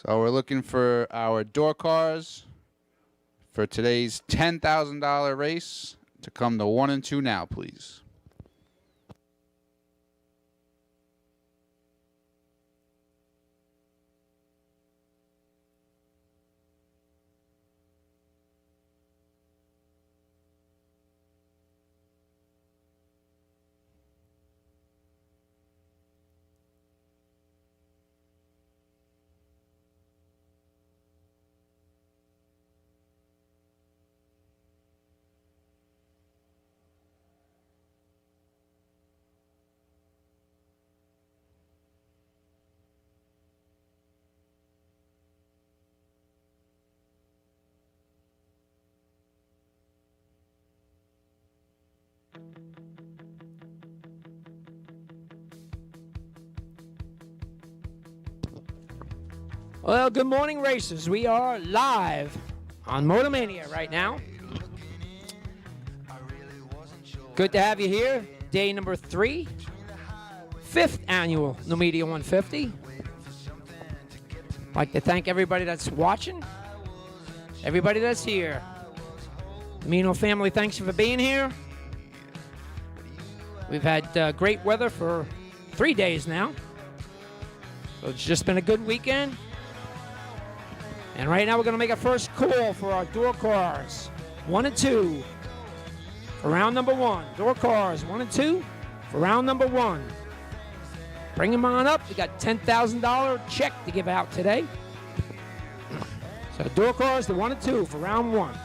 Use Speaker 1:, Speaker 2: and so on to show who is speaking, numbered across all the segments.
Speaker 1: So we're looking for our door cars for today's $10,000 race to come to 1 and 2 now, please.
Speaker 2: Well, good morning, racers. We are live on Motomania right now. Good to have you here. Day number 3, 5th annual Numidia 150. I'd like to thank everybody that's watching, everybody that's here. The Mino family, thanks for being here. We've had great weather for 3 days now. So it's just been a good weekend. And right now we're going to make a first call for our door cars, 1 and 2, for round number 1. Door cars, 1 and 2, for round number 1. Bring them on up. We got $10,000 check to give out today. So door cars, the 1 and 2 for round 1.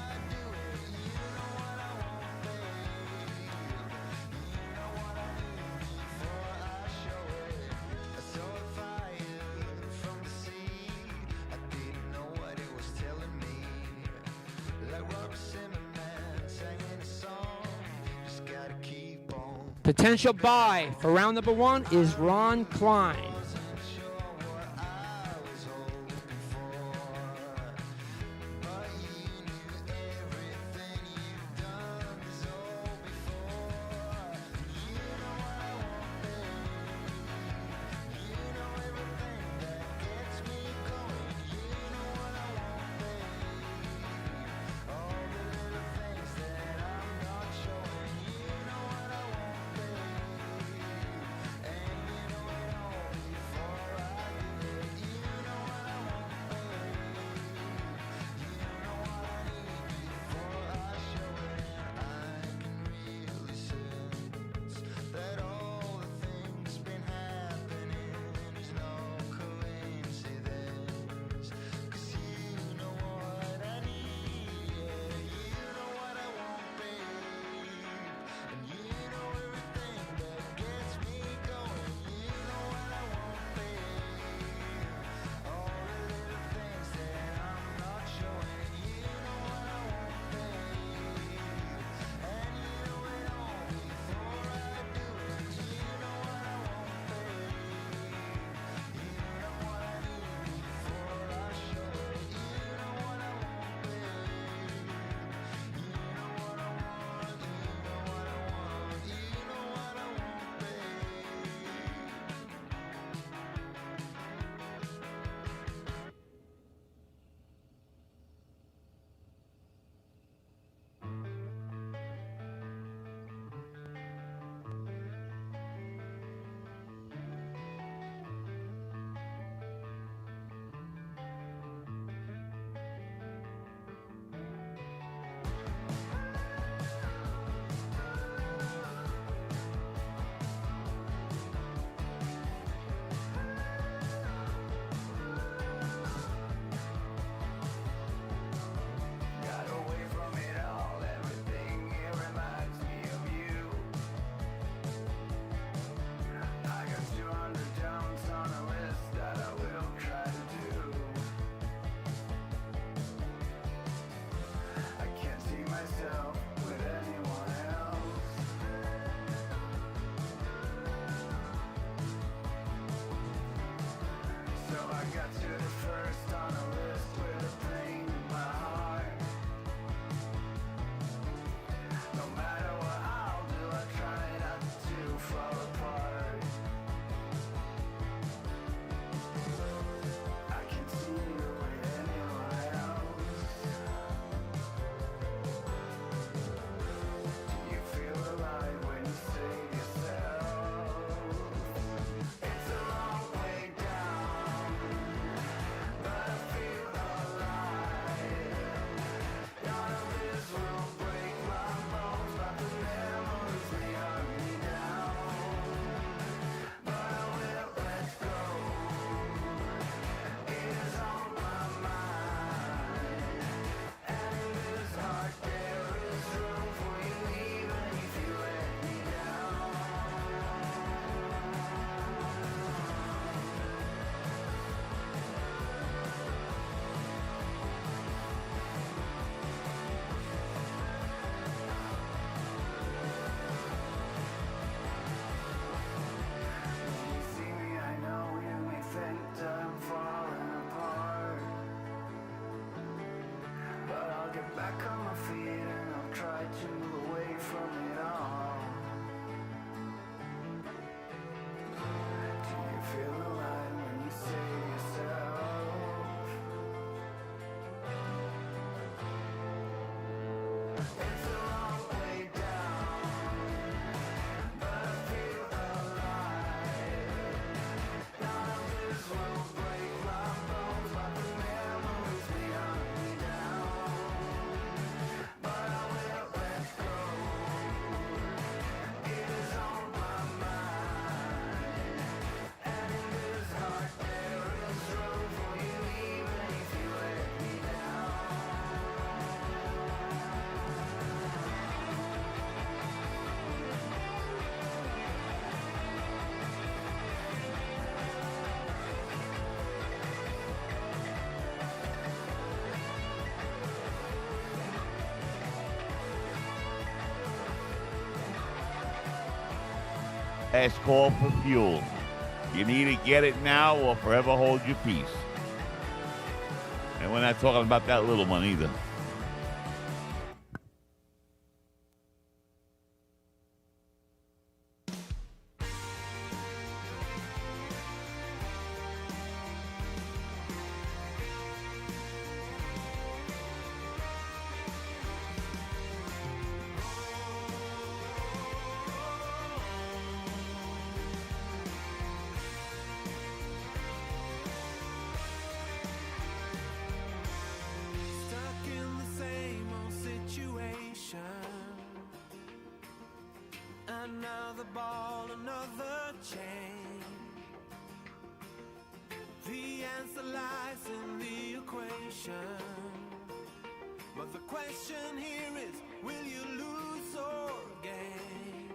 Speaker 2: Potential buy for round number 1 is Ron Klein.
Speaker 3: Last call for fuel. You need to get it now or forever hold your peace. And we're not talking about that little one either.
Speaker 4: Another ball, another chain. The answer lies in the equation. But the question here is, will you lose or gain?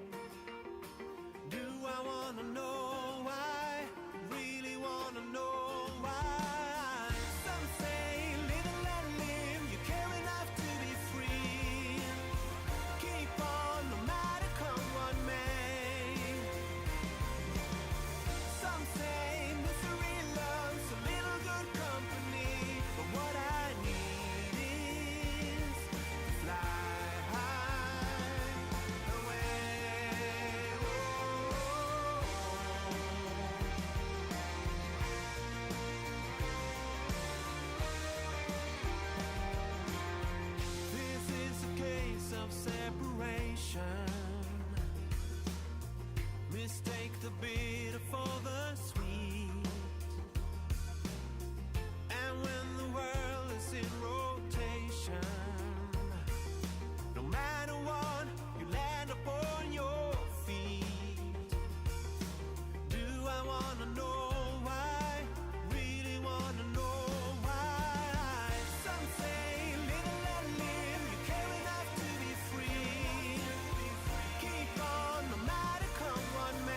Speaker 4: Do I wanna know why? Really wanna know why? Some say live and let live. You care enough to be free. Keep on no matter come what may. Some say misery loves a little good company. But what I need is to fly high away. This is a case of separation. Mistake the bitter for the sweet. And when the world is in rotation, no matter what, you land upon your feet. Do I wanna know why? Really wanna know why? Some say live and let live. You care enough to be free. Keep on no matter come what may.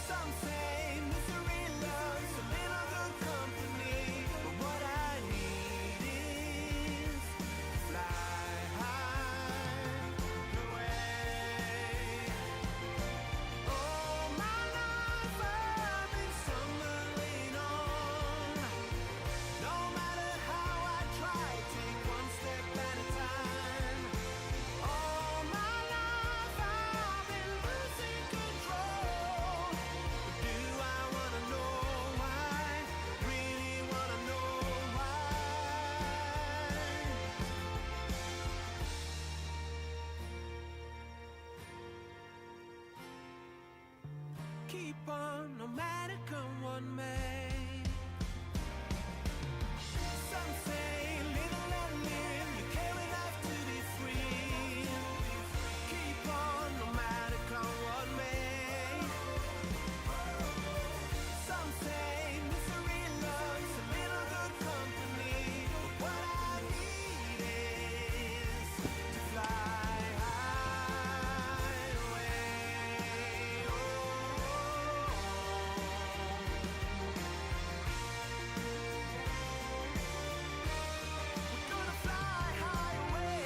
Speaker 4: Some say misery loves a little good company. But what I need is to fly high away. All my life I've been stumbling on. No matter how I try, take one step at a time. All my life I've been losing control. But do I wanna know why? Really wanna know why? Keep on no matter come what may. Some say live and let live. You care enough to be free. Keep on no matter come what may. Some say misery loves a little good company. But what I need is to fly high away. We're gonna fly high away.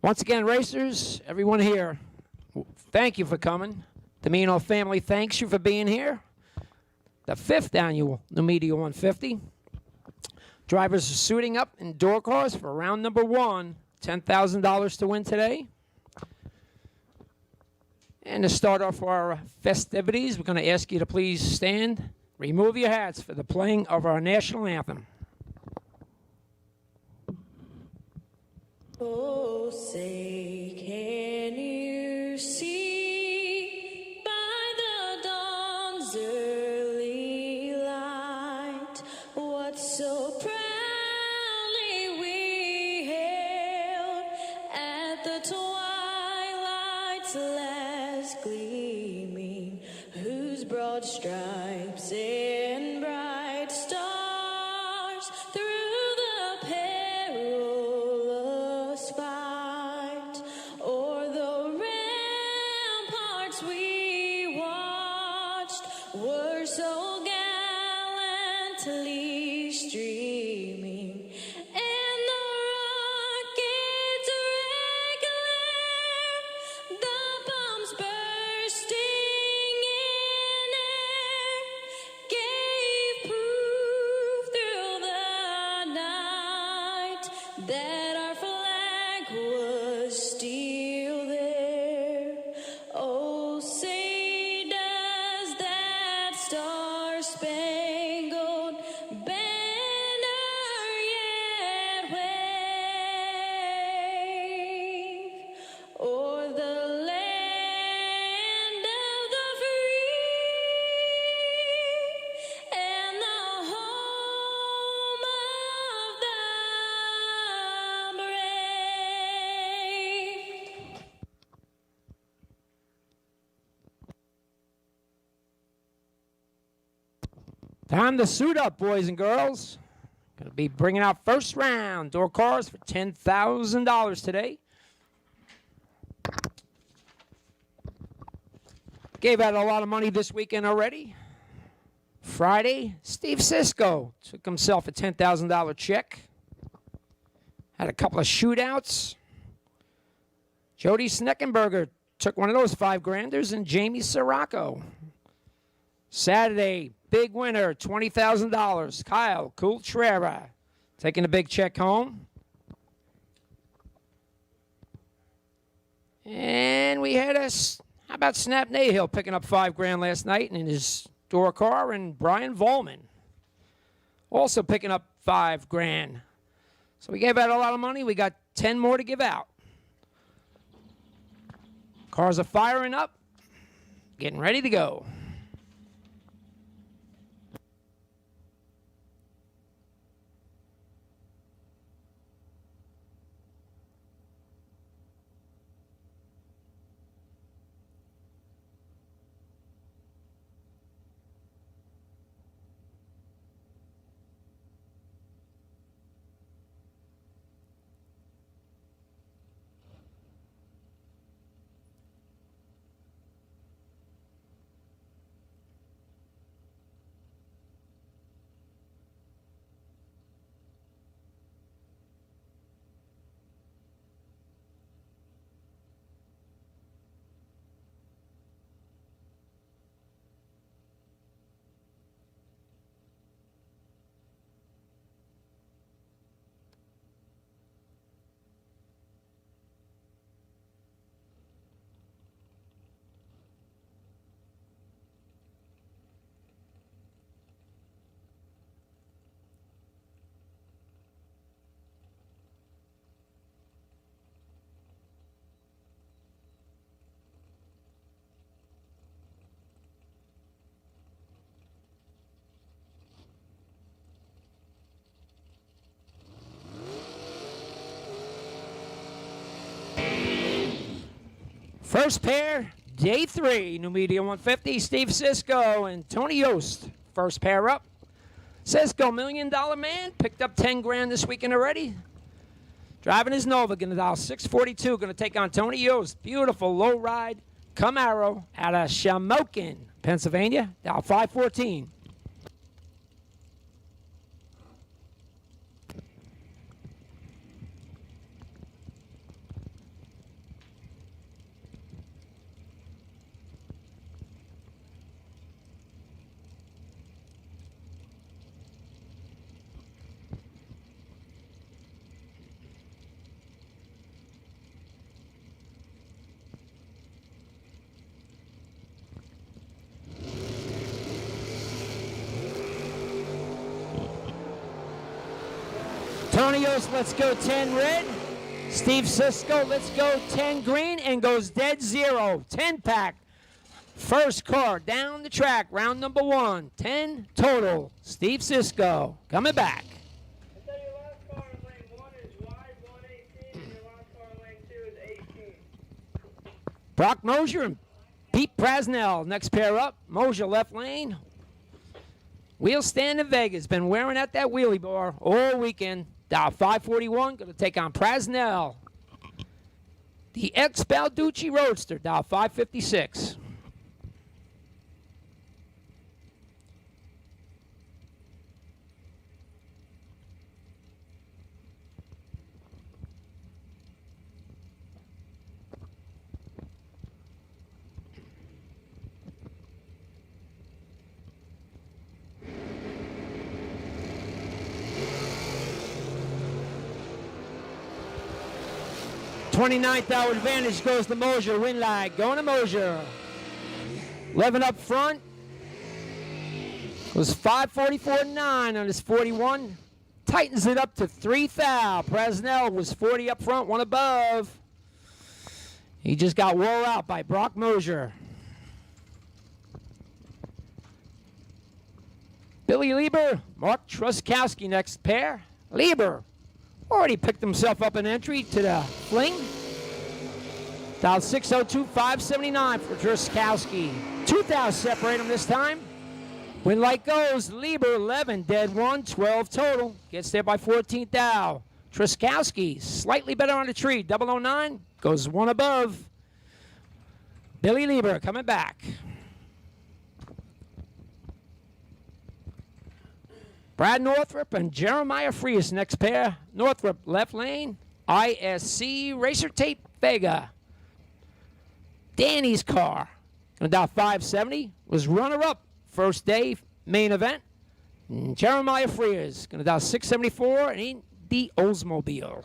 Speaker 2: Once again, racers, everyone here, thank you for coming. The Mino family thanks you for being here. The 5th annual Numidia 150. Drivers are suiting up in door cars for round number 1. $10,000 to win today. And to start off our festivities, we're going to ask you to please stand, remove your hats for the playing of our national anthem.
Speaker 5: Oh, say, can you see by the dawn's early light what so proudly we hailed at the twilight's last gleaming, whose broad stripes and bright stars through the perilous fight o'er the rampart that our flag was still there. Oh, say does that star-spangled banner yet wave o'er the land of the free and the home of the brave.
Speaker 2: Time to suit up, boys and girls. Going to be bringing out first round door cards for $10,000 today. Gave out a lot of money this weekend already. Friday, Steve Sisko took himself a $10,000 check. Had a couple of shootouts. Jody Sneckenberger took one of those $5,000s, and Jamie Sirocco. Saturday, big winner, $20,000. Kyle Coultrera taking a big check home. And we had how about Snap Nahill picking up $5,000 last night in his door car, and Brian Volman also picking up $5,000. So we gave out a lot of money. We got 10 more to give out. Cars are firing up, getting ready to go. First pair, day 3, Numidia 150, Steve Sisko and Tony Yost. First pair up. Sisko, $1 Million Man, picked up $10,000 this weekend already. Driving his Nova, going to dial 642, going to take on Tony Yost. Beautiful low ride Camaro out of Shamokin, Pennsylvania, dial 514. Tony Yost, let's go 10 red. Steve Sisko, let's go 10 green, and goes dead zero. 10-pack. First car down the track, round number 1. 10 total. Steve Sisko coming back.
Speaker 6: I tell you, your last car in lane 1 is wide, 118, and your last car in lane 2 is 18.
Speaker 2: Brock Mosier and Pete Prasnell, next pair up. Mosier left lane. Wheel stand in Vegas. Been wearing out that wheelie bar all weekend. Dial 541, going to take on Prasnell. The ex-Balducci Roadster, dial 556. 29th hour advantage goes to Mosier. Win lag going to Mosier. 11 up front. Was 5:44.9 on his 41. Tightens it up to 3 thou. Presnell was 40 up front, 1 above. He just got wore out by Brock Mosier. Billy Lieber, Mark Truskowski next pair. Lieber already picked himself up an entry to the fling. Dial 602-579 for Truskowski. 2 thou separate him this time. When light goes, Lieber 11, dead 1, 12 total. Gets there by 14th thou. Truskowski slightly better on the tree. 009 goes 1 above. Billy Lieber coming back. Brad Northrup and Jeremiah Frias next pair. Northrup left lane. ISC Racer Tape Vega. Danny's car. Gonna dial 570. Was runner-up first day main event. And Jeremiah Frias gonna dial 674 and in the Oldsmobile.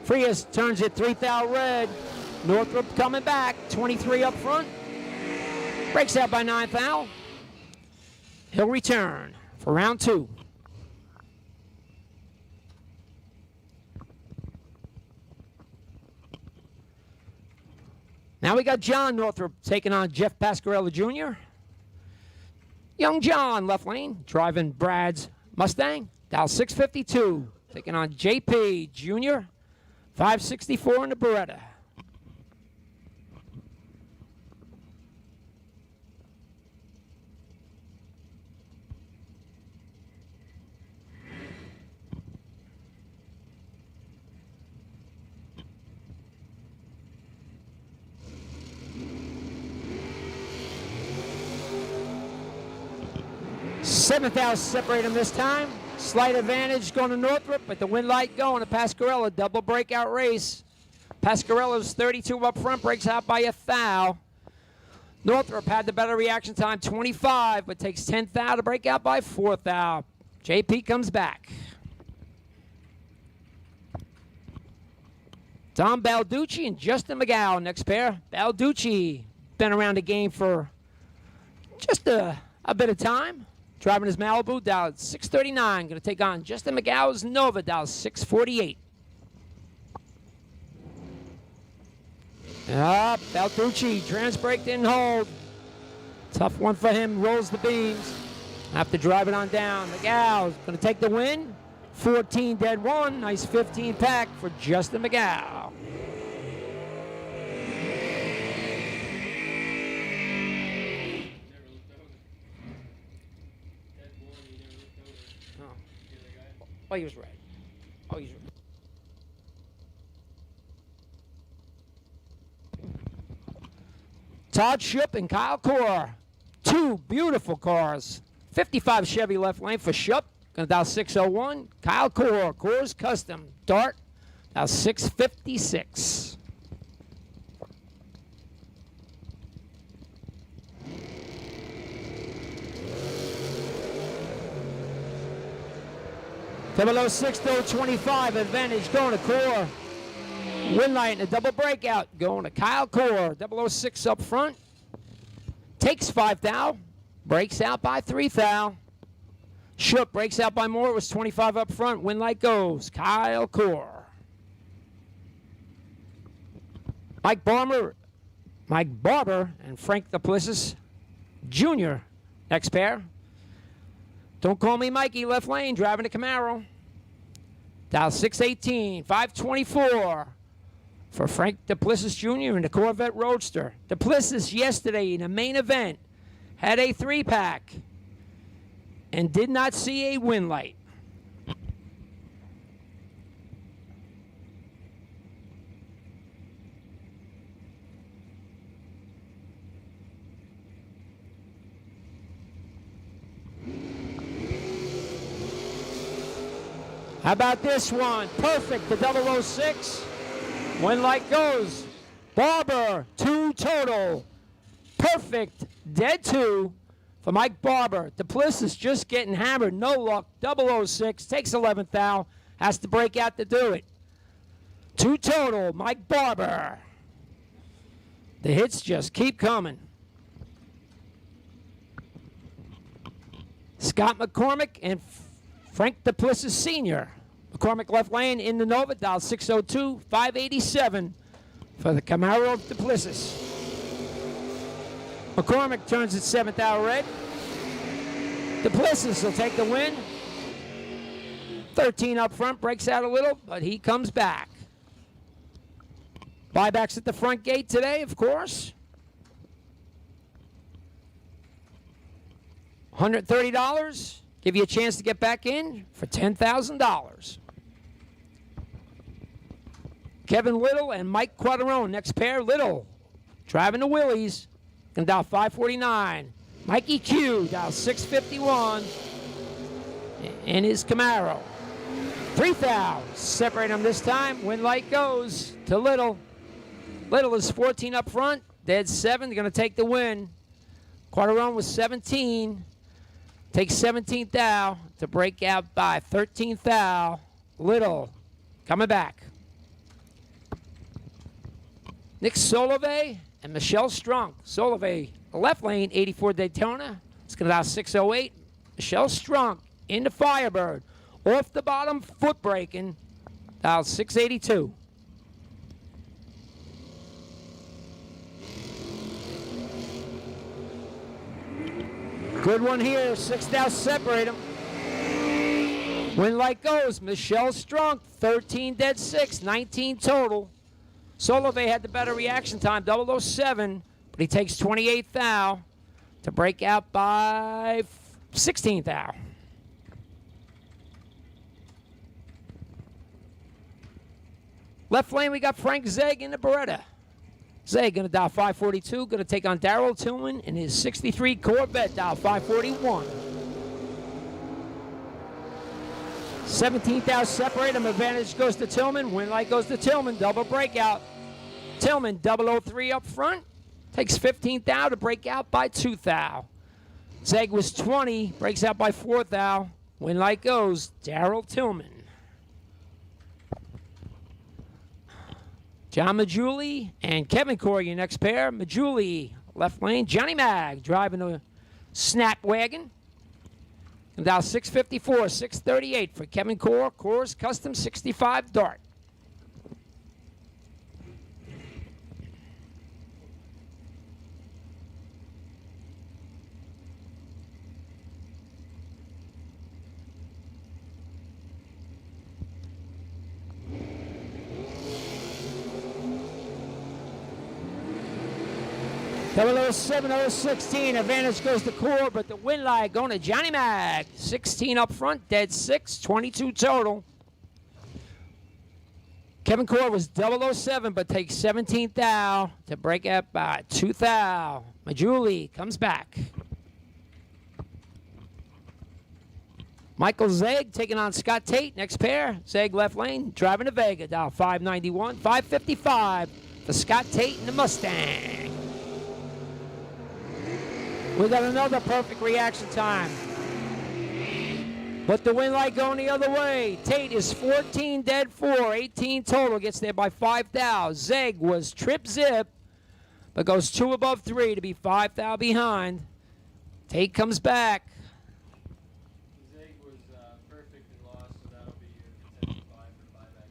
Speaker 2: Frias turns it 3 thou red. Northrup coming back. 23 up front. Breaks out by 9 thou. He'll return for round 2. Now we got John Northrup taking on Jeff Pasquarella Jr. Young John left lane driving Brad's Mustang. Dial 652 taking on JP Jr. 564 in the Beretta. Seventh house separate them this time. Slight advantage going to Northrup, but the wind light going to Pasquarella. Double breakout race. Pasquarella's 32 up front, breaks out by 1 thou. Northrup had the better reaction time, 25, but takes 10 thou to break out by 4 thou. JP comes back. Tom Balducci and Justin McGowan next pair. Balducci been around the game for just a bit of time. Driving his Malibu, dial 639. Going to take on Justin McGowan's Nova, dial 648. Balducci, trans brake didn't hold. Tough one for him, rolls the beams. Have to drive it on down. McGow's going to take the win. 14 dead 1. Nice 15 pack for Justin McGow. Oh, he was right. Oh, he's right. Todd Schupp and Kyle Core. 2 beautiful cars. 55 Chevy left lane for Schupp. Gonna dial 601. Kyle Core. Core's Custom. Dart. Dial 656. Below 6-25 advantage going to Core. Winlight and a double breakout going to Kyle Core. 006 up front. Takes 5 thou. Breaks out by 3 thou. Schupp breaks out by more. It was 25 up front. Winlight goes. Kyle Core. Mike Barber and Frank Duplessis Jr. next pair. Don't call me Mikey, left lane, driving the Camaro. Dial 618, 524 for Frank Duplessis Jr. in the Corvette Roadster. Duplessis yesterday in the main event had a 3-pack and did not see a win light. How about this one? Perfect, the 006. When light goes. Barber, 2 total. Perfect, dead 2 for Mike Barber. Duplessis just getting hammered. No luck. 006. Takes 11th thou. Has to break out to do it. 2 total. Mike Barber. The hits just keep coming. Scott McCormick and Frank Duplessis Sr. McCormick left lane in the Nova. Dial 602 587 for the Camaro of Duplessis. McCormick turns at 7th hour red. Duplessis will take the win. 13 up front, breaks out a little, but he comes back. Buybacks at the front gate today, of course. $130. Give you a chance to get back in for $10,000. Kevin Little and Mike Quaterone, next pair. Little driving the Willies. And dial 549. Mikey Q, dial 651. In his Camaro. 3,000. Separate them this time. Win light goes to Little. Little is 14 up front. Dead 7. They're going to take the win. Quaterone was 17. Takes 17th thou to break out by 13th thou. Little coming back. Nick Solove and Michelle Strunk. Solove, left lane, 84 Daytona. It's going to dial 608. Michelle Strunk into Firebird. Off the bottom, foot braking. Dial 682. Good one here. 6 thou separate them. Win light goes. Michelle Strunk, 13 dead 6, 19 total. Solove had the better reaction time, 007, but he takes 28th thou to break out by 16th thou. Left lane, we got Frank Zeg in the Beretta. Zeg going to dial 542, going to take on Darrell Tillman in his 63 Corvette, dial 541. 17th thou separate him. Advantage goes to Tillman. Win light goes to Tillman. Double breakout. Tillman 003 up front. Takes 15th thou to break out by 2 thou. Zeg was 20. Breaks out by 4 thou. Win light goes Darrell Tillman. John Majuli and Kevin Corey, your next pair. Majuli, left lane. Johnny Mag driving a snap wagon. And dial 654, 638 for Kevin Core. Core's Custom 65 Dart. Double 07, 016, advantage goes to Core, but the win light going to Johnny Mag. 16 up front, dead 6, 22 total. Kevin Core was 007, but takes 17th thou to break up by 2 thou. Majuli comes back. Michael Zeg taking on Scott Tate, next pair. Zeg left lane, driving to Vega, dial 591, 555 for Scott Tate in the Mustang. We got another perfect reaction time. But the win light going the other way. Tate is 14 dead 4, 18 total. Gets there by 5 thou. Zeg was trip zip, but goes 2 above 3 to be 5 thou behind. Tate comes back.
Speaker 7: Zeg was perfect and lost, so that'll be your potential 5 for buyback.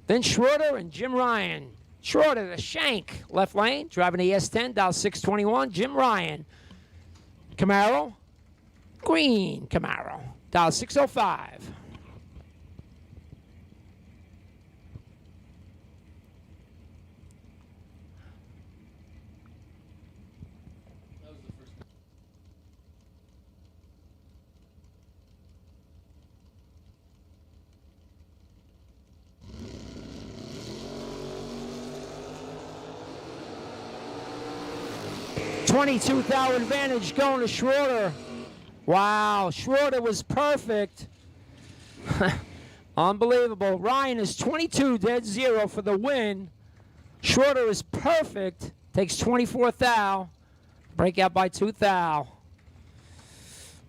Speaker 2: Then Schroeder and Jim Ryan. Schroeder, the shank, left lane, driving the S10, dial 621. Jim Ryan. Camaro, green Camaro, dial 605.
Speaker 7: That was the first.
Speaker 2: 22 thou advantage going to Schroeder. Wow, Schroeder was perfect. Unbelievable. Ryan is 22 dead 0 for the win. Schroeder is perfect. Takes 24 thou. Break out by 2 thou.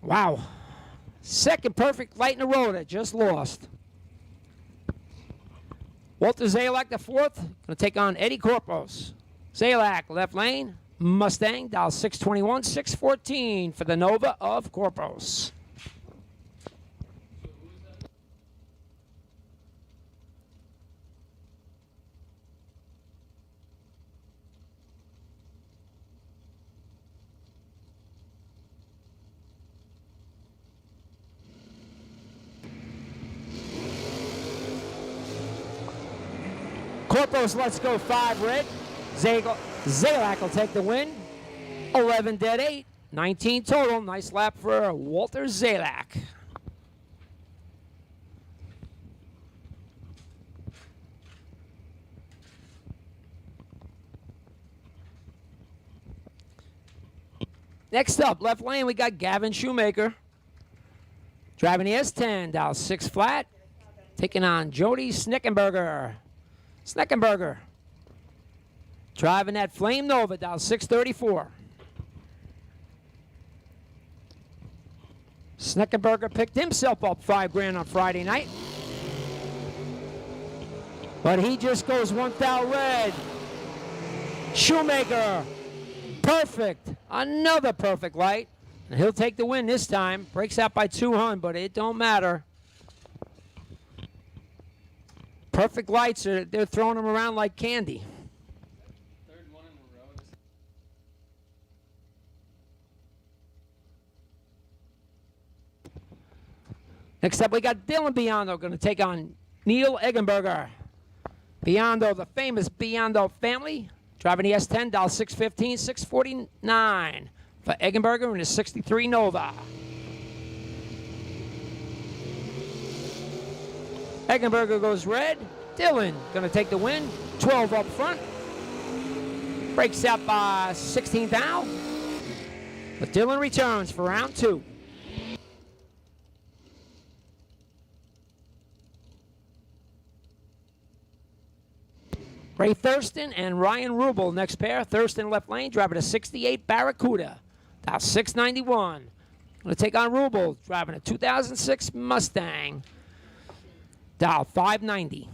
Speaker 2: Wow. Second perfect light in a row that just lost. Walter Zalak, the fourth, going to take on Eddie Corpus. Zalak, left lane. Mustang, dial 621, 614 for the Nova of Corpus. Corpus, let's go 5 red. Zalak will take the win. 11 dead 8. 19 total. Nice lap for Walter Zalak. Next up, left lane, we got Gavin Shoemaker. Driving the S10, dial 6 flat. Taking on Jody Snickenberger. Sneckenberger. Driving that Flame Nova, dial 634. Sneckenberger picked himself up $5,000 on Friday night. But he just goes 1,000 red. Shoemaker. Perfect. Another perfect light. And he'll take the win this time. Breaks out by 200, but it don't matter. Perfect lights, they're throwing them around like candy.
Speaker 7: Third one in a row.
Speaker 2: Next up, we got Dylan Biondo going to take on Neil Eggenberger. Biondo, the famous Biondo family, driving the S10, dial 615, 649 for Eggenberger in his 63 Nova. Eggenberger goes red. Dylan going to take the win. 12 up front. Breaks out by 16 thou. But Dylan returns for round 2. Ray Thurston and Ryan Rubel next pair. Thurston left lane, driving a 68 Barracuda. Dial 691. Going to take on Rubel, driving a 2006 Mustang. Dial 590.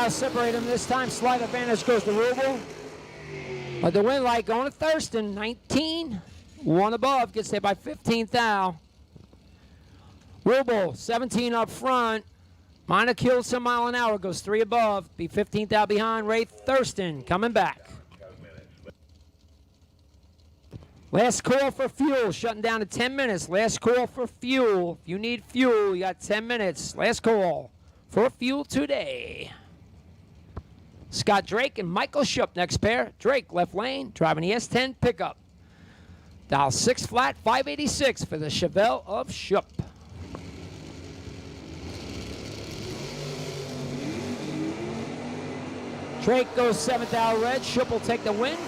Speaker 2: Separate them this time. Slight advantage goes to Rubel. But the win light going to Thurston. 19. One above. Gets there by 15 thou. Rubel, 17 up front. Minor kills some mile an hour. Goes 3 above. Be 15 thou behind. Ray Thurston coming back. Last call for fuel. Shutting down to 10 minutes. Last call for fuel. If you need fuel, you got 10 minutes. Last call for fuel today. Scott Drake and Michael Schupp next pair. Drake left lane, driving the S10 pickup. Dial 6 flat, 586 for the Chevelle of Schupp. Drake goes 7th out red. Schupp will take the win.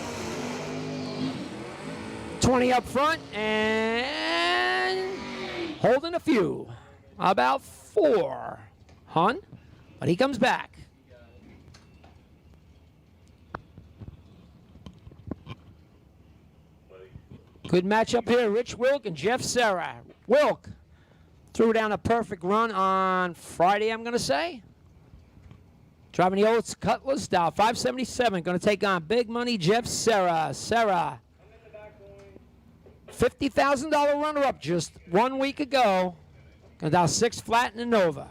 Speaker 2: 20 up front and holding a few. About 4. Hun, but he comes back. Good matchup here. Rich Wilk and Jeff Serra. Wilk threw down a perfect run on Friday, I'm going to say. Driving the old Cutlass, dial 577. Going to take on big money Jeff Serra. Serra, $50,000 runner-up just 1 week ago. Going to dial 6 flat in the Nova.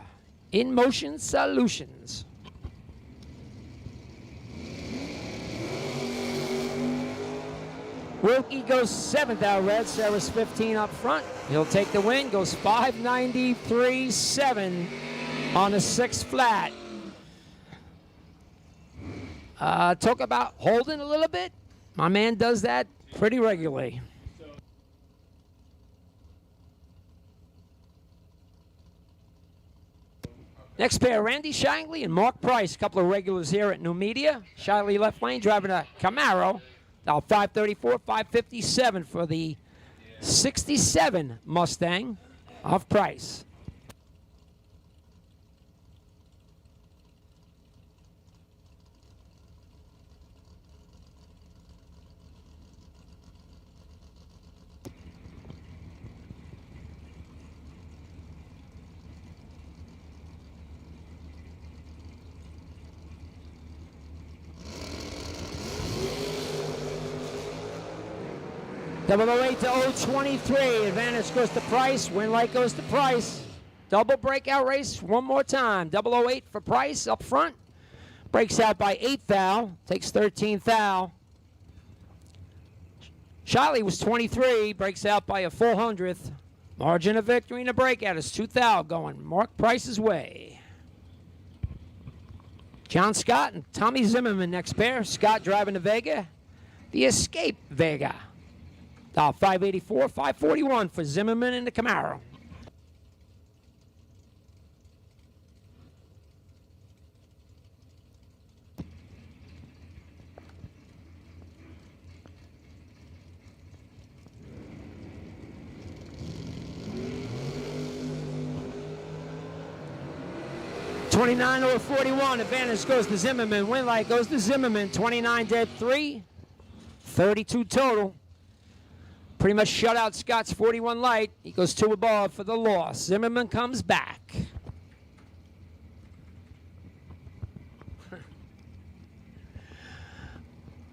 Speaker 2: In Motion Solutions. Wilkie goes 7th out red. Sarah's 15 up front. He'll take the win. Goes 593.7 on the 6 flat. Talk about holding a little bit. My man does that pretty regularly. Next pair, Randy Shangley and Mark Price. A couple of regulars here at Numidia. Shangley left lane driving a Camaro. Now 534, 557 for the 67 Mustang of Price. Double 08 to 023. Advantage goes to Price. Win light goes to Price. Double breakout race one more time. 008 for Price up front. Breaks out by 8th thou. Takes 13th thou. Shiley was 23. Breaks out by a full 100th. Margin of victory in the breakout is 2 thou going Mark Price's way. John Scott and Tommy Zimmerman next pair. Scott driving the Vega. The Escape Vega. 584, 541 for Zimmerman in the Camaro. $29 over 41. Advantage goes to Zimmerman. Win light goes to Zimmerman. 29 dead 3. 32 total. Pretty much shut out Scott's 41 light. He goes 2 above for the loss. Zimmerman comes back.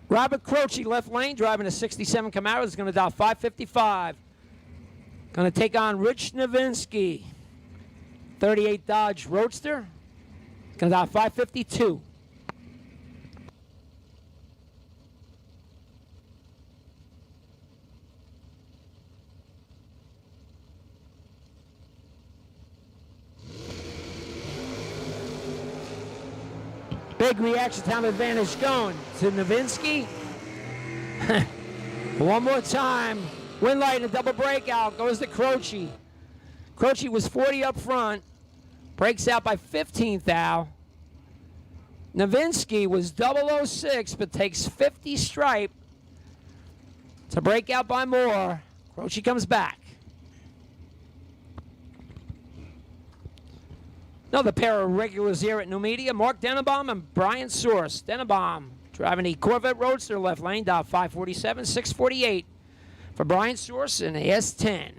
Speaker 2: Robert Croce left lane driving a 67 Camaro is going to dial 555. Going to take on Rich Novinsky. 38 Dodge Roadster. Going to dial 552. Big reaction time advantage going to Novinsky. One more time. Win light and a double breakout goes to Croce. Croce was 40 up front. Breaks out by 15th thou. Novinsky was 006 but takes 50 stripe to break out by more. Croce comes back. Another pair of regulars here at Numidia, Mark Denenbaum and Brian Source. Denenbaum driving the Corvette Roadster left lane, dial 547, 648 for Brian Source in the S10.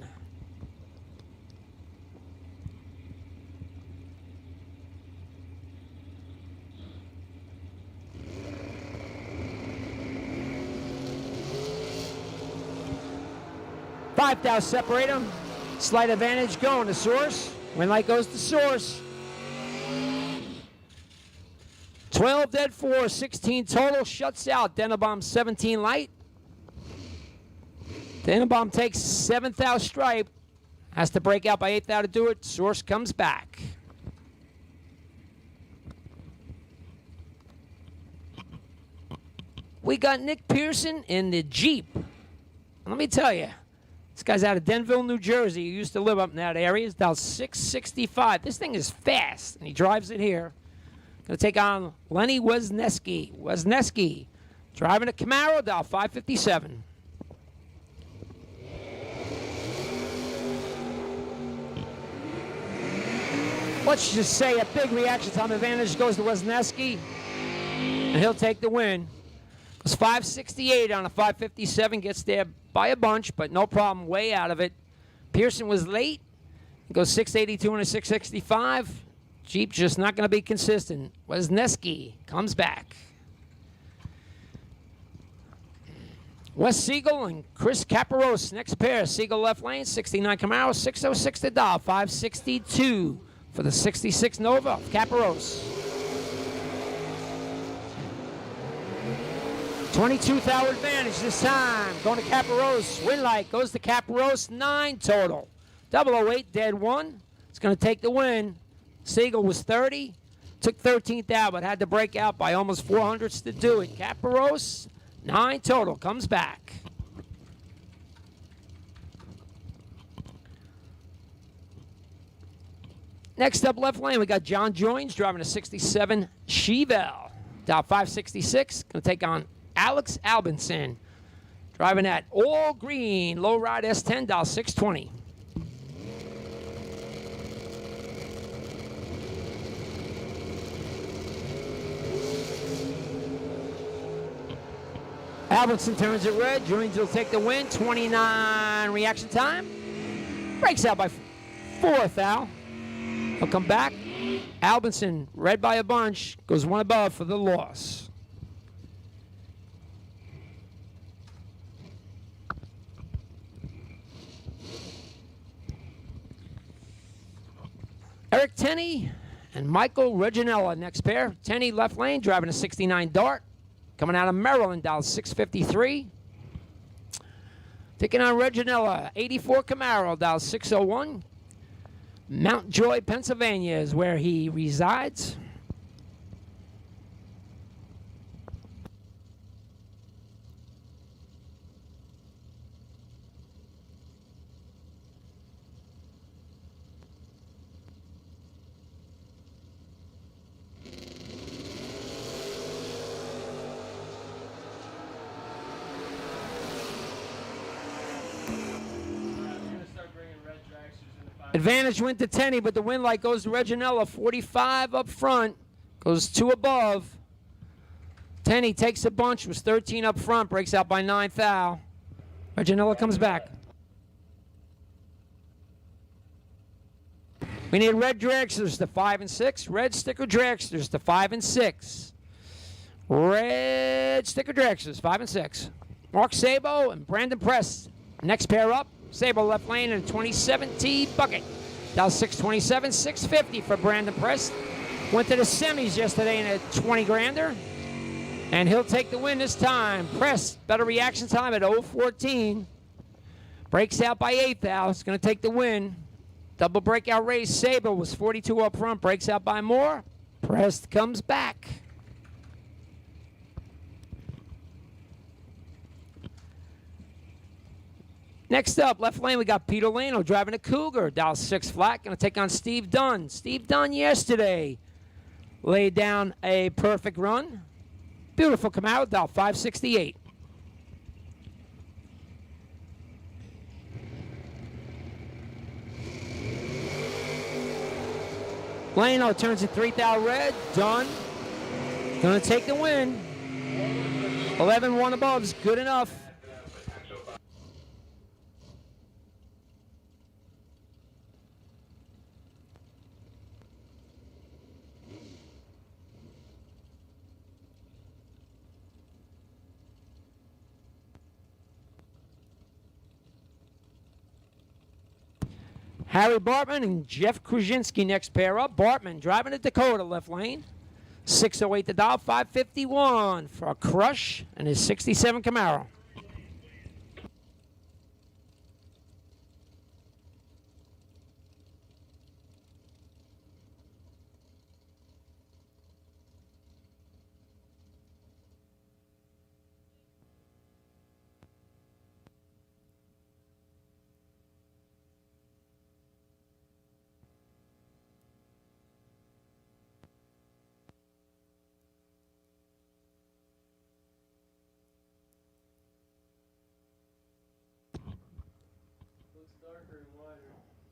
Speaker 2: $5,000 separate them. Slight advantage going to Source. Win light goes to Source. 12 dead 4, 16 total. Shuts out Denenbaum 17 light. Denenbaum takes 7th thou stripe. Has to break out by 8th thou to do it. Source comes back. We got Nick Pearson in the Jeep. Let me tell you, this guy's out of Denville, New Jersey. He used to live up in that area. He's down 665. This thing is fast, and he drives it here. Going to take on Lenny Wesneski. Wesneski driving a Camaro, dial 557. Let's just say a big reaction time advantage goes to Wesneski, and he'll take the win. It was 568 on a 557, gets there by a bunch, but no problem, way out of it. Pearson was late. He goes 682 and a 665. Jeep just not going to be consistent. Wesneski comes back. Wes Siegel and Chris Caparos, next pair. Siegel left lane, 69 Camaro, 606 to dial, 562 for the 66 Nova. Caparos. 22th hour advantage this time. Going to Caparos. Win light goes to Caparos. 9 total. 008 dead 1. It's going to take the win. Siegel was 30. Took 13th out, but had to break out by almost 400s to do it. Caparos, 9 total. Comes back. Next up, left lane, we got John Joins driving a 67 Chevelle. Dial 566. Going to take on Alex Albinson. Driving that all green low ride S10, dial 620. Albinson turns it red. Joins will take the win. 29 reaction time. Breaks out by 4th, Al. He'll come back. Albinson, red by a bunch, goes one above for the loss. Eric Tenney and Michael Reginella next pair. Tenney left lane, driving a 69 Dart. Coming out of Maryland, dial 653. Taking on Reginella, 84 Camaro, dial 601. Mount Joy, Pennsylvania is where he resides. Advantage went to Tenney, but the win light goes to Reginella. 45 up front, goes 2 above. Tenney takes a bunch, was 13 up front, breaks out by 9th Al. Reginella comes back. We need red dragsters to 5 and 6. Red sticker dragsters to 5 and 6. Red sticker dragsters, 5 and 6. Mark Sabo and Brandon Press. Next pair up. Sabo left lane in a 27T bucket. Dial 627, 650 for Brandon Press. Went to the semis yesterday in a 20 grander. And he'll take the win this time. Press, better reaction time at 0:14. Breaks out by 8th Al. It's going to take the win. Double breakout race. Sabo was 42 up front. Breaks out by more. Press comes back. Next up, left lane, we got Peter Lano driving a Cougar. Dial 6 flat. Going to take on Steve Dunn. Steve Dunn yesterday laid down a perfect run. Beautiful Camaro. Dial 568. Lano turns it 3,000 red. Dunn going to take the win. 11-1 above is good enough. Harry Bartman and Jeff Krasinski next pair up. Bartman driving a Dakota left lane. 608 the dial, 551 for a Crush and his 67 Camaro.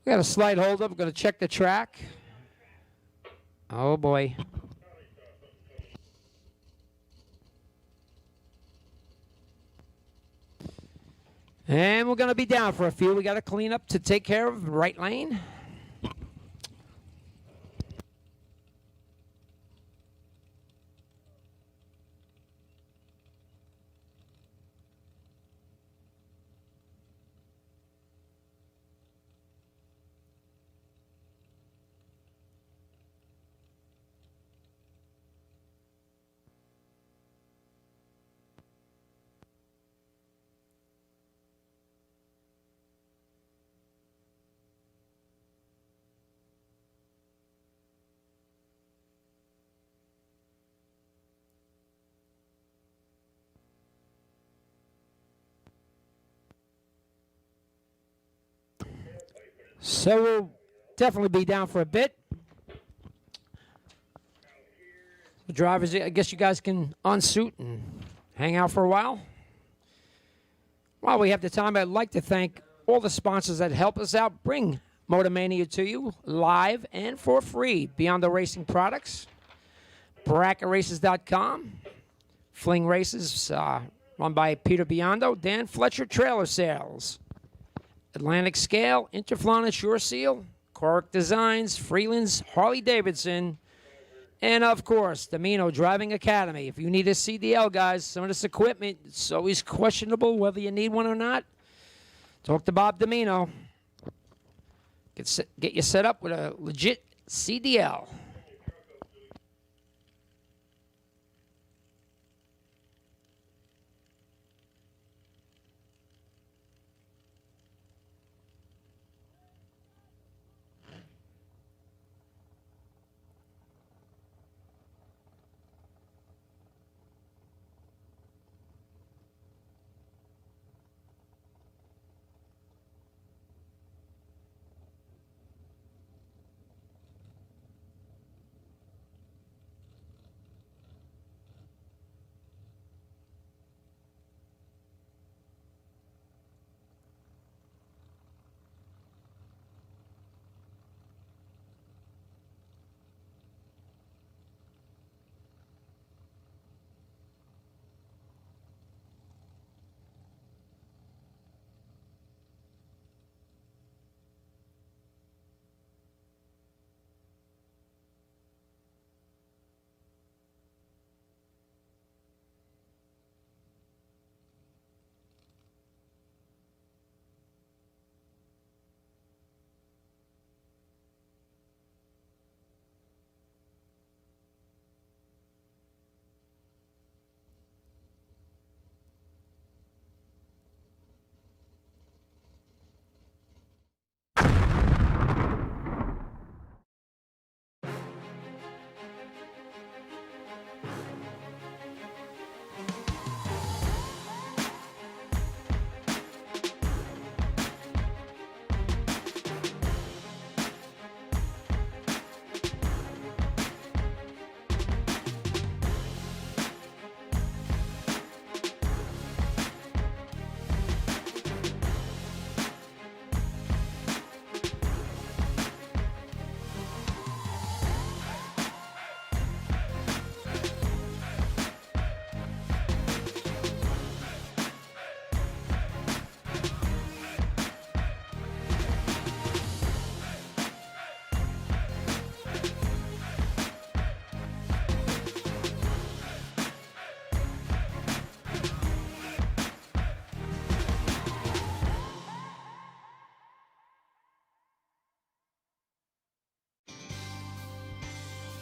Speaker 2: We got a slight hold up. We're going to check the track. Oh, boy. And we're going to be down for a few. We got to clean up to take care of right lane. So we'll definitely be down for a bit. The drivers, I guess you guys can unsuit and hang out for a while. While we have the time, I'd like to thank all the sponsors that help us out, bring Motormania to you live and for free. Beyond the Racing Products, BracketRaces.com, Fling Races, run by Peter Biondo, Dan Fletcher Trailer Sales, Atlantic Scale, Interflon and Sure Seal, Cork Designs, Freeland's Harley Davidson, and of course, Domino Driving Academy. If you need a CDL, guys, some of this equipment, it's always questionable whether you need one or not. Talk to Bob Domino. Get you set up with a legit CDL.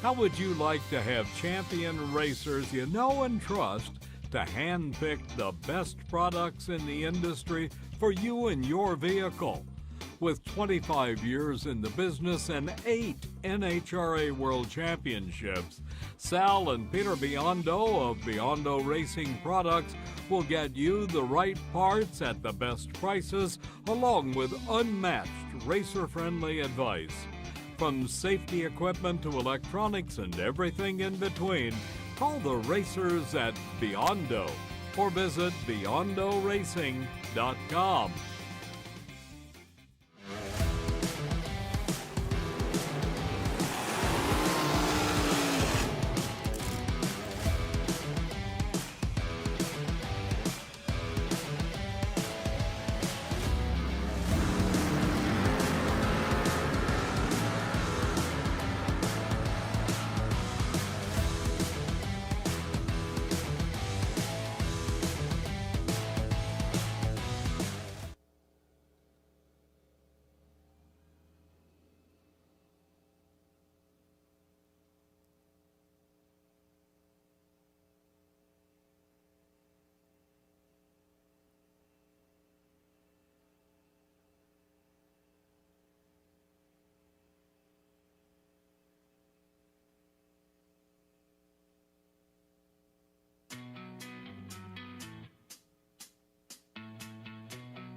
Speaker 8: How would you like to have champion racers you know and trust to handpick the best products in the industry for you and your vehicle? With 25 years in the business and 8 NHRA World Championships, Sal and Peter Biondo of Biondo Racing Products will get you the right parts at the best prices, along with unmatched racer-friendly advice. From safety equipment to electronics and everything in between, call the racers at Biondo or visit BiondoRacing.com.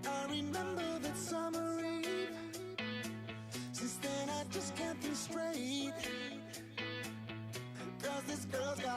Speaker 4: I remember that summer eve. Since then I just can't think straight. 'Cause this girl's got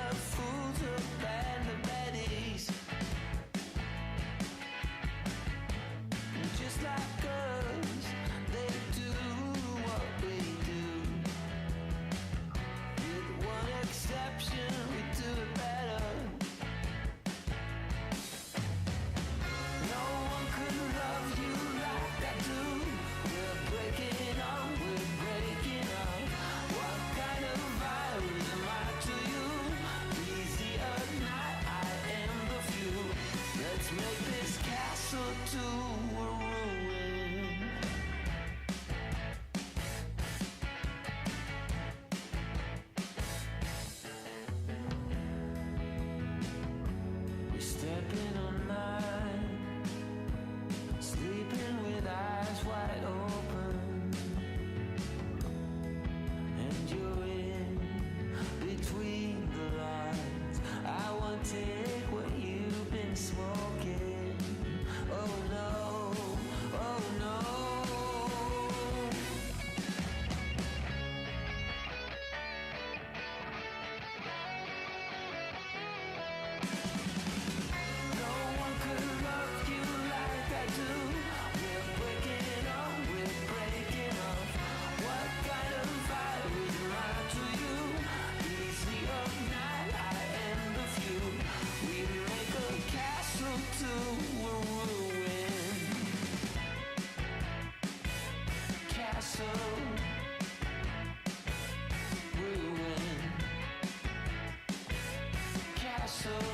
Speaker 4: the fools who band the baddies. Just like us, they do what we do. With one exception, we do it better. No one could love you like I do. We're breaking up, we're breaking up. What kind of virus am I to you? He's the earth, not I am the few. Let's make this castle to a ruin. We're stepping on line, sleeping with eyes wide open, and you're in between the lines. I won't take what you've been smoking. Oh no, oh no. No one could love you like I do. We're breaking up, we're breaking up. What kind of virus am I to you? He's the up night, I am the few. We make a castle to a ruin. Castle, ruin. Castle.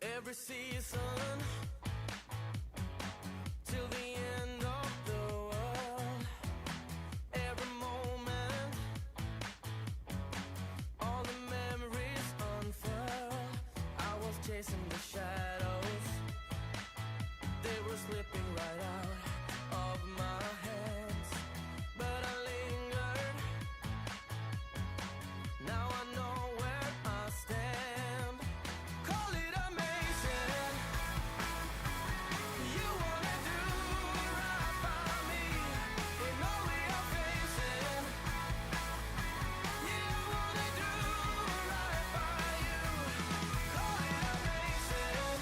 Speaker 4: every season till the end of the world. Every moment, all the memories unfurl. I was chasing the shadows, they were slipping right out of my hands, but I lingered. Now I know where I stand. Call it amazing. You wanna do right by me in all we are facing. You wanna do right by you. Call it amazing.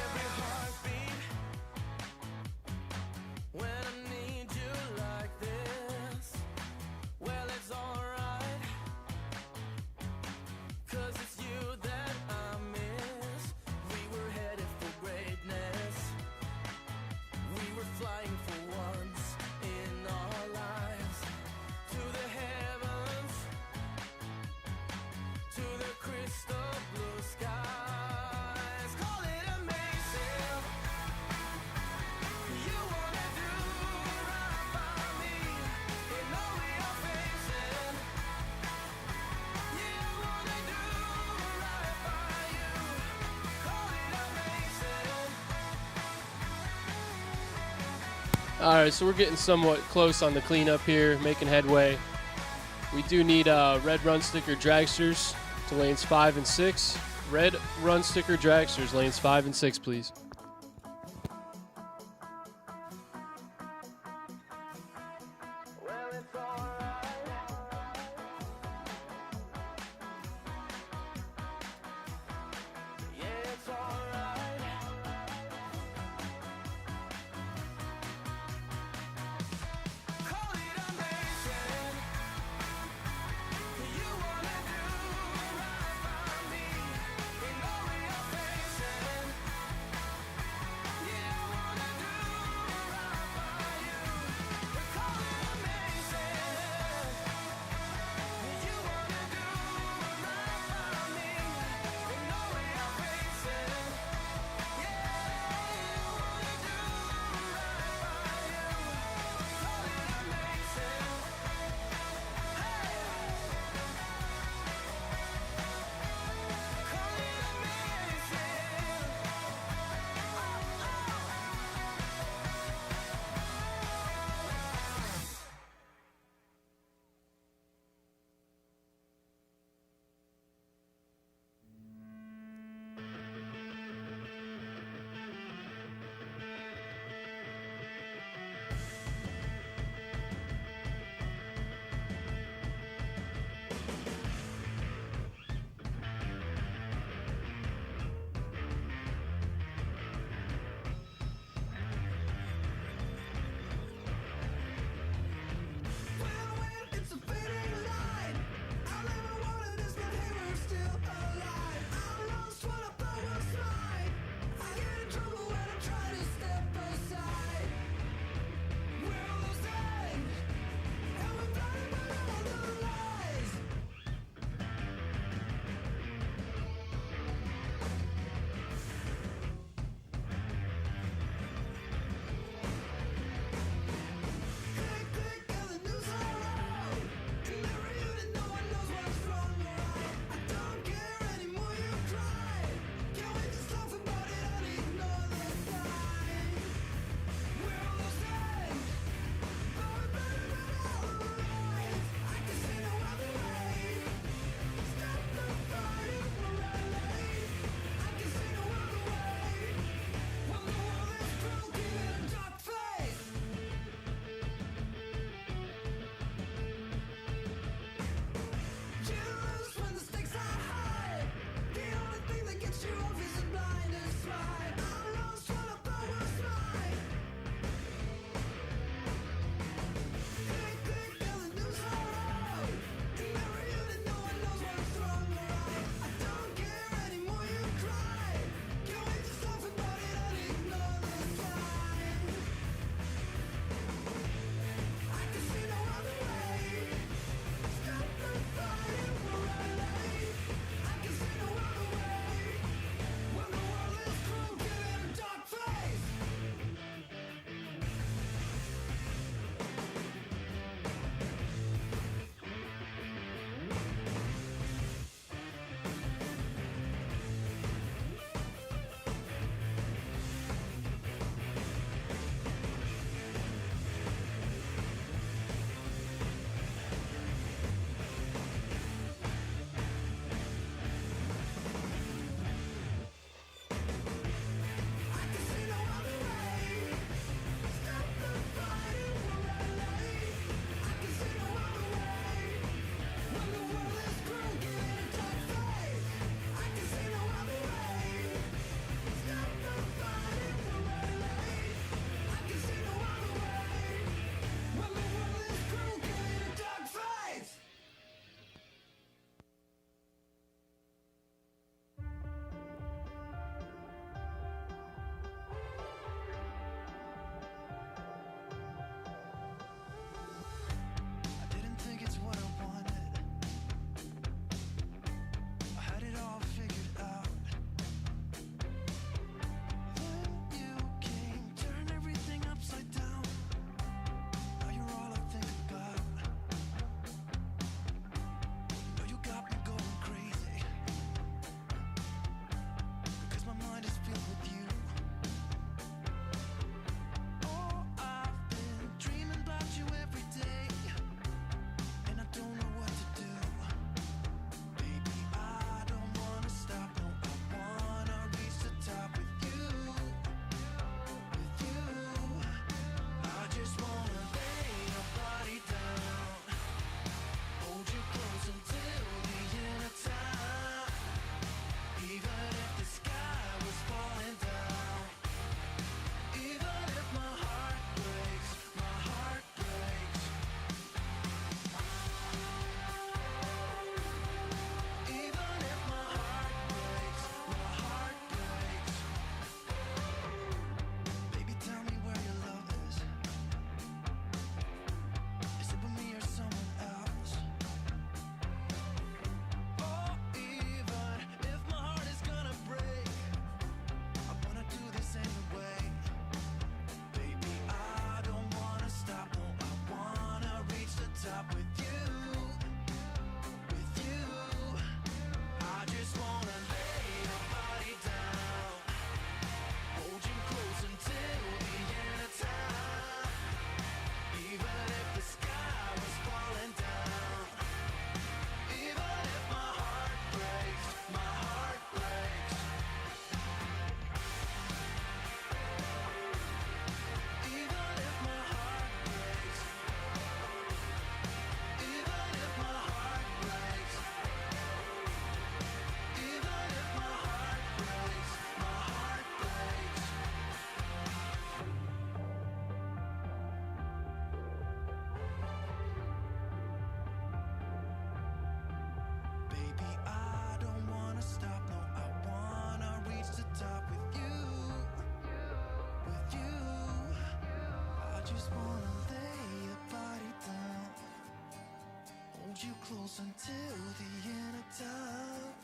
Speaker 4: Every heartbeat when I need you like this. Well, it's alright, 'cause it's you that I miss. We were headed for greatness. We were flying for once in our lives. To the heavens, to the crystal blue skies. Call it amazing. You wanna do right by me in all we are facing. You wanna do right by you. Call it amazing.
Speaker 9: All right, so we're getting somewhat close on the cleanup here, making headway. We do need red run sticker dragsters to lanes 5 and 6. Red run sticker dragsters, lanes 5 and 6, please.
Speaker 4: Well, it's alright. Yeah, it's alright. Call it amazing. You wanna do right by me in all we are facing. just wanna lay your body down, hold you close until the end of time.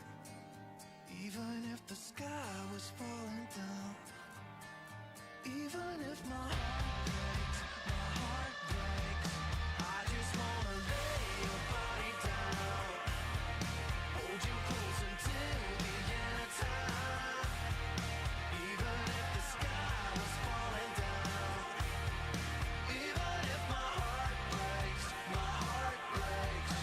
Speaker 4: Even if the sky was falling down, even if my heart breaks, I just wanna lay your body down, hold you close until the end of time. Even if the sky was falling down, even if my heart breaks, my heart breaks.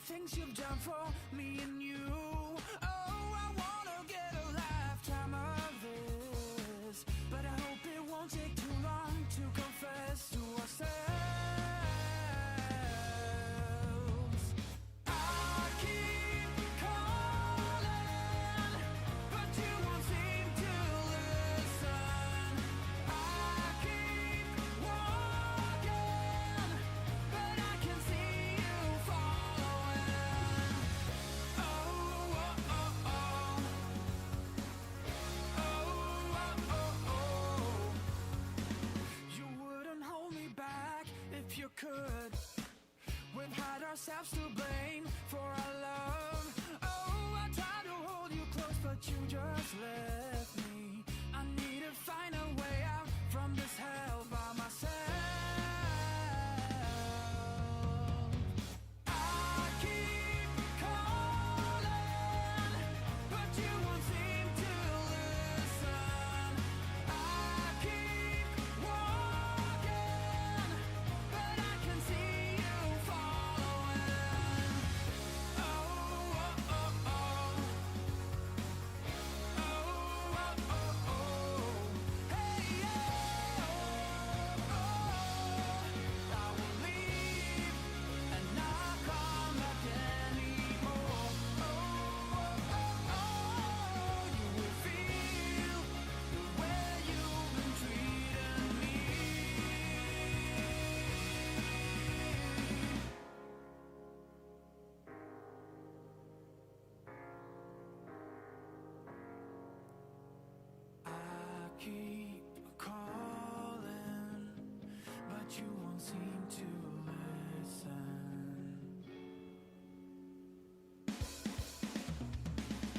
Speaker 4: things you've done for me and you. Oh, I wanna get a lifetime of this, but I hope it won't take too long to confess to ourselves. I keep calling, but you won't seem to listen. I keep walking, but I can see you following. Oh, oh, oh, oh. Oh, oh, oh, oh. You wouldn't hold me back if you could. We've had ourselves to blame for our love. Oh, I tried to hold you close, but you just left me. I need to find a way out from this hell by myself. I keep calling, but you won't seem to listen. I keep walking, but I can see you following. Oh, oh, oh, oh. Oh, oh, oh, oh. Hey, yeah. Oh, I will leave and not come back anymore. Oh, oh, oh, oh. You will feel the way you've been treating me. I keep calling, but you won't seem to listen.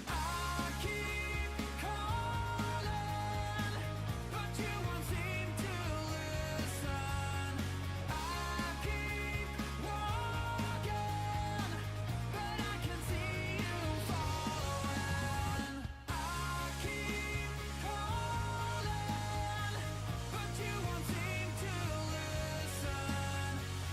Speaker 4: I keep calling, but you won't seem to listen. I keep walking, but I can see you following. I keep calling, but you won't seem to listen. I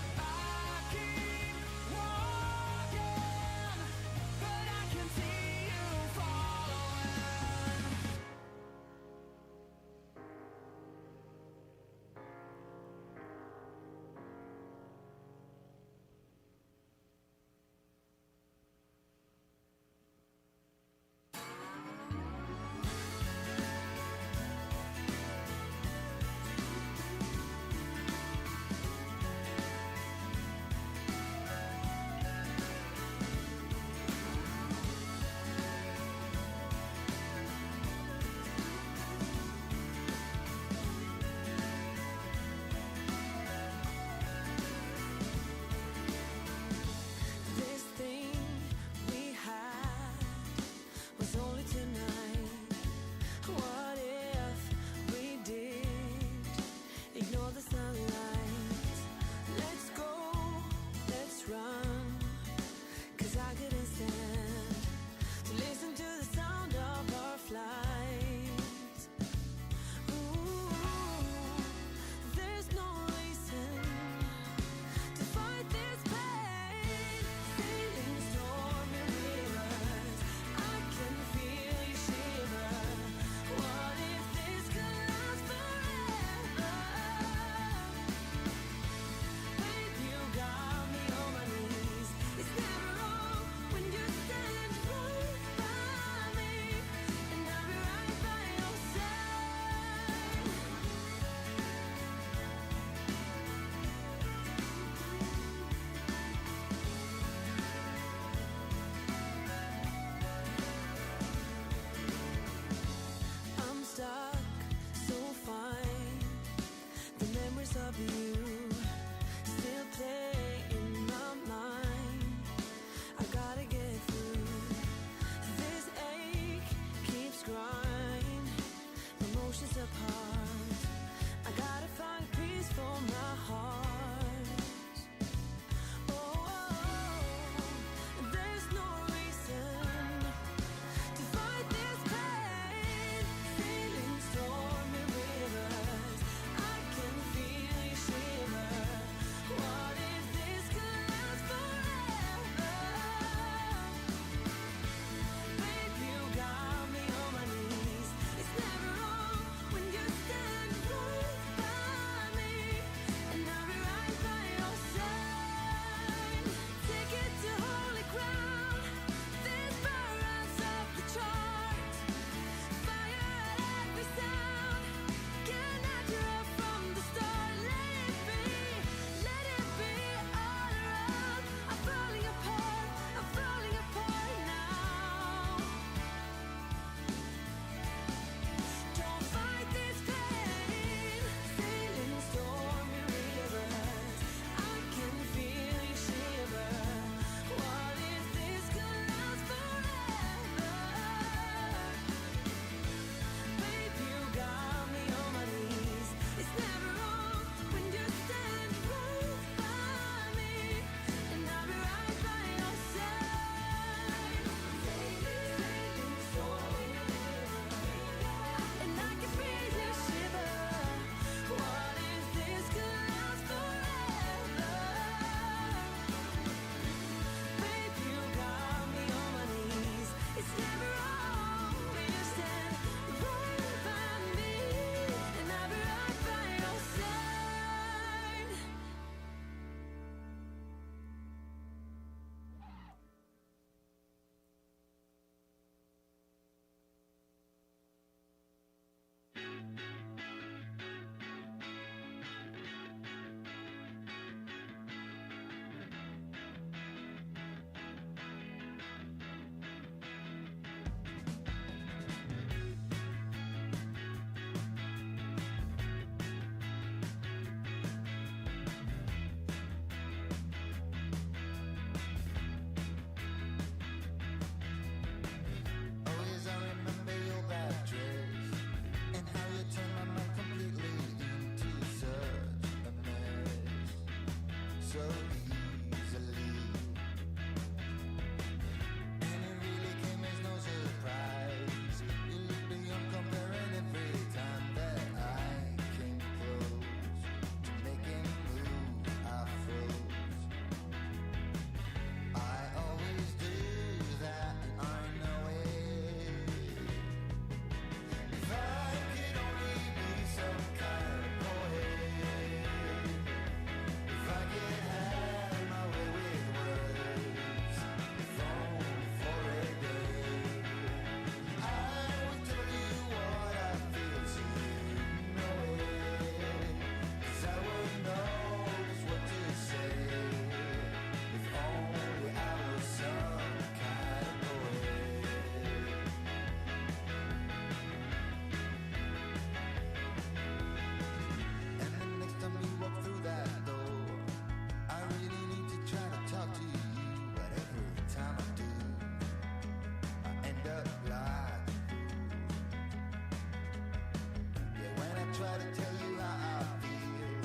Speaker 4: try to tell you how I feel.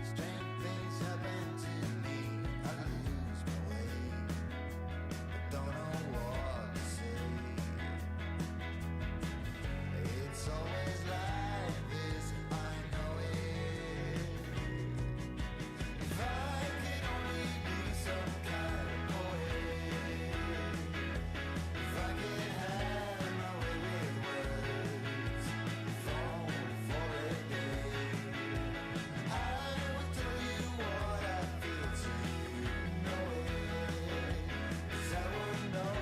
Speaker 4: Strange things happen to me. I lose my way. I don't know what to say. It's always like this, I know it. If I could only be some kind of poet, if I could have my way with words, if only for a day, I would tell you what I feel to know it. 'Cause I would know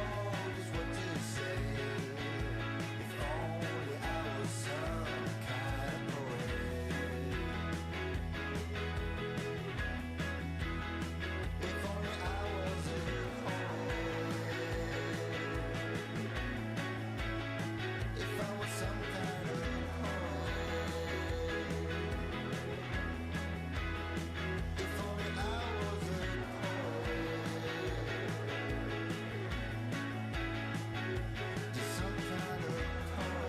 Speaker 4: just what to say. If only I was some kind of poet. If only I was a poet. If I was some kind of poet. If only I was a poet. Just some kind of poet.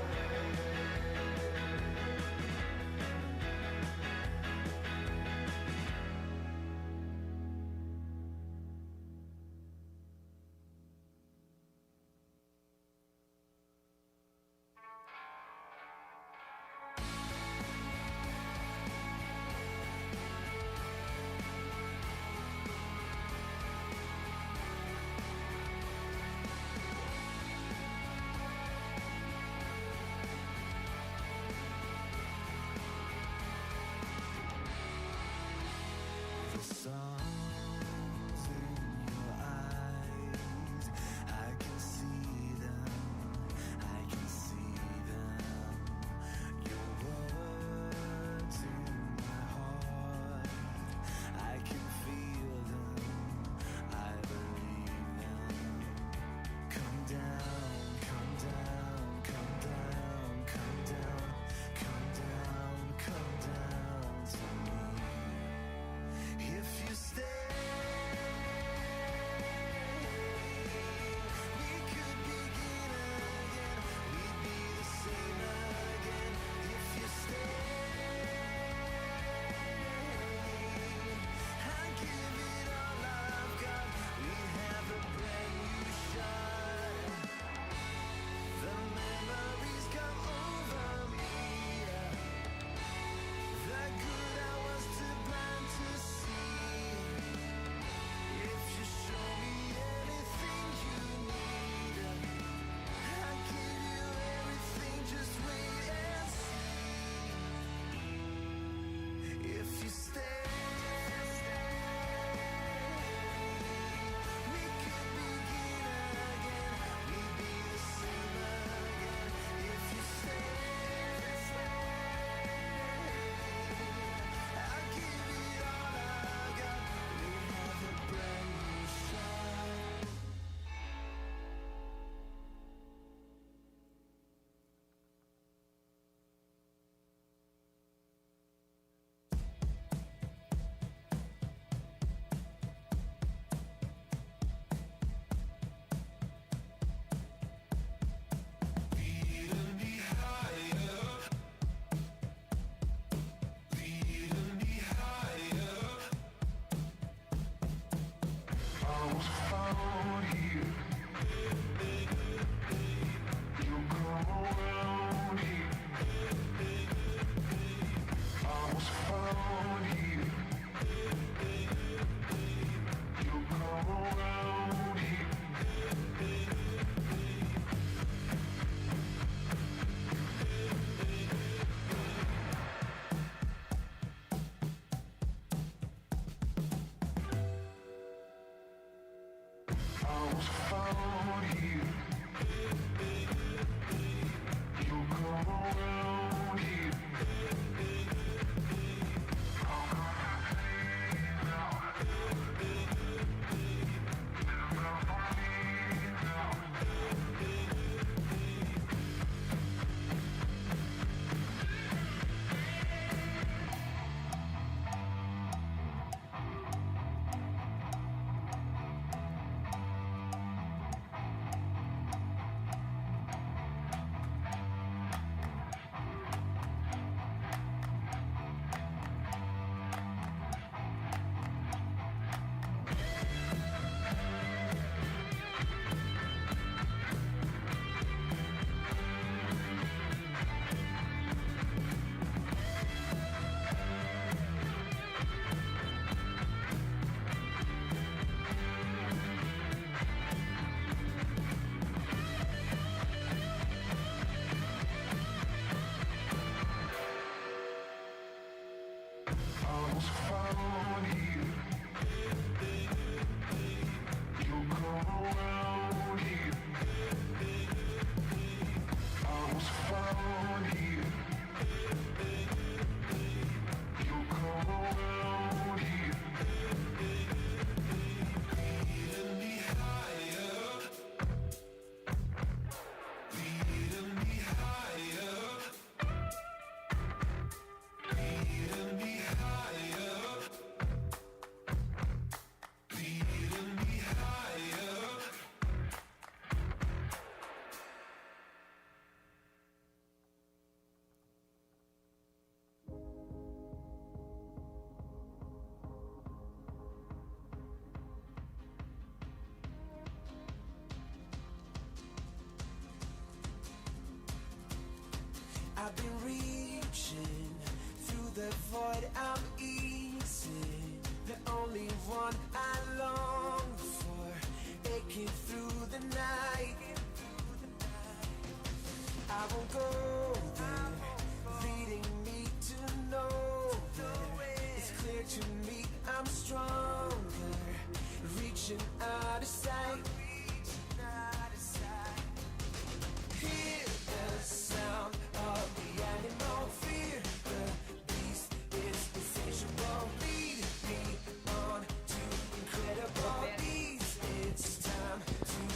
Speaker 4: The songs in your eyes, I can see them, I can see them. Your words in my heart, I can feel them, I believe them. Come down, come down, come down, come down, come down, come down to me. If you stay, we could begin again. We'd be the same again. If you stay, I'd give it all I've got. We'd have a brand new shot. The memories come over me. The good I was too blind to see. If you show me anything you need, I'll give you everything, just wait and see. If you stay, we could begin again. We'd be the same again. If you stay, I'll give it all I've got. We'd have a brand new shot. Leading me higher, leading me higher. I was found here. You come around here. I was found here. You come around here. I was found here. You come around here. I'm gonna leave now. Never believe now.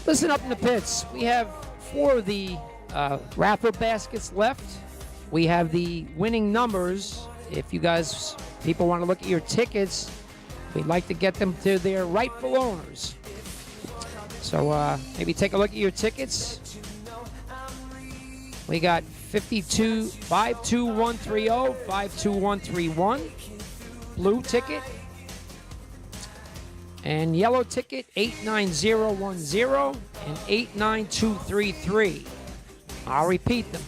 Speaker 2: Listen up in the pits. We have 4 of the raffle baskets left. We have the winning numbers. If you guys, people want to look at your tickets, we'd like to get them to their rightful owners. So maybe take a look at your tickets. We got 52130, 52131, blue ticket, and yellow ticket 89010 and 89233. I'll repeat them.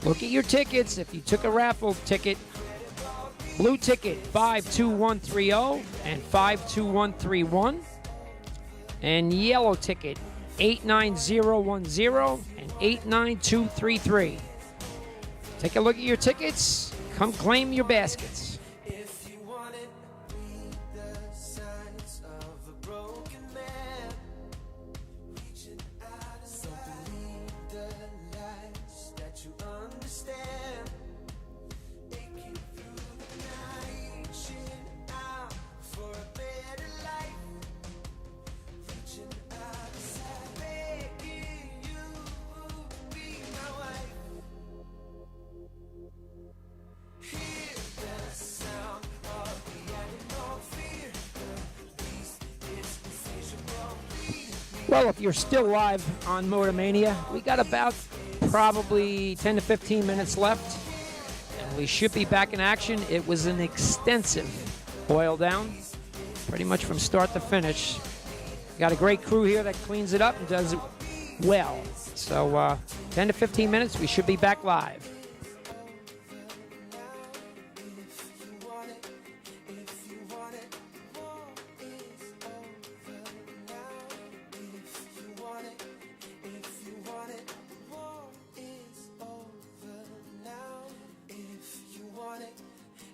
Speaker 2: Look at your tickets. If you took a raffle ticket, blue ticket 52130 and 52131, and yellow ticket 89010 and 89233. Take a look at your tickets. Come claim your baskets.
Speaker 4: If you want it, read the signs of a broken man. Reaching out of something, read the lies that you understand. Aching through the night, reaching out for a better life. Reaching out aside, begging you be my wife. Hear the sound of the animal fear. The beast is insatiable.
Speaker 2: Well, if you're still live on Motor Mania, we got about probably 10 to 15 minutes left, and we should be back in action. It was an extensive boil down, pretty much from start to finish. Got a great crew here that cleans it up and does it well. So 10 to 15 minutes, we should be back live.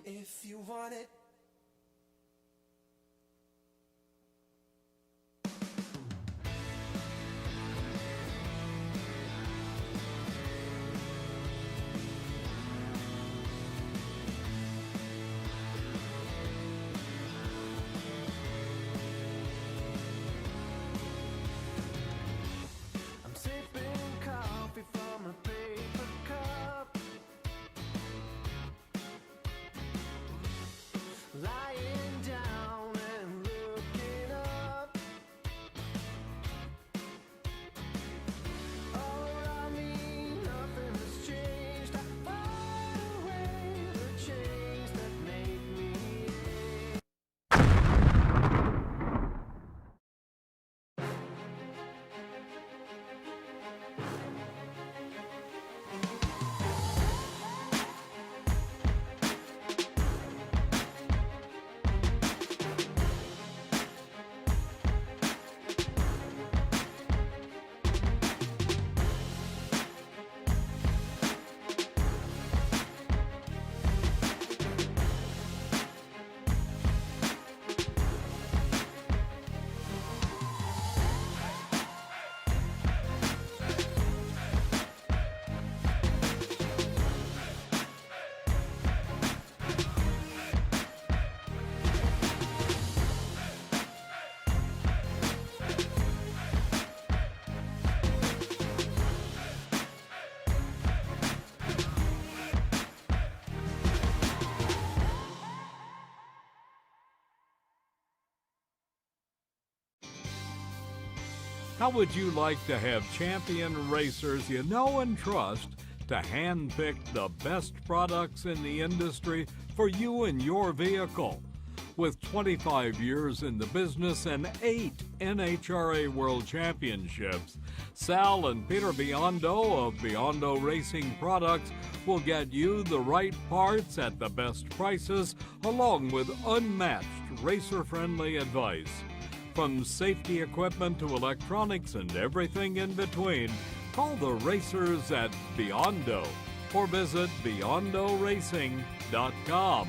Speaker 4: If you want it. I'm sipping coffee from a paper cup. Lying down and looking up. All around me, nothing has changed. I find away the chains that make me ache.
Speaker 8: How would you like to have champion racers you know and trust to handpick the best products in the industry for you and your vehicle? With 25 years in the business and 8 NHRA World Championships, Sal and Peter Biondo of Biondo Racing Products will get you the right parts at the best prices, along with unmatched racer-friendly advice. From safety equipment to electronics and everything in between, call the racers at Biondo or visit BiondoRacing.com.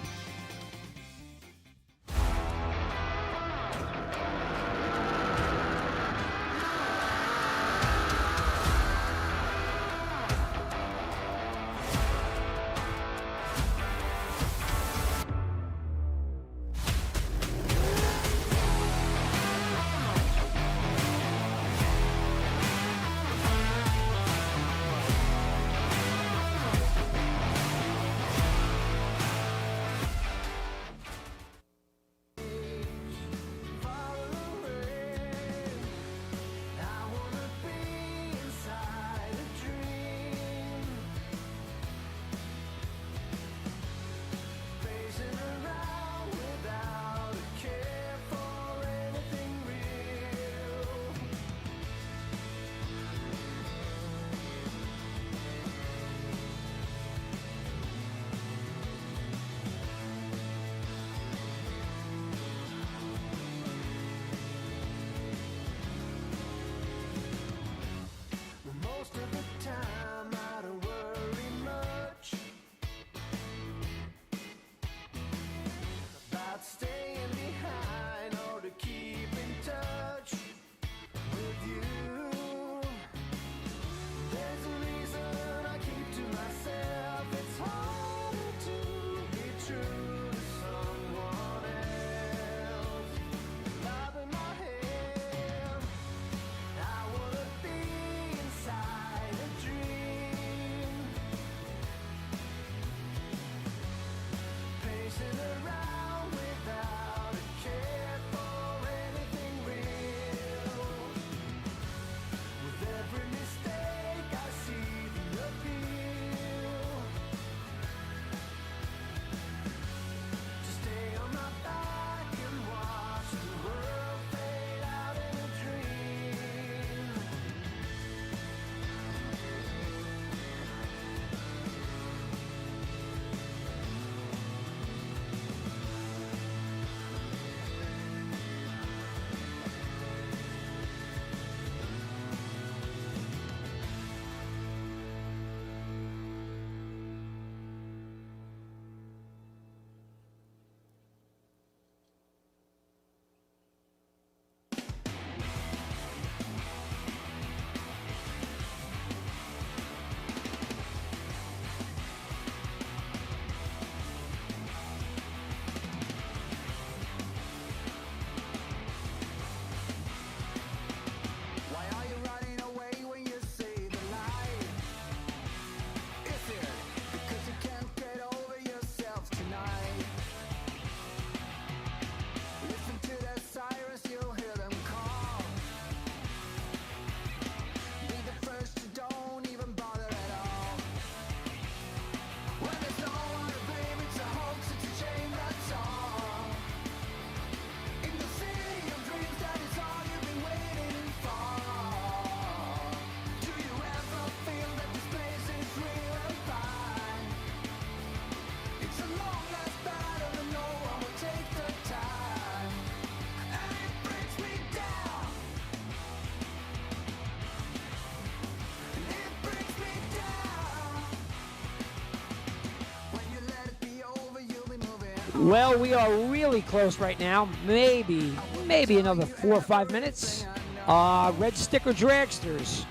Speaker 2: Well, we are really close right now. Maybe another 4 or 5 minutes. Red sticker dragsters.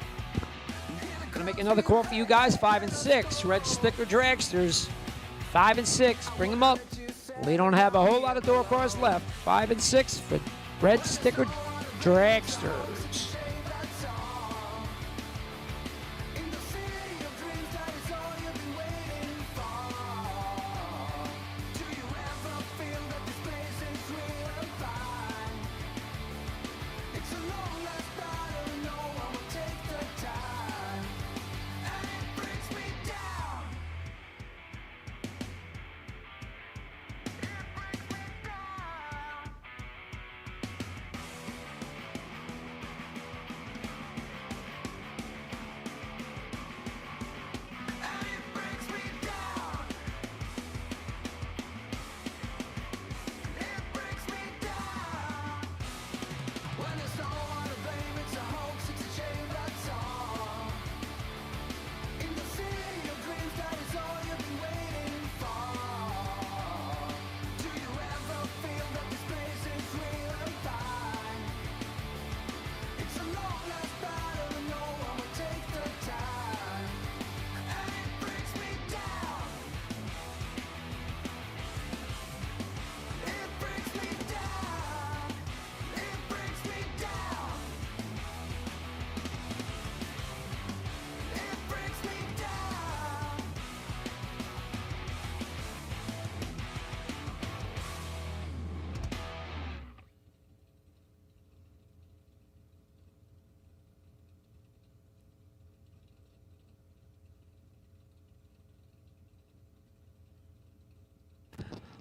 Speaker 2: Gonna make another call for you guys. 5 and 6. Red sticker dragsters. 5 and 6. Bring them up. We don't have a whole lot of door cars left. 5 and 6 for red sticker dragsters.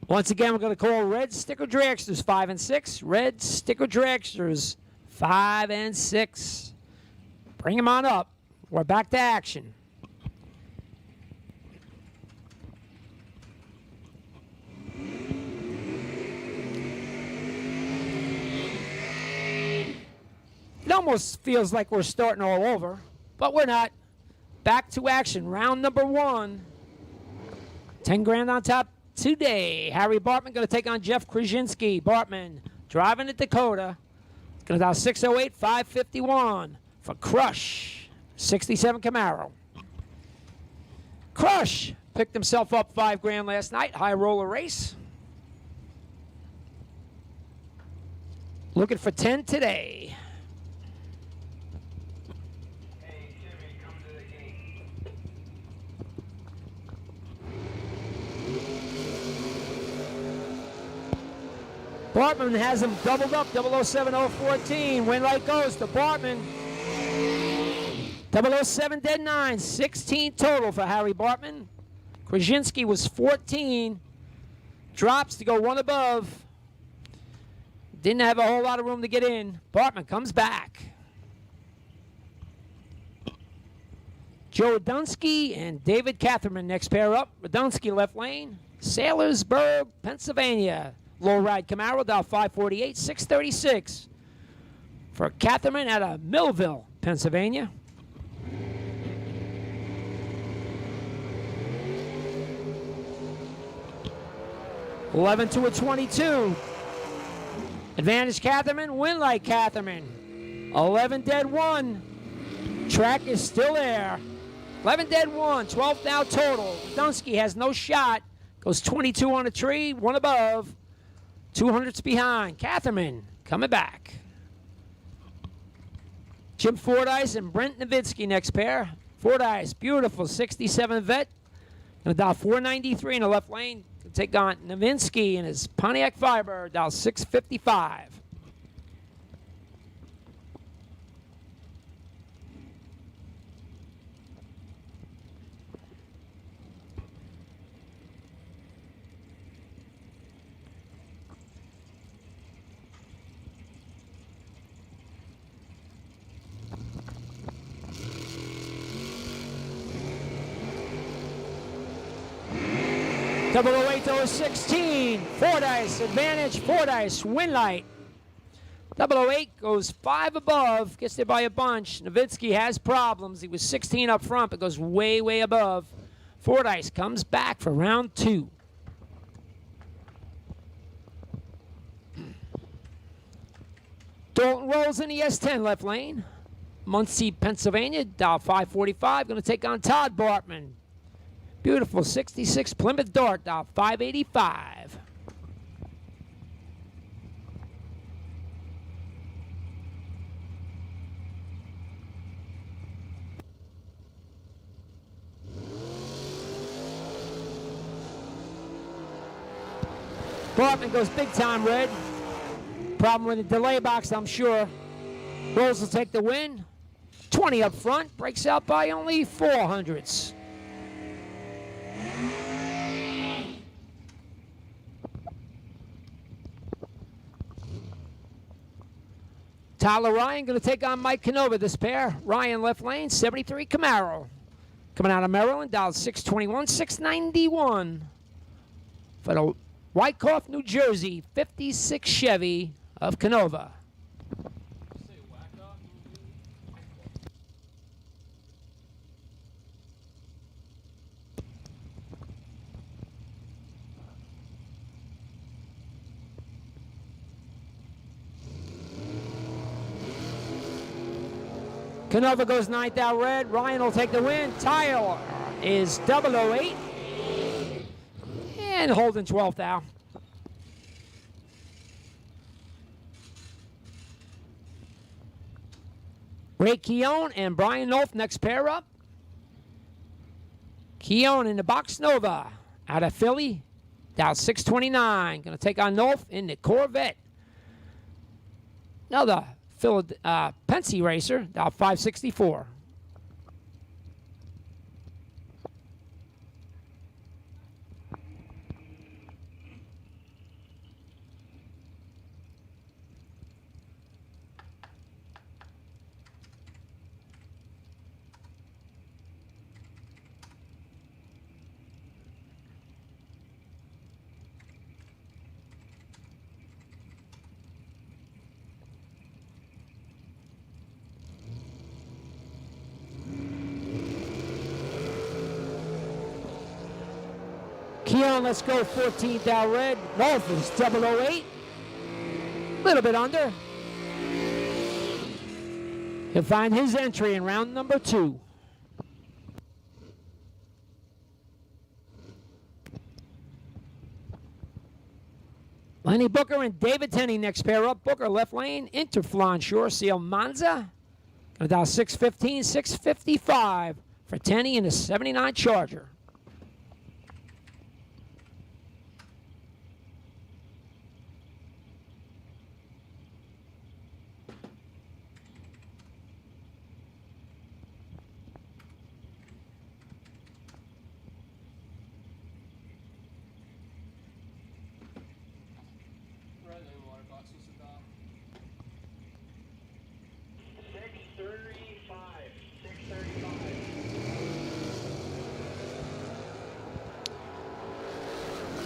Speaker 2: Once again, we're going to call red sticker dragsters 5 and 6. Red sticker dragsters 5 and 6. Bring them on up. We're back to action. It almost feels like we're starting all over, but we're not. Back to action. Round number 1. 10 grand on top today. Harry Bartman going to take on Jeff Krasinski. Bartman driving to Dakota. Going to dial 608 551 for Crush. 67 Camaro. Crush picked himself up 5 grand last night. High roller race. Looking for 10 today. Bartman has him doubled up, 007014. Win light goes to Bartman. 007 dead 9, 16 total for Harry Bartman. Krasinski was 14. Drops to go 1 above. Didn't have a whole lot of room to get in. Bartman comes back. Joe Radunsky and David Catherman next pair up. Radunsky left lane. Sailorsburg, Pennsylvania. Low ride Camaro, dial 548, 636 for Catherman out of Millville, Pennsylvania. $11 to a 22. Advantage Catherman, win like Catherman. 11 dead 1. Track is still there. 11 dead 1, 12 now total. Dunsky has no shot. Goes 22 on a tree, 1 above. 200's behind. Catherman coming back. Jim Fordyce and Brent Nowitzki next pair. Fordyce, beautiful 67 vet. Gonna dial 493 in the left lane. Gonna take on Nowitzki in his Pontiac Fiber. Dial 655. Double 08 to 16. Fordyce advantage. Fordyce win light. 008 goes 5 above. Gets there by a bunch. Nowitzki has problems. He was 16 up front, but goes way, way above. Fordyce comes back for round 2. Dalton rolls in the S10 left lane. Muncie, Pennsylvania, $545. Going to take on Todd Bartman. Beautiful 66 Plymouth Dart, $585. Bartman goes big time red. Problem with the delay box, I'm sure. Rolls will take the win. 20 up front, breaks out by only 400ths. Tyler Ryan going to take on Mike Canova this pair. Ryan left lane, 73 Camaro. Coming out of Maryland, $621, $691. For the Wyckoff, New Jersey, 56 Chevy of Canova. Canova goes 9th out red. Ryan will take the win. Tyler is 008. And Holden 12th out. Ray Keown and Brian Nolf next pair up. Keown in the Box Nova out of Philly. Down 629. Going to take on Nolf in the Corvette. Another Pensy racer, down 564. Keon, let's go 14th out red. North is 008. Little bit under. He'll find his entry in round number 2. Lenny Booker and David Tenney next pair up. Booker left lane, Interflon Shore Seal Monza. Gonna dial 615, 655 for Tenney in a 79 Charger.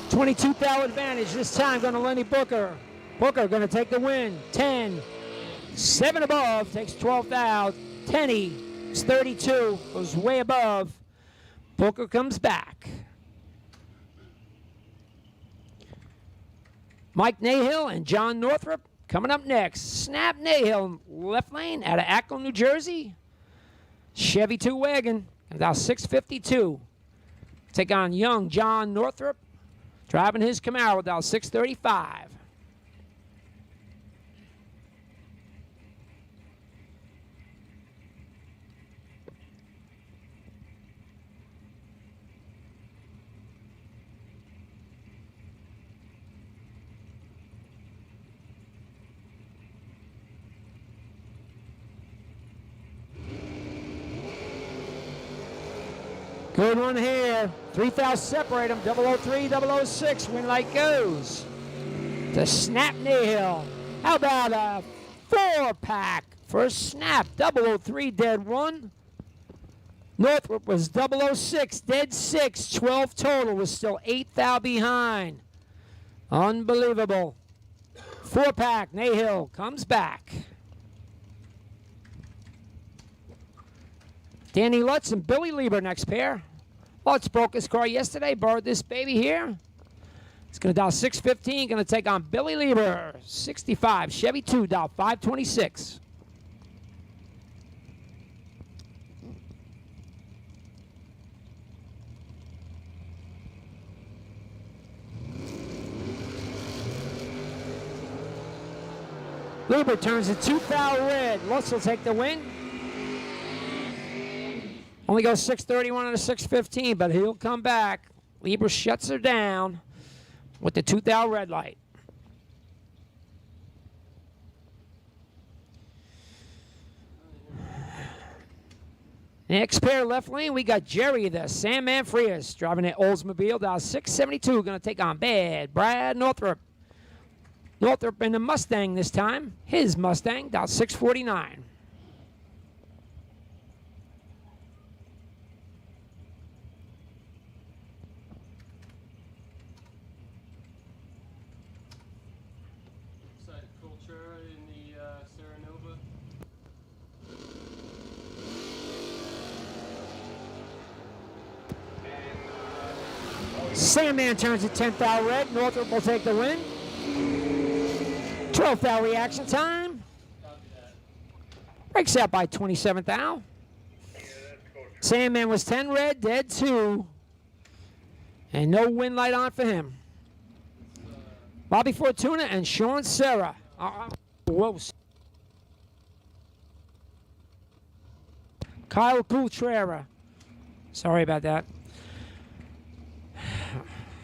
Speaker 2: $22,000 advantage this time going to Lenny Booker. Booker going to take the win. 10, 7 above, takes 12th out. Tenney is 32, goes way above. Booker comes back. Mike Nahill and John Northrup coming up next. Snap Nahill, left lane out of Akron, New Jersey. Chevy 2 wagon, and now 652. Take on young John Northrup, driving his Camaro down 635. Good one here. 3,000 separate them. 003, 006. Win light goes to Snap Nahill. How about a 4-pack for Snap? 003 dead 1. Northrup was 006 dead 6. 12 total, was still 8,000 behind. Unbelievable. 4-pack. Nahill comes back. Danny Lutz and Billy Lieber next pair. Lutz broke his car yesterday, borrowed this baby here. It's going to dial 615. Going to take on Billy Lieber. 65 Chevy 2, dial 526. Lieber turns it 2-foul red. Lutz will take the win. Only goes 631 on a 615, but he'll come back. Lieber shuts her down with the 2-thou red light. Next pair left lane, we got Jerry, the Sandman Frias, driving at Oldsmobile, dial 672, going to take on Bad Brad Northrup. Northrup in the Mustang this time. His Mustang, dial 649.
Speaker 9: Side Cultura in the Serenova.
Speaker 2: Sandman turns it 10th thou red. Northrop will take the win. 12th thou reaction time. Breaks out by 27th thou. Sandman was 10 red, dead 2. And no win light on for him. Bobby Fortuna and Sean Serra. Whoa. Kyle Coultrera. Sorry about that.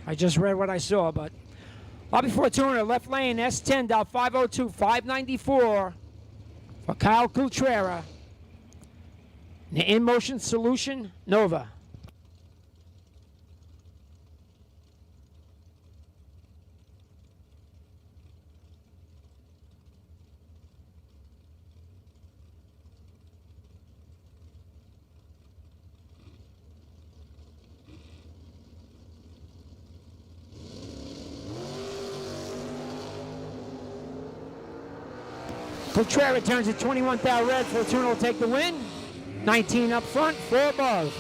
Speaker 2: I just read what I saw, but Bobby Fortuna, left lane, S10, dial 502, 594 for Kyle Coultrera. The in-motion solution, Nova. Coultrera turns it 21 thou red. Fortuna will take the win. 19 up front, 4 above.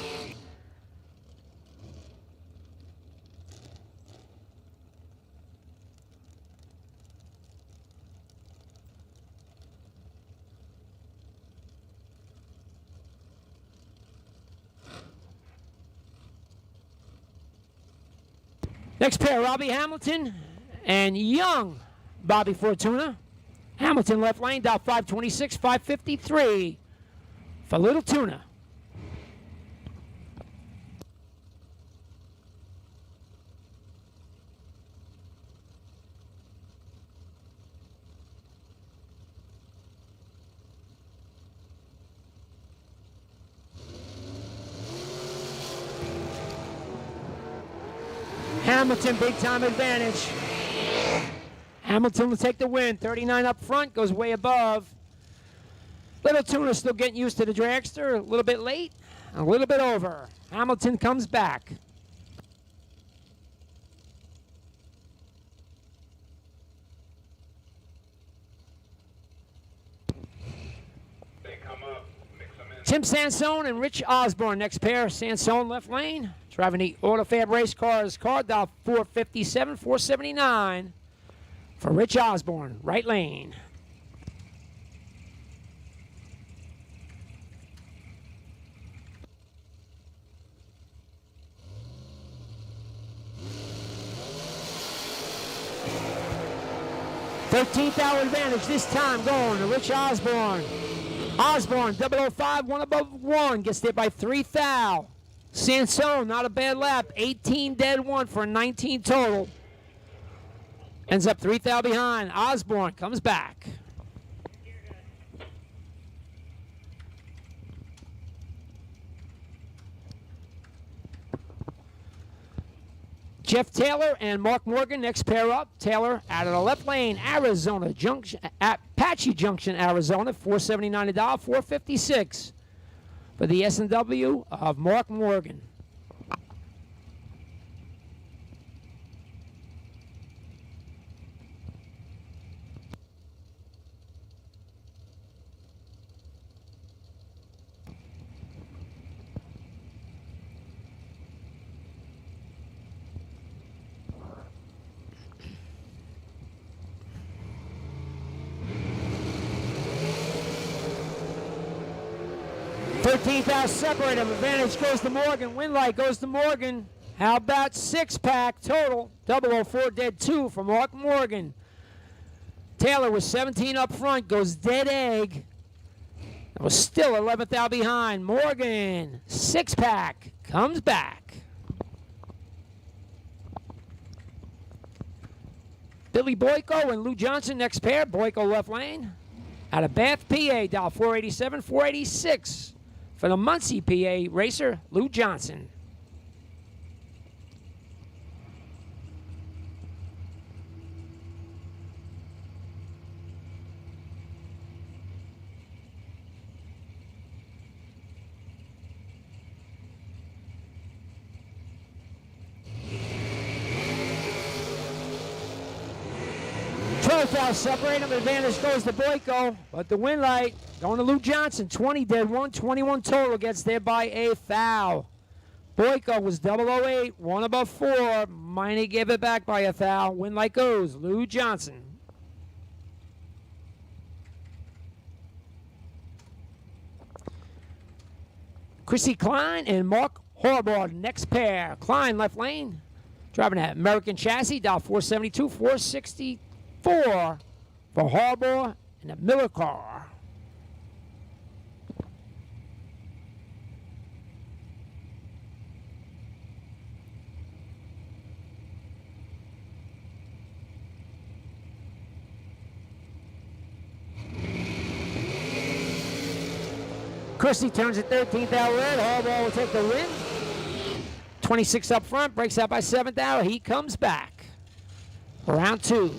Speaker 2: Next pair, Robbie Hamilton and young Bobby Fortuna. Hamilton left lane, dial 526, 553 for Little Tuna. Hamilton, big time advantage. Hamilton will take the win. 39 up front, goes way above. Little Tuna still getting used to the dragster. A little bit late, a little bit over. Hamilton comes back. Tim Sansone and Rich Osborne, next pair. Sansone left lane, driving the AutoFab race cars. Car dial 457, 479 for Rich Osborne, right lane. Thirteenth hour advantage this time going to Rich Osborne. Osborne, 005, 1 above 1, gets there by 3 thou. Sansone, not a bad lap, 18 dead 1 for a 19 total. Ends up 3 thou behind. Osborne comes back. Jeff Taylor and Mark Morgan, next pair up. Taylor out of the left lane, Arizona Junction, at Apache Junction, Arizona, 479 a dial, 456 for the S&W of Mark Morgan. 13th out, separate them. Advantage goes to Morgan. Win light goes to Morgan. How about 6-pack total? 004 dead 2 for Mark Morgan. Taylor was 17 up front, goes dead egg. That was still 11th out behind. Morgan, 6-pack, comes back. Billy Boyko and Lou Johnson next pair. Boyko left lane. Out of Bath, PA, dial 487, 486 for the Muncie, PA racer, Lou Johnson. Foul separate them. Advantage goes to Boyko, but the win light going to Lou Johnson. 20 dead 1, 21 total. Gets there by a foul. Boyko was 008, 1 above 4. Miney gave it back by a foul. Win light goes Lou Johnson. Chrissy Klein and Mark Harbaugh next pair. Klein left lane, driving that American chassis, dial 472, 464 for Harbaugh and the Miller car. Christie turns it 13th out red. Harbaugh will take the win. 26 up front, breaks out by 7th out. He comes back. Round 2.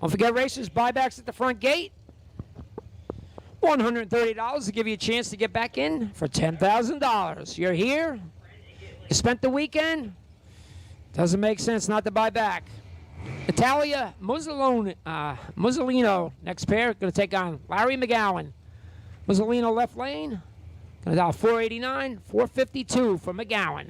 Speaker 2: Don't forget, racers, buybacks at the front gate. $130 to give you a chance to get back in for $10,000. You're here. You spent the weekend. Doesn't make sense not to buy back. Natalia Muzzolino, next pair, going to take on Larry McGowan. Muzzolino left lane. Going to dial 489, 452 for McGowan.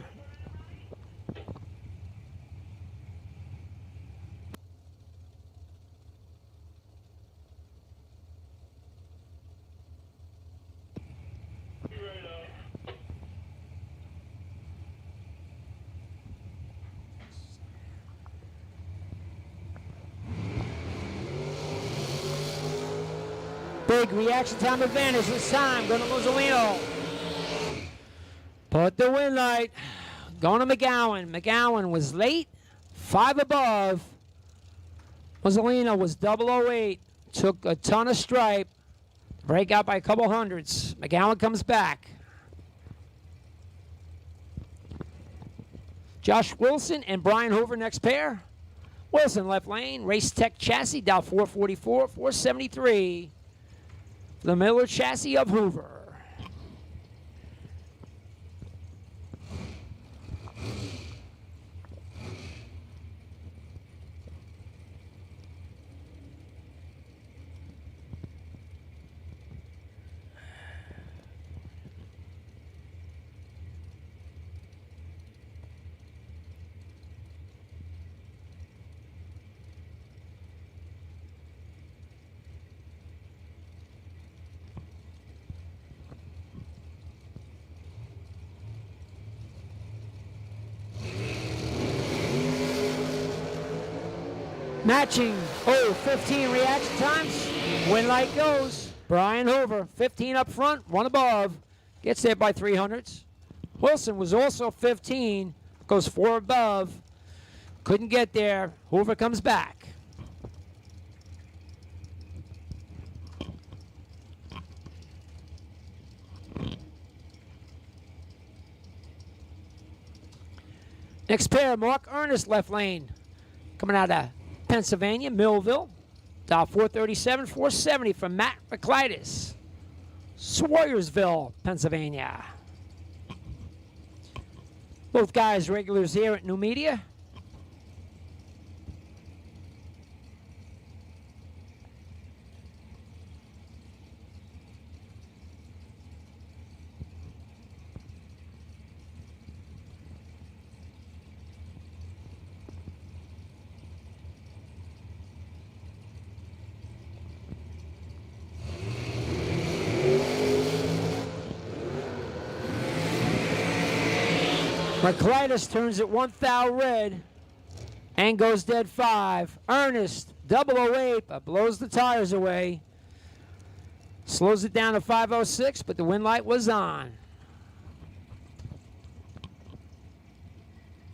Speaker 2: Big reaction time advantage this time. Going to Muzzolino. Put the win light. Going to McGowan. McGowan was late. 5 above. Muzzolino was 008. Took a ton of stripe. Break out by a couple hundreds. McGowan comes back. Josh Wilson and Brian Hoover next pair. Wilson left lane. Race Tech chassis. Dial 444, 473. The Miller chassis of Hoover. Matching 15 reaction times. Win light goes. Brian Hoover, 15 up front, 1 above. Gets there by 300s. Wilson was also 15, goes 4 above. Couldn't get there. Hoover comes back. Next pair, Mark Ernest left lane. Coming out of Pennsylvania, Millville. Dial 437, 470 from Matt Reclitus. Sawyersville, Pennsylvania. Both guys regulars here at Numidia. Merclitus turns it 1 thou red and goes dead 5. Ernest, 008, but blows the tires away. Slows it down to 506, but the wind light was on.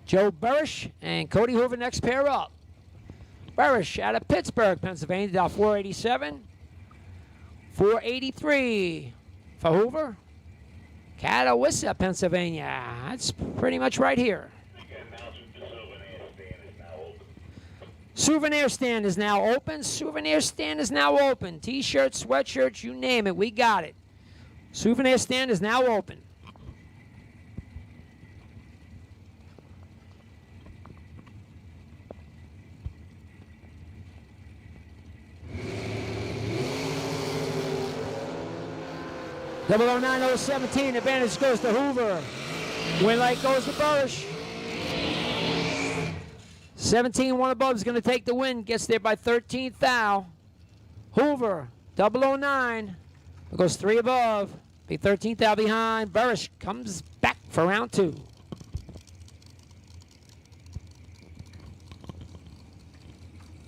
Speaker 2: Joe Burish and Cody Hoover next pair up. Burish out of Pittsburgh, Pennsylvania, dial 487. 483 for Hoover. Catawissa, Pennsylvania. That's pretty much right here. Souvenir stand is now open. Souvenir stand is now open. T-shirts, sweatshirts, you name it, we got it. Souvenir stand is now open. Double 09017, advantage goes to Hoover. Win light goes to Burrish. 17, one above is going to take the win. Gets there by 13th thou. Hoover, 009. Goes 3 above. Be 13th thou behind. Burrish comes back for round 2.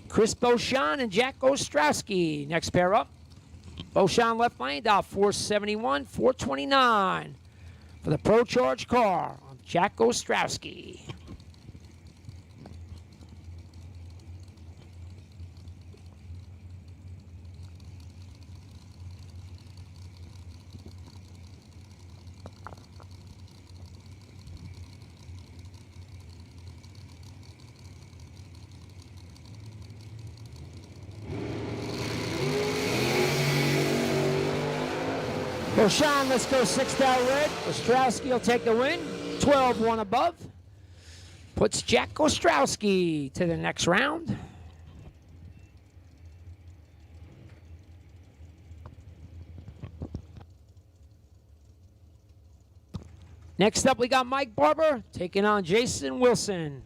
Speaker 2: Chris Beauchamp and Jack Ostrowski. Next pair up. Beauchamp left lane, dial 471, 429 for the Pro Charge car on Jack Ostrowski. Beauchamp, let's go 6 thou red. Ostrowski will take the win. 12, one above. Puts Jack Ostrowski to the next round. Next up, we got Mike Barber taking on Jason Wilson.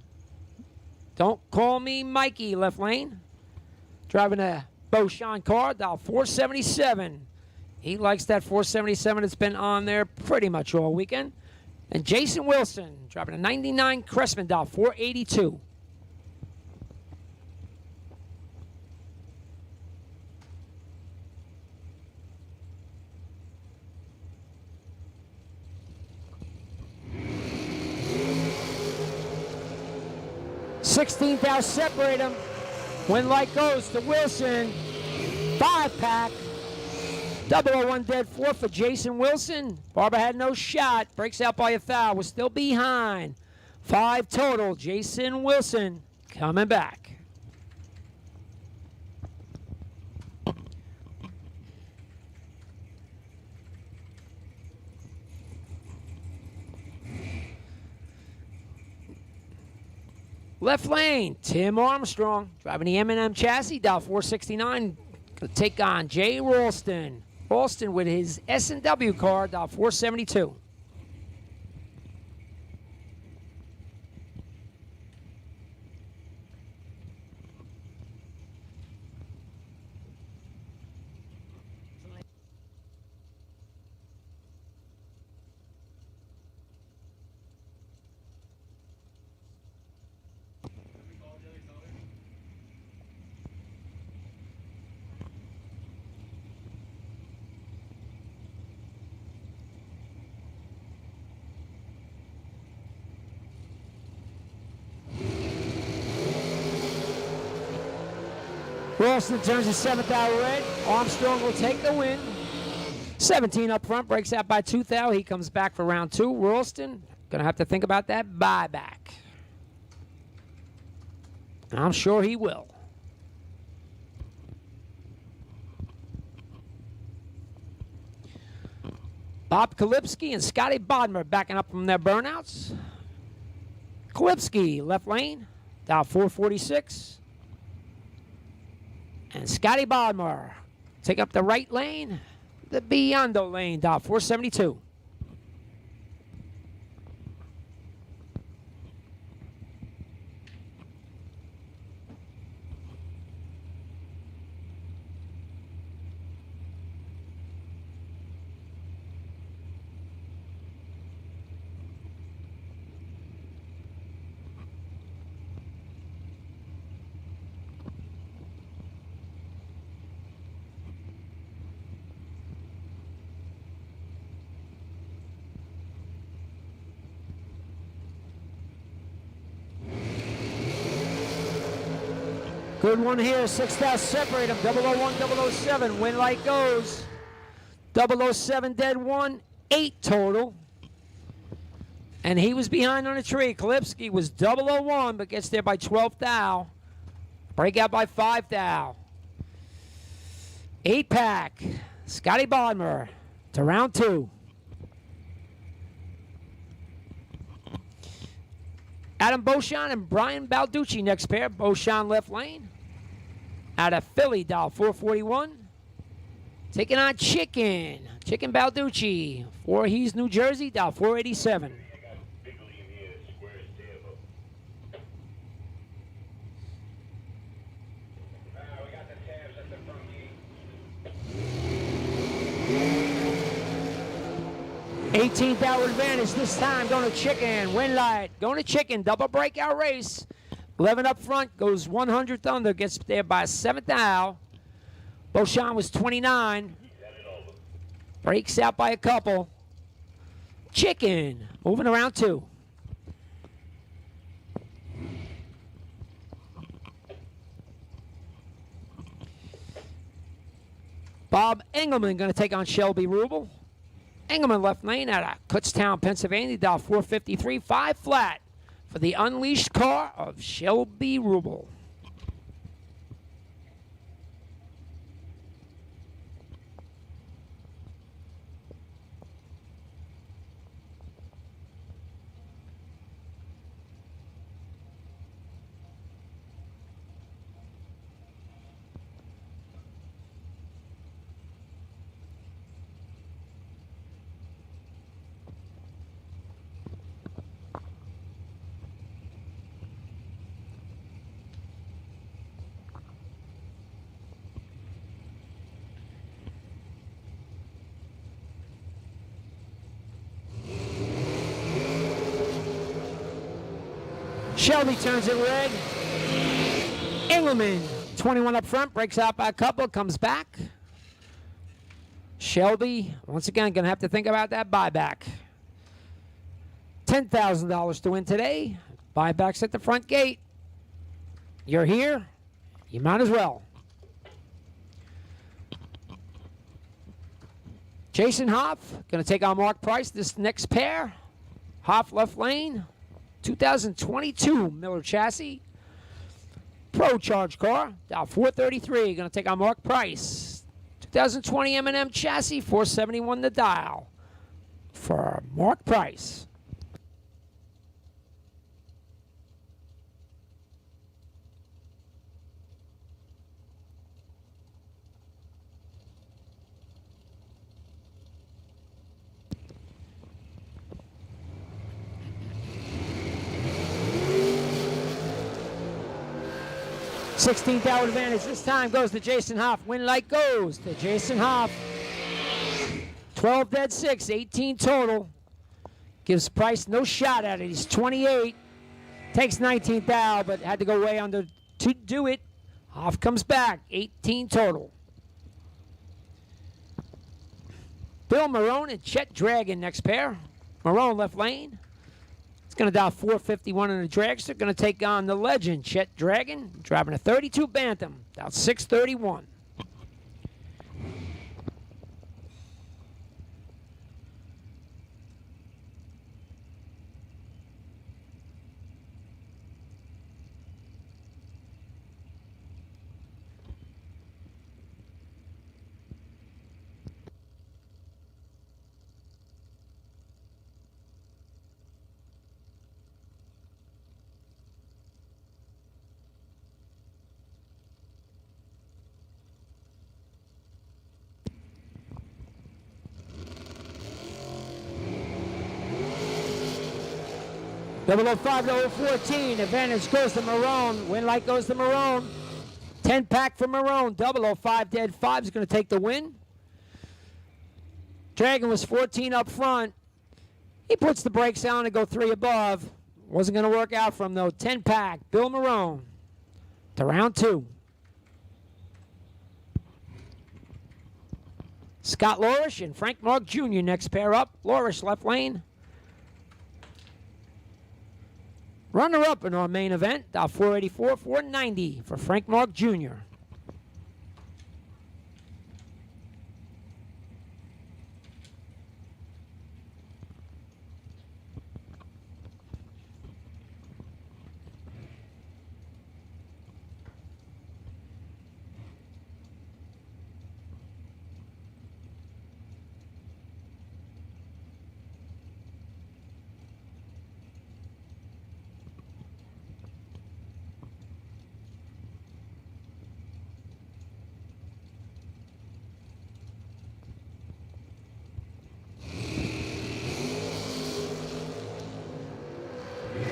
Speaker 2: Don't call me Mikey, left lane. Driving a Beauchamp car, dial 477. He likes that 477 that's been on there pretty much all weekend. And Jason Wilson driving a 99 Crestman, dial 482. $16,000 separate them. When light goes to Wilson, 5-pack. 001 dead 4 for Jason Wilson. Barber had no shot. Breaks out by a foul. Was still behind. 5 total. Jason Wilson coming back. Left lane, Tim Armstrong driving the M&M chassis, dial 469. Gonna take on Jay Ralston. Ralston with his S&W car, dial 472. Ralston turns his 7th hour red. Armstrong will take the win. 17 up front, breaks out by 2 thou. He comes back for round 2. Ralston gonna have to think about that buyback. I'm sure he will. Bob Kalipski and Scotty Bodmer backing up from their burnouts. Kalipski, left lane, dial 446. And Scotty Bodmer take up the right lane, the Biondo lane, dial 472. Good one here. 6,000 separate them. 001, 007. Win light goes. 007 dead one. 8 total. And he was behind on a tree. Kalipski was 001, but gets there by 12 thou. Breakout by 5 thou. 8-pack. Scotty Bodmer to round 2. Adam Beauchamp and Brian Balducci next pair. Beauchamp left lane. Out of Philly, dial 441. Taking on Chicken. Chicken Balducci. Voorhees, New Jersey, dial 487. $18 advantage this time. Going to Chicken. Win light. Going to Chicken. Double breakout race. 11 up front. Goes 100 under. Gets there by 7th thou. Beauchamp was 29. Breaks out by a couple. Chicken. Moving around 2. Bob Engelman going to take on Shelby Rubel. Engelman left lane out of Kutztown, Pennsylvania, dial 453, 5 flat for the unleashed car of Shelby Rubel. Shelby turns it red. Engelman, 21 up front, breaks out by a couple, comes back. Shelby, once again, going to have to think about that buyback. $10,000 to win today. Buybacks at the front gate. You're here, you might as well. Jason Hoff, going to take on Mark Price this next pair. Hoff left lane. 2022 Miller chassis. Pro charge car. Dial 433. Going to take on Mark Price. 2020 M&M chassis. 471 the dial for Mark Price. $16,000 advantage this time goes to Jason Hoff. Win light goes to Jason Hoff. 12 dead 6, 18 total. Gives Price no shot at it. He's 28. Takes 19,000, but had to go way under to do it. Hoff comes back. 18 total. Bill Marone and Chet Dragon next pair. Marone left lane. Going to dial 451 in the dragster. Going to take on the legend, Chet Dragon. Driving a 32 Bantam. Dial 631. Double 05 to 014. Advantage goes to Marone. Win light goes to Marone. 10 pack for Marone. 005 dead 5 is going to take the win. Dragon was 14 up front. He puts the brakes on and go 3 above. Wasn't going to work out for him though. 10 pack. Bill Marone to round 2. Scott Lorish and Frank Mark Jr. next pair up. Lorish left lane. Runner-up in our main event, $484, $490 for Frank Mark Jr.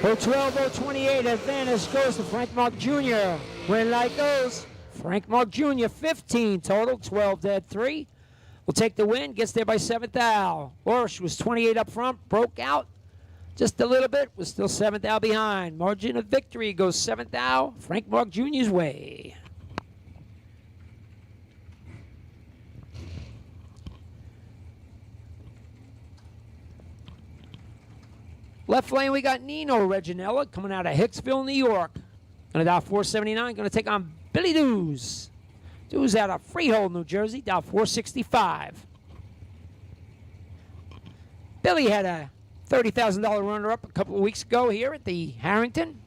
Speaker 2: Oh 12, oh 28, advantage goes to Frank Mark Jr. Win light goes. Frank Mark Jr. 15 total, 12 dead 3. Will take the win, gets there by 7th out. Orsh was 28 up front, broke out just a little bit, was still 7th out behind. Margin of victory goes 7th out, Frank Mark Jr.'s way. Left lane, we got Nino Reginella coming out of Hicksville, New York. Going to dial 479, going to take on Billy Dews. Dews out of Freehold, New Jersey, dial 465. Billy had a $30,000 runner-up a couple of weeks ago here at the Harrington.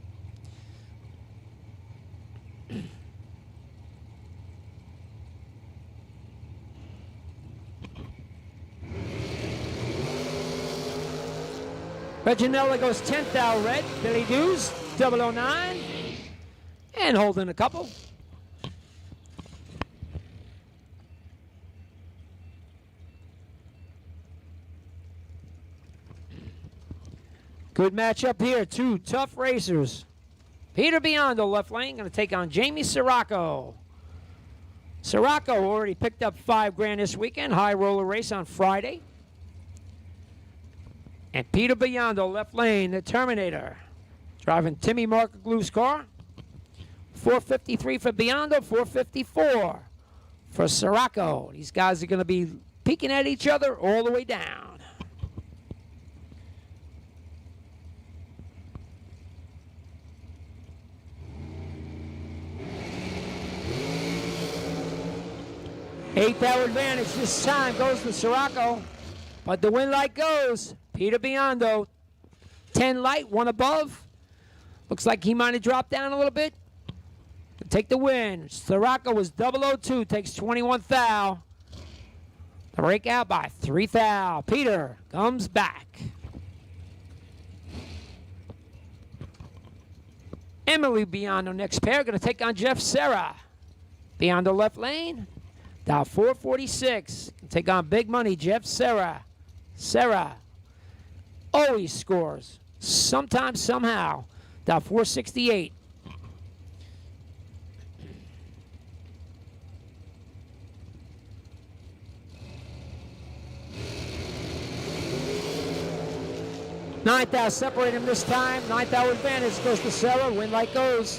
Speaker 2: Reginella goes 10th out red. Billy Dews, 009. And holding a couple. Good matchup here. Two tough racers. Peter Biondo, left lane, going to take on Jamie Sirocco. Sirocco already picked up $5,000 this weekend. High roller race on Friday. And Peter Biondo, left lane, the Terminator. Driving Timmy Markaglue's car. 453 for Biondo, 454 for Sirocco. These guys are going to be peeking at each other all the way down. Eighth hour advantage this time goes to Sirocco. But the win light goes. Peter Biondo, 10 light, 1 above. Looks like he might have dropped down a little bit. To take the win. Sirocco was 002, takes 21 thou. The break out by 3 thou. Peter comes back. Emily Biondo next pair, going to take on Jeff Serra. Biondo left lane. Dial 446. Take on big money, Jeff Serra. Serra always scores. Sometimes, somehow. Dial 468. Ninth hour separate him this time. Ninth hour advantage goes to Serra. Win light goes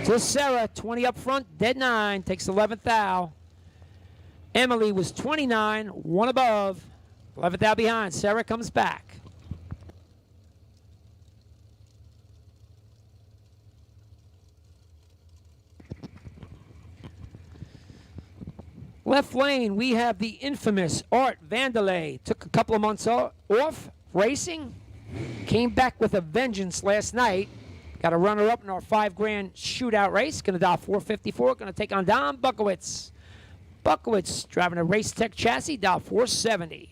Speaker 2: to Serra. 20 up front, dead 9. Takes 11th thou. Emily was 29, 1 above. 11th thou behind. Serra comes back. Left lane, we have the infamous Art Vanderlei. Took a couple of months off racing. Came back with a vengeance last night. Got a runner-up in our $5,000 shootout race. Going to dial 454. Going to take on Don Buckowitz. Buckowitz driving a Race Tech chassis. Dial 470.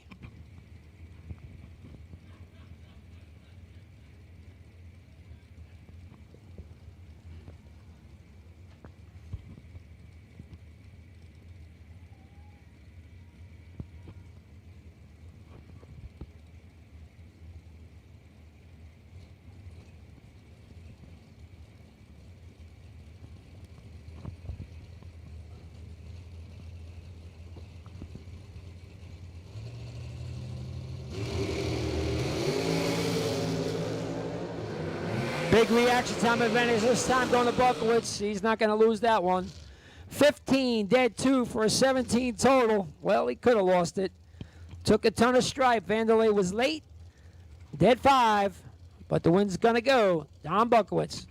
Speaker 2: Big reaction time advantage this time going to Buckowitz. He's not going to lose that one. 15, dead 2 for a 17 total. Well, he could have lost it. Took a ton of stripe. Vanderlei was late. Dead 5. but the win's going to go. Don Buckowitz.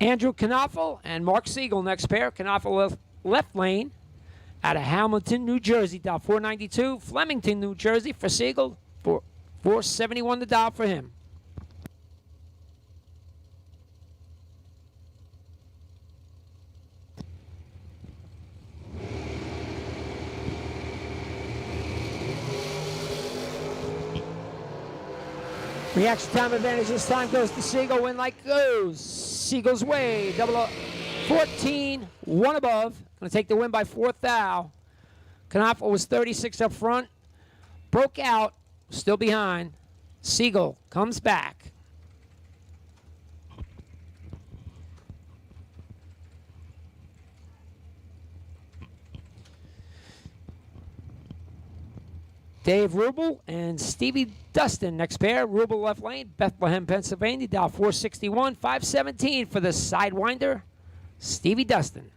Speaker 2: Andrew Knopfel and Mark Siegel next pair. Knopfel left lane out of Hamilton, New Jersey, dial 492. Flemington, New Jersey for Siegel, 471 the dial for him. Reaction time advantage this time goes to Siegel. Win like goes Siegel's way. 14, one above. Going to take the win by 4th thou. Knopfel was 36 up front. Broke out. Still behind. Siegel comes back. Dave Rubel and Stevie Dustin next pair. Rubel left lane, Bethlehem, Pennsylvania, dial 461, 517 for the Sidewinder, Stevie Dustin.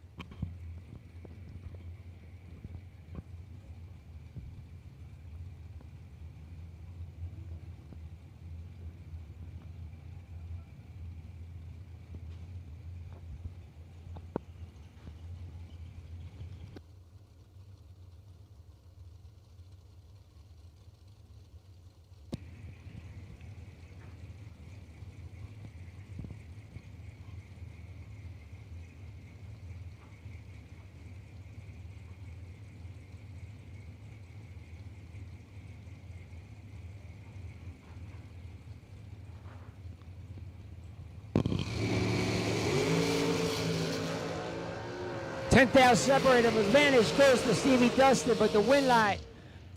Speaker 2: $10,000 separator advantage goes to Stevie Dustin, but the win light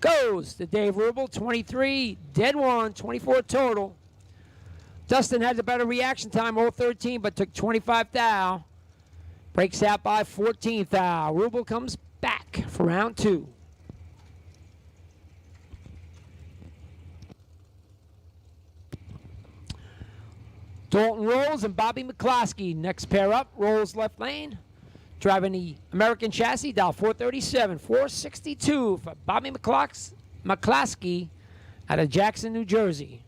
Speaker 2: goes to Dave Rubel. 23, dead one, 24 total. Dustin had the better reaction time, all 13, but took 25 thou. Breaks out by 14 thou. Rubel comes back for round 2. Dalton Rolls and Bobby McCloskey next pair up. Rolls left lane. Driving the American chassis, dial 437, 462 for Bobby McCloskey out of Jackson, New Jersey.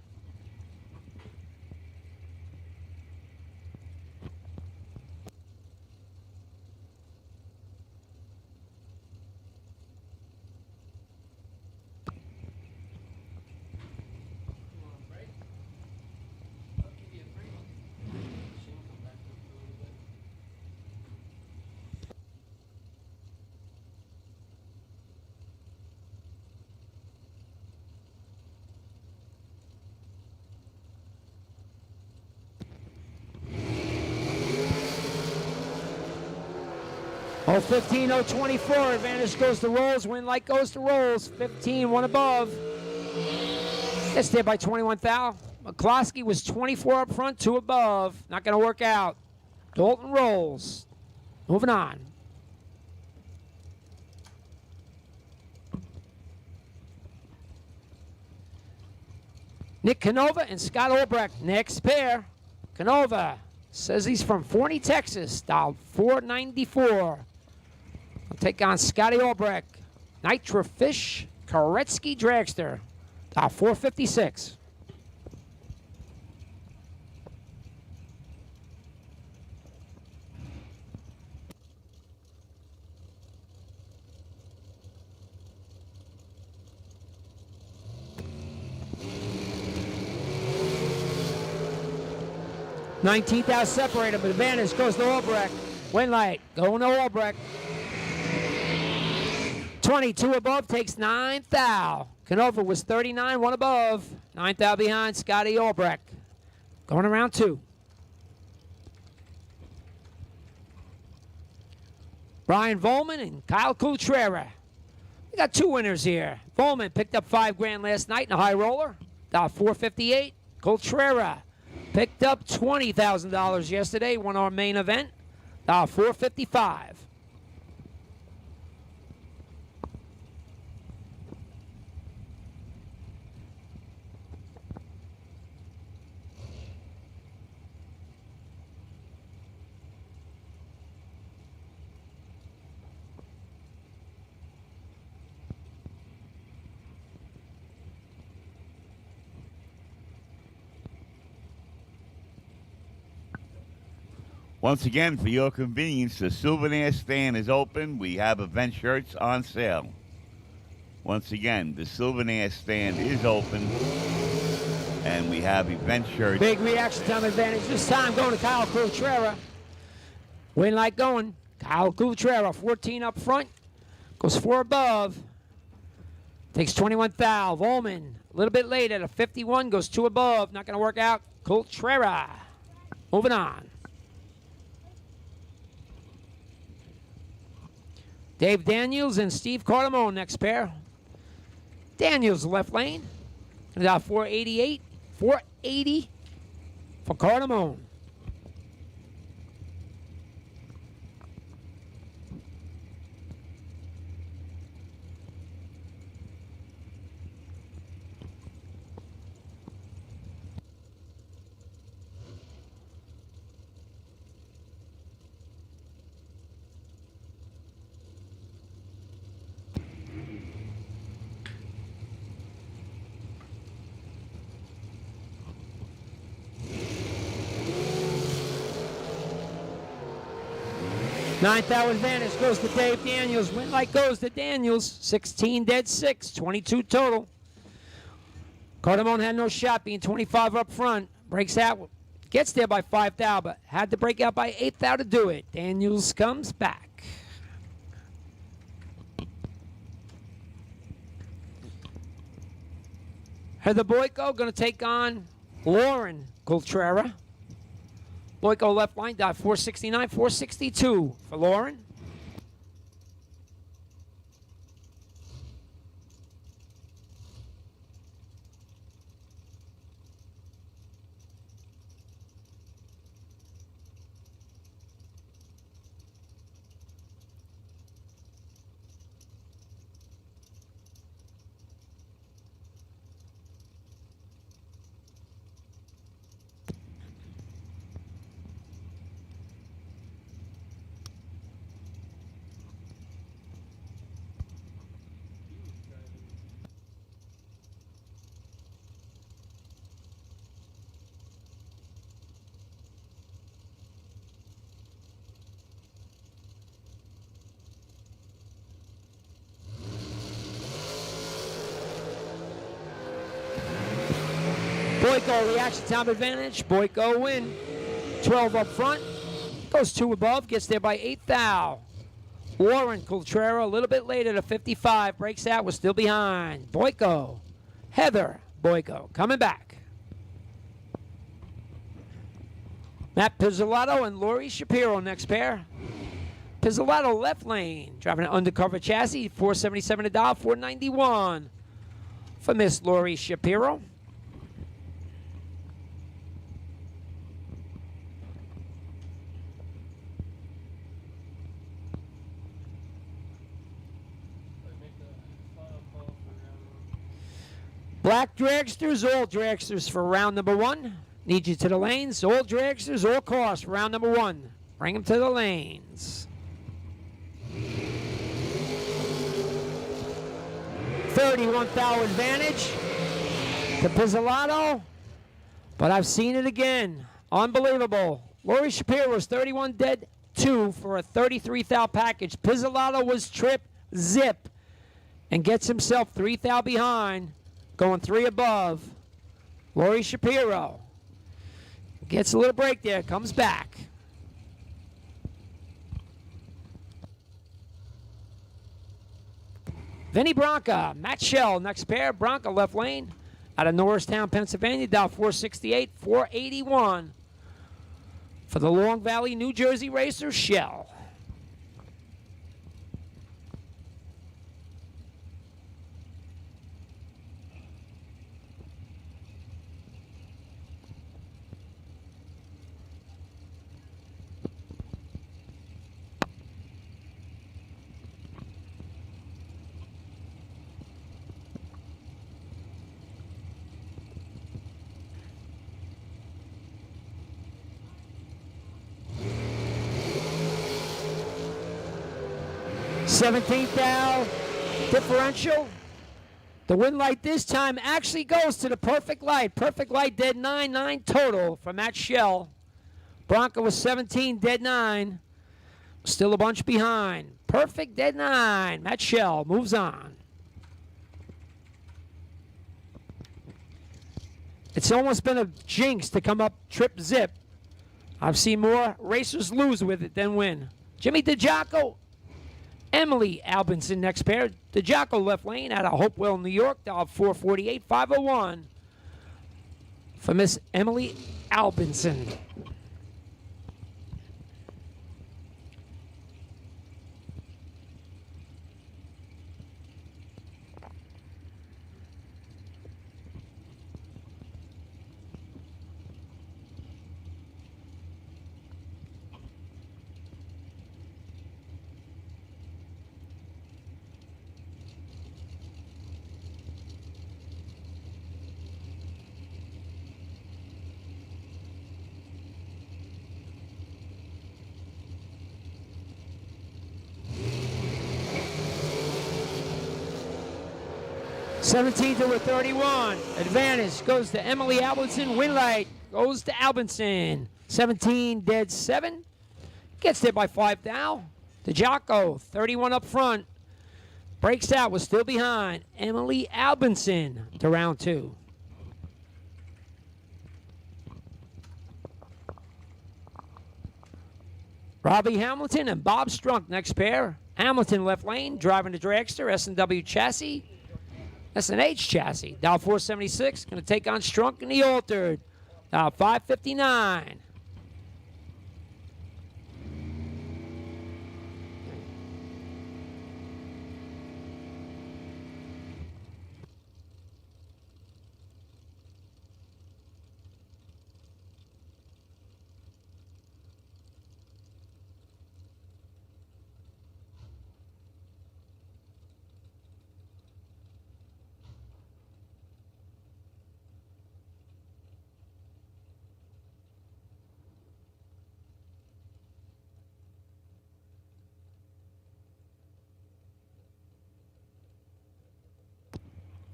Speaker 2: Oh, 15, 024. Advantage goes to Rolls. Win light goes to Rolls. 15, one above. Gets there by 21 thou. McCloskey was 24 up front, 2 above. Not going to work out. Dalton Rolls. Moving on. Nick Canova and Scott Albrecht next pair. Canova says he's from Forney, Texas. Dialed 494. I'll take on Scotty Albrecht. Nitrofish Koretsky Dragster. Dial 456. $19,000 separated, but advantage goes to Albrecht. Win light, going to Albrecht. 22 above takes 9 thou. Canova was 39, 1 above. 9 thou behind Scotty Albrecht. Going around 2. Brian Volman and Kyle Cutrera. We got 2 winners here. Volman picked up $5,000 last night in a high roller. Dial 458. Cutrera picked up $20,000 yesterday, won our main event. Dial 455.
Speaker 3: Once again, for your convenience, the souvenir stand is open. We have event shirts on sale. Once again, the souvenir stand is open, and we have event shirts.
Speaker 2: Big reaction time advantage. This time going to Kyle Coutreira. Win like going. Kyle Coutreira, 14 up front. Goes 4 above. Takes 21 thou. Volman, a little bit late at a 51. Goes 2 above. Not going to work out. Coutreira. Moving on. Dave Daniels and Steve Cardamone next pair. Daniels left lane. About 488. 480 for Cardamone. Ninth hour advantage goes to Dave Daniels. Win light goes to Daniels. 16 dead 6, 22 total. Cardamone had no shot, being 25 up front. Breaks out, gets there by 5 thou, but had to break out by 8 thou to do it. Daniels comes back. Heather Boyko going to take on Lauren Coutreira. Boyko left line, dive 469, 462 for Lauren. Boyko reaction time advantage. Boyko win. 12 up front. Goes 2 above. Gets there by 8 thou. Lauren Coutreira a little bit later to 55. Breaks out. Was still behind. Boyko. Heather Boyko coming back. Matt Pizzolato and Lori Shapiro next pair. Pizzolato left lane. Driving an undercover chassis. 477 to dial. 491 for Miss Lori Shapiro. Black dragsters, all dragsters for round number 1. Need you to the lanes. All dragsters, all cars for round number 1. Bring them to the lanes. 31 thou advantage to Pizzolato. But I've seen it again. Unbelievable. Lori Shapiro was 31 dead 2 for a 33 thou package. Pizzolato was trip zip and gets himself 3 thou behind. Going 3 above. Lori Shapiro gets a little break there. Comes back. Vinny Bronca, Matt Shell, next pair. Bronca left lane out of Norristown, Pennsylvania. Down 468, 481 for the Long Valley, New Jersey racer, Shell. Seventeenth thou differential. The win light this time actually goes to the perfect light. Perfect light dead 9 total for Matt Shell. Bronco was 17, dead 9. Still a bunch behind. Perfect, dead 9. Matt Shell moves on. It's almost been a jinx to come up trip zip. I've seen more racers lose with it than win. Jimmy DiGiaco, Emily Albinson next pair. DiGiaco left lane out of Hopewell, New York, dial 448 501 for Miss Emily Albinson. Seventeen to a 31. Advantage goes to Emily Albinson. Win light goes to Albinson. 17 dead 7. Gets there by 5 now. DiGiaco, 31 up front. Breaks out, was still behind. Emily Albinson to round 2. Robbie Hamilton and Bob Strunk next pair. Hamilton left lane, driving the dragster, S&W chassis. That's an H chassis. Dial 476, going to take on Strunk in the altered. Dial 559.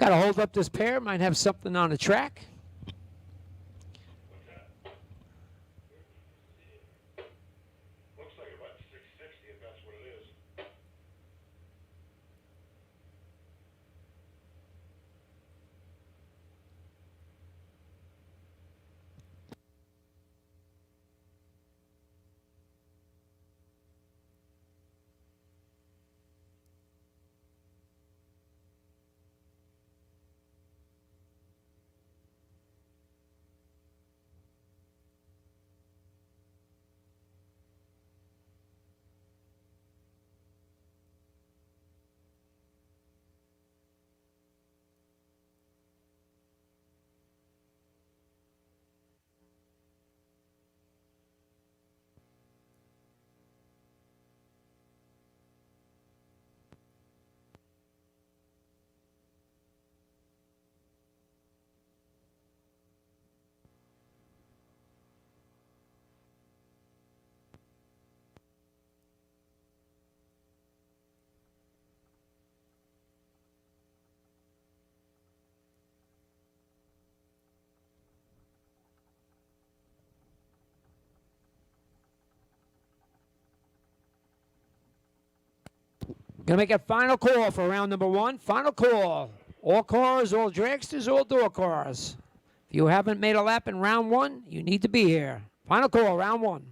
Speaker 2: Got to hold up this pair. Might have something on the track.
Speaker 10: Looks like about 660 if that's what it is.
Speaker 2: Going to make a final call for round number 1. Final call. All cars, all dragsters, all door cars. If you haven't made a lap in round 1, you need to be here. Final call, round 1.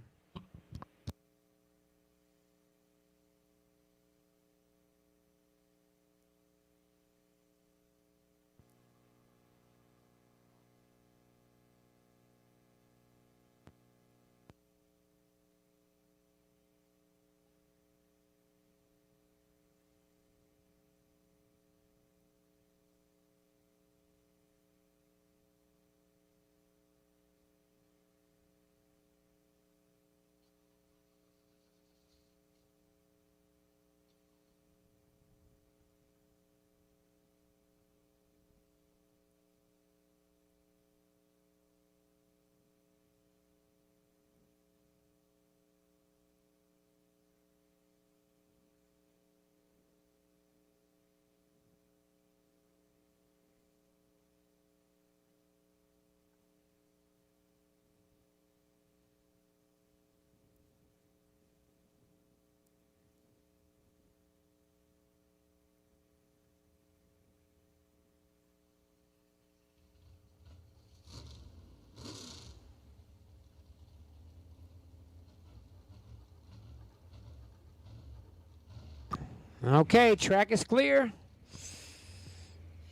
Speaker 2: Okay, track is clear.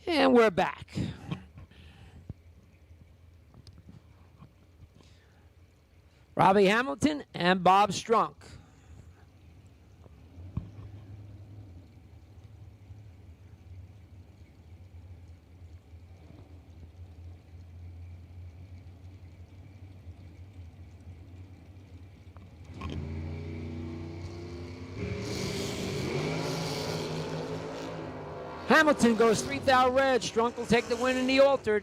Speaker 2: And we're back. Robbie Hamilton and Bob Strunk. Hamilton goes 3,000 red. Strunk will take the win in the altered.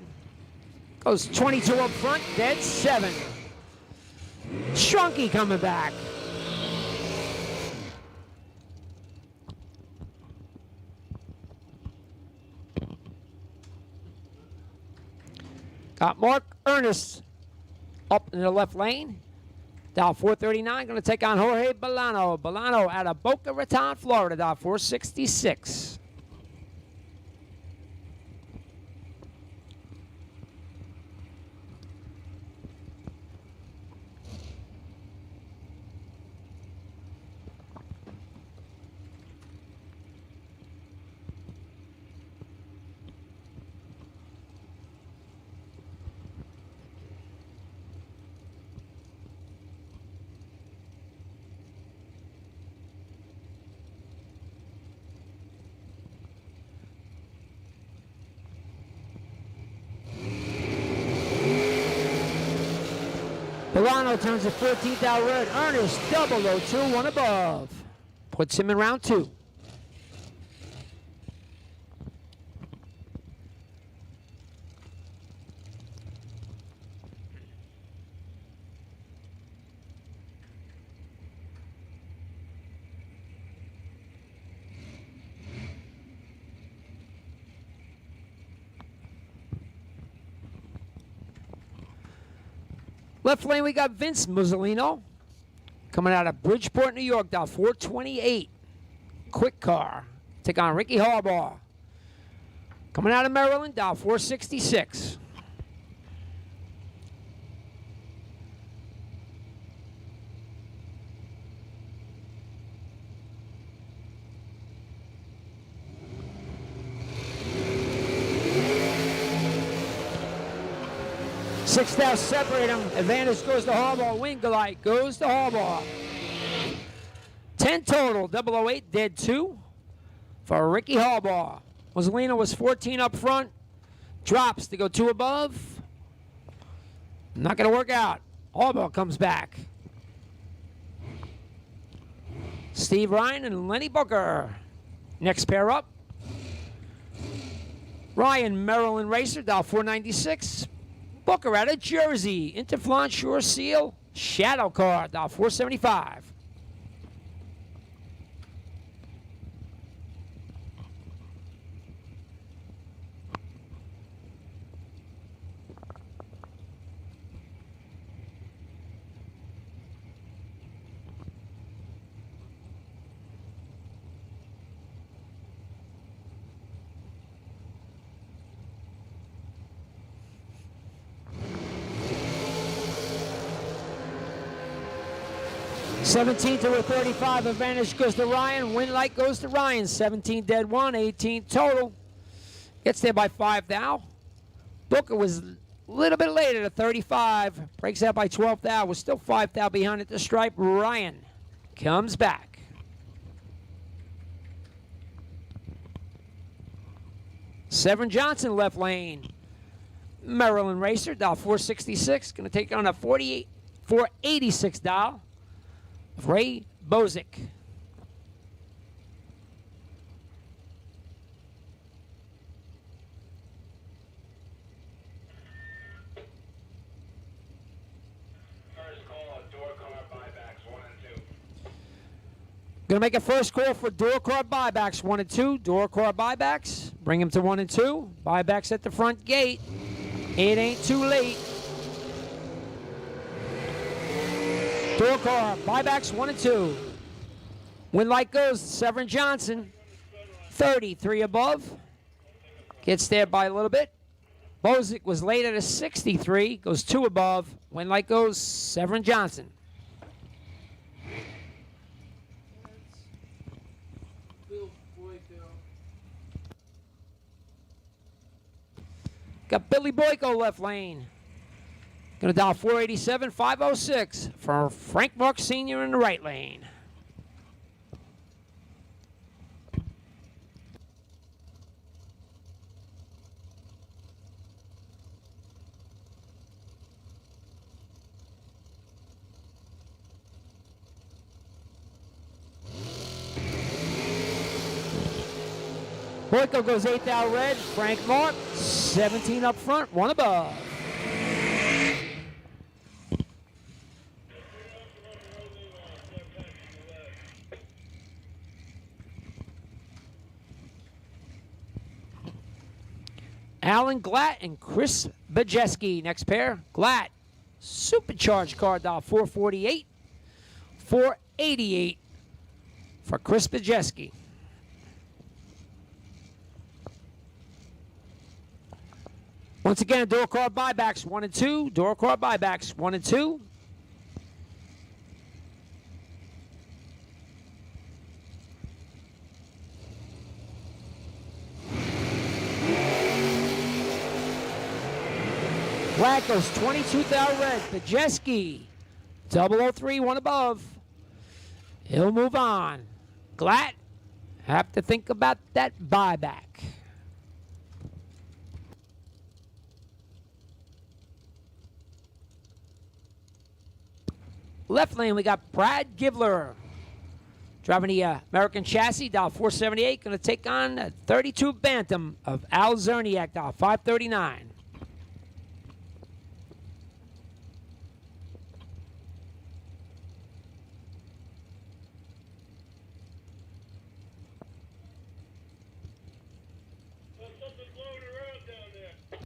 Speaker 2: Goes 22 up front, dead 7. Strunky coming back. Got Mark Ernest up in the left lane. Down 439, going to take on Jorge Bolano. Bolano out of Boca Raton, Florida, down 466. Bolano turns to 14th out red. Ernest, 002, one above. Puts him in round 2. Left lane, we got Vince Musolino coming out of Bridgeport, New York, down 428. Quick car. Take on Ricky Harbaugh. Coming out of Maryland, down 466. Six now separate them. Advantage goes to Harbaugh. Wing light goes to Harbaugh. 10 total. 008 dead 2 for Ricky Harbaugh. Musolino was 14 up front. Drops to go 2 above. Not going to work out. Harbaugh comes back. Steve Ryan and Lenny Booker. Next pair up. Ryan, Maryland racer, down 496. Booker out of Jersey. Interflon Shore Seal. Shadow car, down 475. $17 to a 35. Advantage goes to Ryan. Win light goes to Ryan. 17 dead 1, 18 total. Gets there by 5 thou. Booker was a little bit later to 35. Breaks out by 12 thou. Was still 5 thou behind at the stripe. Ryan comes back. Severn Johnson left lane. Maryland racer, dial 466. Going to take on a 486 dial. Ray Bozick.
Speaker 10: First call on door car buybacks 1 and 2.
Speaker 2: Going to make a first call for door car buybacks 1 and 2. Door car buybacks. Bring him to 1 and 2. Buybacks at the front gate. It ain't too late. Door car, buybacks 1 and 2. Win light goes to Severn Johnson. 33 above. Gets there by a little bit. Bozick was late at a 63. Goes 2 above. Win light goes Severn Johnson. Got Billy Boyko left lane. Gonna dial 487, 506 for Frank Mark Sr. in the right lane. Boyko goes 8th out red. Frank Mark, 17 up front, 1 above. Alan Glatt and Chris Bajeski. Next pair. Glatt, supercharged car, dial 448, 488 for Chris Bajeski. Once again, door card buybacks 1 and 2. Door card buybacks 1 and 2. Black goes 22th out red. Bajeski, 003, 1 above. He'll move on. Glatt, have to think about that buyback. Left lane, we got Brad Givler. Driving the American chassis, dial 478. Going to take on a 32 Bantam of Al Zerniak, dial 539.
Speaker 10: Something blowing around down there.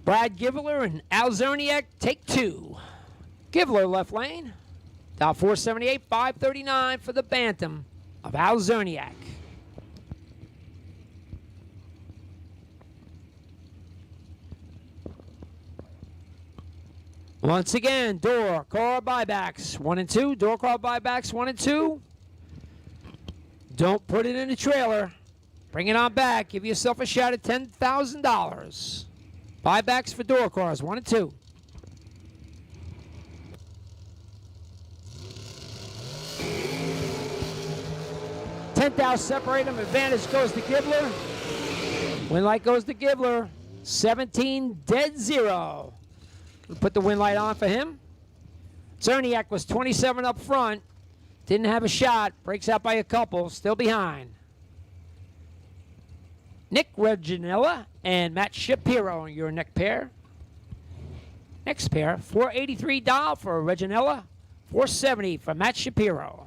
Speaker 2: Brad Givler and Al Zerniak, take 2. Givler left lane. Dial 478, 539 for the Bantam of Al Zerniak. Once again, door car buybacks 1 and 2. Door car buybacks 1 and 2. Don't put it in the trailer. Bring it on back. Give yourself a shot at $10,000. Buybacks for door cars 1 and 2. 10,000 separate them. Advantage goes to Gibbler. Win light goes to Gibbler. 17 dead 0. We'll put the win light on for him. Zerniak was 27 up front. Didn't have a shot. Breaks out by a couple. Still behind. Nick Reginella and Matt Shapiro in your next pair. Next pair, $483 for Reginella, $470 for Matt Shapiro.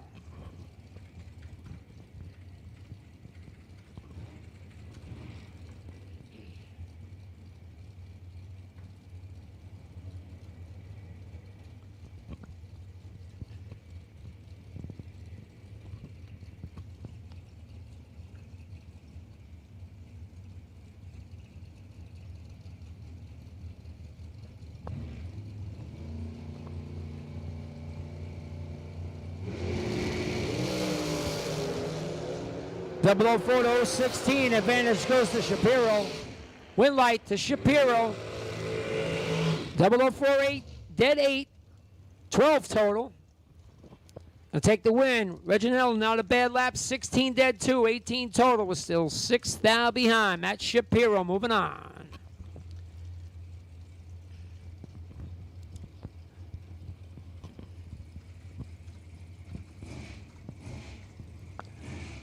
Speaker 2: Double 04 to 016, advantage goes to Shapiro. Win light to Shapiro. 0048, dead 8, 12 total. I'll take the win. Reginald, not a bad lap, 16 dead 2, 18 total. Was still 6 thou behind. Matt Shapiro moving on.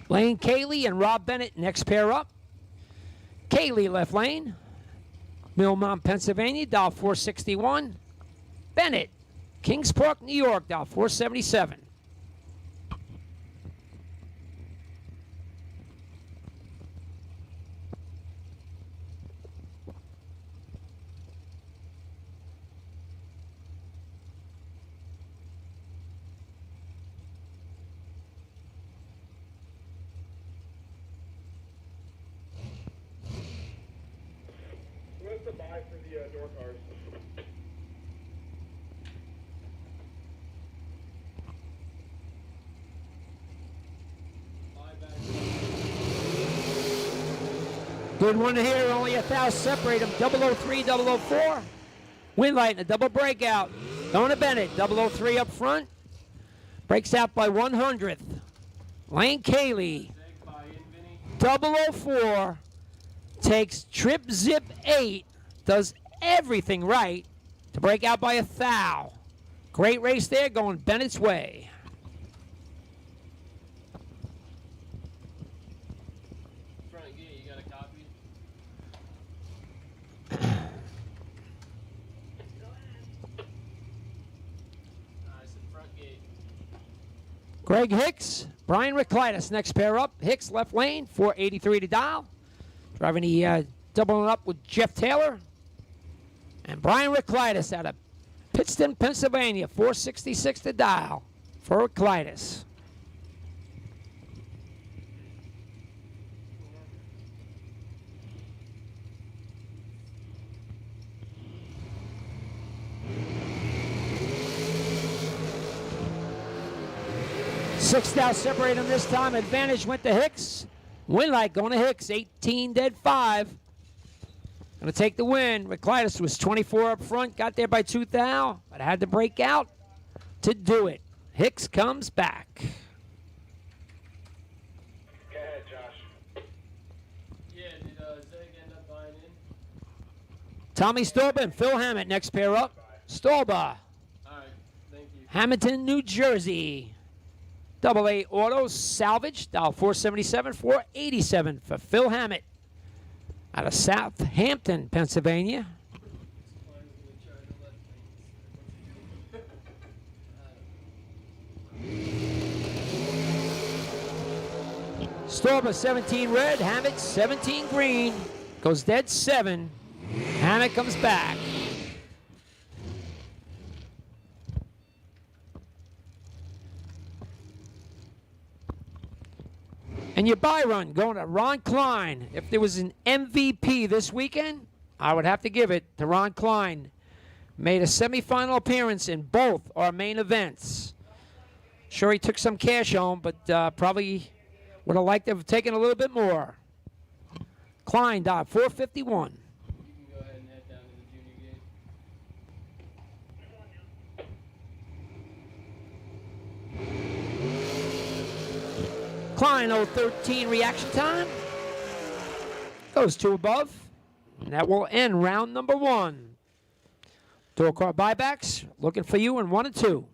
Speaker 2: Lane Cayley and Rob Bennett, next pair up. Cayley left lane. Millmont, Pennsylvania, $461. Bennett, Kings Park, New York, $477.
Speaker 10: What's the buy for the door cars?
Speaker 2: Good one here, only 1,000 separate them. 003, 004. Win light and a double breakout. Going to Bennett, 003 up front. Breaks out by 100th. Lane Cayley, 004. Takes trip zip 8. Does everything right to break out by 1,000. Great race there, going Bennett's way.
Speaker 9: Front gate, you got a copy? I said front gate.
Speaker 2: Greg Hicks, Brian Reclitus, next pair up. Hicks left lane, 483 to dial. Driving the doubling up with Jeff Taylor. And Brian Reclitus out of Pittston, Pennsylvania, 466 to dial for Reclitus. Six thou separate them this time. Advantage went to Hicks. Win light going to Hicks. 18 dead 5. Going to take the win. Reclitus was 24 up front. Got there by 2 thou. But had to break out to do it. Hicks comes back.
Speaker 10: Go ahead, Josh.
Speaker 9: Yeah, did Zeg end up buying in?
Speaker 2: Tommy Storba and Phil Hammett next pair up. Storba,
Speaker 9: All right, thank you.
Speaker 2: Hamilton, New Jersey. AA Auto Salvage, $477, $487 for Phil Hammett out of Southampton, Pennsylvania. Storba 17 red, Hammett 17 green. Goes dead 7. Hammett comes back. And your buy run going to Ron Klein. If there was an MVP this weekend, I would have to give it to Ron Klein. Made a semifinal appearance in both our main events. Sure, he took some cash home, but probably would have liked to have taken a little bit more. Klein, $451.
Speaker 9: You can go ahead and head down to the junior game.
Speaker 2: Klein 013 reaction time. Goes 2 above. And that will end round number 1. Door car buybacks looking for you in 1 and 2.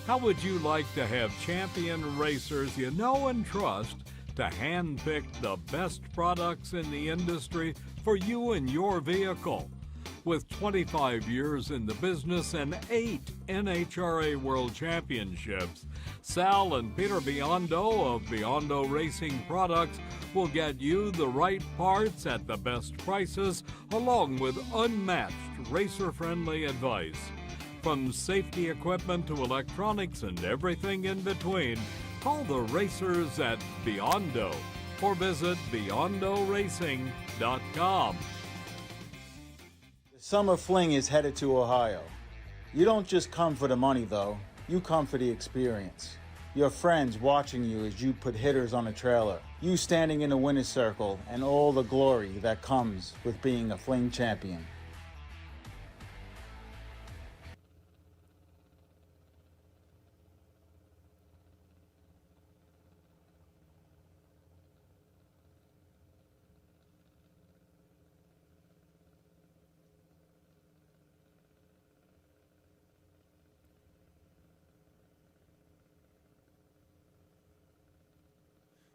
Speaker 8: How would you like to have champion racers you know and trust to handpick the best products in the industry for you and your vehicle? With 25 years in the business and 8 NHRA World Championships, Sal and Peter Biondo of Biondo Racing Products will get you the right parts at the best prices, along with unmatched racer-friendly advice. From safety equipment to electronics and everything in between, call the racers at Biondo or visit BiondoRacing.com.
Speaker 11: The Summer Fling is headed to Ohio. You don't just come for the money, though. You come for the experience. Your friends watching you as you put hitters on a trailer. You standing in the winner's circle and all the glory that comes with being a Fling champion.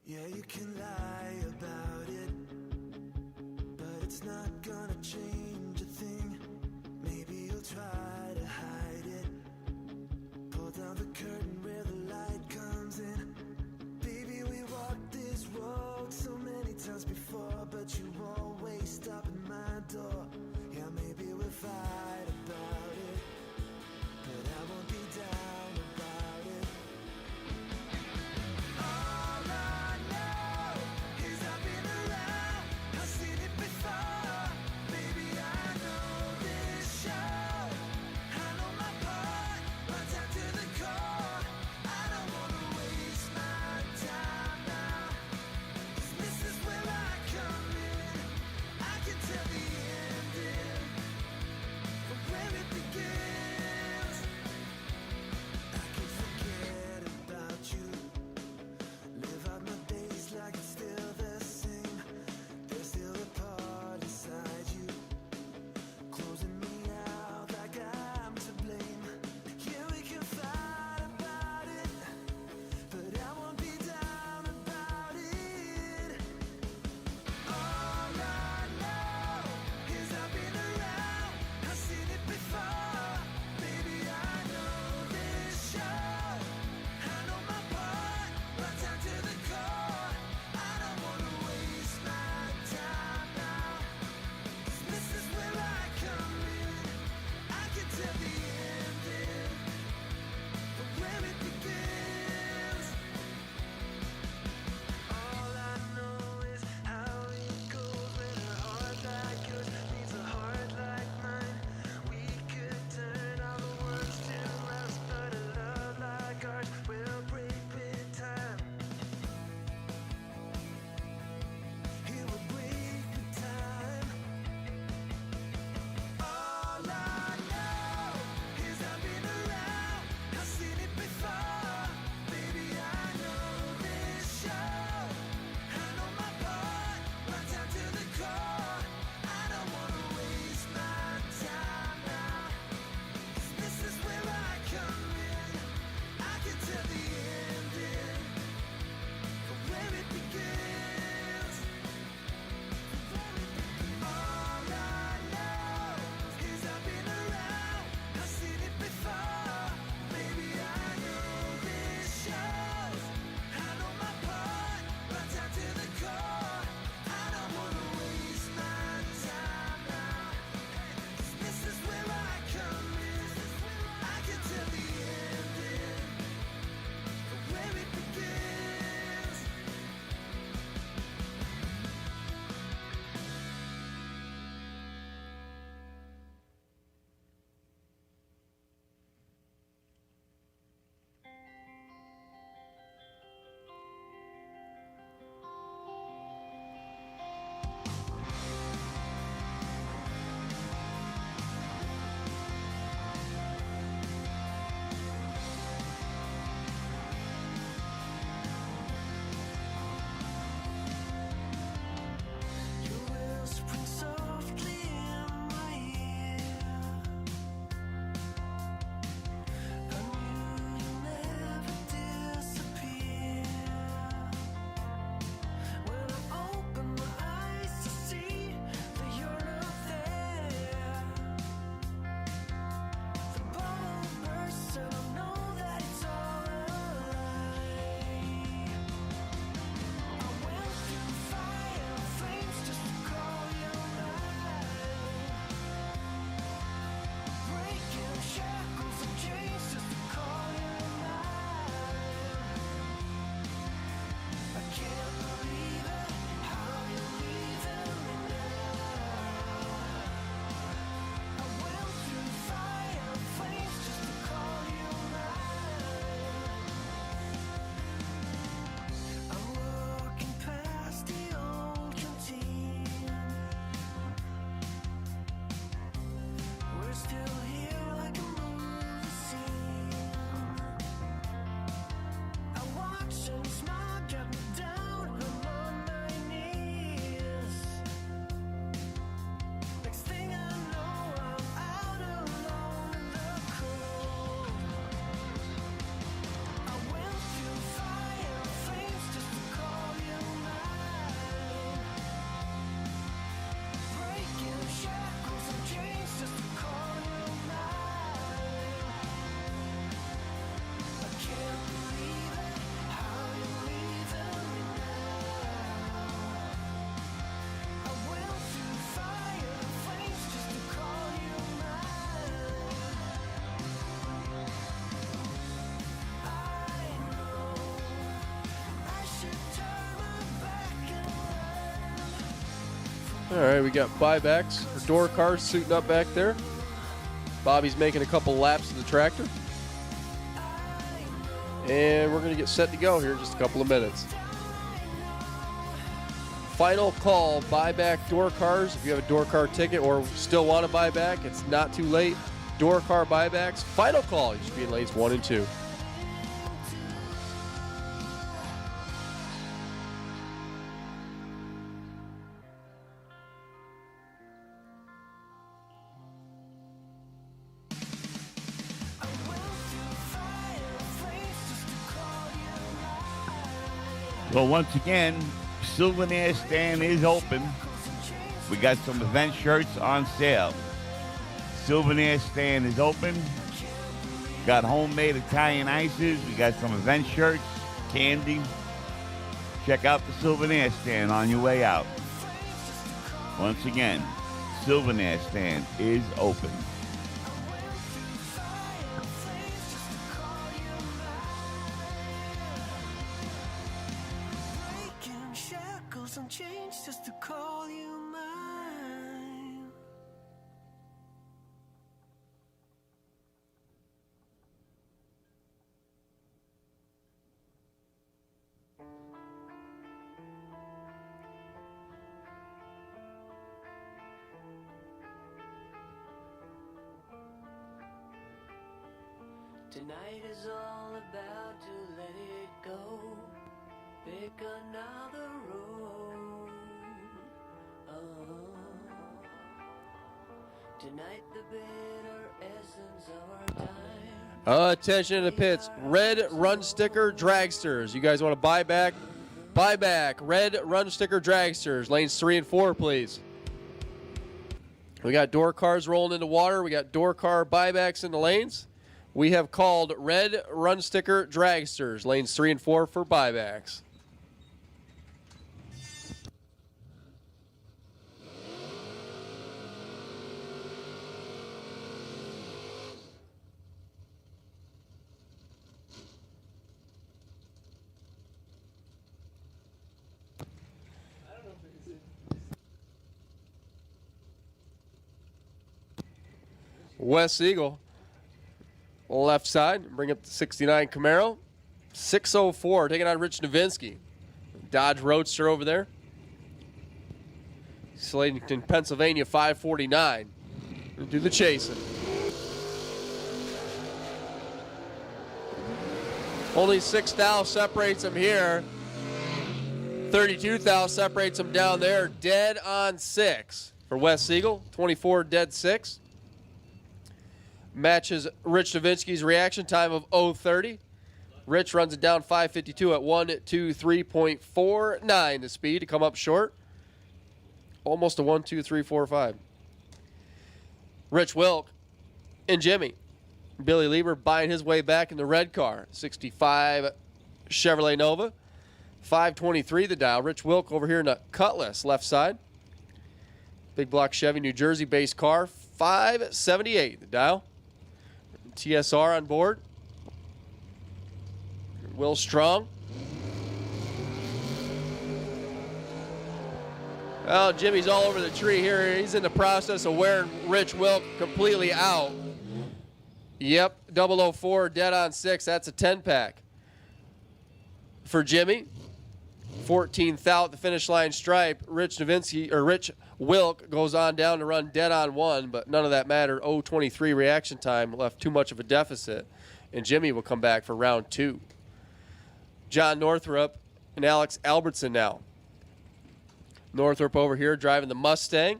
Speaker 4: Yeah, you can lie about it, but it's not gonna change a thing. Maybe you'll try to hide it. Pull down the curtain where the light comes in. Baby, we walked this road so many times before, but you always stop at my door. Yeah, maybe we'll fight about it, but I won't be down about it. All I know is I've been around, I've seen it before. Baby, I know this show, I know my part, my time to the core. I
Speaker 9: All right, we got buybacks for door cars suiting up back there. Bobby's making a couple laps of the tractor. And we're going to get set to go here in just a couple of minutes. Final call, buyback door cars. If you have a door car ticket or still want to buy back, it's not too late. Door car buybacks. Final call. You should be in lanes 1 and 2.
Speaker 3: Well, once again, Souvenir stand is open. We got some event shirts on sale. Souvenir stand is open. Got homemade Italian ices. We got some event shirts, candy. Check out the Souvenir stand on your way out. Once again, Souvenir stand is open.
Speaker 4: Shackles and chains just to call you mine. Tonight is all about to let it go. Pick another road. Tonight the bitter essence of our time.
Speaker 9: Attention in the pits. Red run sticker dragsters. You guys want to buy back? Buy back. Red run sticker dragsters. Lanes 3 and 4, please. We got door cars rolling into water. We got door car buybacks in the lanes. We have called red run sticker dragsters. Lanes 3 and 4 for buybacks. Wes Eagle, left side, bring up the 69 Camaro. 604, taking on Rich Nowitzki. Dodge Roadster over there. Slatington, Pennsylvania, 549. We'll do the chasing. Only 6 thou separates them here. 32 thou separates them down there. Dead on 6 for Wes Eagle. 24 dead 6. Matches Rich Nowitzki's reaction time of 0:30. Rich runs it down 5:52 at 1:23.49 the speed to come up short. Almost a 1:23.45. Rich Wilk and Jimmy. Billy Lieber buying his way back in the red car. 65 Chevrolet Nova. 5:23 the dial. Rich Wilk over here in a Cutlass left side. Big block Chevy New Jersey based car. 5:78 the dial. TSR on board. Will Strong. Well, Jimmy's all over the tree here. He's in the process of wearing Rich Wilk completely out. Yep, 004, dead on 6. That's a 10-pack. For Jimmy, 14th out the finish line stripe. Rich Wilk goes on down to run dead on 1, but none of that mattered. 0:23 reaction time left too much of a deficit, and Jimmy will come back for round 2. John Northrup and Alex Albertson now. Northrup over here driving the Mustang.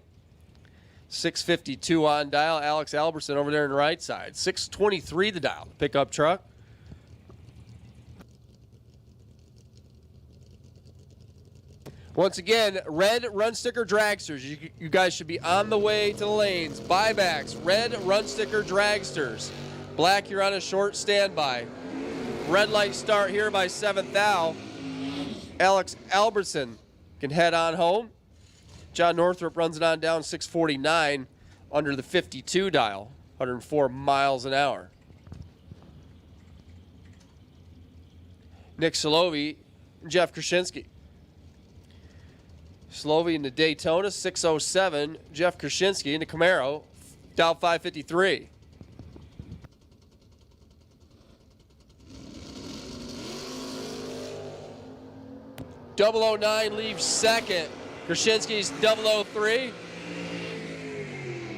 Speaker 9: 6:52 on dial. Alex Albertson over there on the right side. 6:23 the dial. Pickup truck. Once again, red run sticker dragsters. You guys should be on the way to the lanes. Buybacks, red run sticker dragsters. Black, you're on a short standby. Red light start here by 7th thou. Alex Albertson can head on home. John Northrup runs it on down 6:49 under the 52 dial, 104 miles an hour. Nick Solovi, Jeff Krasinski. Slovey into Daytona, 6:07. Jeff Krasinski into Camaro, down 5:53. .009 leaves second. Krasinski's 003.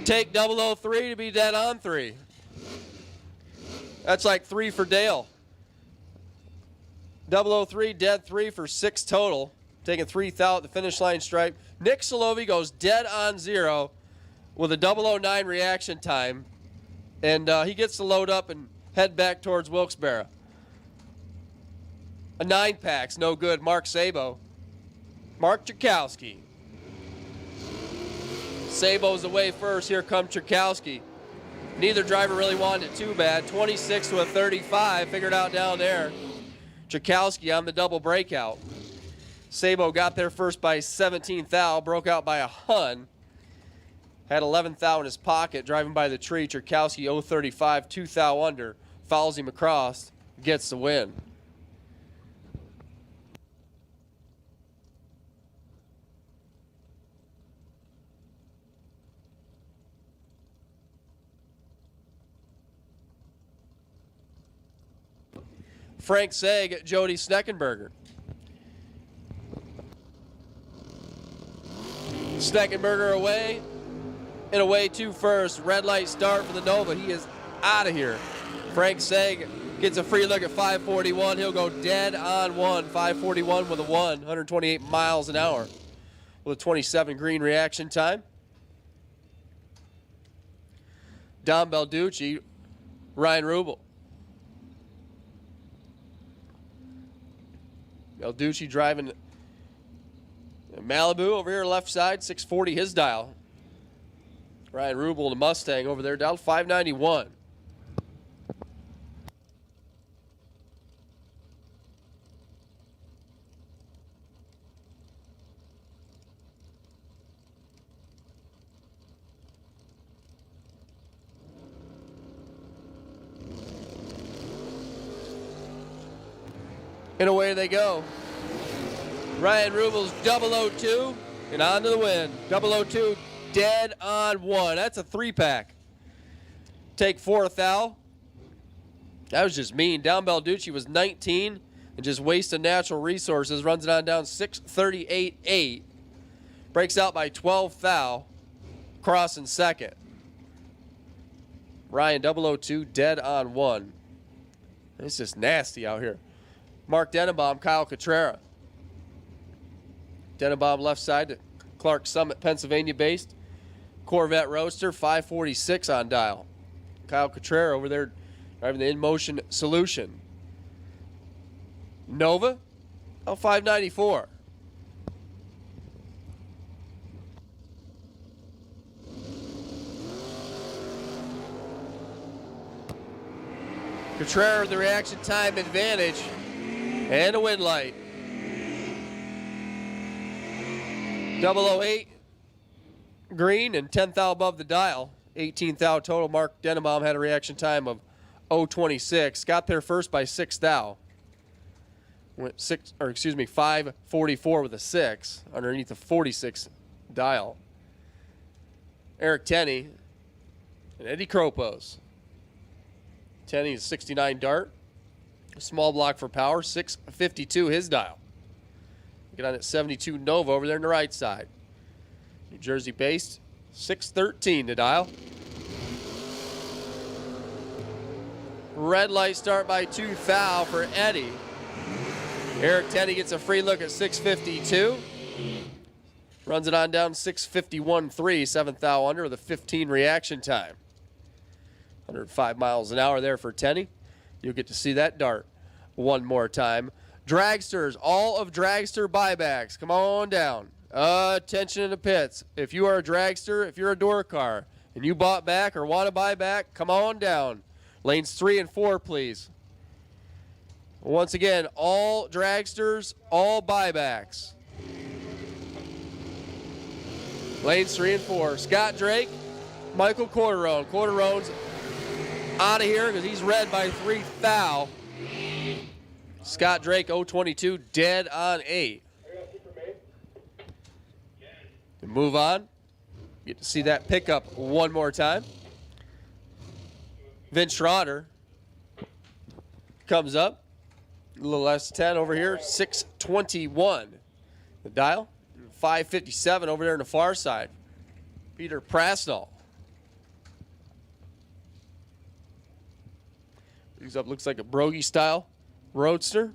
Speaker 9: Take 003 to be dead on 3. That's like 3 for Dale. 003, dead 3 for 6 total. Taking 3 thou at the finish line stripe. Nick Solovey goes dead on 0 with a 009 reaction time. And he gets to load up and head back towards Wilkes-Barre. A 9-pack's no good. Mark Sabo. Mark Czerkowski. Sabo's away first. Here comes Czerkowski. Neither driver really wanted it too bad. 26 to a 35. Figured out down there. Czerkowski on the double breakout. Sabo got there first by 17 thou. Broke out by a hun. Had 11 thou in his pocket. Driving by the tree. Czerkowski 035. 2 thou under. Follows him across. Gets the win. Frank Seg, Jody Sneckenberger. Sneckenberger away, and away 2 first. Red light start for the Nova. He is out of here. Frank Seg gets a free look at 541. He'll go dead on 1. 541 with a 128 miles an hour with a 27 green reaction time. Don Balducci, Ryan Rubel. Balducci driving Malibu over here left side, 640 his dial. Ryan Rubel, the Mustang over there, down 591. And away they go. Ryan Rubel's 002 and on to the win. 002 dead on 1. That's a 3-pack. Take 4 thou. That was just mean. Down Balducci was 19 and just wasting natural resources. Runs it on down 638.8. Breaks out by 12 thou. Crossing second. Ryan 002 dead on 1. It's just nasty out here. Mark Denenbaum, Kyle Cotrera. Denenbaum left side to Clark Summit, Pennsylvania based. Corvette Roadster, 546 on dial. Kyle Cotrera over there driving the in-motion solution. Nova, 594. Cotrera with the reaction time advantage. And a win light. 008 green and 10 thou above the dial. 18 thou total. Mark Denenbaum had a reaction time of 026. Got there first by 6 thou. Went 544 with a 6 underneath the 46 dial. Eric Tenney and Eddie Kropos. Tenney's 69 dart. Small block for power, 652 his dial. Get on at 72 Nova over there on the right side. New Jersey based, 613 to dial. Red light start by 2 thou for Eddie. Eric Tenney gets a free look at 652. Runs it on down 651.3, 7 thou under with a 15 reaction time. 105 miles an hour there for Tenney. You'll get to see that dart one more time. Dragsters, all of dragster buybacks. Come on down. Attention in the pits. If you are a dragster, if you're a door car, and you bought back or want to buy back, come on down. Lanes 3 and 4, please. Once again, all dragsters, all buybacks. Lanes 3 and 4. Scott Drake, Michael Corderone. Corderone's out of here because he's red by 3 thou. Scott Drake 022 dead on 8. And move on. Get to see that pickup one more time. Vince Schroeder comes up. A little less than 10 over here. 621. The dial. 557 over there on the far side. Peter Prasnall. He's up, looks like a Brogy style roadster.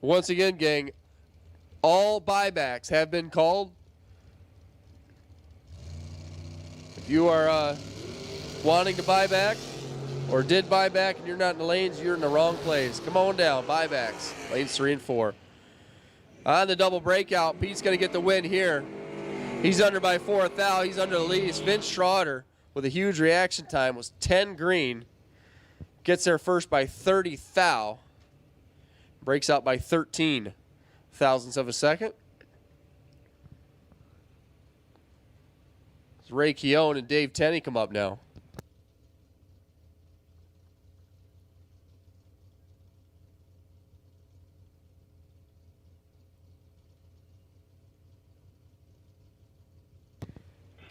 Speaker 9: Once again, gang, all buybacks have been called. If you are wanting to buy back or did buy back and you're not in the lanes, you're in the wrong place. Come on down, buybacks. Lanes 3 and 4. On the double breakout, Pete's going to get the win here. He's under by 4 thou. He's under the lead. Vince Schroeder with a huge reaction time was 10 green. Gets there first by 30 thou. Breaks out by 13 thousandths of a second. Ray Keown and Dave Tenney come up now.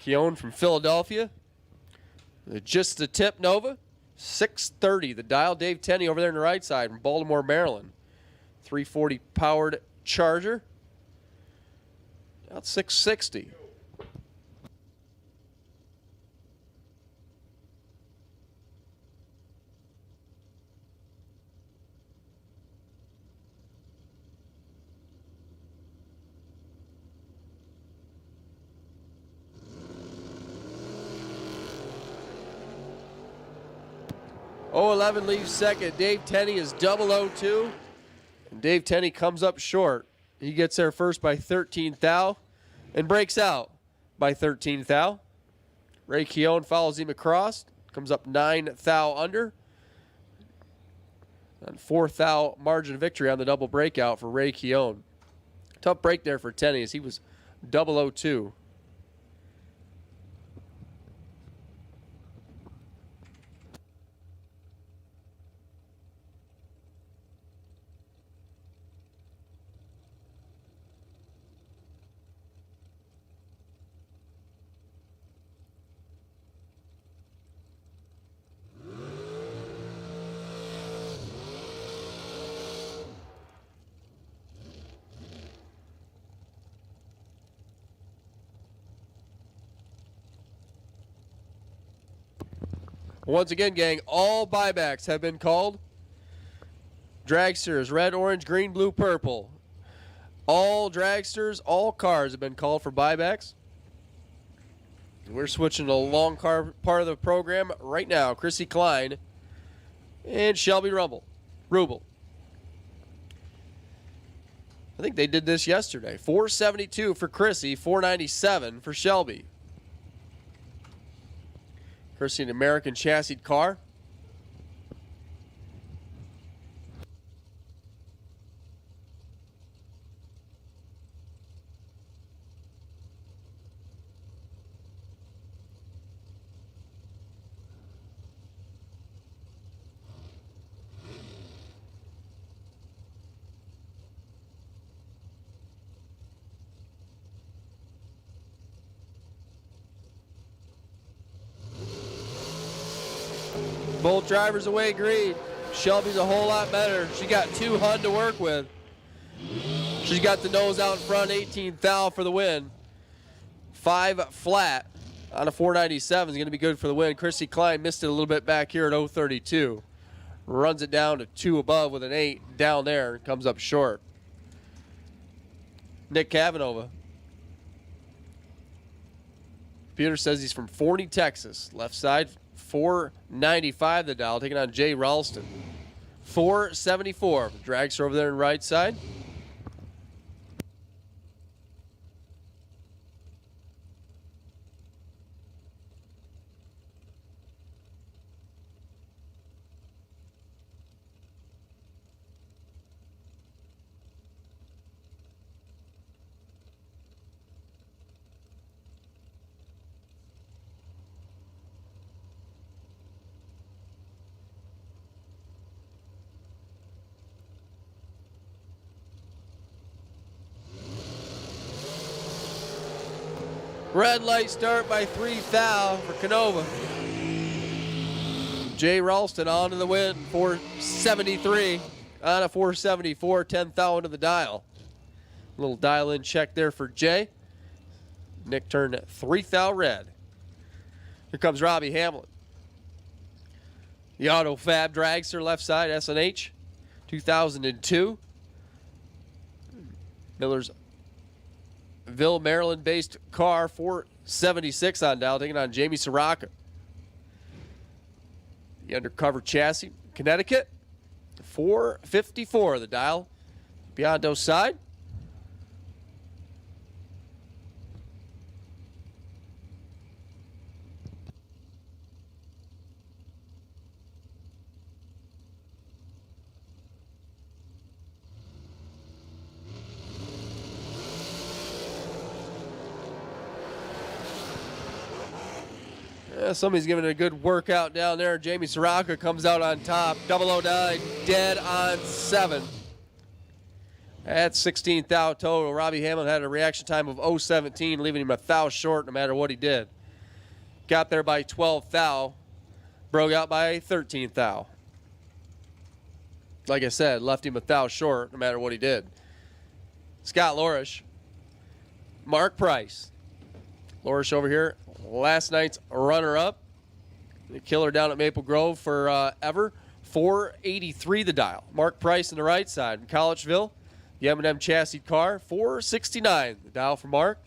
Speaker 9: Keown from Philadelphia. Just the tip Nova. 630 the dial. Dave Tenney over there on the right side from Baltimore, Maryland. 340 powered Charger. About 660. Oh, 11 leaves second. Dave Tenney is 002. And Dave Tenney comes up short. He gets there first by 13 thou and breaks out by 13 thou. Ray Keown follows him across. Comes up 9 thou under. And 4 thou margin of victory on the double breakout for Ray Keown. Tough break there for Tenney as he was 002. Once again, gang, all buybacks have been called. Dragsters, red, orange, green, blue, purple. All dragsters, all cars have been called for buybacks. We're switching to the long car part of the program right now. Chrissy Klein and Shelby Rubel. I think they did this yesterday. 472 for Chrissy, 497 for Shelby. Chrissy, an American chassis car. Both drivers away green. Shelby's a whole lot better. She got 2 HUD to work with. She's got the nose out in front, 18 thou for the win. 5 flat on a 497 is going to be good for the win. Chrissy Klein missed it a little bit back here at 032. Runs it down to 2 above with an 8 down there and comes up short. Nick Cavanova. Peter says he's from Forney, Texas. Left side, 495 the dial, taking on Jay Ralston. 474. Dragster over there on right side. Red light start by 3 thou for Canova. Jay Ralston on to the win, 473 on a 474, 10 thou into the dial. Little dial-in check there for Jay. Nick turned 3 thou red. Here comes Robbie Hamlin. The Auto Fab Dragster left side, SNH, 2002. Millersville, Maryland-based car, 476 on dial, taking on Jamie Soraka. The undercover chassis, Connecticut, 454 the dial. Biondo side. Somebody's giving it a good workout down there. Jamie Soraka comes out on top. 009, dead on 7. At 16 thou total. Robbie Hamlin had a reaction time of 0:17, leaving him a thou short no matter what he did. Got there by 12 thou. Broke out by 13 thou. Like I said, left him a thou short no matter what he did. Scott Lorish. Mark Price. Lorish over here. Last night's runner-up. The killer down at Maple Grove for Ever. 483 the dial. Mark Price on the right side. In Collegeville, the M&M chassis car. 469 the dial for Mark.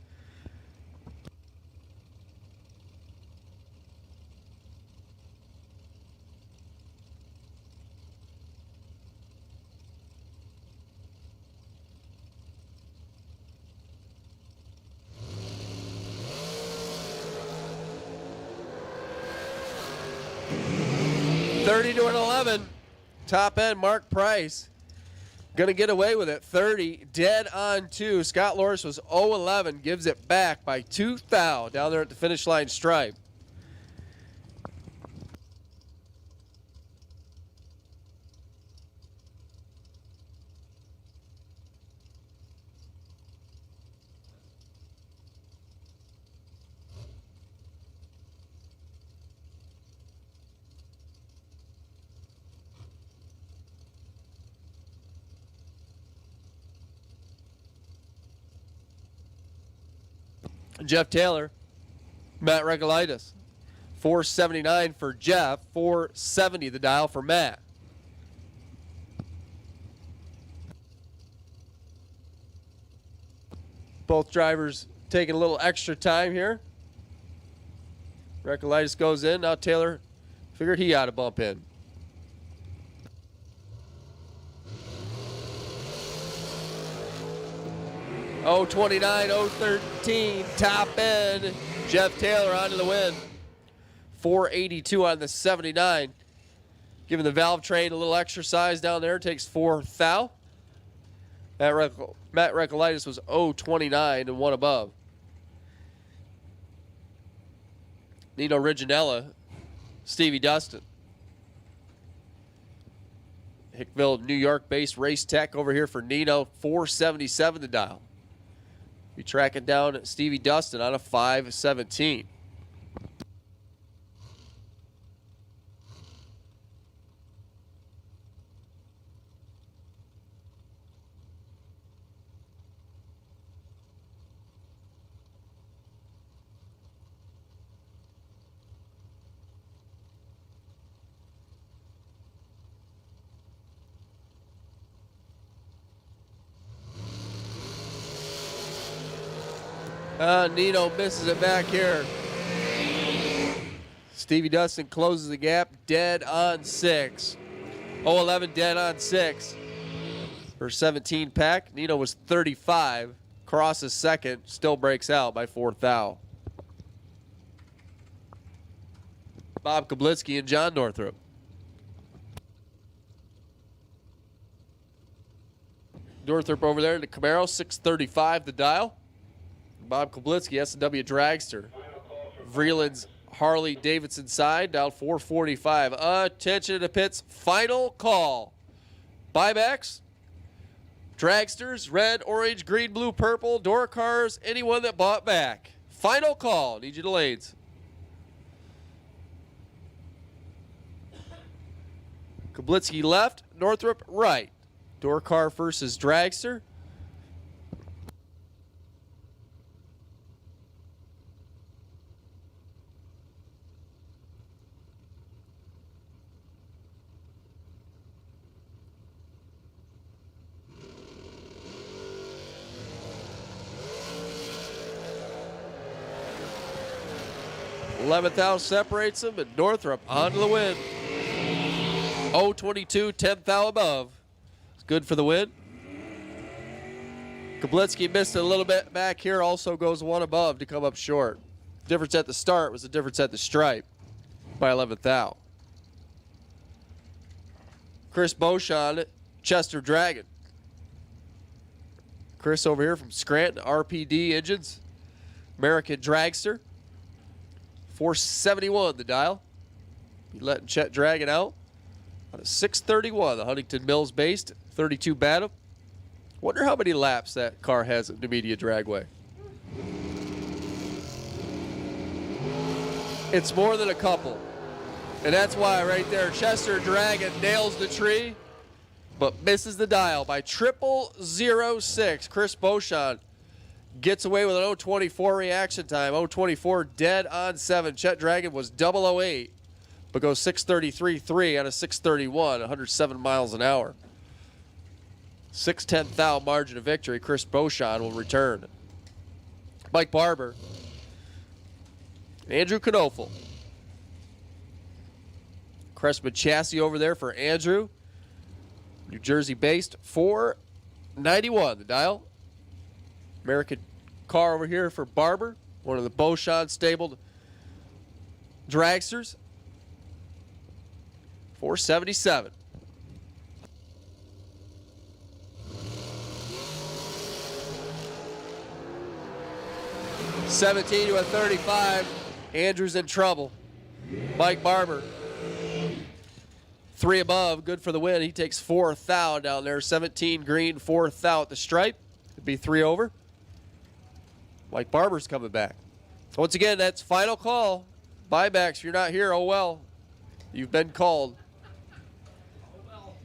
Speaker 9: To an 11. Top end, Mark Price. Going to get away with it. 30, dead on 2. Scott Loris was 0-11. Gives it back by 2 thou down there at the finish line stripe. Jeff Taylor, Matt Regalitis. 479 for Jeff, 470 the dial for Matt. Both drivers taking a little extra time here. Regalitis goes in. Now Taylor figured he ought to bump in. Oh, 29, 013, top end. Jeff Taylor onto the win. 482 on the 79. Giving the valve train a little exercise down there. Takes 4 thou. Matt Regalitis was 029 and 1 above. Nino Riginella, Stevie Dustin. Hickville, New York-based race tech over here for Nino. 477 the dial. Be tracking down Stevie Dustin on a 517. Nino misses it back here. Stevie Dustin closes the gap, dead on 6. 011 dead on 6. For 17 pack, Nino was 35. Crosses second, still breaks out by 4 thou. Bob Kablitsky and John Northrup. Northrup over there in the Camaro, 635 the dial. Bob Kablitsky, S&W Dragster. Vreeland's Harley Davidson side, dialed 445. Attention to the pits, final call. Buybacks, dragsters, red, orange, green, blue, purple, door cars, anyone that bought back. Final call. Need you to lanes. Kablitsky left, Northrop right. Door car versus dragster. $11,000 separates them, and Northrop onto the win. 0-22, 10th above. It's good for the win. Kablitsky missed it a little bit back here, also goes one above to come up short. Difference at the start was the difference at the stripe by 11th. Chris Beauchamp, Chester Dragon. Chris over here from Scranton, RPD Engines, American Dragster. 471 the dial. Be letting Chet Dragon out on a 631. The Huntington Mills based 32 Bantam. Wonder how many laps that car has at Numidia Dragway. It's more than a couple. And that's why right there, Chester Dragon nails the tree, but misses the dial by 0006. Chris Beauchamp gets away with an 024 reaction time. 024 dead on 7. Chet Dragon was 008, but goes 633.3 on a 631, 107 miles an hour. 6/10 margin of victory. Chris Beauchamp will return. Mike Barber. Andrew Knofel. Crestman chassis over there for Andrew. New Jersey based. 491 the dial. American car over here for Barber, one of the Beauchamp stabled dragsters. 477. $17 to a 35. Andrew's in trouble. Mike Barber, 3 above, good for the win. He takes 4th out down there. 17 green, 4th out at the stripe. It'd be 3 over. Mike Barber's coming back. Once again, that's final call. Buybacks, if you're not here, oh well. You've been called.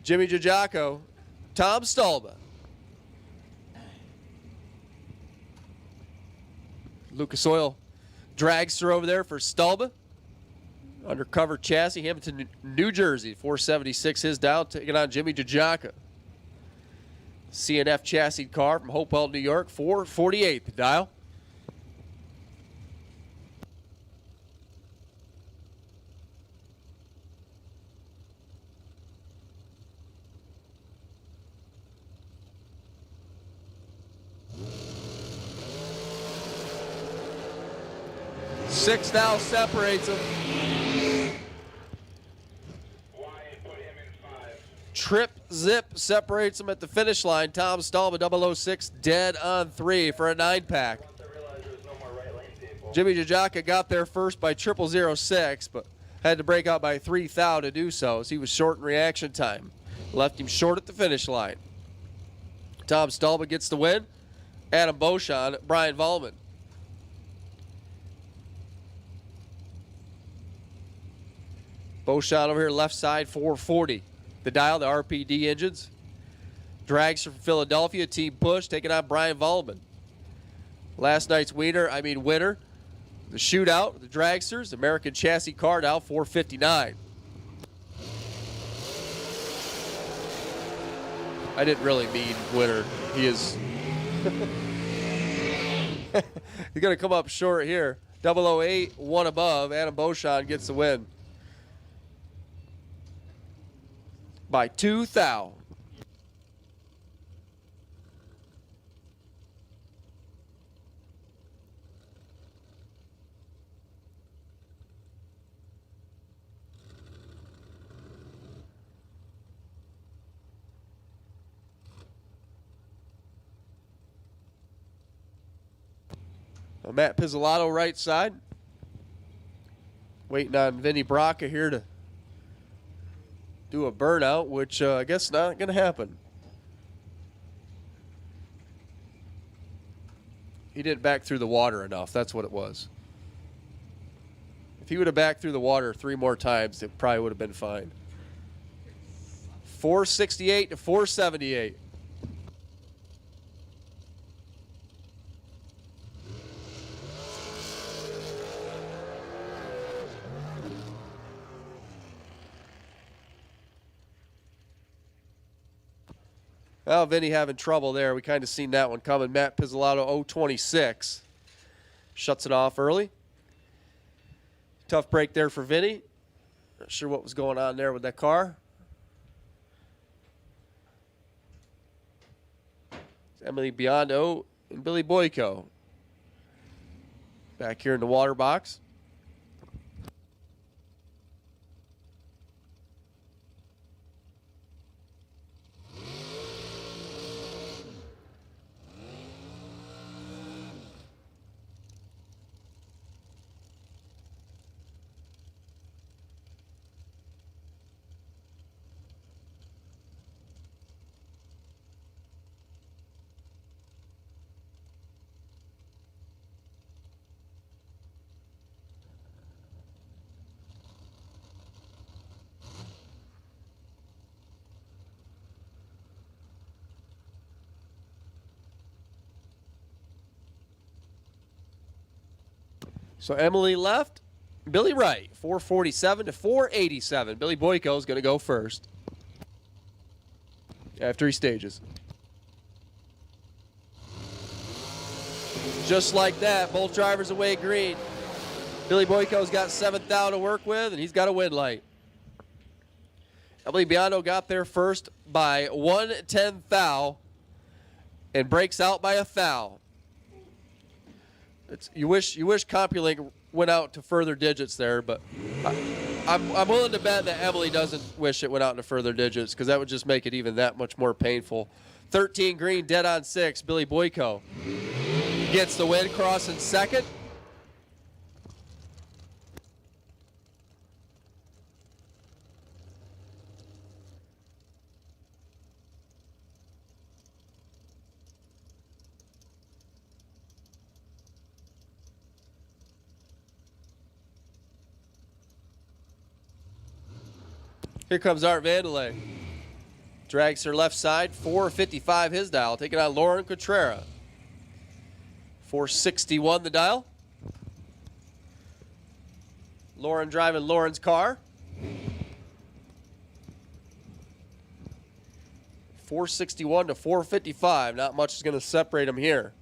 Speaker 9: Jimmy Giagiaco, Tom Stalba. Lucas Oil dragster over there for Stalba. Undercover chassis, Hamilton, New Jersey. 476 his down, taking on Jimmy Giagiaco. CNF chassis car from Hopewell, New York. 448 the dial. Six now separates them. Trip Zip separates them at the finish line. Tom Stalma, 006, dead on 3 for a 9-pack. Jimmy Giagiaco got there first by 0006, but had to break out by 3 thou to do so, as he was short in reaction time. Left him short at the finish line. Tom Stalma gets the win. Adam Beauchamp, Brian Volman. Beauchamp over here left side, 440. The dial, the RPD engines. Dragster from Philadelphia, Team Bush taking on Brian Volman. Last night's winner, the shootout, the dragsters, American chassis car now, 459. I didn't really mean winner. He is. He's going to come up short here. 008, 1 above. Adam Beauchamp gets the win by 2 thou. Matt Pizzolato right side. Waiting on Vinny Bracca here to do a burnout, which I guess not going to happen. He didn't back through the water enough. That's what it was. If he would have backed through the water 3 more times, it probably would have been fine. 468 to 478. Well, Vinny having trouble there. We kind of seen that one coming. Matt Pizzolatto, 026. Shuts it off early. Tough break there for Vinny. Not sure what was going on there with that car. It's Emily Biondo and Billy Boyko back here in the water box. So Emily left, Billy right, 447 to 487. Billy Boyko is going to go first after he stages. Just like that, both drivers away green. Billy Boyko's got 7th thou to work with, and he's got a win light. Emily Biondo got there first by 1/10 thou and breaks out by a thou. You wish CompuLink went out to further digits there, but I'm willing to bet that Emily doesn't wish it went out to further digits because that would just make it even that much more painful. 13 green, dead on 6. Billy Boyko gets the win, crossing second. Here comes Art Vandelay. Drags her left side, 455 his dial, taking on Lauren Cotrera. 461 the dial. Lauren driving Lauren's car. 461 to 455. Not much is going to separate them here.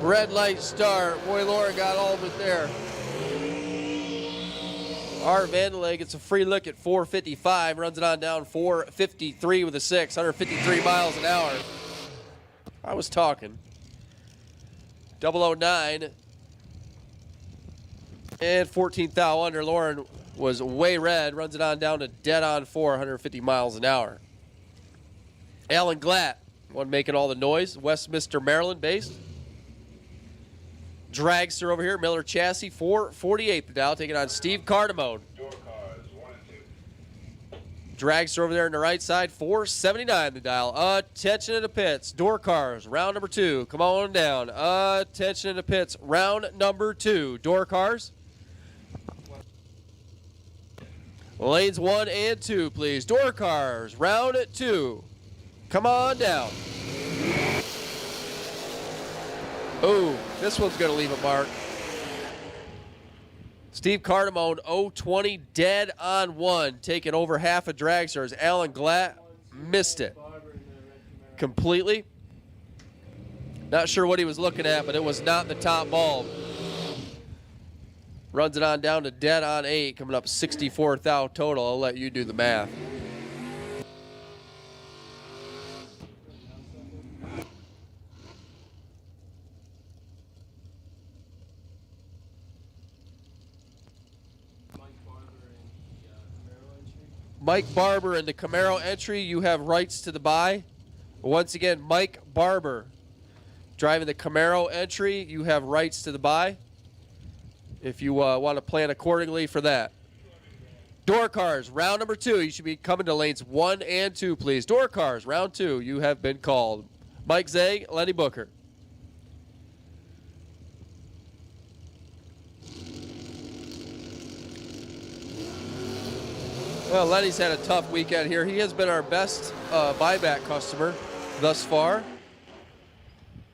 Speaker 9: Red light start. Boy, Lauren got all of it there. Art Vandelay gets a free look at 455, runs it on down 453 with a 6, 153 miles an hour. I was talking. 009 and 14th thou under. Lauren was way red, runs it on down to dead on 450 miles an hour. Alan Glatt, one making all the noise, Westminster, Maryland based. Dragster over here, Miller Chassis, 448 the dial, taking on Steve Cardamone. Dragster over there on the right side, 479 the dial. Attention in the pits, door cars, round number 2. Come on down. Attention in the pits, round number 2. Door cars. Lanes 1 and 2, please. Door cars, round 2. Come on down. Oh, this one's going to leave a mark. Steve Cardamone, 020, dead on 1, taking over half of Dragsters. Alan Glatt missed it completely. Not sure what he was looking at, but it was not the top bulb. Runs it on down to dead on 8, coming up 64 thou total. I'll let you do the math. Mike Barber in the Camaro entry, you have rights to the buy. Once again, Mike Barber driving the Camaro entry, you have rights to the buy if you want to plan accordingly for that. Door cars, round number 2. You should be coming to lanes 1 and 2, please. Door cars, round 2. You have been called. Mike Zeg, Lenny Booker. Well, Lenny's had a tough weekend here. He has been our best buyback customer thus far.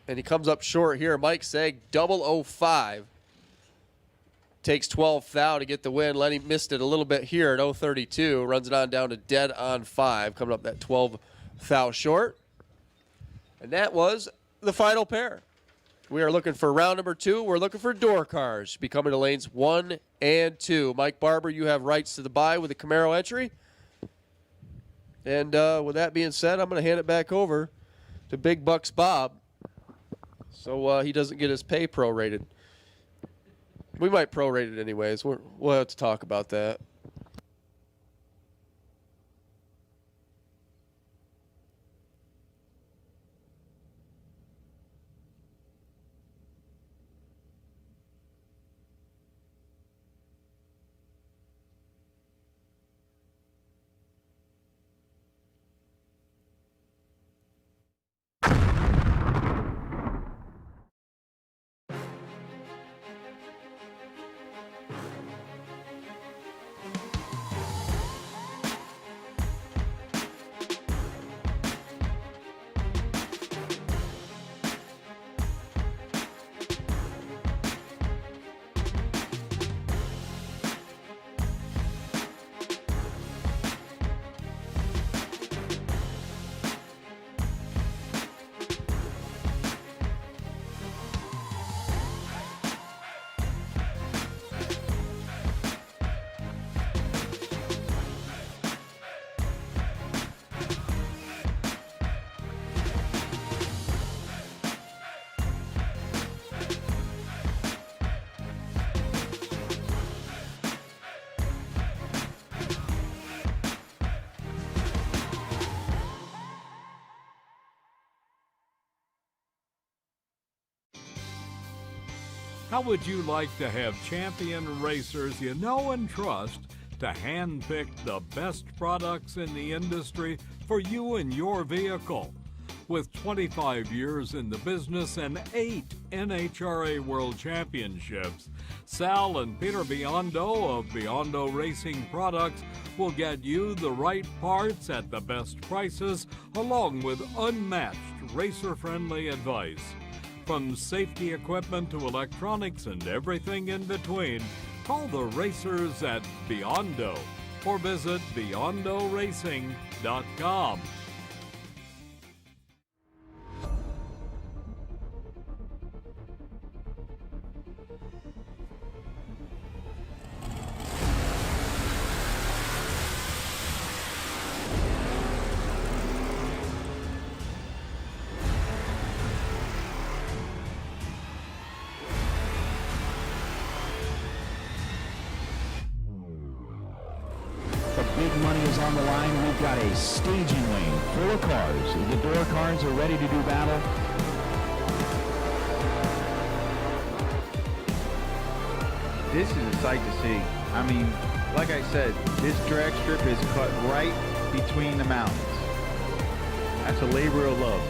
Speaker 9: And he comes up short here. Mike Zeg, 005. Takes 12 thou to get the win. Lenny missed it a little bit here at 032. Runs it on down to dead on 5. Coming up that 12 thou short. And that was the final pair. We are looking for round number 2. We're looking for door cars. Be coming to lanes 1 and 2. Mike Barber, you have rights to the buy with the Camaro entry. And with that being said, I'm going to hand it back over to Big Bucks Bob so he doesn't get his pay prorated. We might prorate it anyways. We'll have to talk about that.
Speaker 8: How would you like to have champion racers you know and trust to handpick the best products in the industry for you and your vehicle? With 25 years in the business and 8 NHRA World Championships, Sal and Peter Biondo of Biondo Racing Products will get you the right parts at the best prices, along with unmatched racer-friendly advice. From safety equipment to electronics and everything in between, call the racers at Biondo or visit BiondoRacing.com.
Speaker 12: On the line, we've got a staging lane full of cars. The door cars are ready to do battle.
Speaker 13: This is a sight to see. I mean, like I said, this drag strip is cut right between the mountains. That's a labor of love.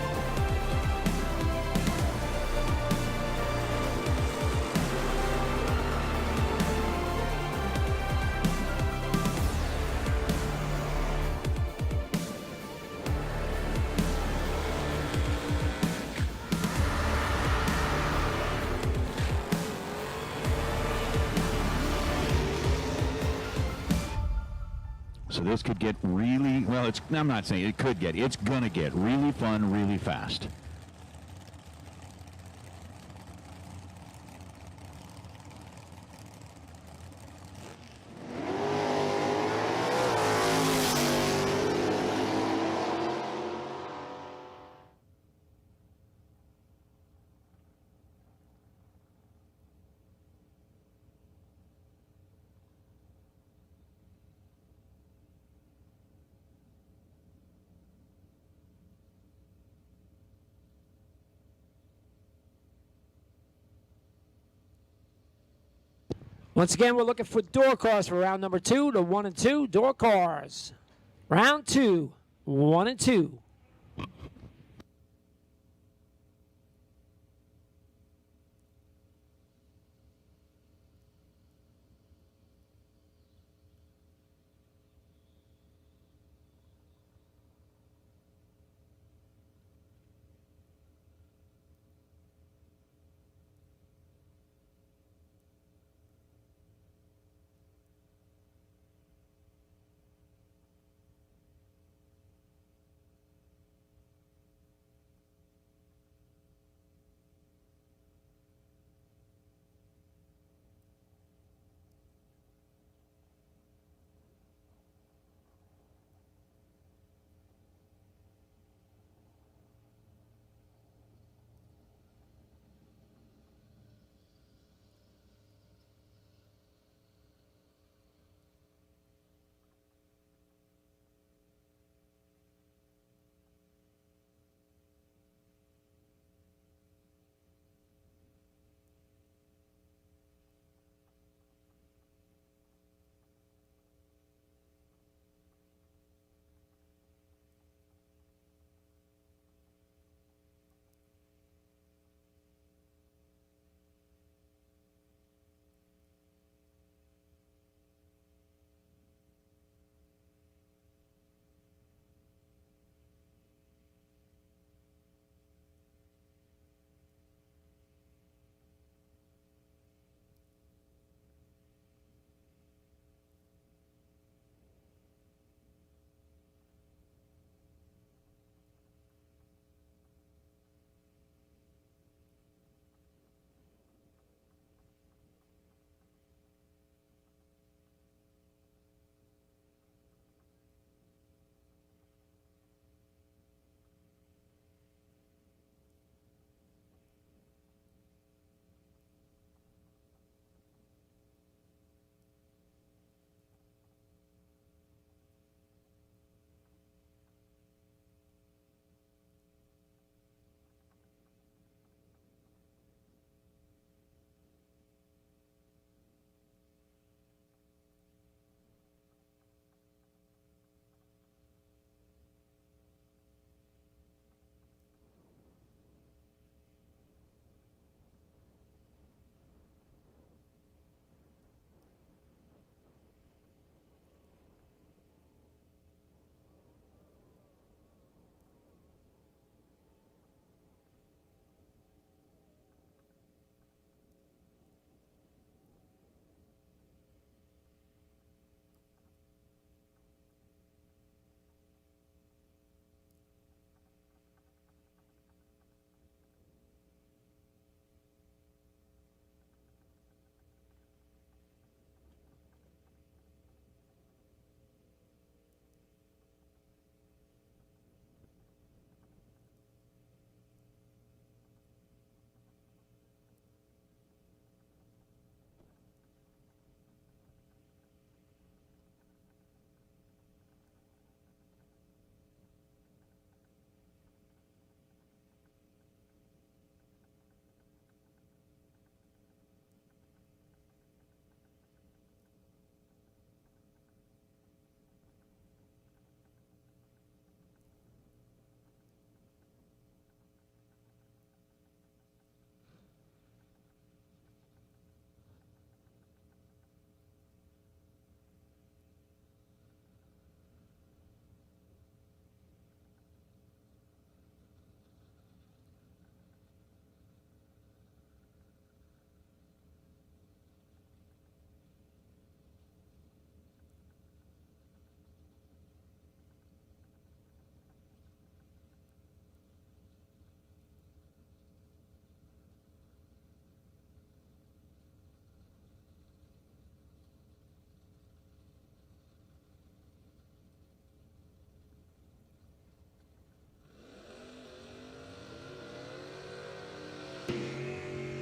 Speaker 12: So this could get really, well, I'm not saying it could get, it's going to get really fun, really fast.
Speaker 2: Once again, we're looking for door cars for round number 2, the 1 and 2 door cars. Round 2, 1 and 2.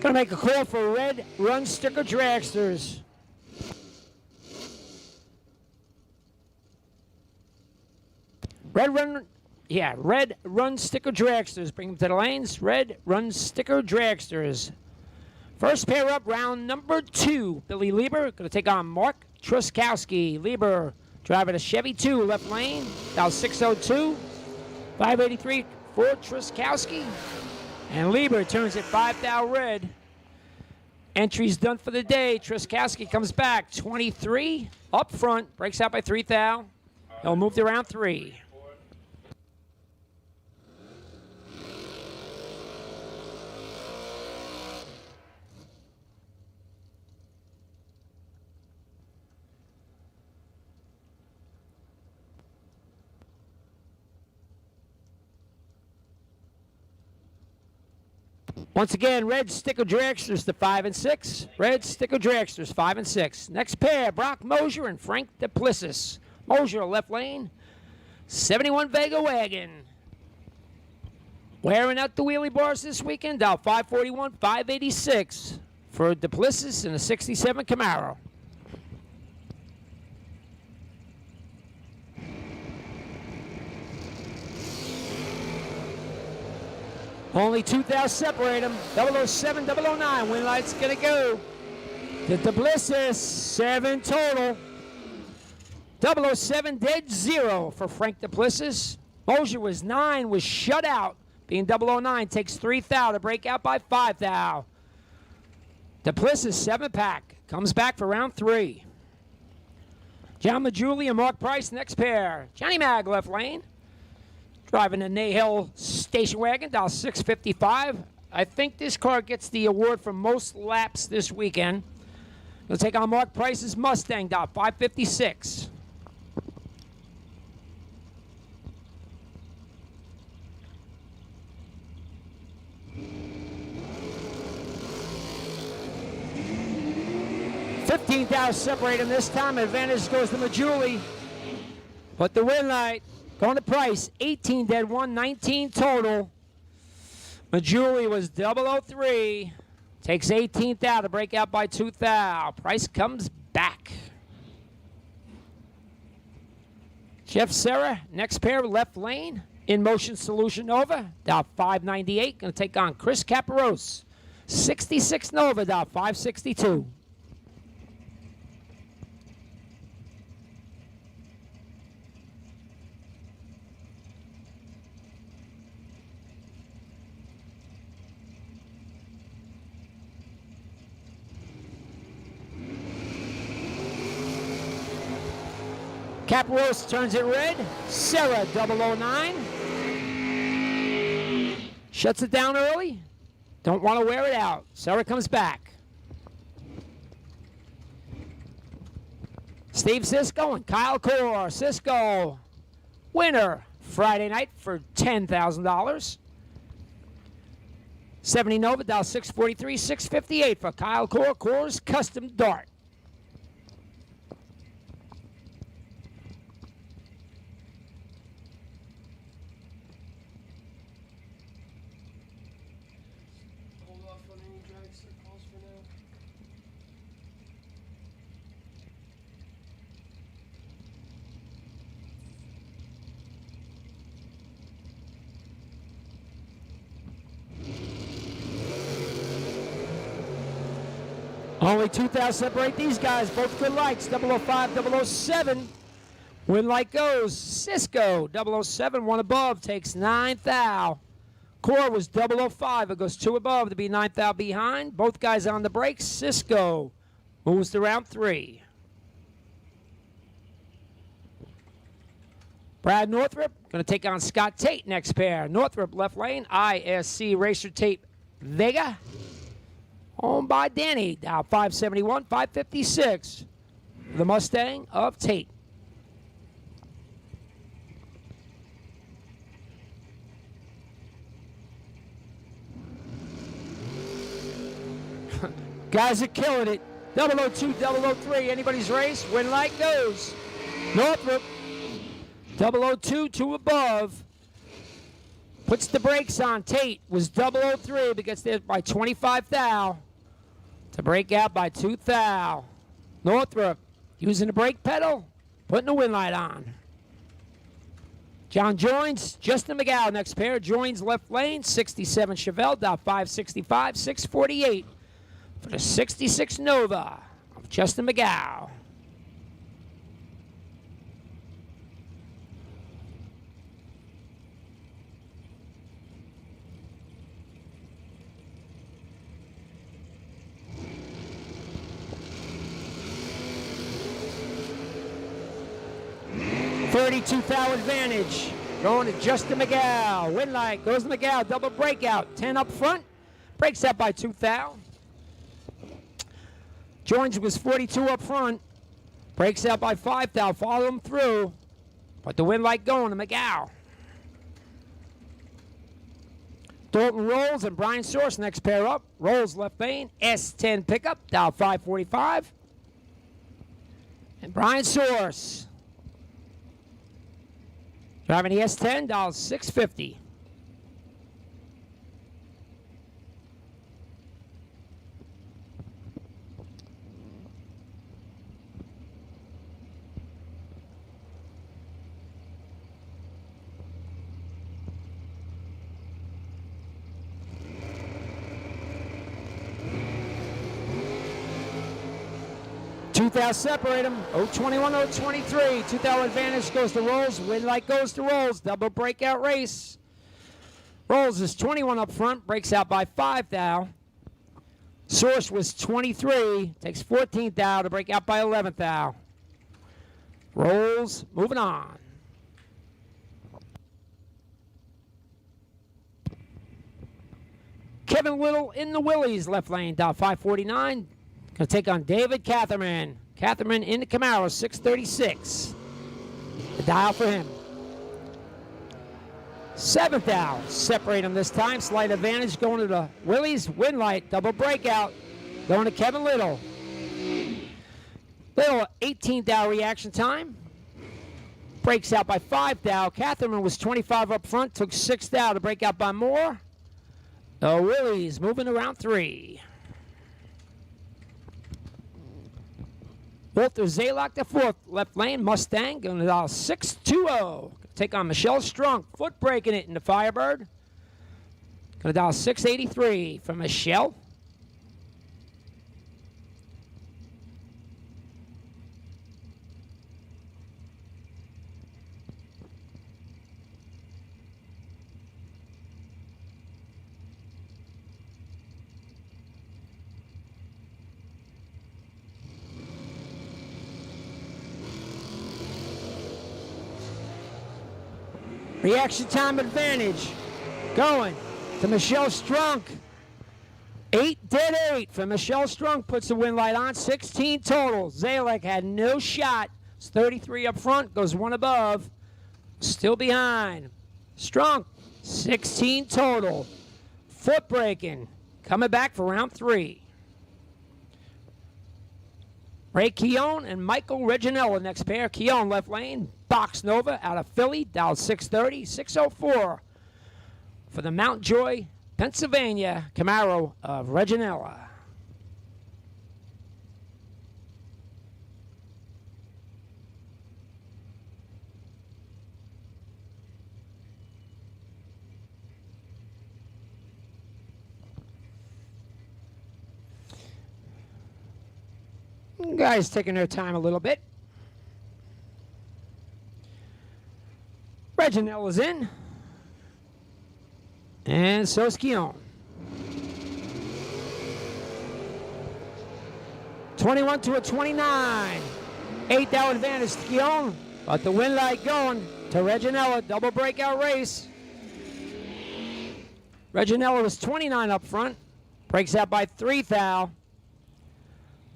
Speaker 2: Gonna make a call for red run sticker dragsters. Red run sticker dragsters. Bring them to the lanes. Red run sticker dragsters. First pair up, round number 2. Billy Lieber going to take on Mark Truskowski. Lieber driving a Chevy 2, left lane, down 602. 583 for Truskowski. And Lieber turns it 5,000 red. Entry's done for the day. Truskowski comes back 23 up front, breaks out by 3,000. He'll move to round 3. Once again, red sticker dragsters to 5 and 6. Red sticker dragsters 5 and 6. Next pair, Brock Mosier and Frank Duplessis. Mosier left lane, 71 Vega wagon. Wearing out the wheelie bars this weekend, down 541, 586 for Duplessis in a 67 Camaro. Only 2,000 separate them. 007, 009. Win light's going to go to Duplessis. 7 total. 007 dead 0 for Frank Duplessis. Mosier was 9, was shut out. Being 009 takes 3,000 to break out by 5,000. Duplessis 7-pack. Comes back for round 3. John Majuli and Mark Price next pair. Johnny Mag left lane. Driving the Nahill station wagon, down 655. I think this car gets the award for most laps this weekend. He'll take on Mark Price's Mustang, down 556. $15,000 separate him this time. Advantage goes to Majuli. But the win light going to Price, 18 dead, 119 total. Majuli was 003. Takes 18,000 to break out by 2,000. Price comes back. Jeff Serra, next pair, left lane. In motion Solution Nova, down 598. Going to take on Chris Caparose. 66 Nova, down 562. Caparose turns it red. Serra 009. Shuts it down early. Don't want to wear it out. Serra comes back. Steve Cisco and Kyle Core. Cisco, winner Friday night for $10,000. 70 Nova, down 643, 658 for Kyle Core. Core's custom dart. Only 2,000 separate these guys. Both good lights. 005, 007. Win light goes. Cisco, 007, one above, takes 9,000. Core was 005. It goes 2 above to be 9,000 behind. Both guys on the brakes. Cisco moves to round 3. Brad Northrup going to take on Scott Tate next pair. Northrup left lane. ISC Racer Tape Vega. Owned by Danny, down 571, 556. The Mustang of Tate. Guys are killing it. 002, 003, anybody's race. Win light goes. Northrup, 002, 2 above. Puts the brakes on. Tate was 003, but gets there by 25,000 to break out by 2,000. Northrup using the brake pedal, putting the win light on. John Joins, Justin McGow next pair. Joins left lane, 67 Chevelle, down 565, 648 for the 66 Nova of Justin McGow. $32,000 advantage. Going to Justin McGow. Win light goes to McGow. Double breakout. 10 up front. Breaks out by 2,000. Jones was 42 up front. Breaks out by 5,000. Follow him through. But the win light going to McGow. Dalton Rolls and Brian Source next pair up. Rolls left lane. S10 pickup. Dial 545. And Brian Source. Driving the S10, dial 650. $2,000 separate them. 021, 023. $2,000 advantage goes to Rolls. Win light goes to Rolls. Double breakout race. Rolls is 21 up front. Breaks out by 5,000. Source was 23. Takes 14,000 to break out by 11,000. Rolls moving on. Kevin Little in the Willies left lane. Dial 549. Going to take on David Catherman. Catherman in the Camaro, 636. The dial for him. 7,000. Separate them this time. Slight advantage going to the Willies. Win light. Double breakout. Going to Kevin Little. Little, 18,000 reaction time. Breaks out by 5,000. Catherman was 25 up front. Took 6,000 to break out by more. The Willies moving around 3. Walter Zalak, the 4th, left lane, Mustang, going to dial 620. Take on Michelle Strunk, foot breaking it in the Firebird. Going to dial 683 for Michelle. Reaction time advantage going to Michelle Strunk. 8 dead 8 for Michelle Strunk. Puts the win light on. 16 total. Zalek had no shot. It's 33 up front. Goes 1 above. Still behind. Strunk. 16 total. Foot breaking. Coming back for round 3. Ray Keown and Michael Reginella next pair. Keown left lane. Box Nova out of Philly. Dial 630, 604 for the Mount Joy, Pennsylvania Camaro of Reginella. Guys taking their time a little bit. Reginella's in. And so's Keown. 21 to a 29. 8,000 advantage to Keown. But the win light going to Reginella. Double breakout race. Reginella was 29 up front. Breaks out by 3,000.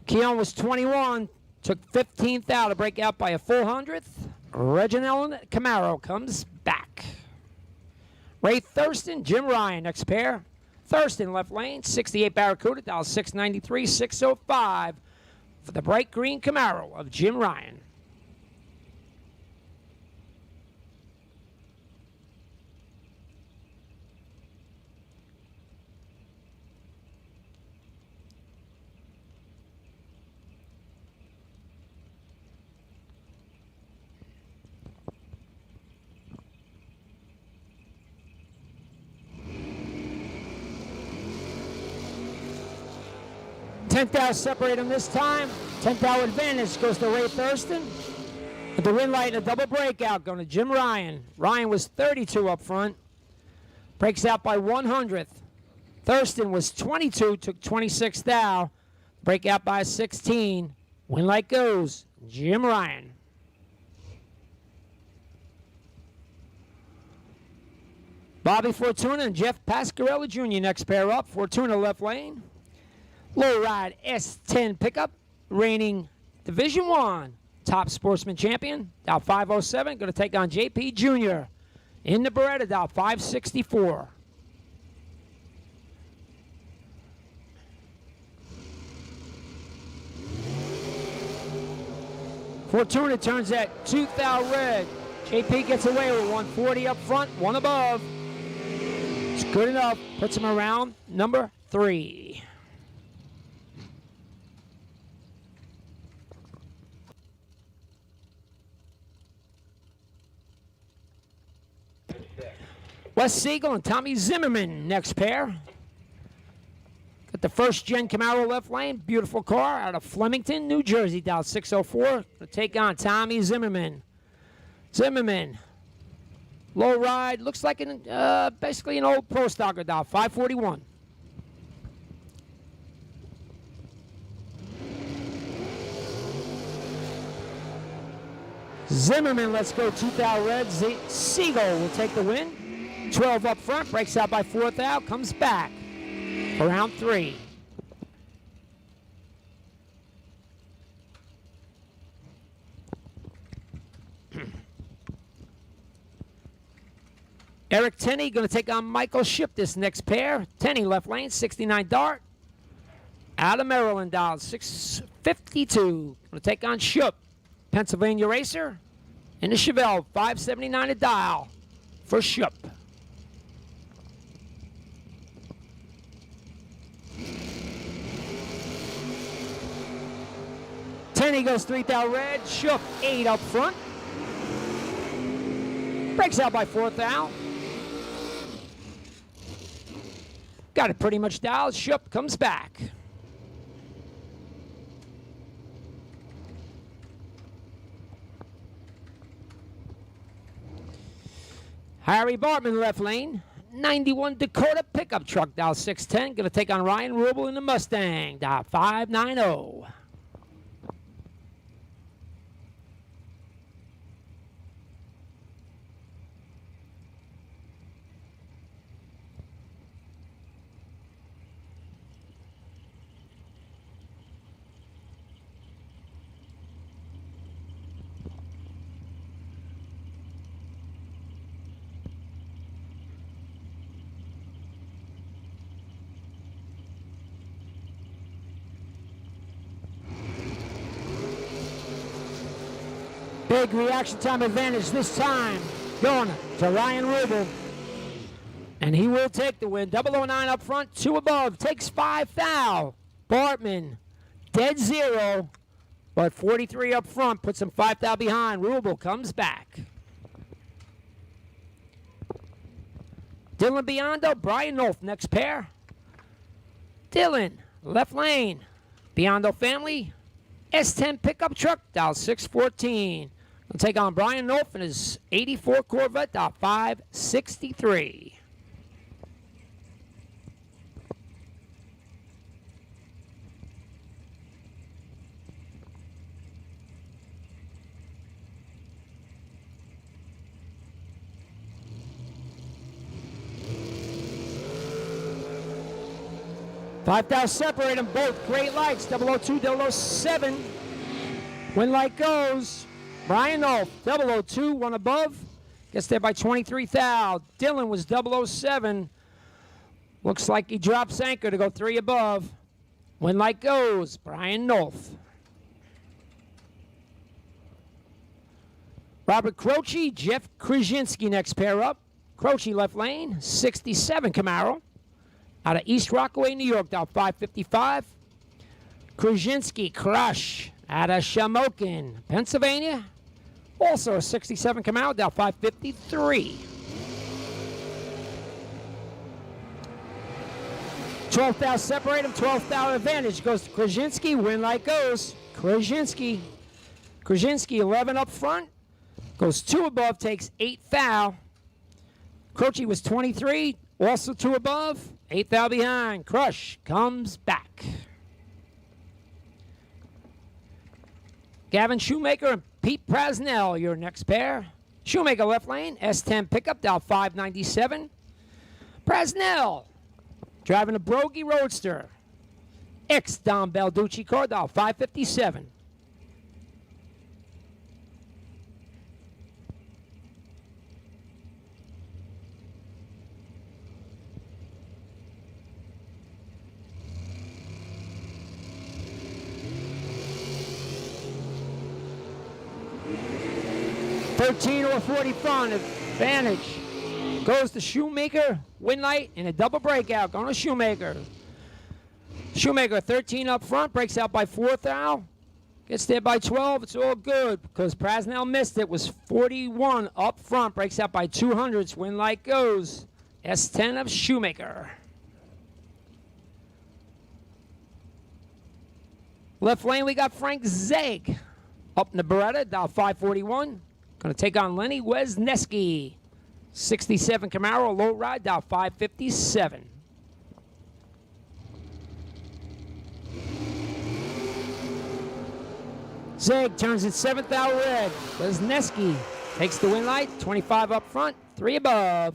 Speaker 2: Keown was 21. Took 15,000 to break out by a full 100th. Reginella Camaro comes back. Ray Thurston, Jim Ryan next pair. Thurston left lane, 68 Barracuda, dial 693, 605 for the bright green Camaro of Jim Ryan. 10th hour separate them this time. 10th hour advantage goes to Ray Thurston. With the win light and a double breakout going to Jim Ryan. Ryan was 32 up front. Breaks out by 100th. Thurston was 22, took 26th thou. Breakout by 16. Win light goes Jim Ryan. Bobby Fortuna and Jeff Pasquarello Jr. next pair up. Fortuna left lane. Low ride S10 pickup. Reigning Division 1 top sportsman champion. Dow 507. Going to take on JP Jr. in the Beretta. Dow 564. Fortuna turns that 2,000 red. JP gets away with 140 up front, one above. It's good enough. Puts him around number 3. Wes Siegel and Tommy Zimmerman next pair. Got the first gen Camaro left lane. Beautiful car out of Flemington, New Jersey, down 604. To take on Tommy Zimmerman. Zimmerman. Low ride. Looks like basically an old Pro Stocker down 541. Zimmerman, let's go 2,000 red. Siegel will take the win. 12 up front, breaks out by 4th out, comes back for round 3. Eric Tenney going to take on Michael Ship this next pair. Tenney left lane, 69 Dart. Out of Maryland, down 652. Going to take on Ship. Pennsylvania Racer. In the Chevelle, 579 a dial for Ship. Tenney goes 3,000 red. Shook 8 up front. Breaks out by 4th out. Got it pretty much dialed. Shook comes back. Harry Bartman left lane. 91 Dakota pickup truck, dial 610. Going to take on Ryan Rubel in the Mustang, dial 590. Big reaction time advantage this time going to Ryan Rubel. And he will take the win. 009 up front, 2 above. Takes 5 foul. Bartman, dead 0. But 43 up front, puts him 5 foul behind. Rubel comes back. Dylan Biondo, Brian Nolf, next pair. Dylan, left lane. Biondo family, S10 pickup truck, dial 614. We'll take on Brian Nolf in his 84 Corvette, dial 563. $5,000 separate them both. Great lights, 002, 007. When light goes, Brian Nolf, 002, 1 above. Gets there by 23,000. Dylan was 007. Looks like he drops anchor to go 3 above. When light goes, Brian Nolf. Robert Croce, Jeff Krasinski next pair up. Croce left lane, 67 Camaro. Out of East Rockaway, New York, down 555. Krasinski, Crush, out of Shamokin, Pennsylvania. Also a 67 Camaro, down 553. 12th thou separate him. 12th thou advantage goes to Krasinski. Win light goes. Krasinski. 11 up front. Goes 2 above, takes 8 thou. Croce was 23. Also 2 above. 8 thou behind. Crush comes back. Gavin Shoemaker and Pete Prasnell, your next pair. Shoemaker left lane, S10 pickup, dial 597. Prasnell driving a Brogy Roadster. X Don Balducci car, dial 557. $13 or 40 fun advantage goes to Shoemaker, win light, and a double breakout going to Shoemaker. Shoemaker 13 up front, breaks out by 4 thou, gets there by 12. It's all good because Prasnell missed it. Was 41 up front, breaks out by 200s. Win light goes S10 of Shoemaker. Left lane we got Frank Zeg up in the Beretta, dial 541. Going to take on Lenny Wesneski. 67 Camaro, low ride, dial 557. Zeg turns it 7th out red. Wesneski takes the win light, 25 up front, 3 above.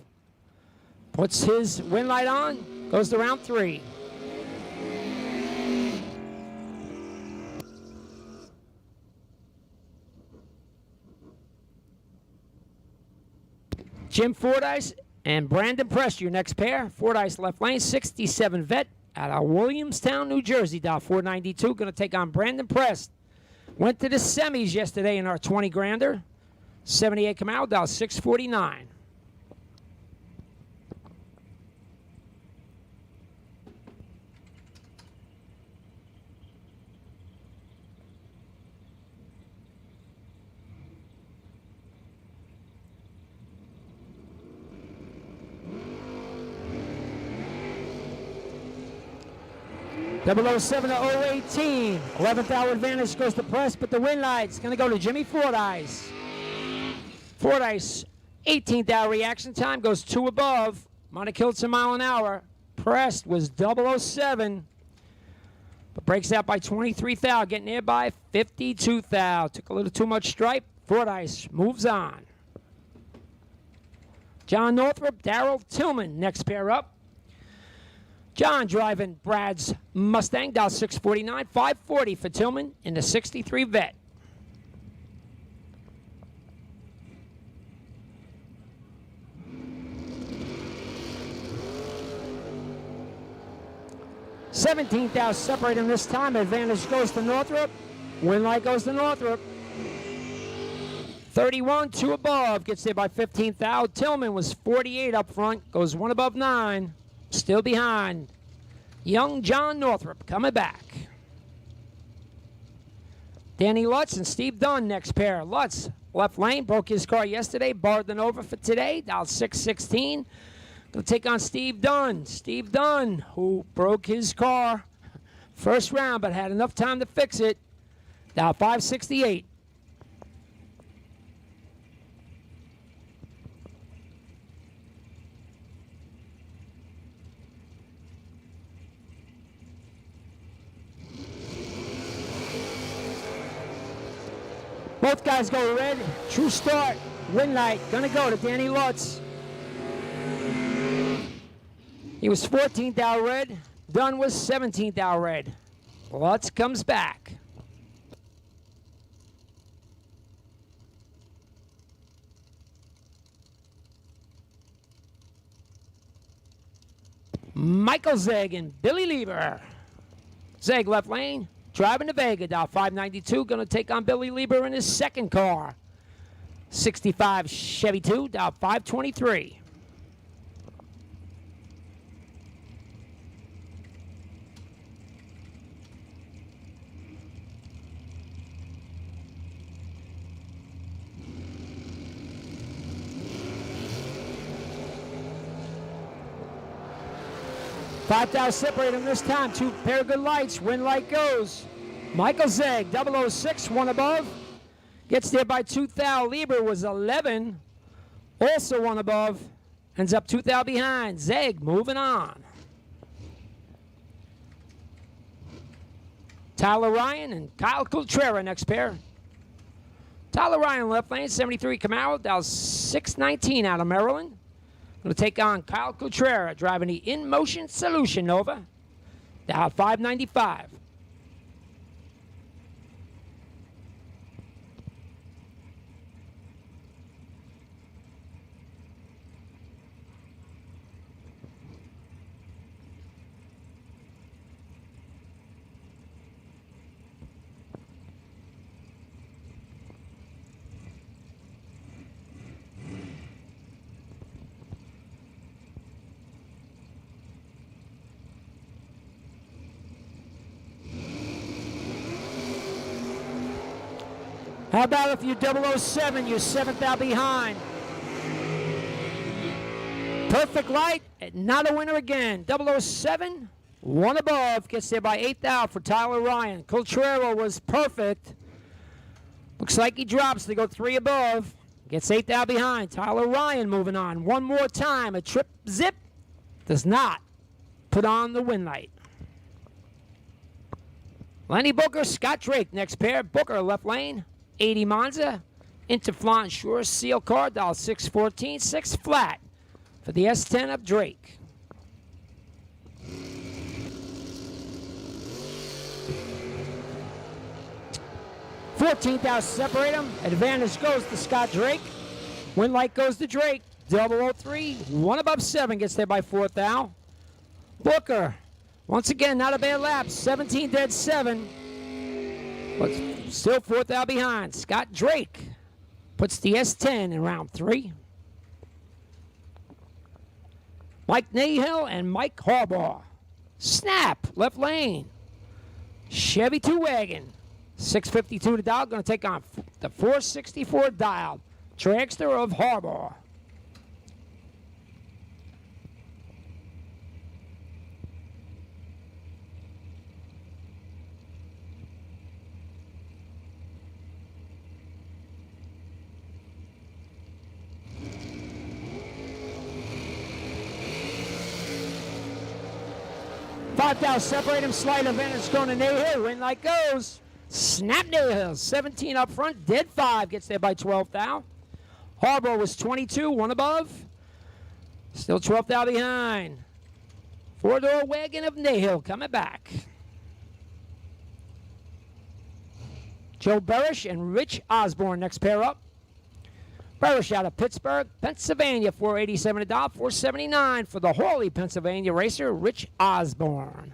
Speaker 2: Puts his win light on, goes to round 3. Jim Fordyce and Brandon Press, your next pair. Fordyce left lane, 67 vet out of Williamstown, New Jersey, dial 492. Going to take on Brandon Press. Went to the semis yesterday in our 20 grander. 78 Camaro, dial 649. .007 to 018. 11th hour advantage goes to Press, but the win light's going to go to Jimmy Fordyce. Fordyce, 18th hour reaction time, goes 2 above. Might have killed some mile an hour. Press was 007, but breaks out by 23 thou, getting there by 52 thou. Took a little too much stripe. Fordyce moves on. John Northrup, Darrell Tillman, next pair up. John driving Brad's Mustang, dial 649, 540 for Tillman in the 63 vet. $17,000 separate him this time. Advantage goes to Northrup. Win light goes to Northrup. 31, 2 above, gets there by 15,000. Tillman was 48 up front, goes 1 above 9. Still behind. Young John Northrup coming back. Danny Lutz and Steve Dunn next pair. Lutz, left lane, broke his car yesterday, borrowed an over for today, dial 616. Going to take on Steve Dunn. Steve Dunn, who broke his car first round but had enough time to fix it, dial 568. Both guys go red. True start. Win light. Gonna go to Danny Lutz. He was 14th out red. Dunn was 17th out red. Lutz comes back. Michael Zeg and Billy Lieber. Zeg left lane. Driving to Vega, dial 592, going to take on Billy Lieber in his second car. 65 Chevy 2, dial 523. 5,000 separate him this time. Two pair of good lights. Win light goes. Michael Zeg, 006, one above. Gets there by 2,000. Lieber was 11. Also one above. Ends up 2,000 behind. Zeg moving on. Tyler Ryan and Kyle Contreras next pair. Tyler Ryan left lane, 73 Camaro, down 619 out of Maryland. Going to take on Kyle Contreras, driving the in-motion Solution Nova. Down 595. How about if you're 007, you're 7th out behind? Perfect light, and not a winner again. 007, one above, gets there by 8th out for Tyler Ryan. Contreras was perfect. Looks like he drops to go 3 above. Gets 8th out behind. Tyler Ryan moving on. One more time, a trip zip. Does not put on the win light. Lenny Booker, Scott Drake, next pair. Booker left lane. 80 Monza into Flaunt Shore seal car, dial 614, 6 flat for the S10 of Drake. $14,000 separate them. Advantage goes to Scott Drake. Win light goes to Drake. 003, one above 7 gets there by 4,000. Booker, once again, not a bad lap. 17 dead 7. But still 4,000 behind. Scott Drake puts the S10 in round 3. Mike Nahill and Mike Harbaugh. Snap, left lane. Chevy 2-wagon. 652 to dial. Going to take on the 464 dial. Dragster of Harbaugh. $5,000 separate him. Slight advantage going to Nahill. Win light goes. Snap Nahill. 17 up front. Dead 5 gets there by 12,000. Harbaugh was 22, one above. Still 12,000 behind. 4-door wagon of Nahill coming back. Joe Barish and Rich Osborne next pair up. Barish out of Pittsburgh, Pennsylvania, 487 to dial, 479 for the Hawley, Pennsylvania racer, Rich Osborne.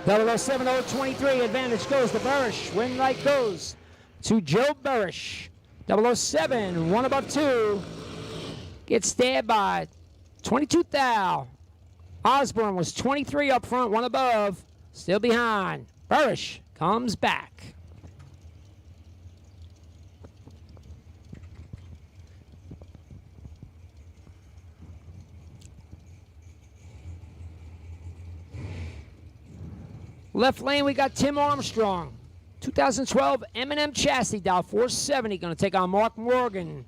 Speaker 2: Double 7023, advantage goes to Barish. Win light goes to Joe Barish. 007, one above 2. Gets stabbed by 22,000. Osborne was 23 up front, one above, still behind. Barish comes back. Left lane, we got Tim Armstrong. 2012 M&M chassis, dial 470, going to take on Mark Morgan.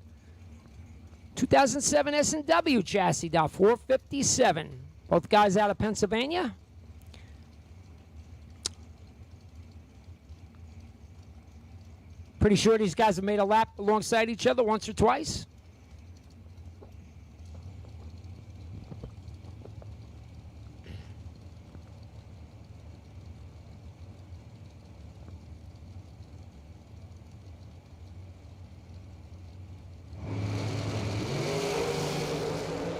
Speaker 2: 2007 S&W chassis, dial 457. Both guys out of Pennsylvania. Pretty sure these guys have made a lap alongside each other once or twice.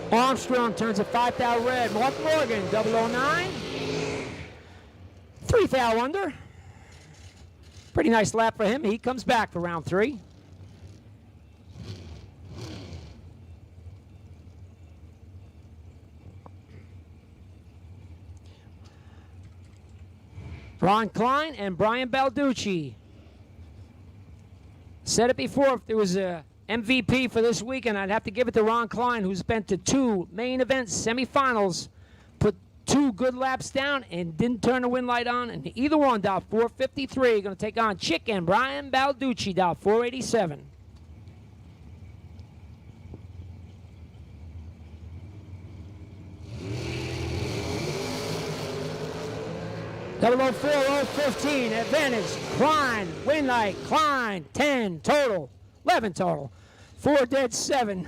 Speaker 2: Armstrong turns a 5,000 red. Mark Morgan, 009. 3,000 under. Pretty nice lap for him. He comes back for round 3. Ron Klein and Brian Balducci. said it before, if there was a MVP for this weekend, I'd have to give it to Ron Klein, who's been to 2 main event semifinals, put 2 good laps down, and didn't turn the wind light on. And either one, down 453, going to take on Chicken Brian Balducci, down 487. Double 04015, advantage, Klein, win light, Klein, 10 total, 11 total, 4 dead 7.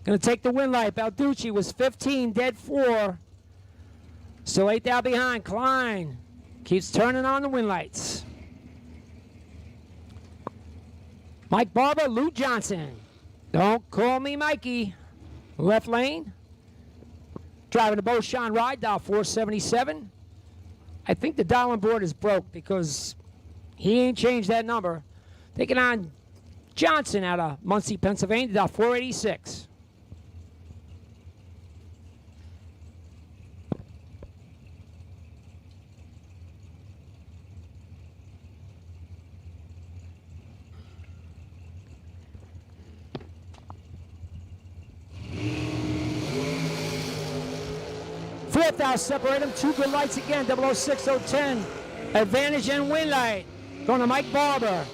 Speaker 2: Gonna take the win light. Balducci was 15, dead 4. Still 8 down behind. Klein keeps turning on the win lights. Mike Barber, Lou Johnson. Don't call me Mikey. Left lane. Driving the Beauchamp ride, dial 477. I think the dialing board is broke because he ain't changed that number. Taking on Johnson out of Muncie, Pennsylvania, dial 486. Fourth out, separate them. 2 good lights again. 006010. Advantage and win light. Going to Mike Barber.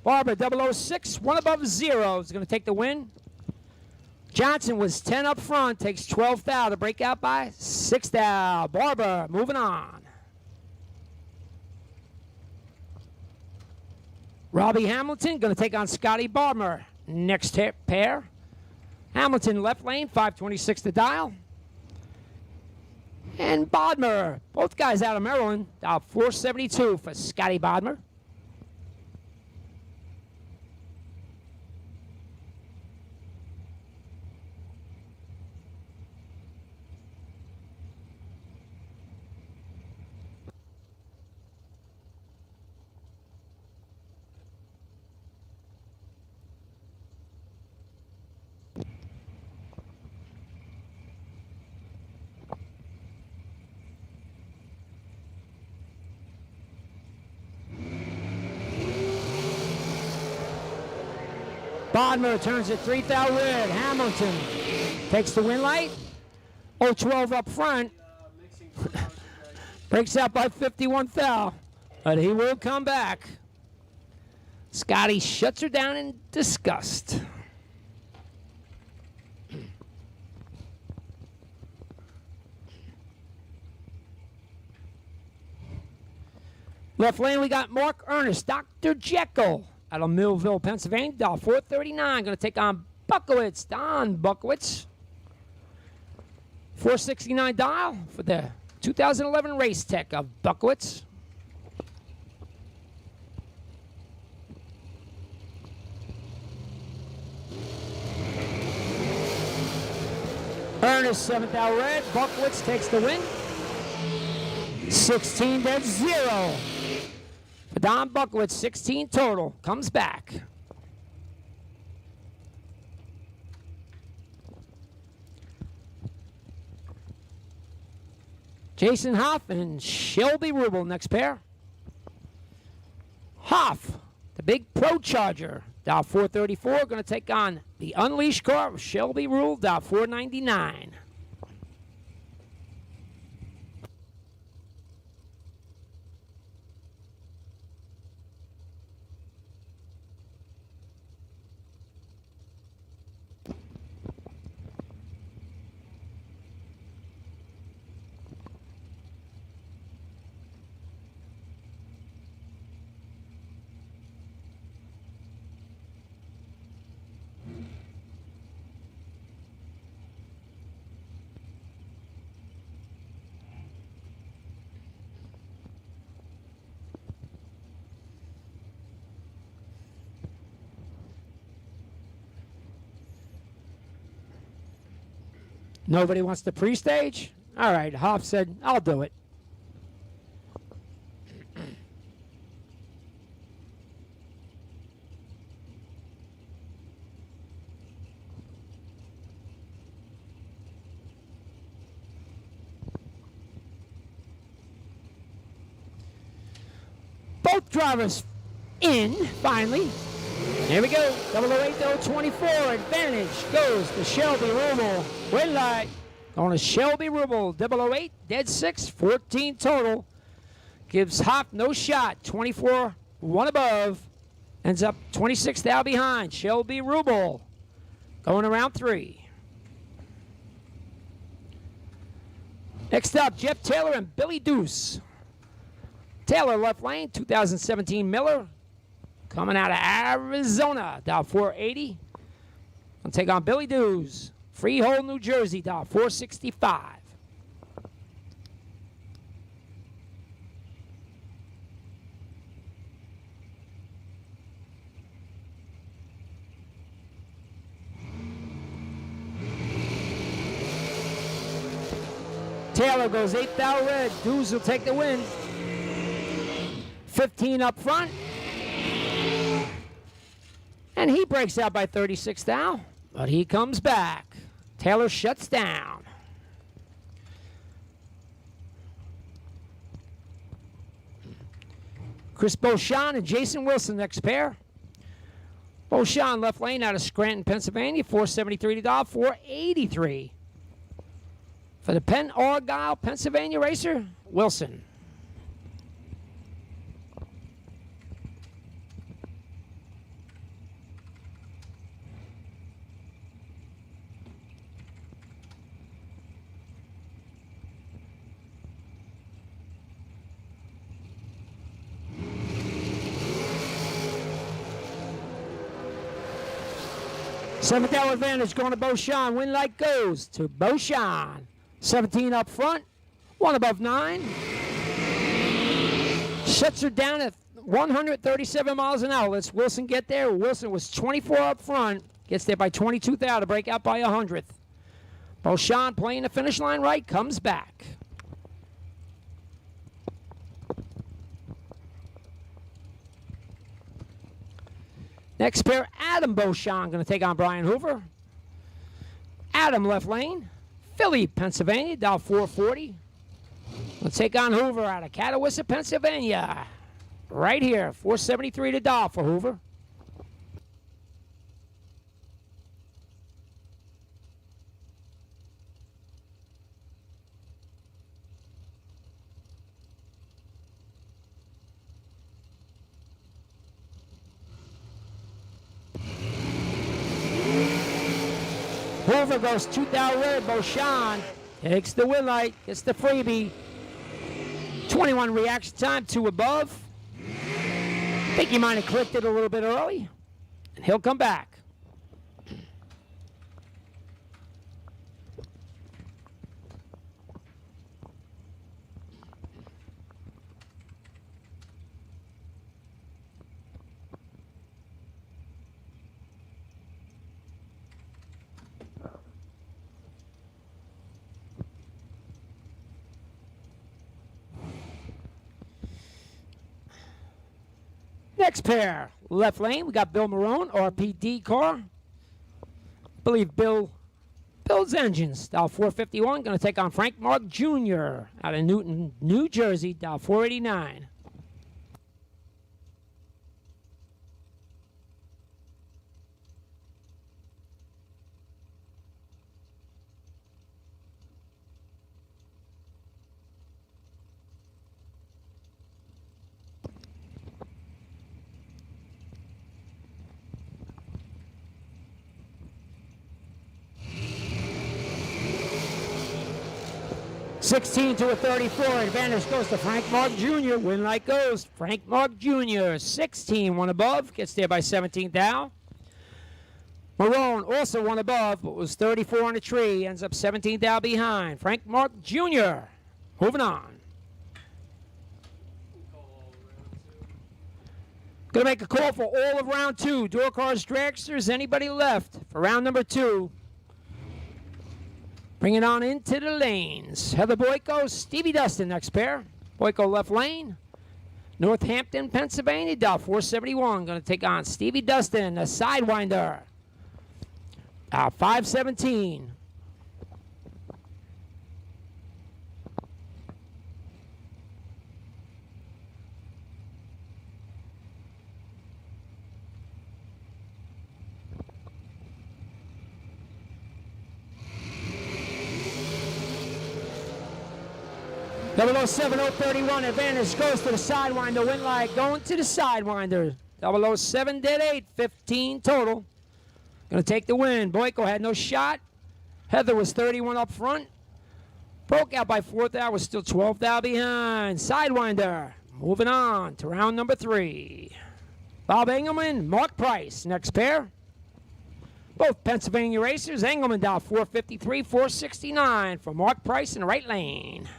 Speaker 2: Barber, 006, 1 above 0 is going to take the win. Johnson was 10 up front. Takes 12th out to break out by 6th out. Barber moving on. Robbie Hamilton going to take on Scotty Barber. Next pair. Hamilton left lane, 526 to dial. And Bodmer, both guys out of Maryland, dial 472 for Scotty Bodmer. Bodmer turns it 3th out red. Hamilton takes the win light. 012 up front. Breaks out by 51 foul. But he will come back. Scotty shuts her down in disgust. Left lane, we got Mark Ernest, Dr. Jekyll, out of Millville, Pennsylvania. Dial 439, going to take on Buckowitz, Don Buckowitz. 469 dial for the 2011 race tech of Buckowitz. Ernest, 7th out red. Buckowitz takes the win. 16-0. For Don Buckowitz, 16 total. Comes back. Jason Hoff and Shelby Rubel, next pair. Hoff, the big Pro Charger, dial 434, going to take on the Unleashed car of Shelby Rubel, dial 499. Nobody wants the pre-stage? All right, Hoff said, I'll do it. Both drivers in, finally. Here we go. 008-24. Advantage goes to Shelby Rubel. Win light. On a Shelby Rubel. 008. Dead 6. 14 total. Gives Hop no shot. 24. One above. Ends up 26 down behind. Shelby Rubel. Going around 3. Next up, Jeff Taylor and Billy Deuce. Taylor left lane. 2017 Miller. Coming out of Arizona, dial 480. I'll take on Billy Deuce, Freehold, New Jersey, dial 465. Taylor goes 8th thou red. Deuce will take the win. 15 up front. And he breaks out by 36 thou, but he comes back. Taylor shuts down. Chris Beauchamp and Jason Wilson next pair. Beauchamp left lane out of Scranton, Pennsylvania, 473 to dial, 483. For the Penn Argyle, Pennsylvania racer, Wilson. Seventh hour advantage going to Beauchamp. Win light goes to Beauchamp. 17 up front. One above 9. Shuts her down at 137 miles an hour. Let's Wilson get there. Wilson was 24 up front. Gets there by 22 thou to break out by 100th. Beauchamp playing the finish line right. Comes back. Next pair, Adam Beauchamp going to take on Brian Hoover. Adam left lane. Philly, Pennsylvania, dial 440. We'll take on Hoover out of Catawissa, Pennsylvania. Right here, 473 to dial for Hoover. Hoover goes 2 thou red. Beauchamp takes the win light, gets the freebie. 21 reaction time, 2 above. Think he might have clicked it a little bit early, and he'll come back. Next pair, left lane, we got Bill Marone, RPD car. I believe Bill's engines, dial 451, going to take on Frank Mark Jr. out of Newton, New Jersey, dial 489. $16 to a 34. Advantage goes to Frank Mark Jr. Win light goes. Frank Mark Jr. 16, one above. Gets there by 17 thou. Marone also one above, but was 34 on the tree. Ends up 17 thou behind. Frank Mark Jr. Moving on. Going to make a call for all of round 2. Door cars, dragsters, anybody left for round number 2. Bring it on into the lanes. Heather Boyko, Stevie Dustin next pair. Boyko left lane. Northampton, Pennsylvania, dial 471. Going to take on Stevie Dustin, a sidewinder. 517. 007, 031, advantage goes to the Sidewinder. Win light going to the Sidewinder. 007 did 8, 15 total. Gonna take the win. Boyko had no shot. Heather was 31 up front. Broke out by 4th hour, was still 12th hour behind. Sidewinder moving on to round number 3. Bob Engelman, Mark Price, next pair. Both Pennsylvania racers. Engelman down 453, 469 for Mark Price in the right lane.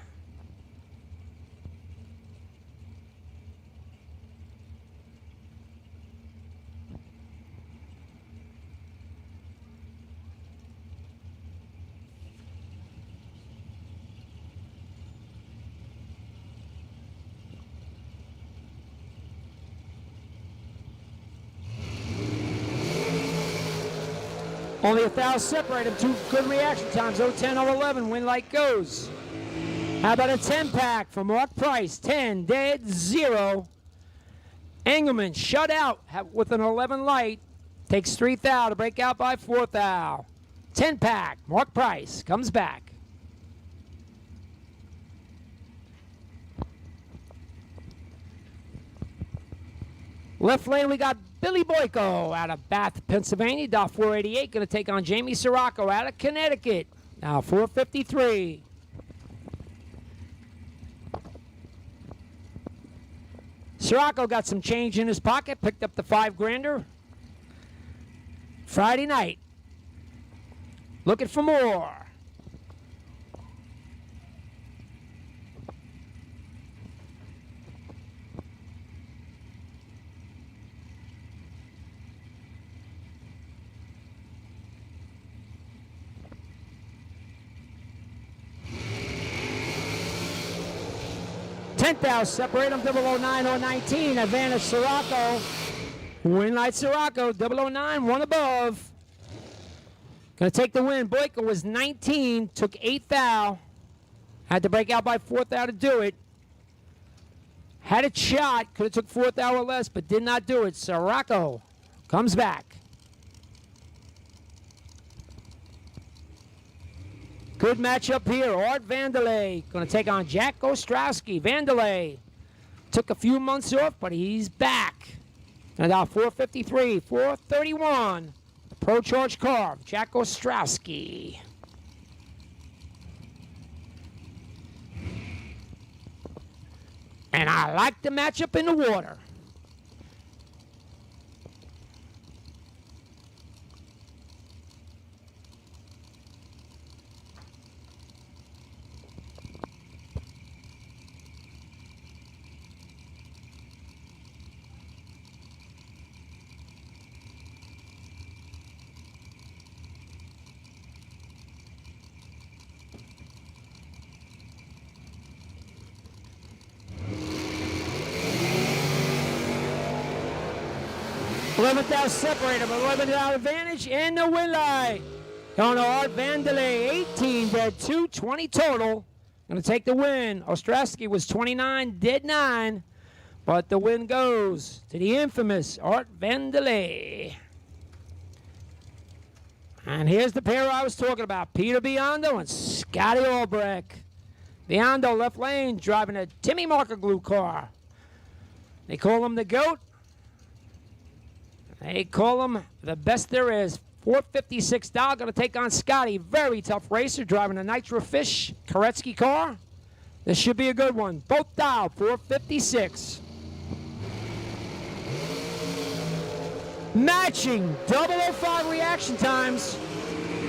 Speaker 2: Only 1,000 separate them. 2 good reaction times. 010, 011. Win light goes. How about a 10-pack for Mark Price? 10, dead, 0. Engelman shut out with an 11 light. Takes 3th out to break out by 4th out. 10-pack. Mark Price comes back. Left lane, we got Billy Boyko out of Bath, Pennsylvania. Down 488. Going to take on Jamie Sirocco out of Connecticut. Now 453. Sirocco got some change in his pocket. Picked up the 5 grander. Friday night. Looking for more. Separate them, 009 or 19. Advantage Sirocco. Win light Sirocco, 009, 1 above. Gonna take the win. Boyko was 19, took 8th thou. Had to break out by 4th thou to do it. Had a shot, could have took 4th thou or less, but did not do it. Sirocco comes back. Good matchup here. Art Vanderlei going to take on Jack Ostrowski. Vanderlei took a few months off, but he's back. And now 453, 431. The Pro Charge car, Jack Ostrowski. And I like the matchup in the water. $11,000 separate them, $11 advantage in the win light. Going to Art Vanderlei, 18 dead, 220 total. Going to take the win. Ostrowski was 29 dead 9, but the win goes to the infamous Art Vanderlei. And here's the pair I was talking about, Peter Biondo and Scotty Albrecht. Biondo left lane driving a Timmy Marker glue car. They call him the GOAT. They call him the best there is. 456 Dow going to take on Scotty. Very tough racer driving a Nitro Fish Koretsky car. This should be a good one. Both Dow, 456. Matching 005 reaction times.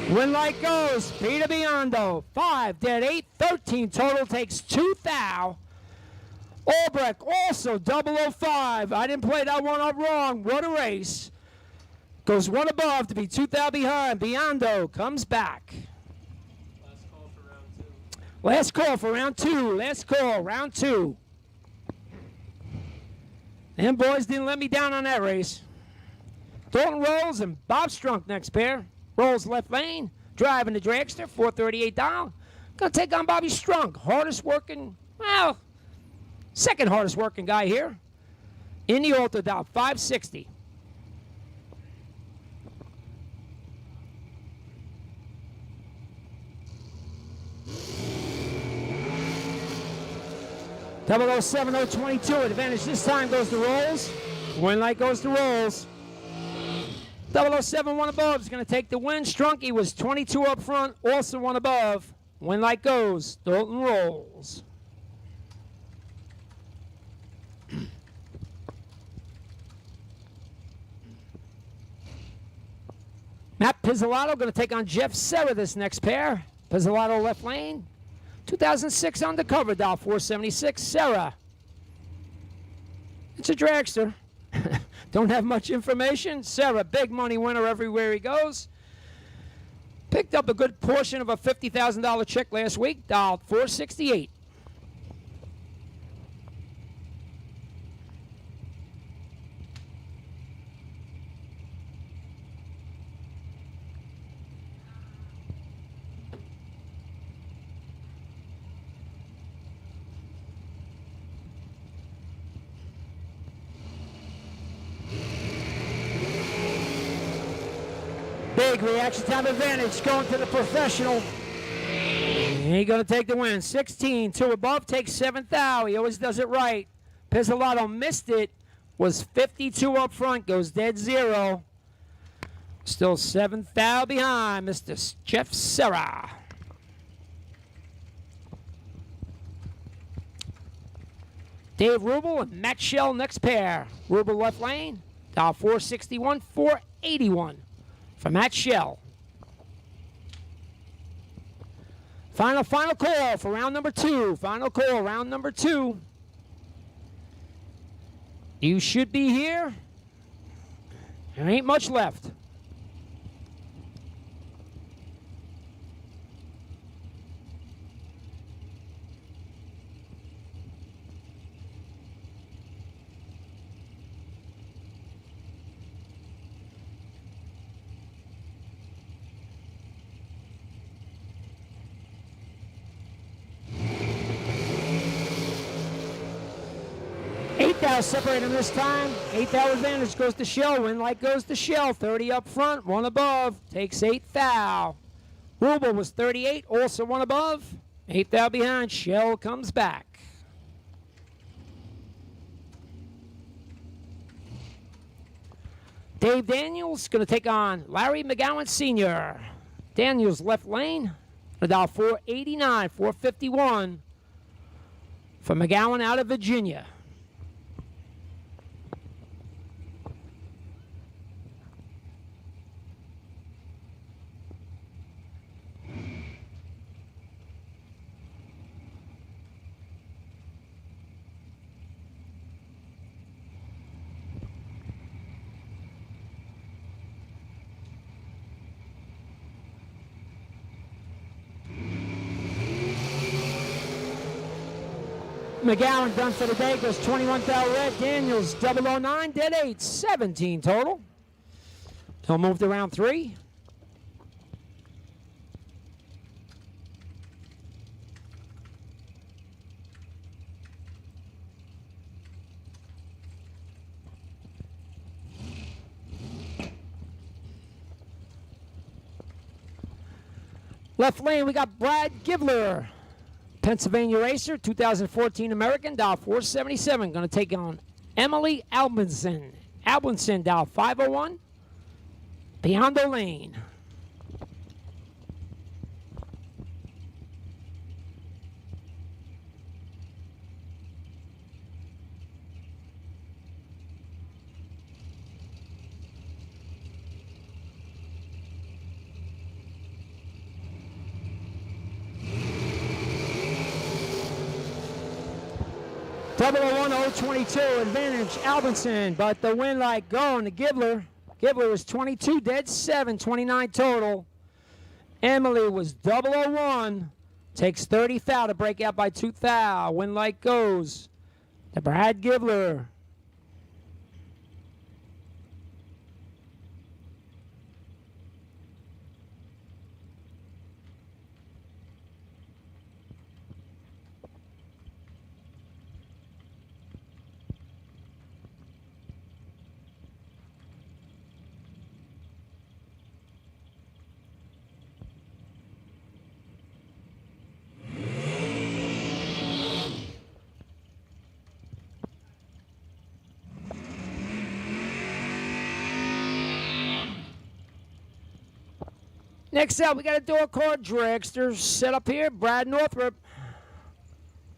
Speaker 2: Win light goes. Peter Biondo, 5 dead 8, 13 total, takes 2 thou. Albrecht also 005. I didn't play that one up wrong. What a race. Goes 1 above to be 2 thou behind. Biondo comes back. Last call for round 2. Last call, round 2. Them boys didn't let me down on that race. Dalton Rolls and Bob Strunk next pair. Rolls left lane, driving the dragster, 438 down. Gonna take on Bobby Strunk, hardest working, well, second hardest working guy here. In the altar down, 560. 007-022. Advantage this time goes to rolls. Win light goes to rolls. 007 one above is going to take the win. Strunky was 22 up front, also one above. Win light goes. Dalton rolls. Matt Pizzolatto going to take on Jeff Serra this next pair. Pizzolatto left lane. 2006 undercover, dial 476. Serra. It's a dragster. Don't have much information. Serra, big money winner everywhere he goes. Picked up a good portion of a $50,000 check last week, dialed 468. Big reaction time advantage going to the professional. He's going to take the win. 16, 2 above, takes 7th thou. He always does it right. Pizzolatto missed it. Was 52 up front, goes dead 0. Still 7th thou behind Mr. Jeff Serra. Dave Rubel and Matt Shell next pair. Rubel left lane, dial 461, 481. For Matt Shell. Final call for round number 2. Final call, round number 2. You should be here. There ain't much left. Thou separate him this time. 8th thou advantage goes to Shell. Win light goes to Shell. 30 up front, 1 above. Takes 8th thou. Rubel was 38, also 1 above. 8th thou behind. Shell comes back. Dave Daniels going to take on Larry McGowan Sr. Daniels left lane. Dial 489, 451 for McGowan out of Virginia. McGowan done for the day, goes 21 thou red. Daniels 009, dead 8, 17 total. He'll move to round 3. Left lane, we got Brad Givler. Pennsylvania racer, 2014 American, dial 477. Going to take on Emily Albinson. Albinson, dial 501. Beyond the lane. Double 01022 advantage Albinson, but the win light going to Gibler. Gibler was 22, dead 7, 29 total. Emily was 001, takes 30 thou to break out by 2 thou. Win light goes to Brad Gibler. Next up, we got a door car dragster set up here. Brad Northrup,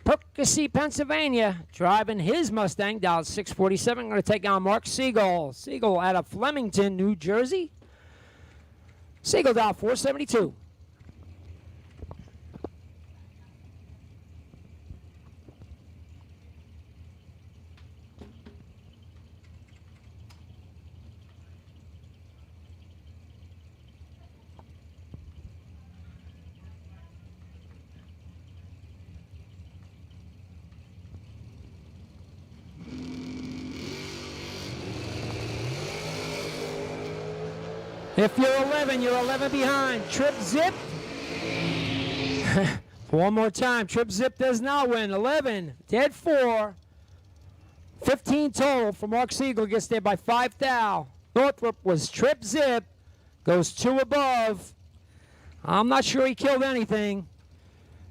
Speaker 2: Poughkeepsie, Pennsylvania, driving his Mustang down 647. Going to take on Mark Siegel. Siegel out of Flemington, New Jersey. Siegel down 472. If you're 11, you're 11 behind. Trip Zip. One more time. Trip Zip does not win. 11, dead 4. 15 total for Mark Siegel. Gets there by 5 thou. Northrop was Trip Zip. Goes 2 above. I'm not sure he killed anything.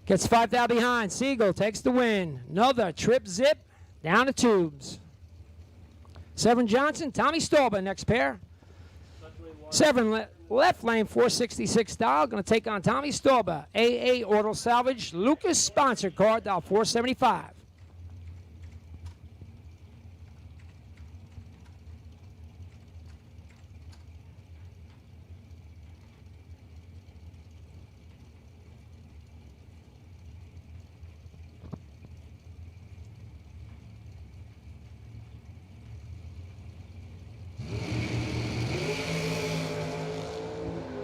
Speaker 2: Gets 5 thou behind. Siegel takes the win. Another Trip Zip down the tubes. Seven Johnson, Tommy Stolba, next pair. Seven left lane, 466 style. Going to take on Tommy Stolba. AA Auto Salvage, Lucas sponsored car, dial 475.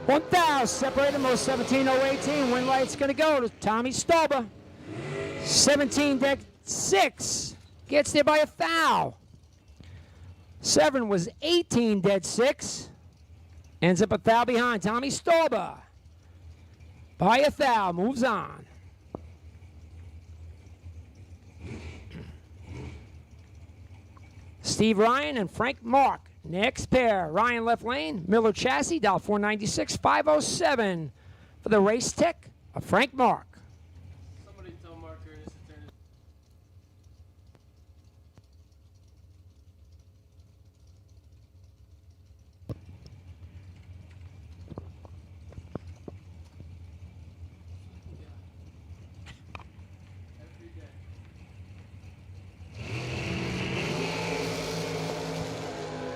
Speaker 2: One thou, separated most 17-0-18. Win light's going to go to Tommy Stolba. 17 deck 6. Gets there by a thou. 7 was 18 dead 6. Ends up a thou behind. Tommy Stolba. By a thou. Moves on. Steve Ryan and Frank Mark. Next pair, Ryan left lane, Miller chassis, dial 496, 507 for the race tech of Frank Mark.
Speaker 9: Somebody tell Mark Ernest to turn his...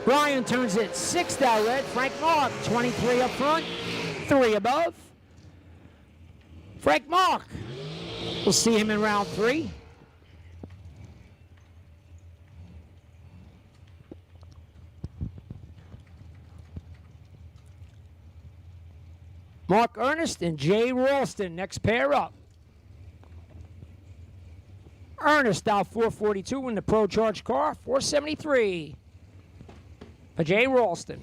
Speaker 2: Ryan turns it 6 thou red, Frank Mark, 23 up front, 3 above. Frank Mark, we'll see him in round 3. Mark Ernest and Jay Ralston, next pair up. Ernest dial 442 in the Pro Charge car, 473. For Jay Ralston.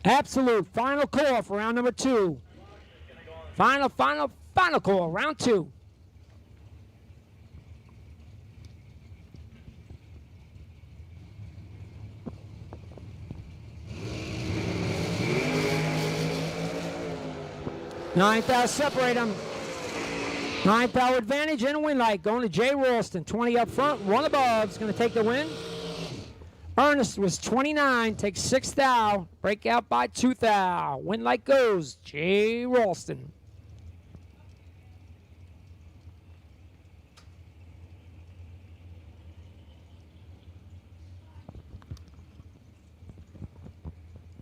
Speaker 2: Absolute final call for round number 2. Final call, round 2. Ninth thou separate them. Ninth thou advantage and win light going to Jay Ralston. 20 up front, 1 above is going to take the win. Ernest was 29, takes 6 thou. Break out by 2 thou. Win light goes Jay Ralston.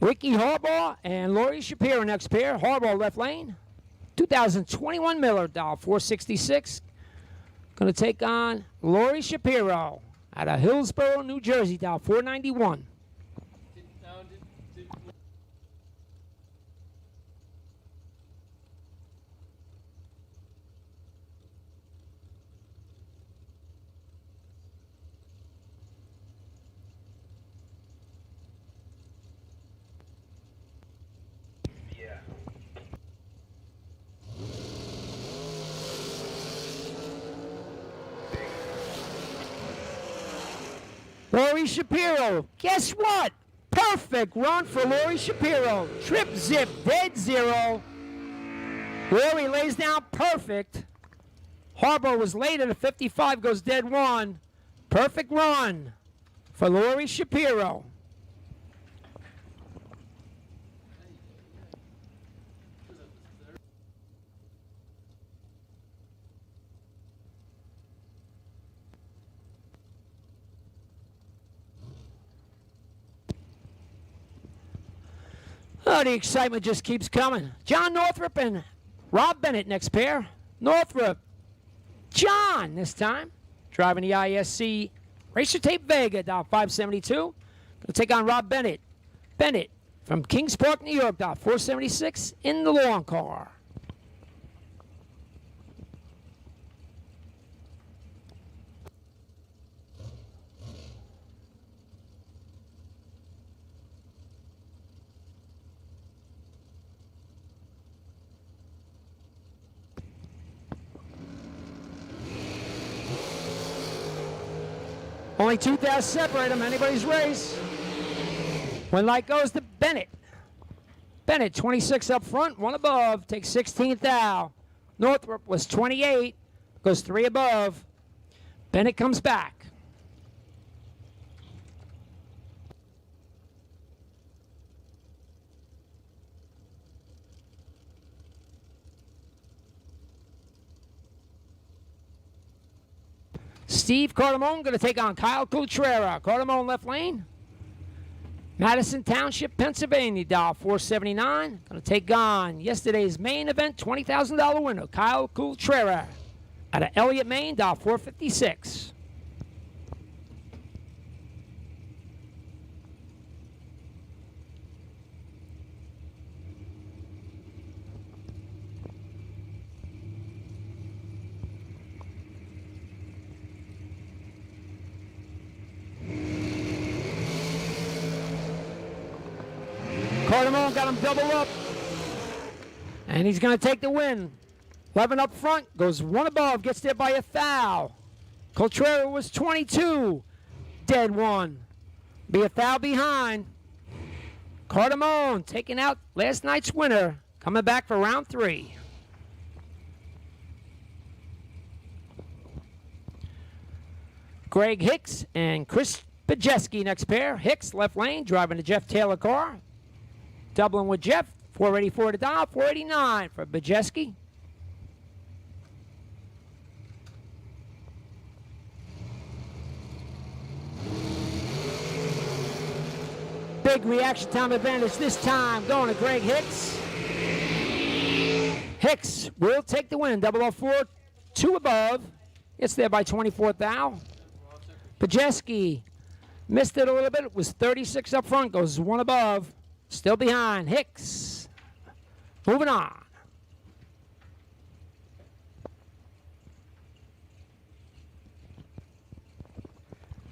Speaker 2: Ricky Harbaugh and Laurie Shapiro next pair. Harbaugh left lane. 2021 Miller, dial 466. Going to take on Laurie Shapiro out of Hillsborough, New Jersey, dial 491. Laurie Shapiro, guess what? Perfect run for Laurie Shapiro. Trip zip, dead 0. Laurie lays down perfect. Harbaugh was late at a 55, goes dead one. Perfect run for Lori Shapiro. Oh, the excitement just keeps coming. John Northrup and Rob Bennett next pair. Northrup, John this time, driving the ISC Racer Tape Vega down 572. Going to take on Rob Bennett. Bennett from Kings Park, New York, down 476 in the long car. Only 2,000 separate them, anybody's race. When light goes to Bennett. Bennett, 26 up front, 1 above, takes 16th thou. Northrup was 28, goes 3 above. Bennett comes back. Steve Cardamone going to take on Kyle Cutrera. Cardamone left lane. Madison Township, Pennsylvania, dial 479. Going to take on yesterday's main event, $20,000 winner, Kyle Cutrera. Out of Elliott, Maine, dial 456. Cardamone got him double up. And he's going to take the win. 11 up front, goes 1 above, gets there by a thou. Coltrera was 22, dead 1. Be a thou behind. Cardamone taking out last night's winner, coming back for round 3. Greg Hicks and Chris Bajeski next pair. Hicks left lane, driving the Jeff Taylor car. Doubling with Jeff, 484 to dial, 489 for Bajeski. Big reaction time advantage this time, going to Greg Hicks. Hicks will take the win, 004, 2 above. Gets there by 24th thou. Bajeski missed it a little bit, it was 36 up front, goes 1 above. Still behind, Hicks. Moving on.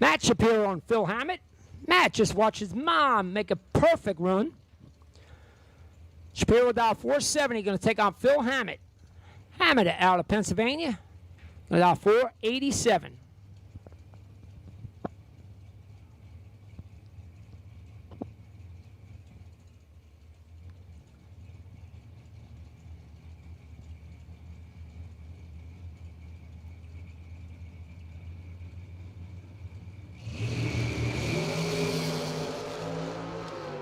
Speaker 2: Matt Shapiro on Phil Hammett. Matt just watched his mom make a perfect run. Shapiro dial 470, going to take on Phil Hammett. Hammett out of Pennsylvania. Dial 487.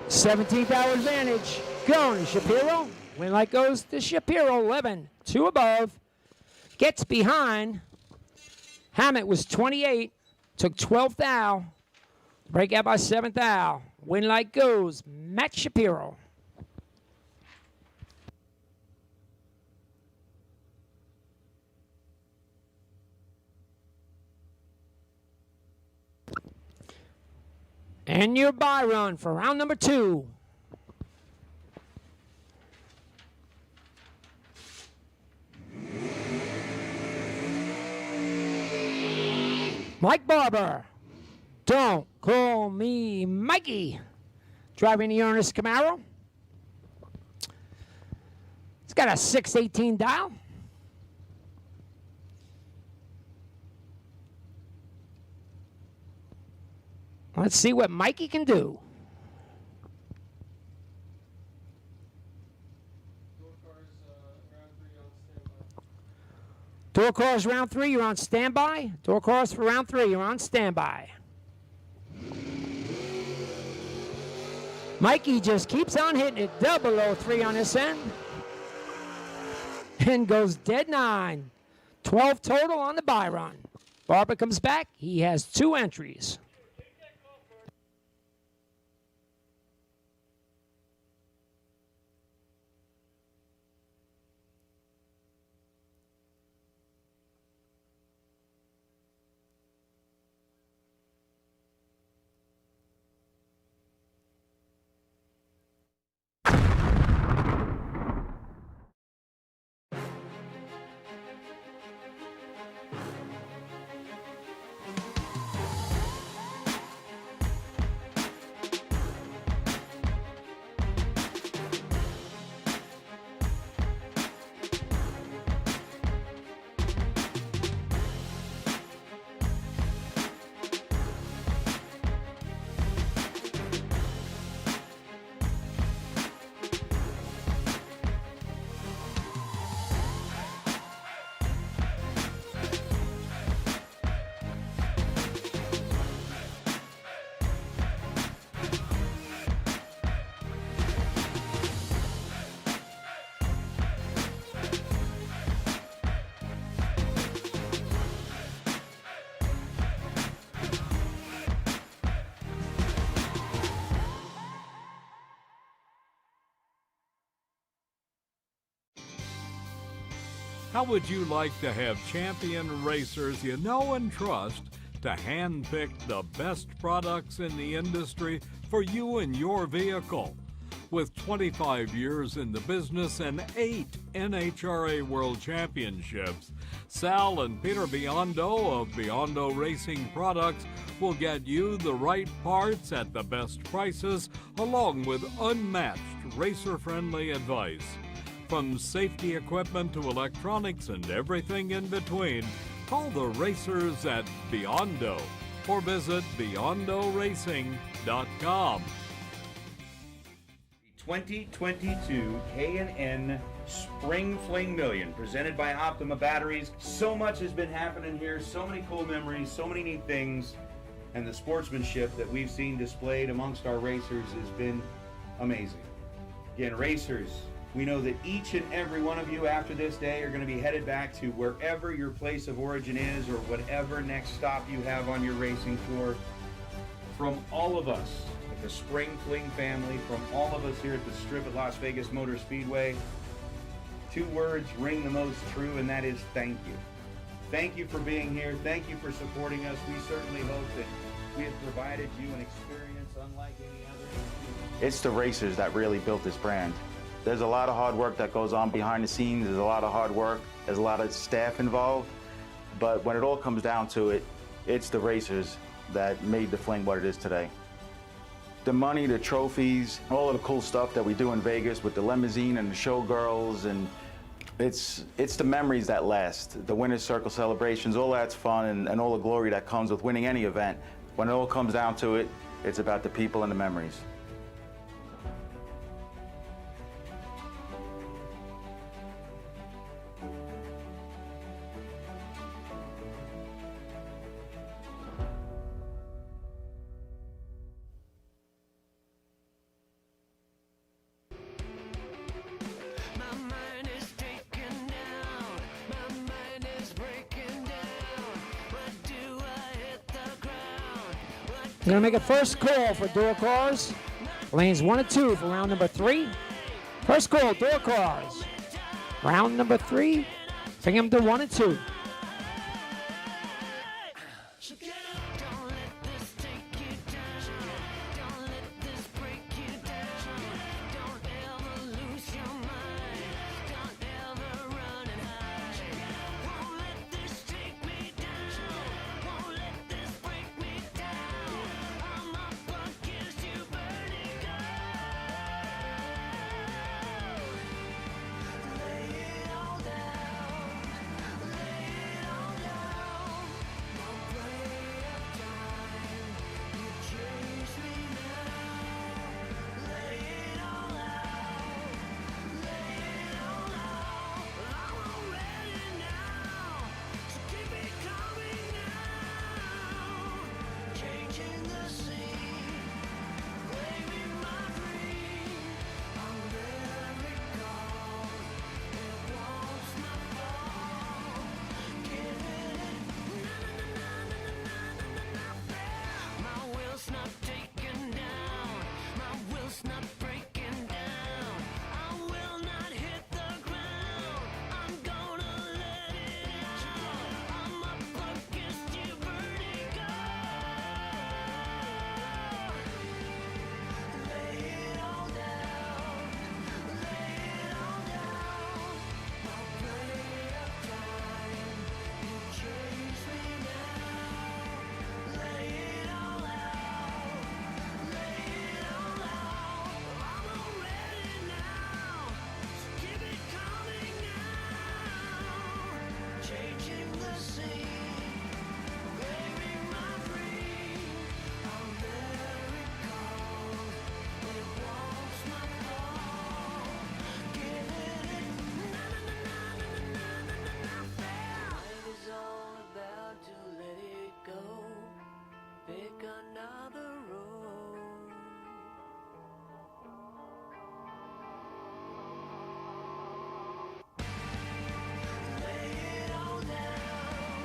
Speaker 2: $17th advantage. Going to Shapiro. Win light goes to Shapiro. 11. 2 above. Gets behind. Hammett was 28. Took 12th thou. Break out by 7th thou. Win light goes Matt Shapiro. And your bye run for round number 2. Mike Barber. Don't call me Mikey. Driving the Ernest Camaro. It's got a 618 dial. Let's see what Mikey can do. Door cars round 3, you're on standby. Door cars for round 3, you're on standby. Mikey just keeps on hitting it. 003 on this end. And goes dead 9. 12 total on the buy run. Barber comes back. He has 2 entries.
Speaker 8: How would you like to have champion racers you know and trust to handpick the best products in the industry for you and your vehicle? With 25 years in the business and 8 NHRA World Championships, Sal and Peter Biondo of Biondo Racing Products will get you the right parts at the best prices, along with unmatched racer-friendly advice. From safety equipment to electronics and everything in between, call the racers at Biondo or visit BiondoRacing.com.
Speaker 14: 2022 K&N Spring Fling Million, presented by Optima Batteries. So much has been happening here, so many cool memories, so many neat things, and the sportsmanship that we've seen displayed amongst our racers has been amazing. Again, racers, we know that each and every one of you after this day are going to be headed back to wherever your place of origin is or whatever next stop you have on your racing tour. From all of us at the Spring Fling family, from all of us here at the Strip at Las Vegas Motor Speedway, 2 words ring the most true, and that is thank you. Thank you for being here. Thank you for supporting us. We certainly hope that we have provided you an experience unlike any other.
Speaker 15: It's the racers that really built this brand. There's a lot of hard work that goes on behind the scenes. There's a lot of hard work. There's a lot of staff involved. But when it all comes down to it, it's the racers that made the Fling what it is today. The money, the trophies, all of the cool stuff that we do in Vegas with the limousine and the showgirls, and it's the memories that last. The winner's circle celebrations, all that's fun, and all the glory that comes with winning any event. When it all comes down to it, it's about the people and the memories.
Speaker 2: We're going to make a first call for door cars. Lanes 1 and 2 for round number 3. First call, door cars. Round number 3. Bring them to 1 and 2.
Speaker 4: another road. Lay it all down,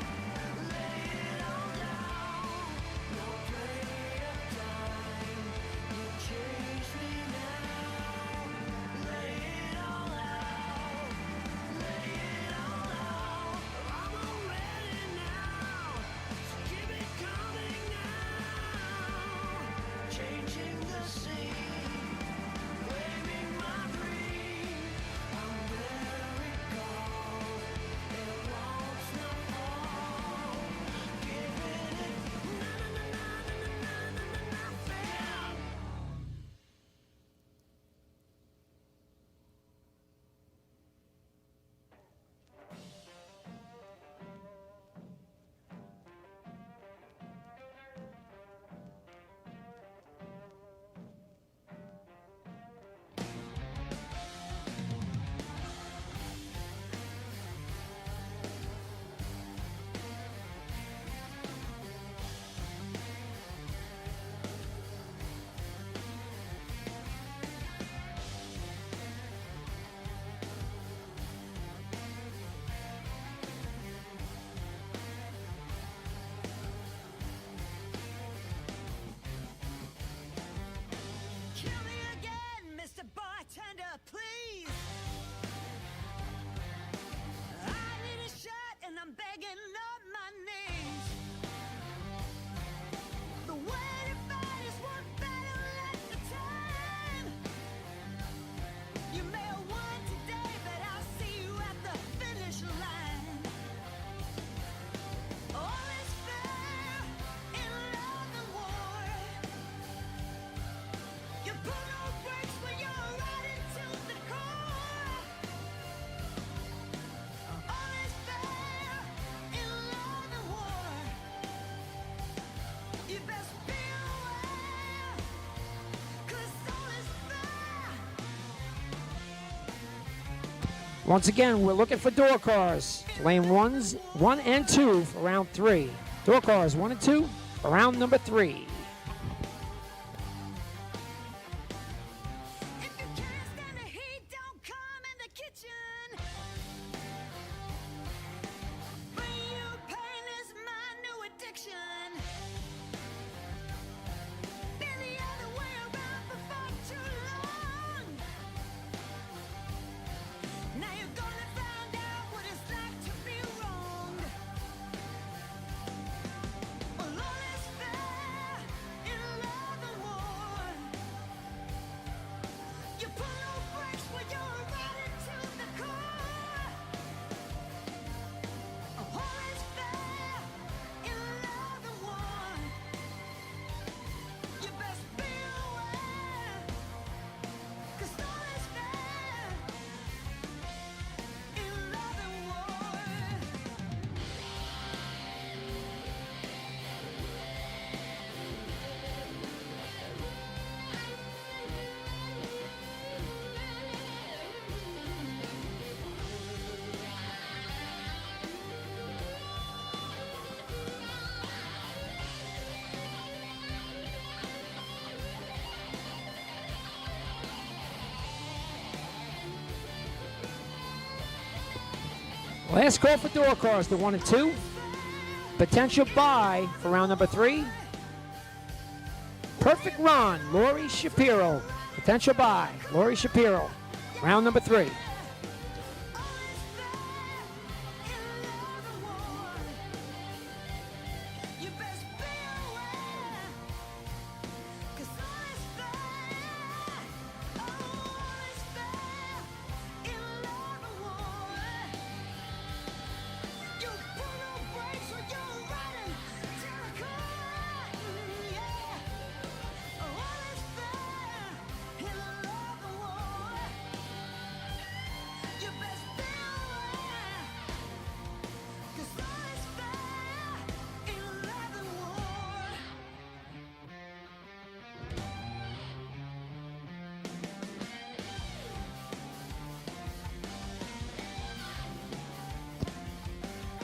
Speaker 4: lay it all down. No play of time, you chase me now. Lay it all out, lay it all out. I'm already now, so keep it coming now. Changing the scene, claiming my dream. I'm very cold, it wants no fall. Giving it fail. Kill me again, Mr. Bartender, please. I need a shot and I'm begging on my knees. The way to fight is one battle at a time. You may have won today, but I'll see you at the finish line. All is fair in love and war. You pull no brakes when you're riding to the core. All is fair in love and war. You best be aware, 'cause all is fair.
Speaker 2: Once again, we're looking for door cars. Lane 1 and 2 for round 3. Door cars 1 and 2 for round number 3.
Speaker 4: If you can't stand the heat, don't come in the kitchen. Bring you pain is my new addiction. Been the other way around for far too long. Now you're gonna find out what it's like to be wronged. Well, all is fair in love and war. You pull no brakes when you're riding to the core. All is fair in love and war. You best be aware, 'cause all is fair in love and war.
Speaker 2: Last call for door cars, the 1 and 2. Potential buy for round number 3. Perfect run, Lori Shapiro. Potential buy, Lori Shapiro. Round number 3.
Speaker 4: You best be aware, 'cause all is fair. All is fair in love and war. You pull no brakes when you're riding to the core. Yeah. All is fair in love and war. You best be aware, 'cause all is fair in love and war.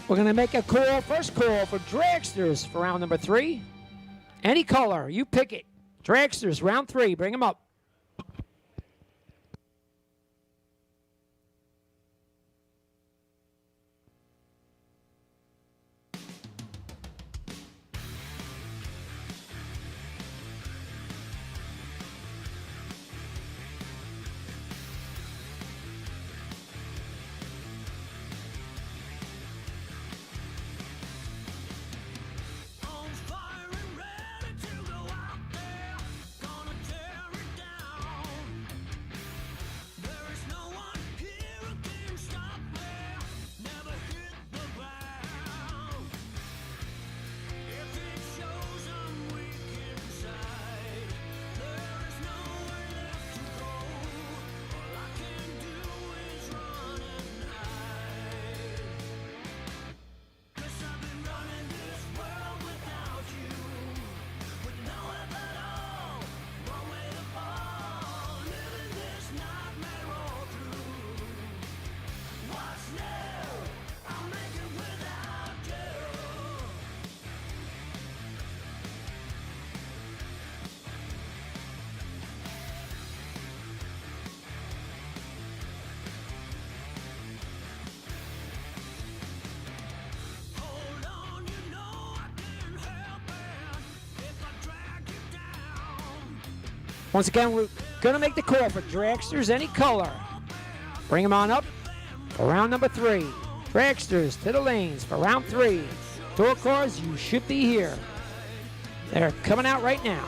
Speaker 2: We're going to make a call, first call for dragsters for round number 3. Any color, you pick it. Dragsters, round 3. Bring them up. Once again, we're going to make the call for dragsters, any color. Bring them on up for round number 3. Dragsters to the lanes for round 3. Door cars, you should be here. They're coming out right now.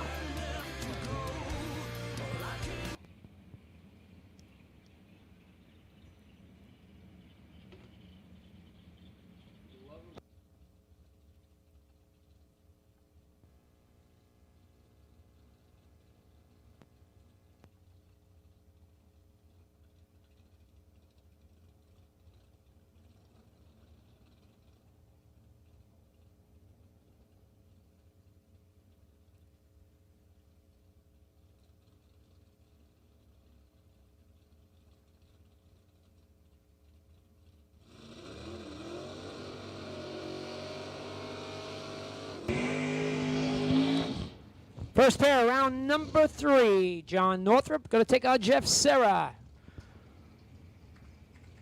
Speaker 2: First pair, round number 3. John Northrup going to take on Jeff Serra.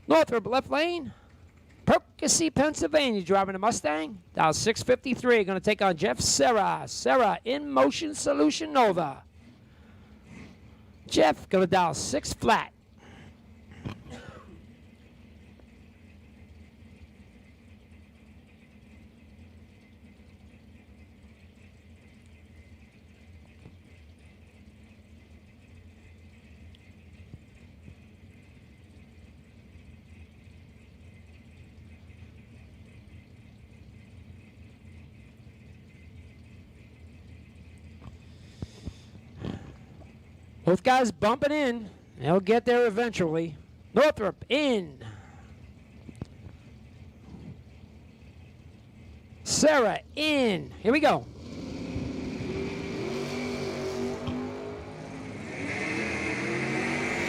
Speaker 2: Northrup, left lane. Poughkeepsie, Pennsylvania, driving a Mustang. Dial 653, going to take on Jeff Serra. Serra, in motion solution Nova. Jeff, going to dial 6 flat. Both guys bumping in. They'll get there eventually. Northrup in. Serra in. Here we go.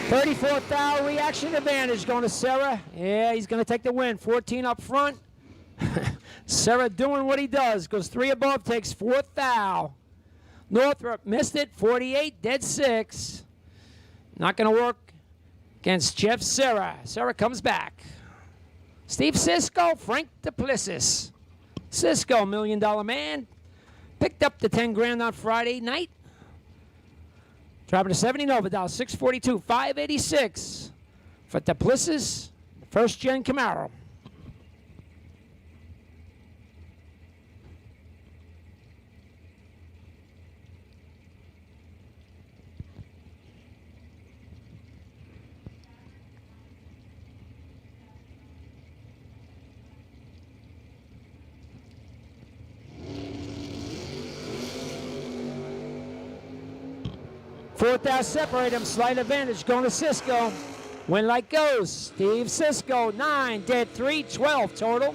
Speaker 2: $34th thou reaction advantage going to Serra. Yeah, he's going to take the win. 14 up front. Serra doing what he does. Goes 3 above, takes 4th thou. Northrup missed it, 48, dead 6. Not going to work against Jeff Serra. Serra comes back. Steve Cisco, Frank Duplessis. Cisco, $1 Million Man. Picked up the 10 grand on Friday night. Driving a 70 Nova, dial 642, 586 for Duplessis, first gen Camaro. Fourth out, separate him. Slight advantage going to Cisco. Win like goes. Steve Cisco, 9, dead 3, 12 total.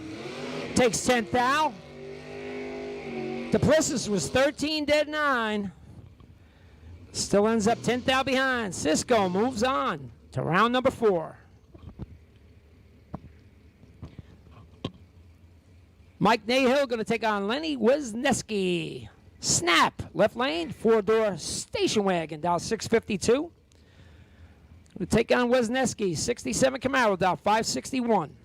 Speaker 2: Takes 10th thou. Duplessis was 13, dead 9. Still ends up 10th thou behind. Cisco moves on to round number 4. Mike Nahill going to take on Lenny Wisniewski. Snap, left lane, four-door station wagon, down 652. We take on Wisniewski, 67 Camaro, down 561.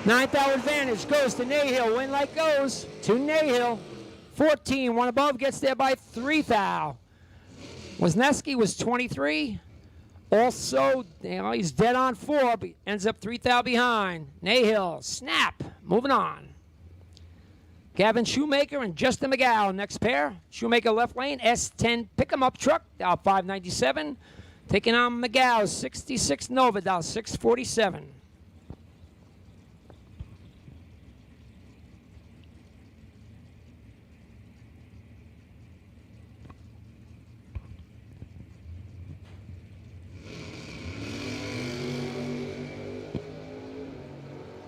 Speaker 2: Ninth hour advantage goes to Nahill. Win light goes to Nahill. 14, one above, gets there by 3 thou. Wisniewski was 23. Also, he's dead on 4, but ends up 3 thou behind. Nahill, snap, moving on. Gavin Shoemaker and Justin McGow, next pair. Shoemaker left lane, S10 pick 'em up truck, down 597. Taking on McGow, 66 Nova, down 647.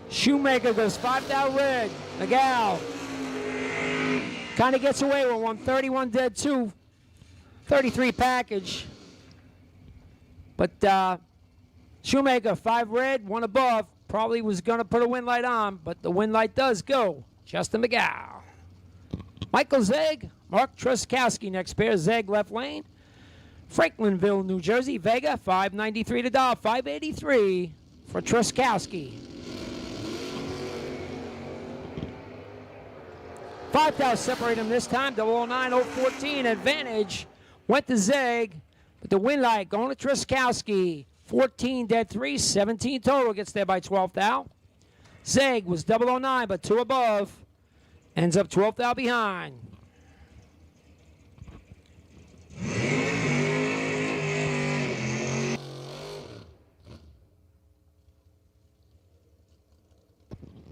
Speaker 2: Shoemaker goes 5 thou red. McGow kind of gets away with 131 dead 2. 33 package. But Shoemaker 5 red, 1 above. Probably was going to put a win light on, but the win light does go. Justin McGow. Michael Zeg, Mark Truskowski next pair. Zeg left lane. Franklinville, New Jersey. Vega 593 to Doll. 583 for Truskowski. 5 thou separate him this time. 009-014 advantage. Went to Zeg. But the win light going to Truskowski. 14 dead 3. 17 total. Gets there by 12 thou. Zeg was 009 but 2 above. Ends up 12 thou behind.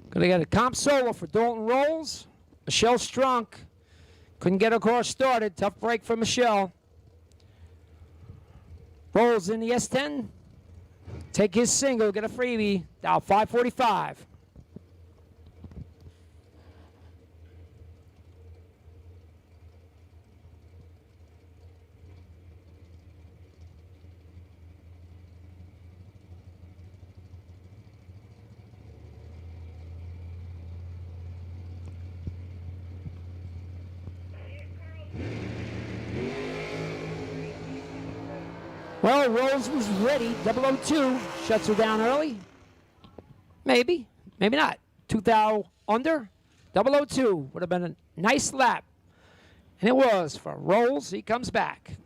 Speaker 2: Gonna get a comp solo for Dalton Rolls. Michelle Strunk couldn't get her course started. Tough break for Michelle. Rolls in the S10. Take his single, get a freebie. Down 545. Well, Rose was ready. 002 shuts her down early. Maybe, maybe not. 2 thou under. 002 would have been a nice lap. And it was for Rolls. He comes back.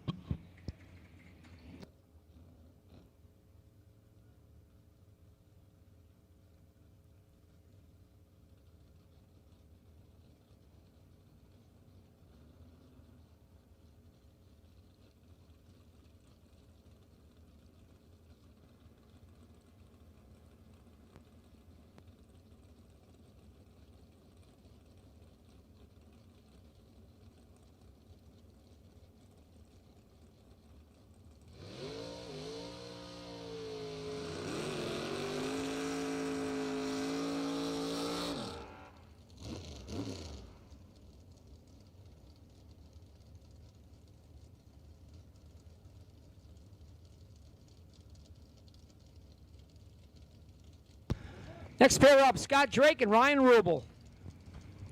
Speaker 2: Next pair up, Scott Drake and Ryan Rubel.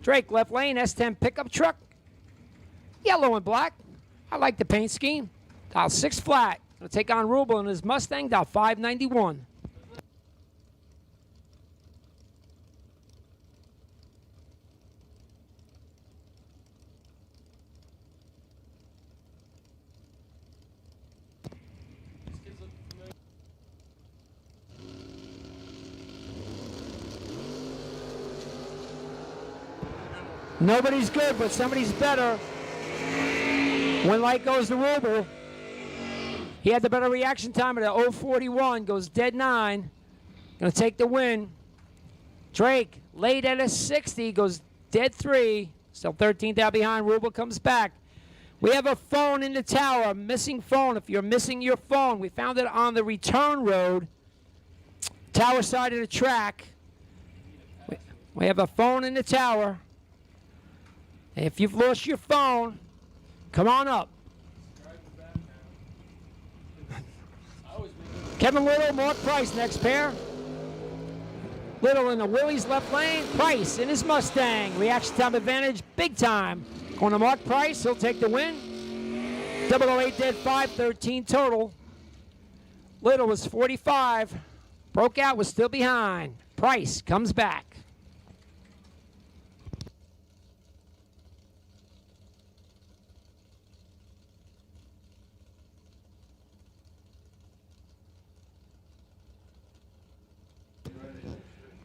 Speaker 2: Drake, left lane, S10 pickup truck. Yellow and black. I like the paint scheme. Dial 6 flat. Gonna take on Rubel and his Mustang, dial 591. Nobody's good, but somebody's better. When light goes to Rubel, he had the better reaction time at a 041, goes dead 9. Gonna take the win. Drake, late at a 60, goes dead 3. Still 13th out behind. Rubel comes back. We have a phone in the tower, missing phone. If you're missing your phone, we found it on the return road, tower side of the track. We have a phone in the tower. If you've lost your phone, come on up. Kevin Little, Mark Price, next pair. Little in the Willys left lane. Price in his Mustang. Reaction time advantage, big time. Going to Mark Price, he'll take the win. 008 dead 5, 13 total. Little was 45. Broke out, was still behind. Price comes back.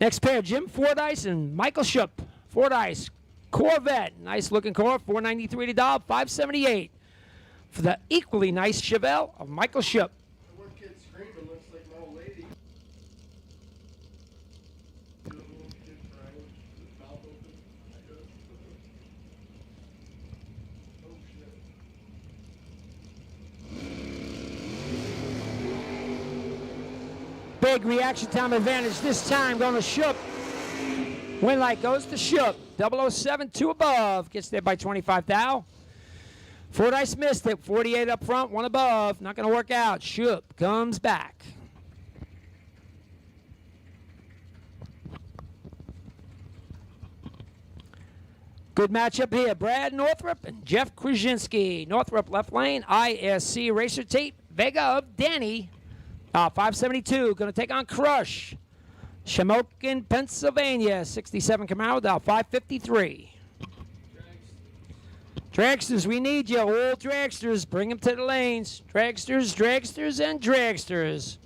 Speaker 2: Next pair, Jim Fordyce and Michael Schupp. Fordyce, Corvette, nice looking car, $493 to $1, $578. For the equally nice Chevelle of Michael Schupp. Big reaction time advantage this time going to Schupp. Win light goes to Schupp. 007, 2 above. Gets there by 25 thou. Fordyce missed it. 48 up front, 1 above. Not going to work out. Schupp comes back. Good matchup here. Brad Northrup and Jeff Krasinski. Northrup left lane. ISC racer tape. Vega of Danny. 572, going to take on Crush. Shamokin, Pennsylvania, 67 Camaro, down 553. Dragsters, we need you. All dragsters, bring them to the lanes. Dragsters, dragsters, and dragsters.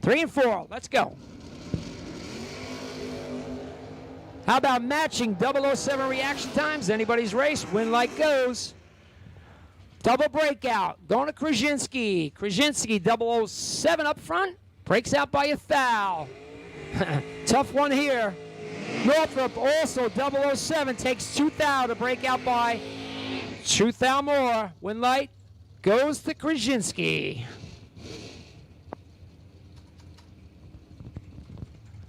Speaker 2: 3 and 4, let's go. How about matching 007 reaction times? Anybody's race, win like goes. Double breakout, going to Krasinski. Krasinski, 007 up front, breaks out by a thou. Tough one here. Northrup also 007 takes 2 thou to break out by 2 thou more. Win light goes to Krasinski.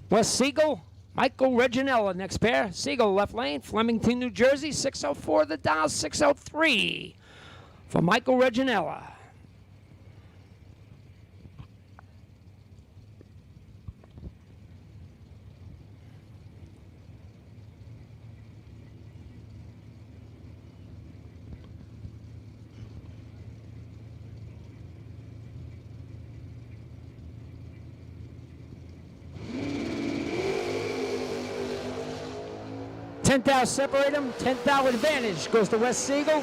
Speaker 2: West Siegel, Michael Reginella next pair. Siegel left lane, Flemington, New Jersey, 604 the dial, 603. For Michael Reginella. $10,000 separate them, $10,000 advantage goes to West Siegel.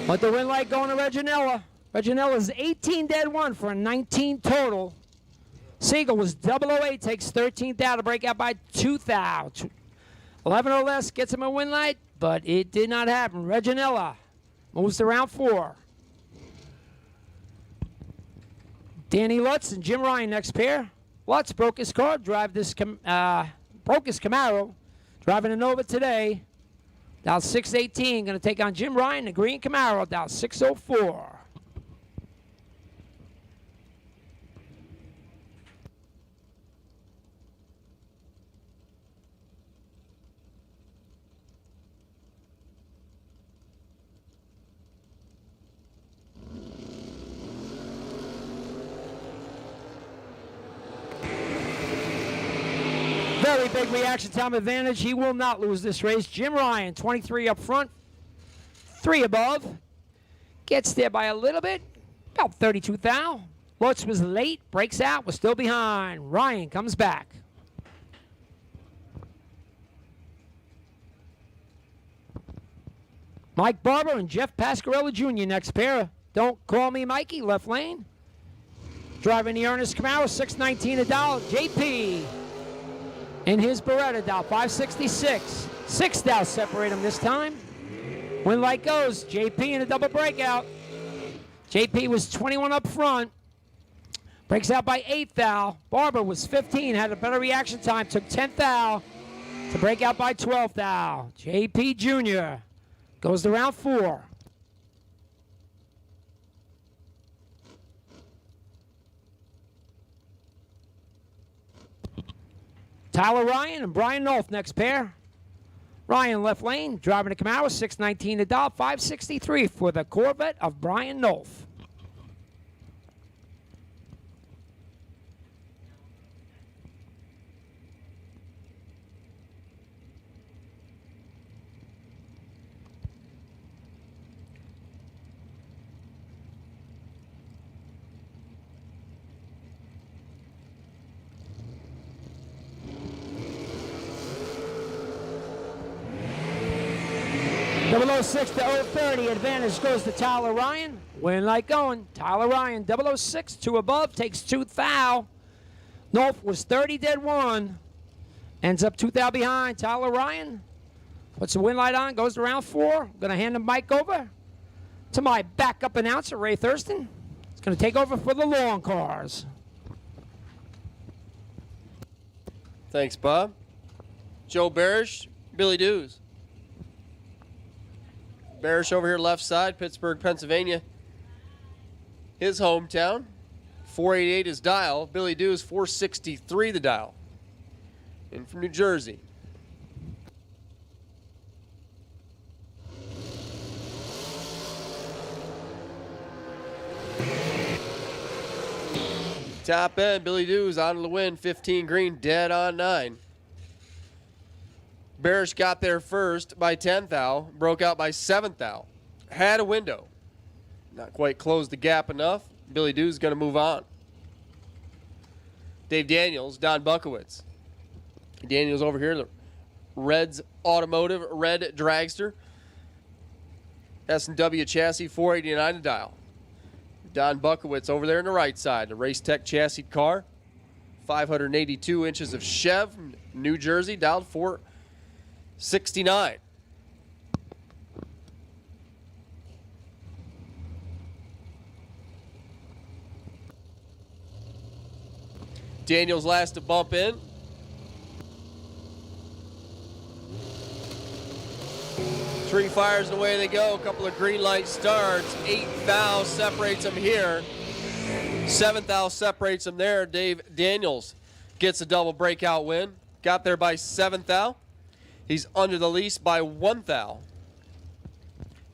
Speaker 2: But the win light going to Reginella. Reginella's 18 dead 1 for a 19 total. Siegel was 008, takes 13 thou to break out by 2 thou. 11 or less gets him a win light, but it did not happen. Reginella moves to round 4. Danny Lutz and Jim Ryan next pair. Lutz broke his car, broke his Camaro, driving a Nova today. Down 618, going to take on Jim Ryan, the green Camaro, down 604. Very big reaction time advantage. He will not lose this race. Jim Ryan, 23 up front, 3 above. Gets there by a little bit, about 32 thou. Lutz was late, breaks out, was still behind. Ryan comes back. Mike Barber and Jeff Pasquarella Jr. next pair. Don't call me Mikey, left lane. Driving the Ernest Camaro, $619 a dollar. JP in his Beretta, down 566. 6 thou separate them this time. Win light goes. JP in a double breakout. JP was 21 up front. Breaks out by 8 thou. Barber was 15, had a better reaction time. Took 10 thou to break out by 12 thou. JP Jr. goes to round 4. Tyler Ryan and Brian Nolf next pair. Ryan left lane, driving the Camaro, $619 to dial, $563 for the Corvette of Brian Nolf. Double 06 to 030, advantage goes to Tyler Ryan. Win like going. Tyler Ryan, 006, 2 above, takes 2 thou. Nolf was 30 dead 1. Ends up 2 thou behind. Tyler Ryan puts the win light on, goes to round 4. Going to hand the mic over to my backup announcer, Ray Thurston. He's going to take over for the long cars.
Speaker 9: Thanks, Bob. Joe Barish, Billy Dews. Barish over here left side, Pittsburgh, Pennsylvania. His hometown. 488 is dial. Billy Dews, 463 the dial. And from New Jersey. Top end, Billy Dews on the win, 15 green, dead on 9. Barish got there first by 10 thou, broke out by 7 thou. Had a window. Not quite closed the gap enough. Billy Dews going to move on. Dave Daniels, Don Buckowitz. Daniels over here, the Reds Automotive Red Dragster. S&W chassis, 489 to dial. Don Buckowitz over there on the right side, the Race Tech chassis car. 582 inches of Chev, New Jersey, dialed 469. Daniels last to bump in. Three fires and away they go. A couple of green light starts. 8 thou separates them here. 7 thou separates them there. Dave Daniels gets a double breakout win. Got there by 7 thou. He's under the lease by 1 thou.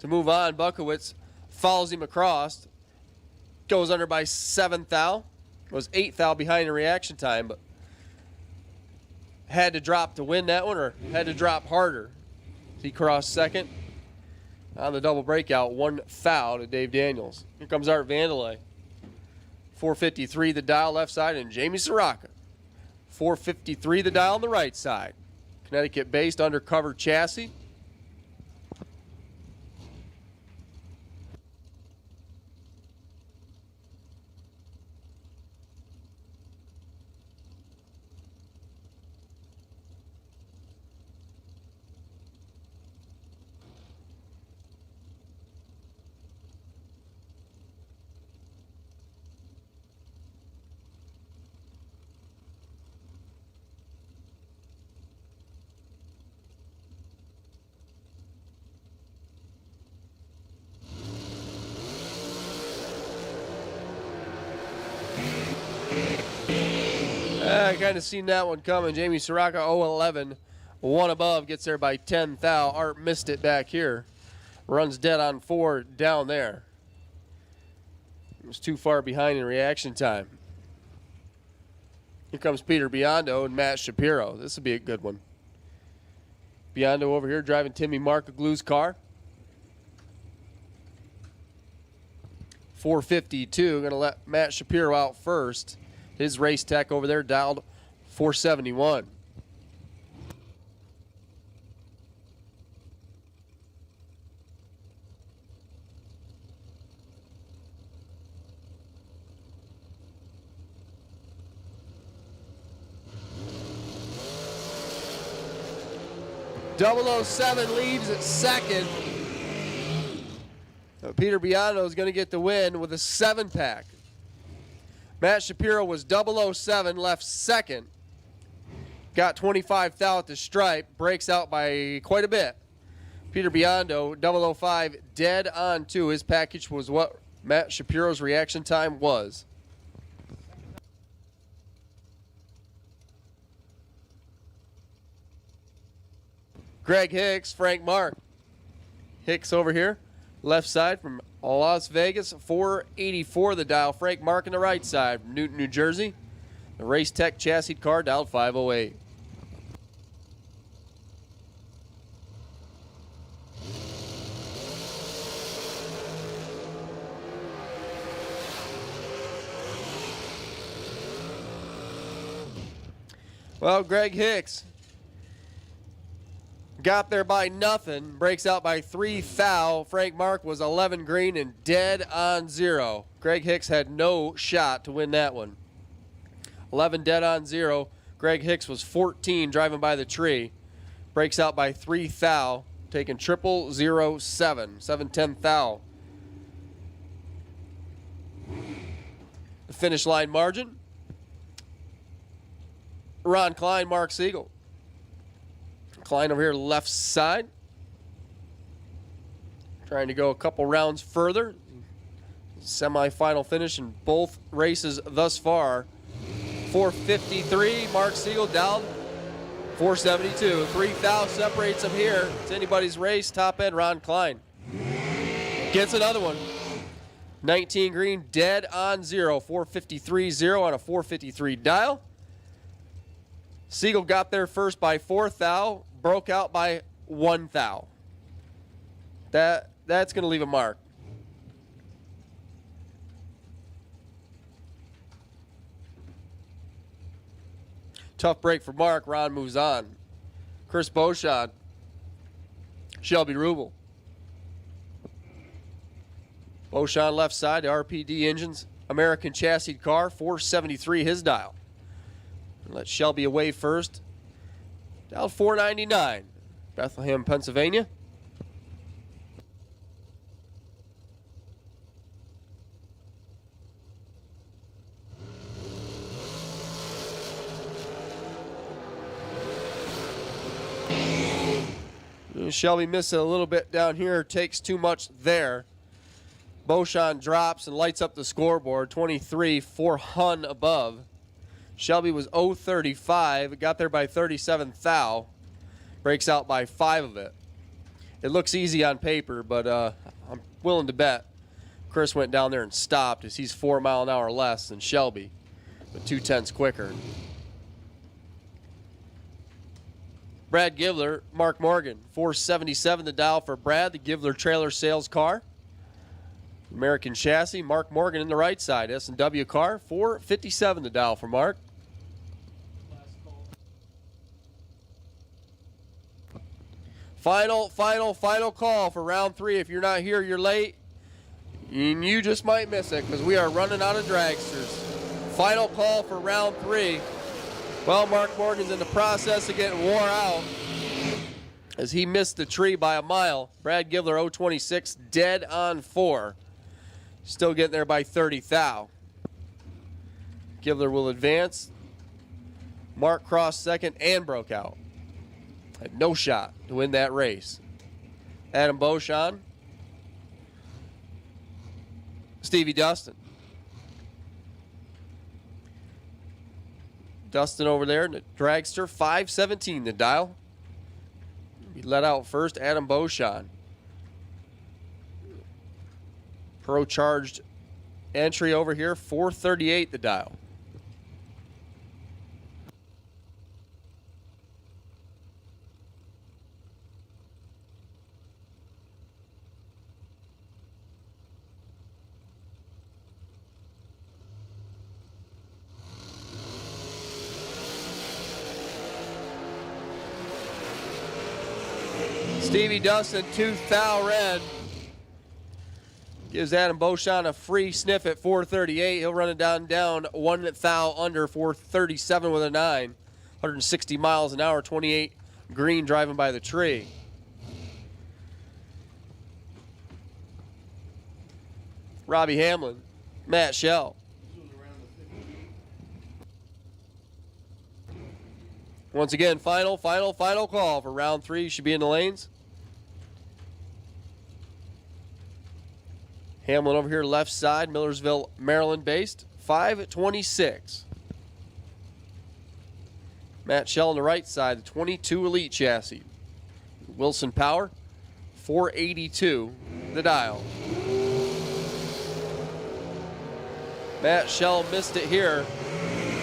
Speaker 9: To move on, Buckowitz follows him across. Goes under by 7 thou. Was 8 thou behind in reaction time, but had to drop to win that one, or had to drop harder. He crossed second on the double breakout, 1 thou to Dave Daniels. Here comes Art Vandelay. 453 the dial left side, and Jamie Soraka. 453 the dial on the right side. Connecticut-based undercover chassis. I kind of seen that one coming. Jamie Soraka, 0-11. 1 above, gets there by 10 thou. Art missed it back here. Runs dead on 4 down there. It was too far behind in reaction time. Here comes Peter Biondo and Matt Shapiro. This will be a good one. Biondo over here driving Timmy Markaglue's car. 452. Going to let Matt Shapiro out first. His Race Tech over there dialed 471. .007 leads at second. Peter Biondo is going to get the win with a 7-pack. Matt Shapiro was 007, left second. Got 25 thou at the stripe, breaks out by quite a bit. Peter Biondo, 005, dead on 2. His package was what Matt Shapiro's reaction time was. Greg Hicks, Frank Mark. Hicks over here, left side from Las Vegas, 484 the dial. Frank Mark on the right side from Newton, New Jersey. The Race Tech chassis car dialed 508. Well, Greg Hicks got there by nothing, breaks out by 3 thou. Frank Mark was 11 green and dead on 0. Greg Hicks had no shot to win that one. 11 dead on 0. Greg Hicks was 14 driving by the tree. Breaks out by 3 thou, taking 0007, 710 thou. The finish line margin. Ron Klein, Mark Siegel. Klein over here left side. Trying to go a couple rounds further. Semifinal finish in both races thus far. 453, Mark Siegel down 472. 3 thou separates him here. It's anybody's race. Top end, Ron Klein. Gets another one. 19 green, dead on 0. 453-0 on a 453 dial. Siegel got there first by 4 thou, broke out by 1 thou. That's going to leave a mark. Tough break for Mark. Ron moves on. Chris Beauchamp. Shelby Rubel. Beauchamp left side, the RPD engines. American chassis car, 473 his dial. Let Shelby away first. Dial 499. Bethlehem, Pennsylvania. Shelby misses a little bit down here, takes too much there. Beauchamp drops and lights up the scoreboard, 23, 4 hun above. Shelby was 035, got there by 37 thou, breaks out by 5 of it. It looks easy on paper, but I'm willing to bet Chris went down there and stopped as he's 4 mile an hour less than Shelby, but 2/10 quicker. Brad Givler, Mark Morgan, 477 the dial for Brad, the Givler trailer sales car. American chassis, Mark Morgan in the right side, S&W car, 457 the dial for Mark. Final call for round 3. If you're not here, you're late. And you just might miss it because we are running out of dragsters. Final call for round 3. Well, Mark Morgan's in the process of getting wore out as he missed the tree by a mile. Brad Givler, 026, dead on 4. Still getting there by 30 thou. Givler will advance. Mark crossed second and broke out. Had no shot to win that race. Adam Beauchamp. Stevie Dustin. Dustin over there in the dragster, 517 the dial. He let out first, Adam Beauchamp. Pro charged entry over here, 438 the dial. Stevie Dustin, 2 thou red. Gives Adam Beauchamp a free sniff at 438. He'll run it down 1 thou under 437 with a 9. 160 miles an hour, 28 green driving by the tree. Robbie Hamlin, Matt Shell. Once again, final call for round 3. You should be in the lanes. Hamlin over here left side, Millersville, Maryland based, 526. Matt Shell on the right side, the 22 Elite chassis. Wilson Power, 482 the dial. Matt Shell missed it here,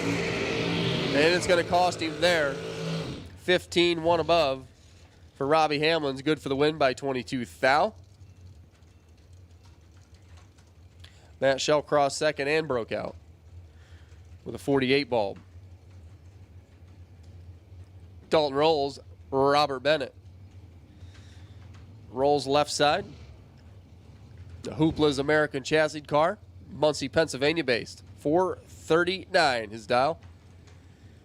Speaker 9: and it's going to cost him there. 15, one above for Robbie Hamlin's good for the win by 22 thou. Matt Shell crossed second and broke out with a 48 bulb. Dalton Rolls, Robert Bennett. Rolls left side. The Hoopla's American chassis car, Muncie, Pennsylvania based. 439 his dial.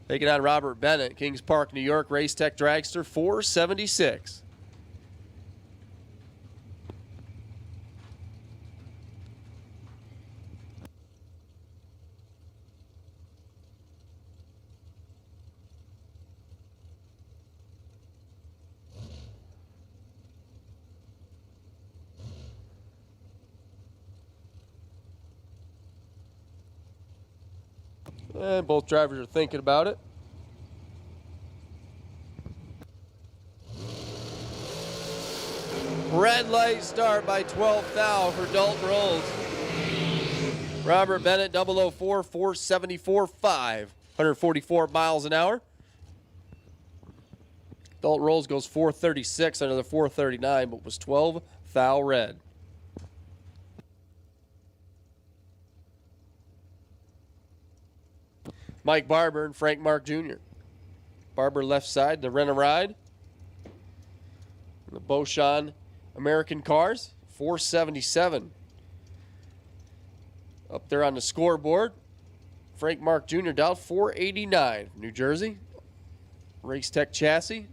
Speaker 9: Taking on Robert Bennett, Kings Park, New York, Race Tech Dragster, 476. And both drivers are thinking about it. Red light start by 12 thou for Dalton Rolls. Robert Bennett, 004, 474, 5. 144 miles an hour. Dalton Rolls goes 436 under the 439, but was 12 thou red. Mike Barber and Frank Mark Jr. Barber left side, the Rent-A-Ride. The Beauchamp American cars, 477. Up there on the scoreboard, Frank Mark Jr. dialed 489. New Jersey, Race Tech chassis.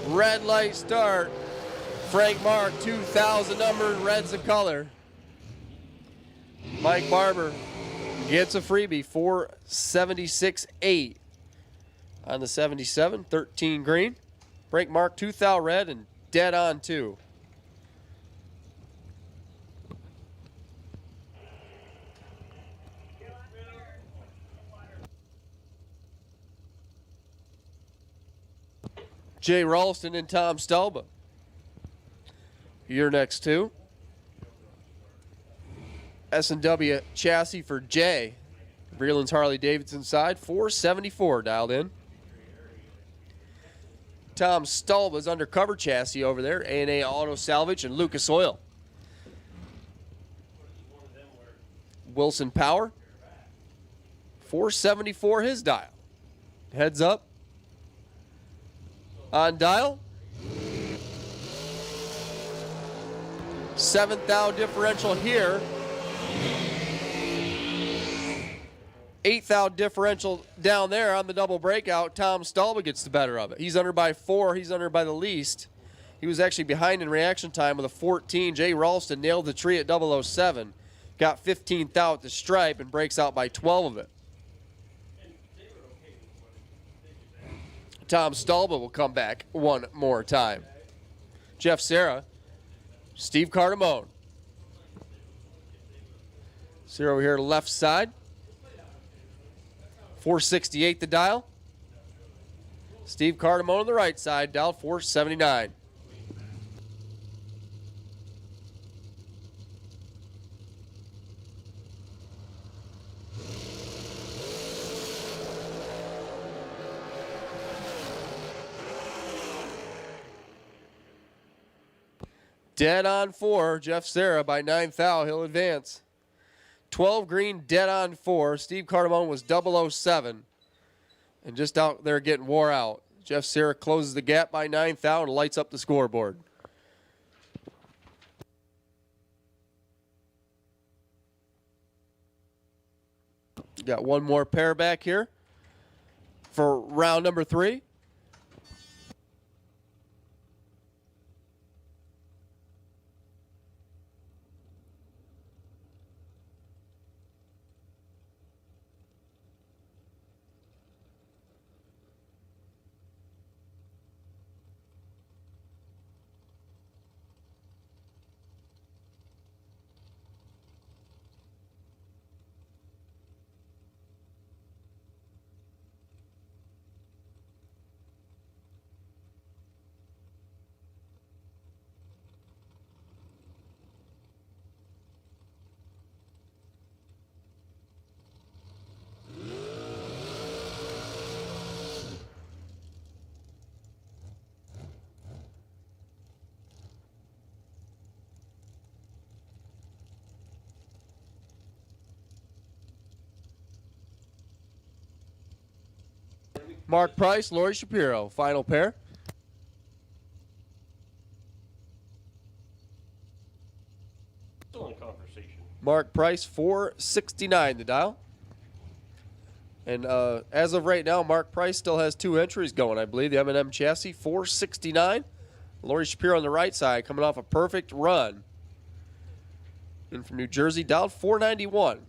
Speaker 9: Red light start. Frank Mark, 2000 numbered, red's the color. Mike Barber gets a freebie, 476.8 on the 77, 13 green. Frank Mark, 2000 red and dead on 2. Jay Ralston and Tom Stalba. Your next two. S&W chassis for Jay. Vreeland's Harley Davidson side, 474 dialed in. Tom Stalba's undercover chassis over there, A&A Auto Salvage and Lucas Oil. Wilson Power, 474 his dial. Heads up. On dial. 7th thou differential here. 8th thou differential down there on the double breakout. Tom Stalba gets the better of it. He's under by 4. He's under by the least. He was actually behind in reaction time with a 14. Jay Ralston nailed the tree at 007. Got 15th thou at the stripe and breaks out by 12 of it. Tom Stalba will come back one more time. Jeff Serra, Steve Cardamone. Serra over here left side. 468 the dial. Steve Cardamone on the right side, dial 479. Dead on 4, Jeff Serra by 9th thou, he'll advance. 12 green, dead on 4. Steve Cardamone was 007 and just out there getting wore out. Jeff Serra closes the gap by 9th thou and lights up the scoreboard. Got one more pair back here for round number 3. Mark Price, Lori Shapiro. Final pair.
Speaker 16: Still in conversation.
Speaker 9: Mark Price, 469 the dial. And as of right now, Mark Price still has 2 entries going, I believe. The M&M chassis, 469. Lori Shapiro on the right side, coming off a perfect run. And from New Jersey, dialed 491.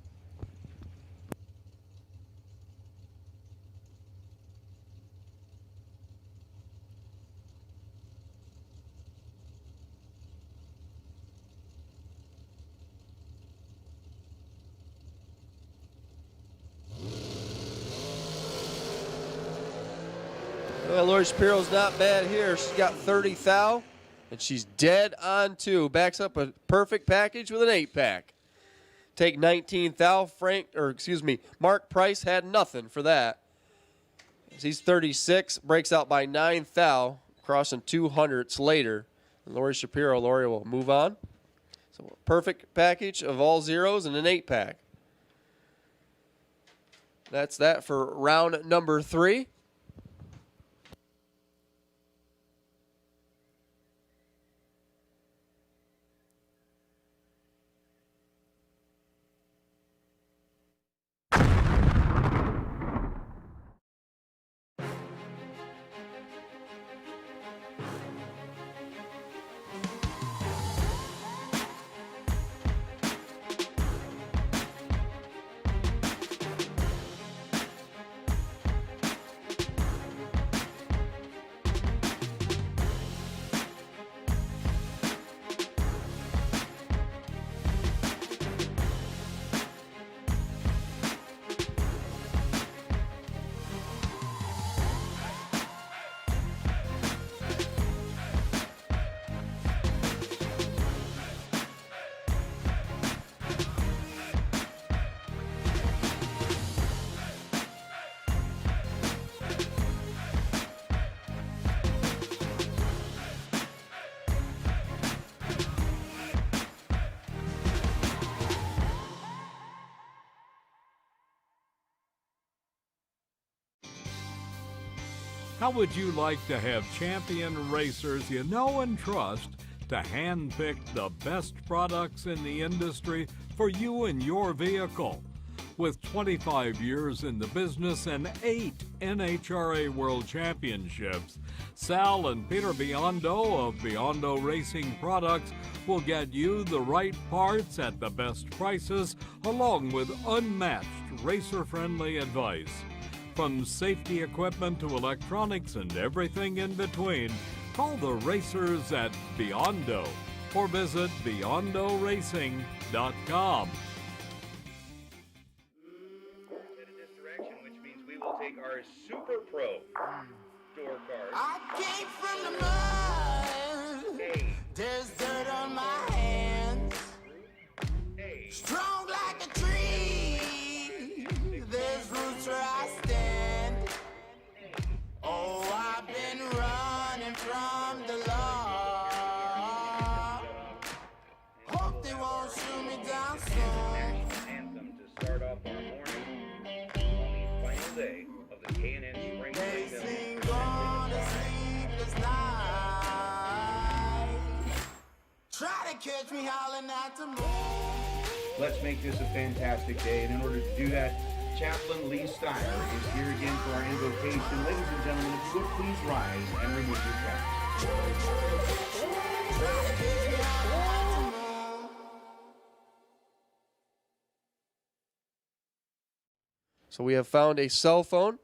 Speaker 9: Well, Lori Shapiro's not bad here. She's got 30 thou, and she's dead on 2. Backs up a perfect package with an 8-pack. Take 19 thou. Mark Price had nothing for that. He's 36, breaks out by 9 thou, crossing 200s later. And Lori will move on. So a perfect package of all zeros and an 8-pack. That's that for round number 3.
Speaker 8: How would you like to have champion racers you know and trust to handpick the best products in the industry for you and your vehicle? With 25 years in the business and 8 NHRA World Championships, Sal and Peter Biondo of Biondo Racing Products will get you the right parts at the best prices, along with unmatched racer-friendly advice. From safety equipment to electronics and everything in between, call the racers at Biondo or visit BiondoRacing.com.
Speaker 14: In this direction, which means we will take our Super Pro door card.
Speaker 4: I came from the mud. There's dirt on my hands. Strong like a tree. There's roots where I stand. Oh, I've been running from the law. Hope they won't shoot me down soon.
Speaker 14: Anthem to start off our morning on the final day of the K&N Spring
Speaker 4: They
Speaker 14: Season.
Speaker 4: sing on a sleepless night. Try to catch me howling at the moon.
Speaker 14: Let's make this a fantastic day, and in order to do that, Chaplain Lee Steyer is here again for our invocation. Ladies and gentlemen, if you would please rise and remove your caps.
Speaker 9: So we have found a cell phone.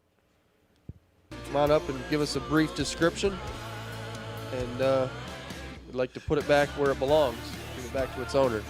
Speaker 9: Come on up and give us a brief description. And we'd like to put it back where it belongs. Give it back to its owner.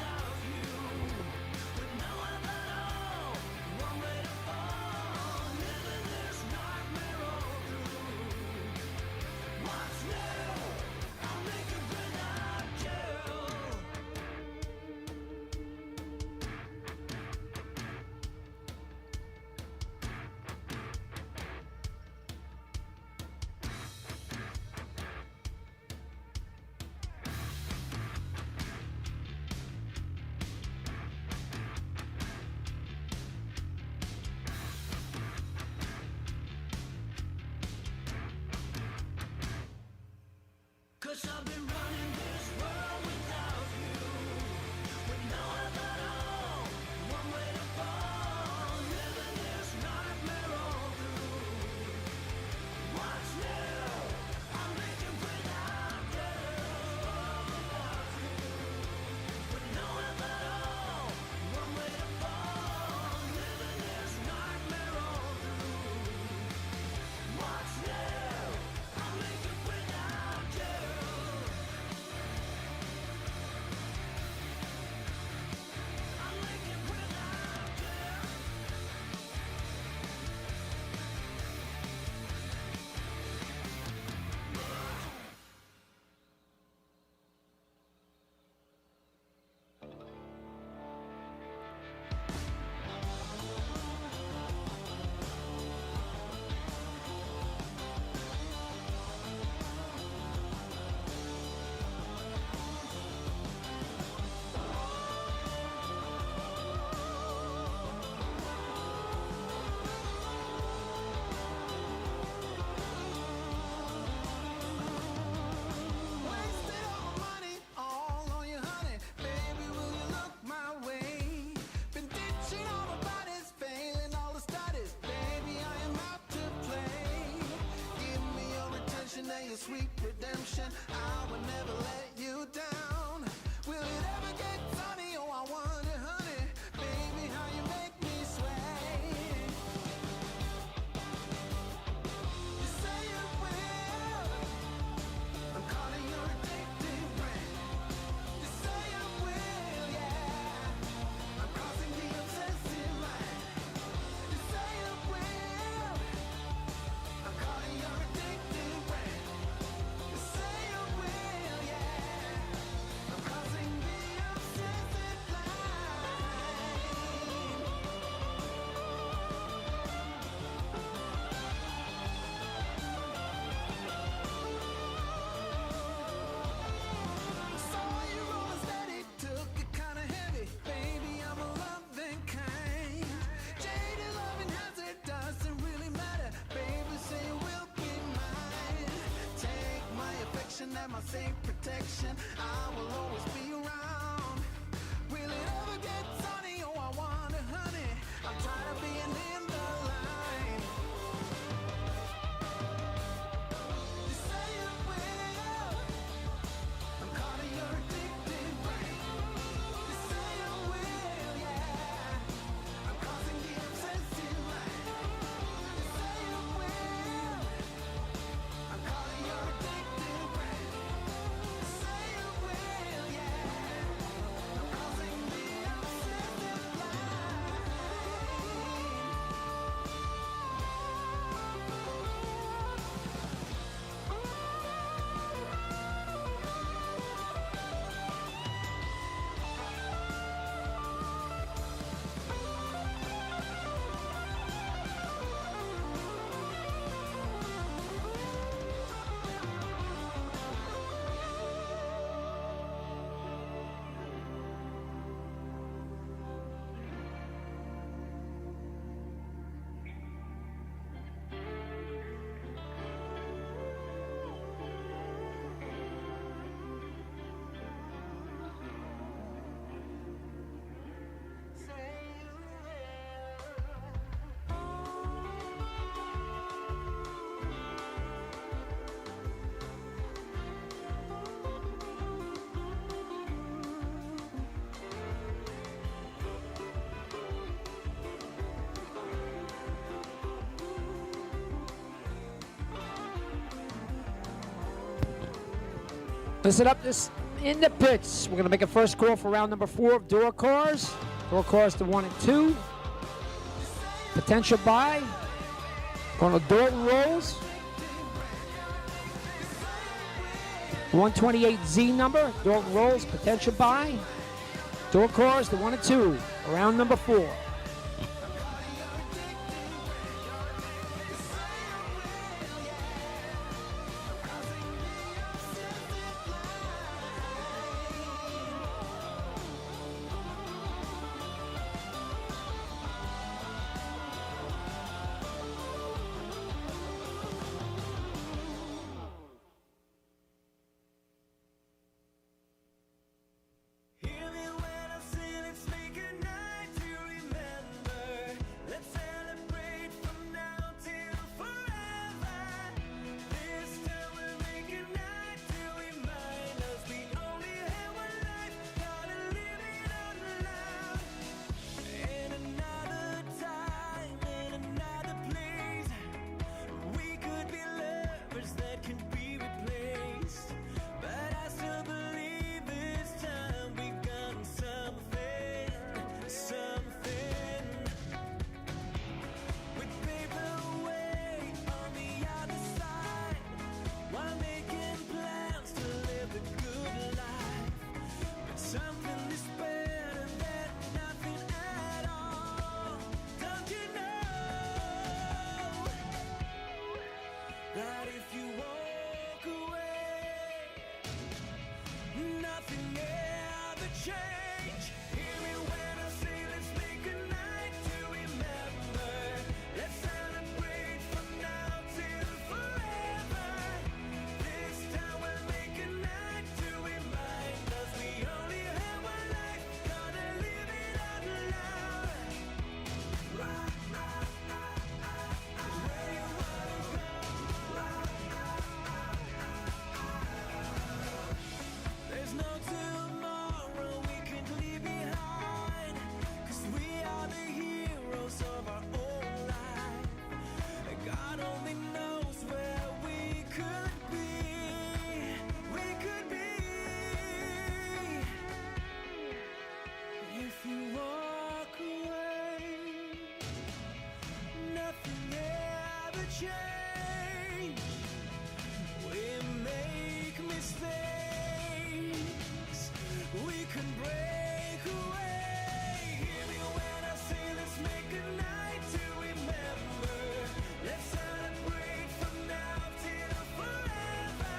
Speaker 4: Sweet redemption, I will never let you down. Will it ever get sunny? Oh, I wonder, honey, baby, how you make me sway. You say you will. I'm calling your addictive brain. You say you will, yeah. I'm crossing the obsessive line. You say you will. I'm calling your addictive brain. You say you will, yeah. I'm crossing the obsessive line. Saw you rolling steady, took it kinda heavy. Baby, I'm a loving kind. Jaded loving hazard doesn't really matter. Baby, say you will be mine. Take my affection and my safe protection. I will always be around. Will it ever get sunny? Oh, I wonder, honey. I'm tired of being in the line. You say you will. I'm calling your addictive brain. You say you will, yeah. I'm crossing the obsessive line. You say you will. I'm calling your addictive brain. You say you will, yeah. I'm crossing the obsessive line.
Speaker 2: Listen up, this in the pits. We're going to make a first call for round number 4 of door cars. Door cars to 1 and 2. Potential buy. Going to Dalton Rolls. 128Z number. Dalton Rolls, potential buy. Door cars to 1 and 2. Round number 4.
Speaker 4: change. We make mistakes. We can break away. Hear me when I say let's make a night to remember. Let's celebrate from now till forever.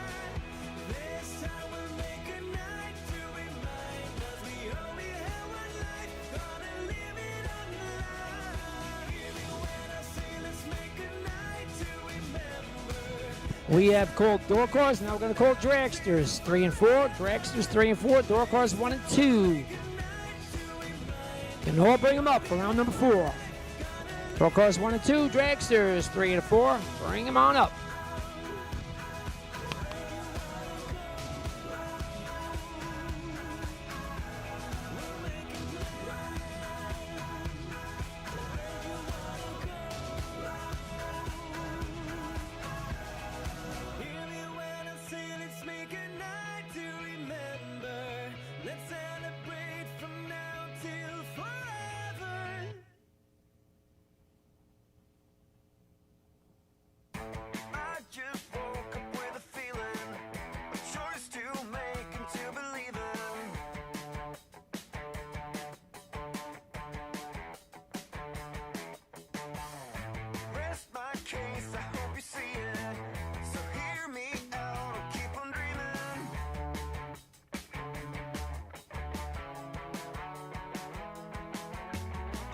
Speaker 4: This time we'll make a night to remind us we only have one life. Gonna live it on the line. Hear me when I say let's make a night to remember.
Speaker 2: We have called door cars. Now we're going to call dragsters 3 and 4. Dragsters 3 and 4. Door cars 1 and 2. Can all bring them up for round number 4. Door cars 1 and 2. Dragsters 3 and 4. Bring them on up.
Speaker 4: Hear me when I say let's make a night to remember. Let's celebrate from now till forever. I just woke up with a feeling, a choice to make and to believe in. Rest my case, I hope you see it. So hear me out, I'll keep on dreaming.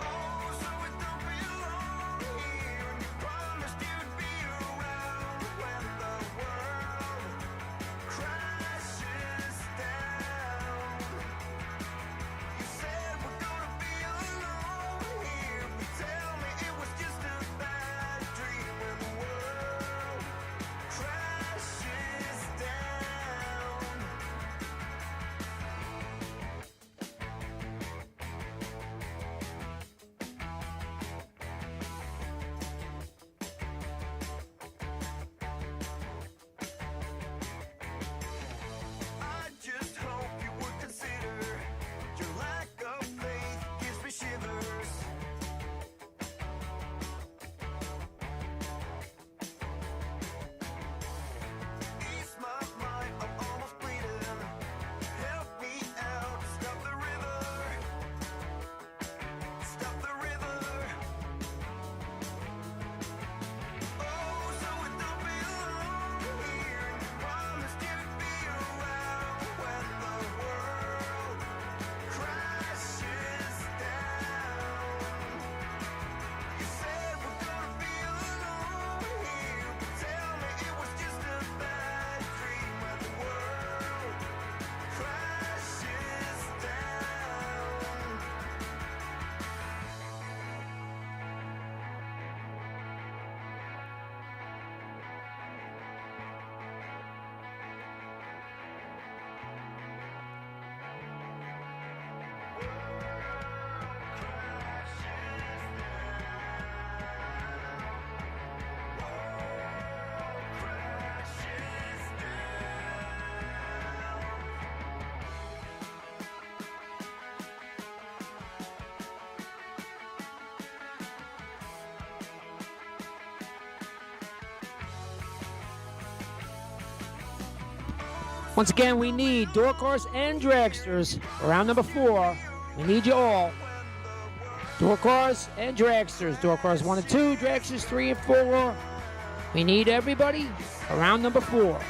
Speaker 4: Oh, so it don't be alone here. And you promised you'd be around when the world crashes down. You said we're gonna be alone here, but tell me it was just a bad dream when the world crashes down. I just hope you would consider your lack of faith gives me shivers. Ease my mind, I'm almost bleeding. Help me out, stop the river. Stop the river. Oh, so it don't be alone here. And you promised you'd be around when the world crashes down. You said we're gonna be alone here, but tell me it was just a bad dream when the world crashes down.
Speaker 2: Once again, we need door cars and dragsters for round number 4. We need you all. Door cars and dragsters. Door cars 1 and 2. Dragsters 3 and 4. We need everybody for round number 4.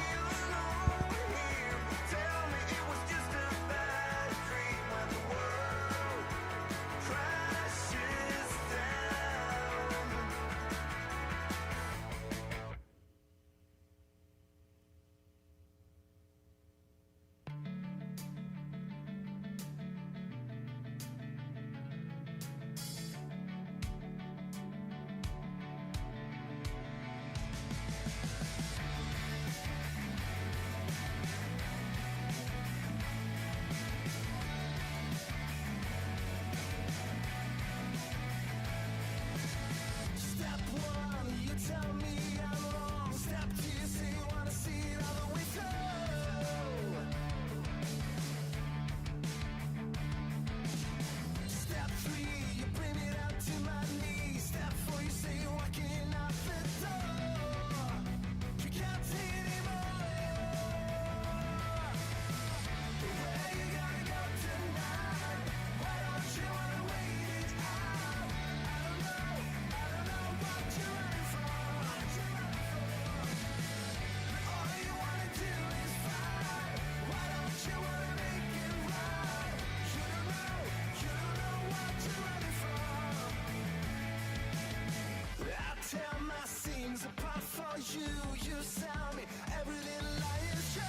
Speaker 4: you sell me every little lie you show.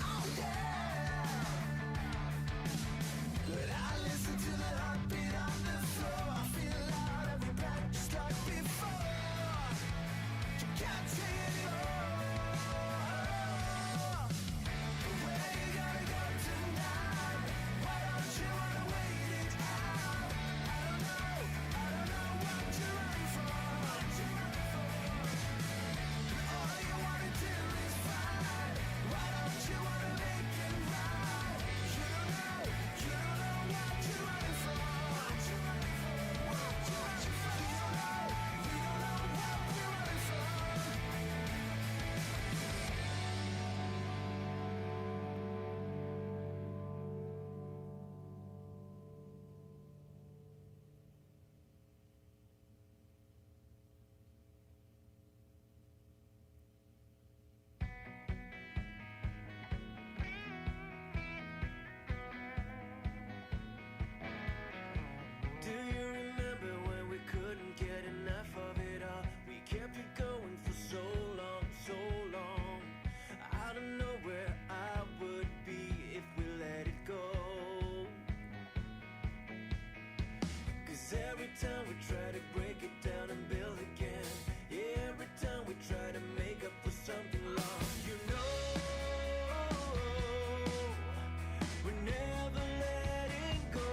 Speaker 4: Oh yeah. But I listen to the heartbeat on the floor. I feel loud every breath just like before. You can't take anymore. Where you gonna go tonight? Why don't you wanna wait it out? I don't know what you're running from. All you wanna do is fight. Why don't you wanna make it right? You don't know what you're running from. What you running from? What you running from? You don't know what you're running from. Do you remember when we couldn't get enough of it all? We kept it going for so long, so long. I don't know where I would be if we let it go. 'Cause every time we try to break it down and build again, yeah, every time we try to make up for something lost, you know, we're never letting go.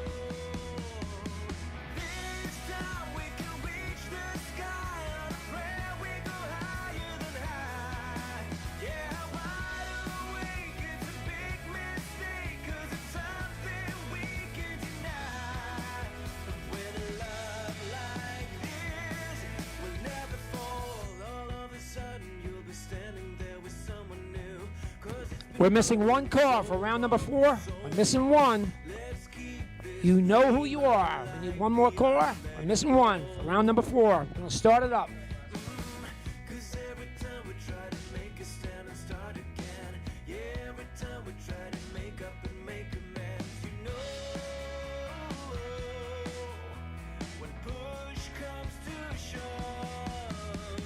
Speaker 4: This time we can reach the sky on a prayer. We go higher than high. Yeah, wide awake, it's a big mistake, 'cause it's something we can deny. But with a love like this, we'll never fall. All of a sudden you'll be standing there with someone new. 'Cause it's
Speaker 2: We're missing one car for round number 4. We're missing one. You know who you are. We need one more car. We're missing one for round number 4. We're going to start it up.
Speaker 4: 'cause every time we try to make a stand and start again, yeah, every time we try to make up and make amends, you know, when push comes to shove,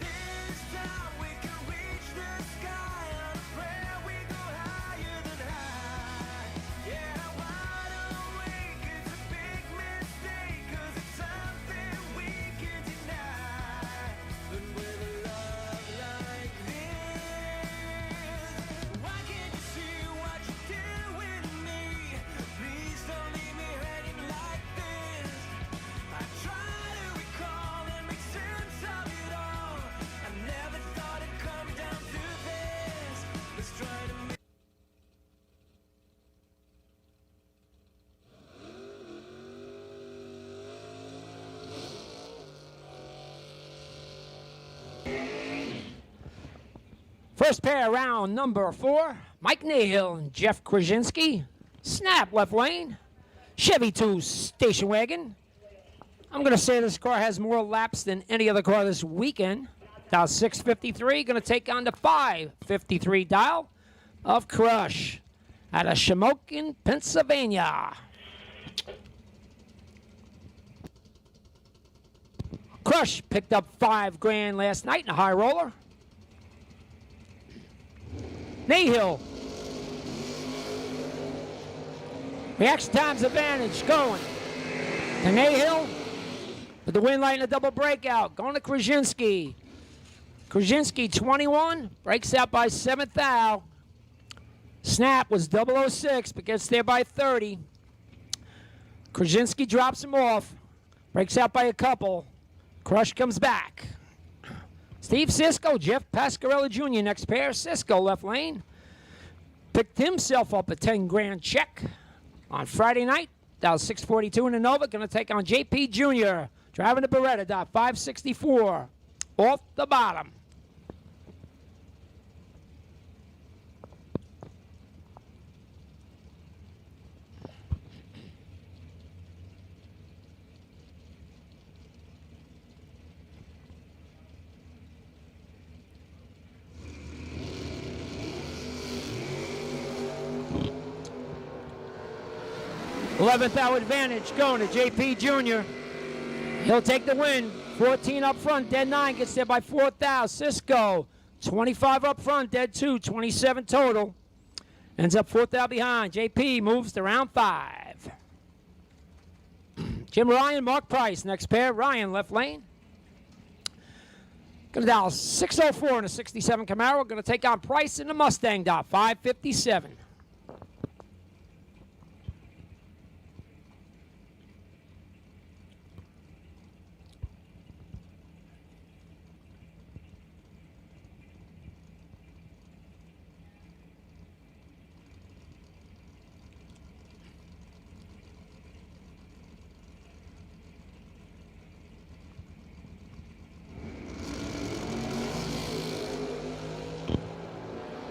Speaker 4: this time we can reach the sky on a prayer. We go higher than high. Yeah, wide awake, it's a big mistake, 'cause it's something we can deny. But with a love like this, why can't you see what you did with me? Please don't leave me hanging like this. I try to recall and make sense of it all. I never thought it'd come down to this. Let's try to make
Speaker 2: First pair, round number 4. Mike Nahill and Jeff Krasinski. Snap left lane. Chevy 2 station wagon. I'm going to say this car has more laps than any other car this weekend. Dial 653, going to take on the 553 dial of Crush out of Shamokin, Pennsylvania. Crush picked up $5,000 last night in a high roller. Nahill. Reaction time's advantage going to Nahill with the win light and a double breakout. Going to Krasinski. Krasinski 21, breaks out by 7th thou. Snap was 006, but gets there by 30. Krasinski drops him off, breaks out by a couple. Crush comes back. Steve Cisco, Jeff Pasquarella Jr. next pair. Cisco left lane. Picked himself up a $10,000 check on Friday night. Dial 642 in the Nova. Going to take on JP Jr. Driving the Beretta. Dial 564 off the bottom. '11th hour advantage going to JP Jr. He'll take the win. 14 up front, dead 9, gets there by 4th thou. Cisco, 25 up front, dead 2, 27 total. Ends up 4th thou behind. JP moves to round 5. Jim Ryan, Mark Price, next pair. Ryan, left lane. Going to dial 604 in a 67 Camaro. Going to take on Price in the Mustang, dial 557.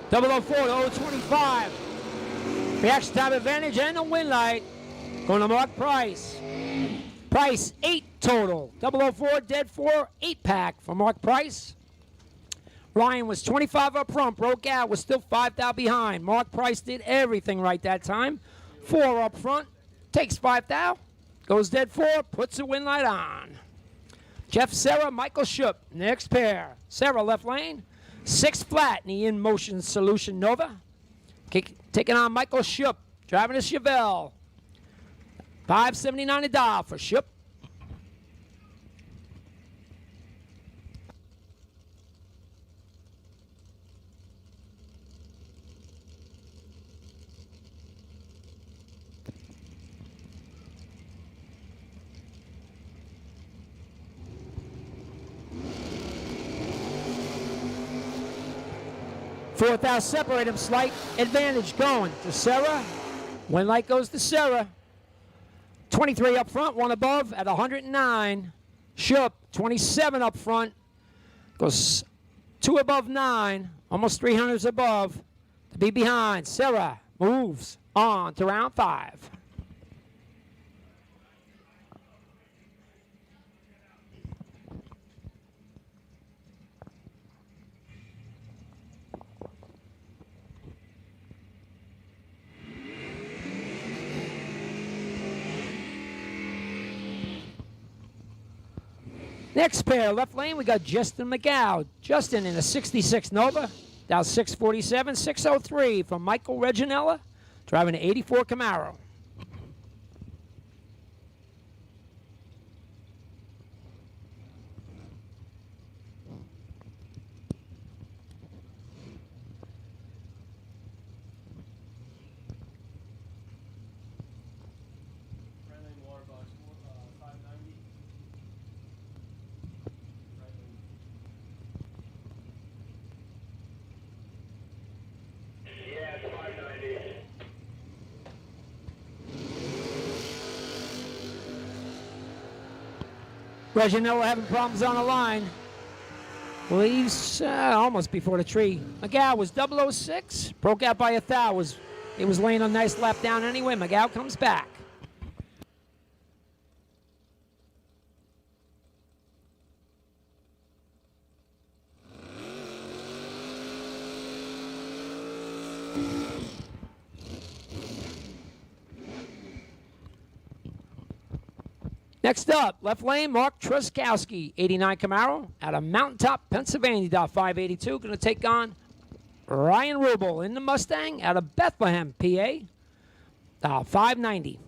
Speaker 2: Double 04 to 025. Reaction time advantage and the win light. Going to Mark Price. Price 8 total. 004, dead 4, 8-pack for Mark Price. Ryan was 25 up front, broke out, was still 5 thou behind. Mark Price did everything right that time. 4 up front, takes 5 thou, goes dead 4, puts the win light on. Jeff Serra, Michael Schupp, next pair. Serra left lane. 6 flat in the In Motion Solution Nova. Taking on Michael Schupp, driving a Chevelle. $5.79 a dial for Schupp. Fourth out, separate him, slight advantage going to Serra. Win light goes to Serra. 23 up front, 1 above at 109. Schupp, 27 up front, goes 2 above 9, almost 300s above to be behind. Serra moves on to round 5. Next pair, left lane, we got Justin McGow. Justin in a 66 Nova, down 647, 603 from Michael Reginella, driving an 84 Camaro. Reginella having problems on the line. Leaves almost before the tree. McGow was 006, broke out by 1 thou. It was laying a nice lap down anyway. McGow comes back. Next up, left lane, Mark Truskowski, 89 Camaro, out of Mountaintop, Pennsylvania, .582. Going to take on Ryan Rubel in the Mustang out of Bethlehem, PA, .590.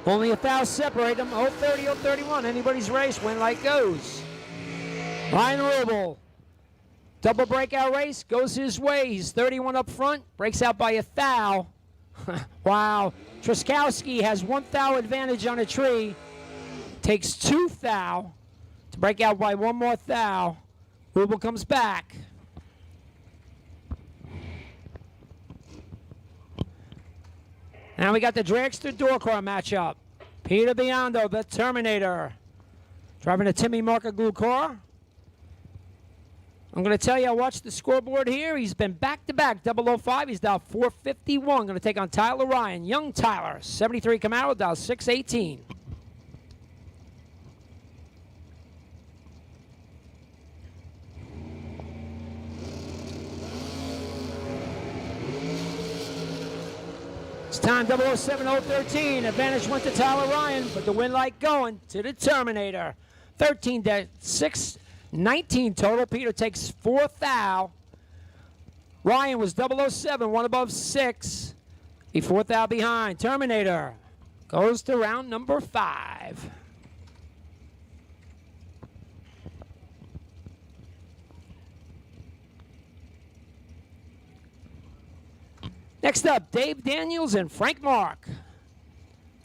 Speaker 2: Only 1 thou separate them. 030, 031. Anybody's race. Win light goes. Ryan Rubel. Double breakout race. Goes his way. He's 31 up front. Breaks out by 1 thou. Wow. Truskowski has 1 thou advantage on a tree. Takes 2 thou to break out by 1 more thou. Rubel comes back. Now we got the dragster door car matchup. Peter Biondo, the Terminator, driving a Timmy Marker glue car. I'm going to tell you, I watched the scoreboard here. He's been back-to-back 005. He's down 451. Going to take on Tyler Ryan. Young Tyler, 73 Camaro, down 618. It's time 007-013. Advantage went to Tyler Ryan, but the win light going to the Terminator. 13-6, 19 total. Peter takes 4th thou. Ryan was 007, one above 6. He 4th thou behind. Terminator goes to round number 5. Next up, Dave Daniels and Frank Mark.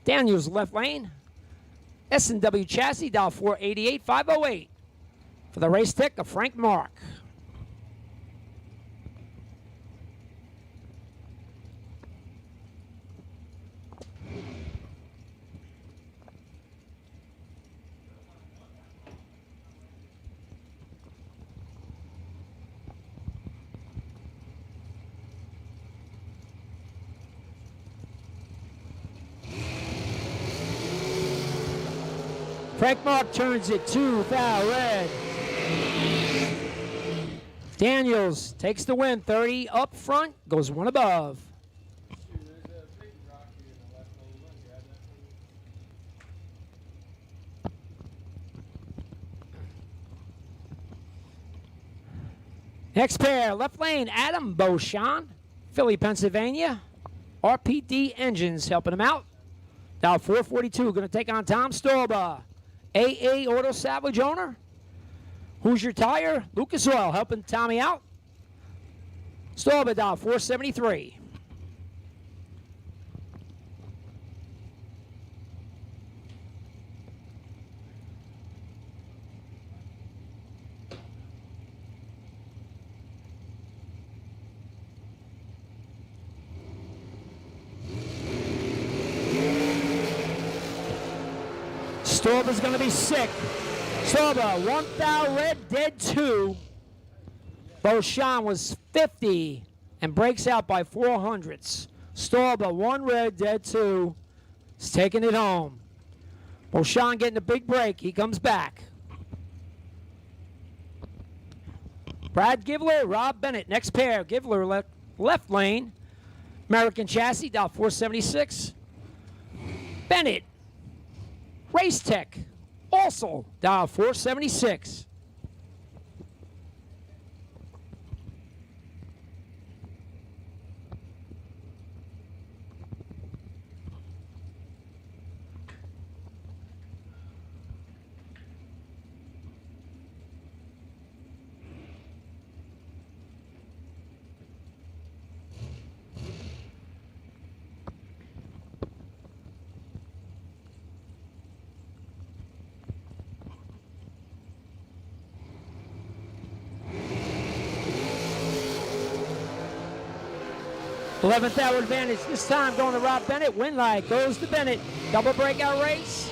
Speaker 2: Daniels left lane. S&W chassis, dial 488, 508. For the race tech of Frank Mark. Frank Mark turns it 2 thou red. Daniels takes the win, 30 up front, goes 1 above. Next pair, left lane, Adam Beauchamp, Philly, Pennsylvania. RPD Engines helping him out. Now 442, going to take on Tom Storba. AA Auto Salvage owner. Who's Your Tire? Lucas Oil helping Tommy out. Storba down 473. Storba's going to be sick. Storba, 1 thou red, dead 2. Beauchamp was 50 and breaks out by 400ths. Storba, 1 red, dead 2. He's taking it home. Beauchamp getting a big break. He comes back. Brad Givler, Rob Bennett. Next pair. Givler left lane. American chassis, dial 476. Bennett. Race Tech, also dial 476. Eleventh hour advantage this time going to Rob Bennett. Win light goes to Bennett. Double breakout race.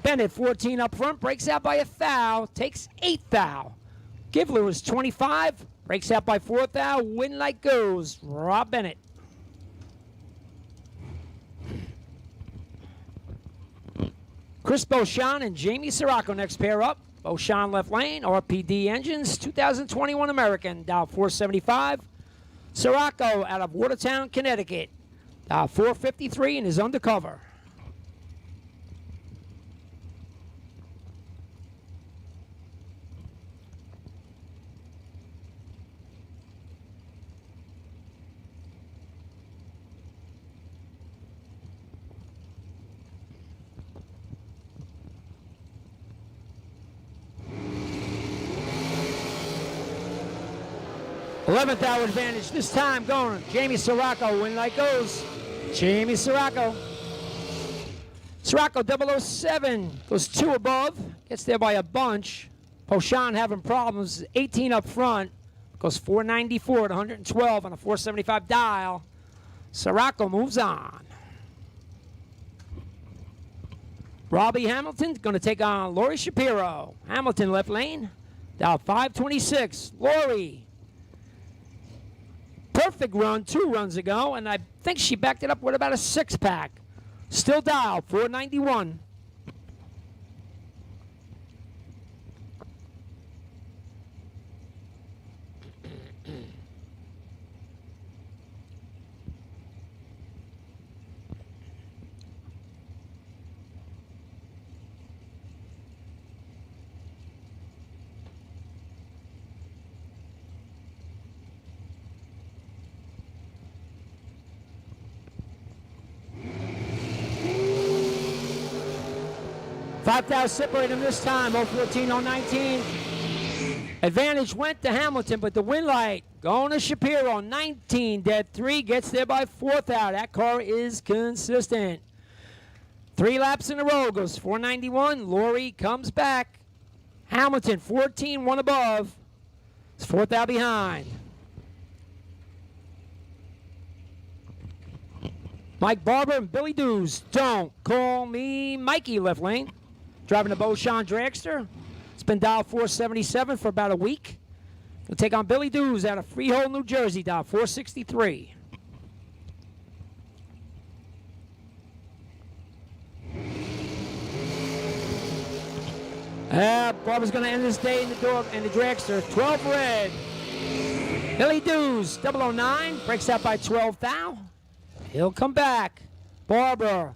Speaker 2: Bennett 14 up front, breaks out by 1 thou, takes 8 thou. Givler was 25, breaks out by 4 thou. Win light goes Rob Bennett. Chris Beauchamp and Jamie Sirocco next pair up. Beauchamp left lane, RPD Engines, 2021 American, dial 475. Sirocco out of Watertown, Connecticut. 453 and is undercover. Eleventh hour advantage this time going. Jamie Sirocco, win light goes. Jamie Sirocco. Sirocco 007 goes 2 above. Gets there by a bunch. Beauchamp having problems. 18 up front. Goes 494 to 112 on a 475 dial. Sirocco moves on. Robbie Hamilton going to take on Lori Shapiro. Hamilton left lane. Down 526. Lori. Perfect run 2 runs ago, and I think she backed it up with about a 6-pack. Still dial 491. $5,000 separate him this time. 014, 019. Advantage went to Hamilton, but the win light going to Shapiro. 19, dead 3, gets there by 4th out. That car is consistent. 3 laps in a row, goes 491. Lori comes back. Hamilton, 14, 1 above. It's 4th out behind. Mike Barber and Billy Dews. Don't call me Mikey, left lane. Driving the Beauchamp Dragster. It's been dialed 477 for about a week. We'll take on Billy Dews out of Freehold, New Jersey, dial 463. Barber's going to end this day in the Dragster. 12 red. Billy Dews, 009, breaks out by 12 thou. He'll come back. Barber,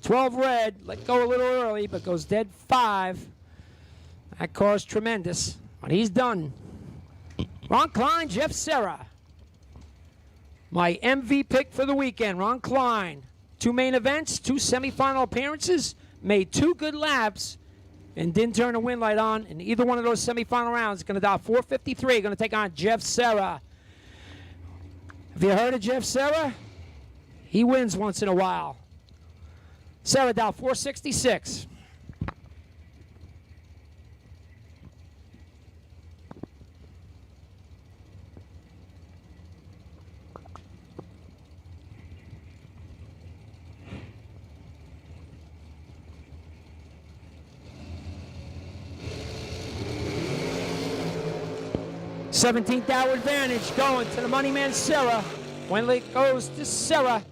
Speaker 2: 12 red, let go a little early, but goes dead 5. That car's tremendous, but he's done. Ron Klein, Jeff Serra. My MV pick for the weekend, Ron Klein. 2 main events, 2 semifinal appearances, made 2 good laps, and didn't turn the win light on in either one of those semifinal rounds. Going to dial 453, going to take on Jeff Serra. Have you heard of Jeff Serra? He wins once in a while. Serra dial 466. $17th hour advantage going to the money man Serra. Wendley goes to Serra.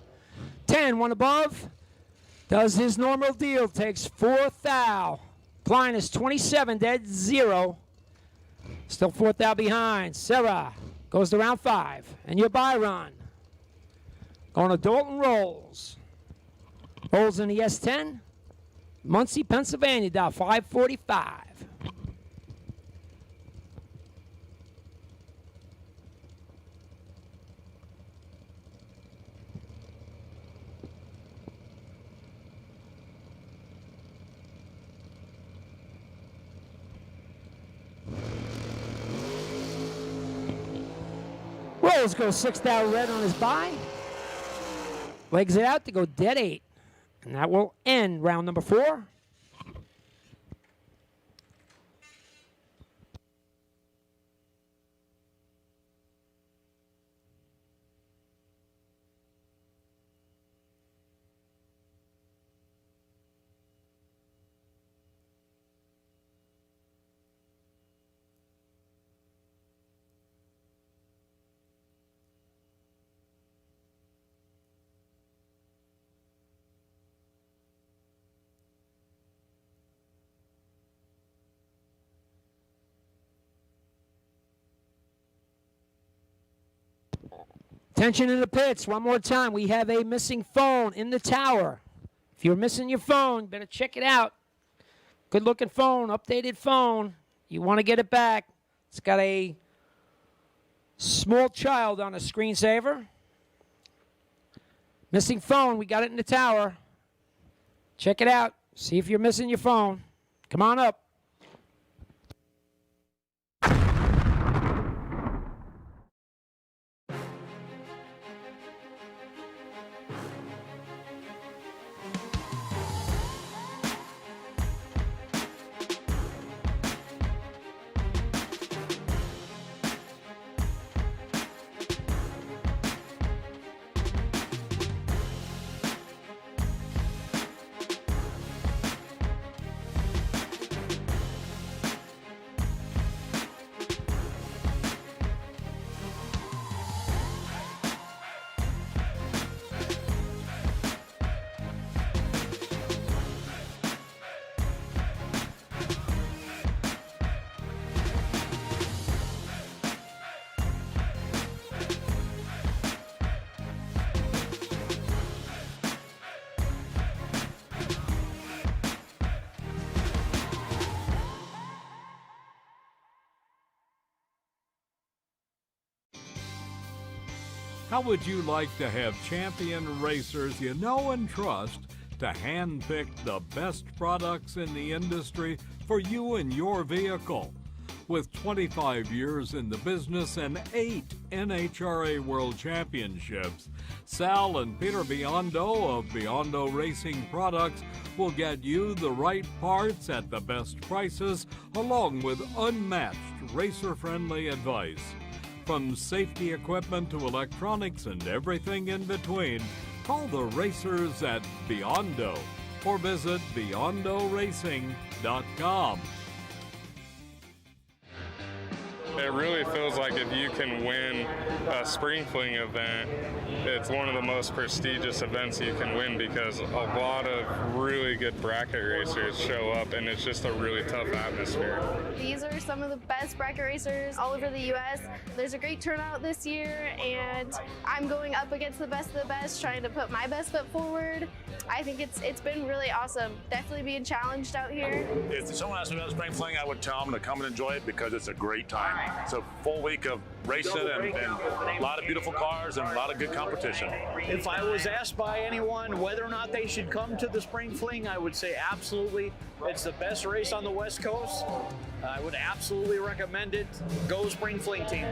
Speaker 2: 10, 1 above. Does his normal deal. Takes 4th thou. Klein is 27, dead 0. Still 4th thou behind. Serra goes to round 5. And your bye run. Going to Dalton Rolls. Rolls in the S10. Muncie, Pennsylvania, dial 545. Rolls goes 6th out red on his bye. Legs it out to go dead 8. And that will end round number 4. Attention in the pits. One more time. We have a missing phone in the tower. If you're missing your phone, better check it out. Good looking phone, updated phone. You want to get it back. It's got a small child on a screensaver. Missing phone. We got it in the tower. Check it out. See if you're missing your phone. Come on up.
Speaker 8: How would you like to have champion racers you know and trust to handpick the best products in the industry for you and your vehicle? With 25 years in the business and 8 NHRA World Championships, Sal and Peter Biondo of Biondo Racing Products will get you the right parts at the best prices, along with unmatched racer-friendly advice. From safety equipment to electronics and everything in between, call the racers at Biondo or visit BiondoRacing.com.
Speaker 17: It really feels like if you can win a spring fling event, it's one of the most prestigious events you can win because a lot of really good bracket racers show up and it's just a really tough atmosphere.
Speaker 18: These are some of the best bracket racers all over the U.S. There's a great turnout this year and I'm going up against the best of the best, trying to put my best foot forward. I think it's been really awesome. Definitely being challenged out here.
Speaker 10: If someone asked me about spring fling, I would tell them to come and enjoy it because it's a great time. It's a full week of racing and a lot of beautiful cars and a lot of good competition.
Speaker 19: If I was asked by anyone whether or not they should come to the Spring Fling, I would say absolutely. It's the best race on the West Coast. I would absolutely recommend it. Go Spring Fling team.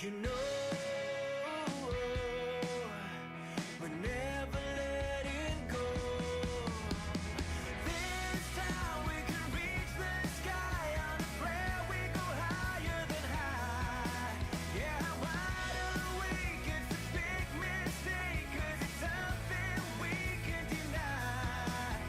Speaker 4: You know, we're never letting go. This time we can reach the sky. On a prayer we go higher than high. Yeah, wide awake, it's a big mistake, 'cause it's something we can deny.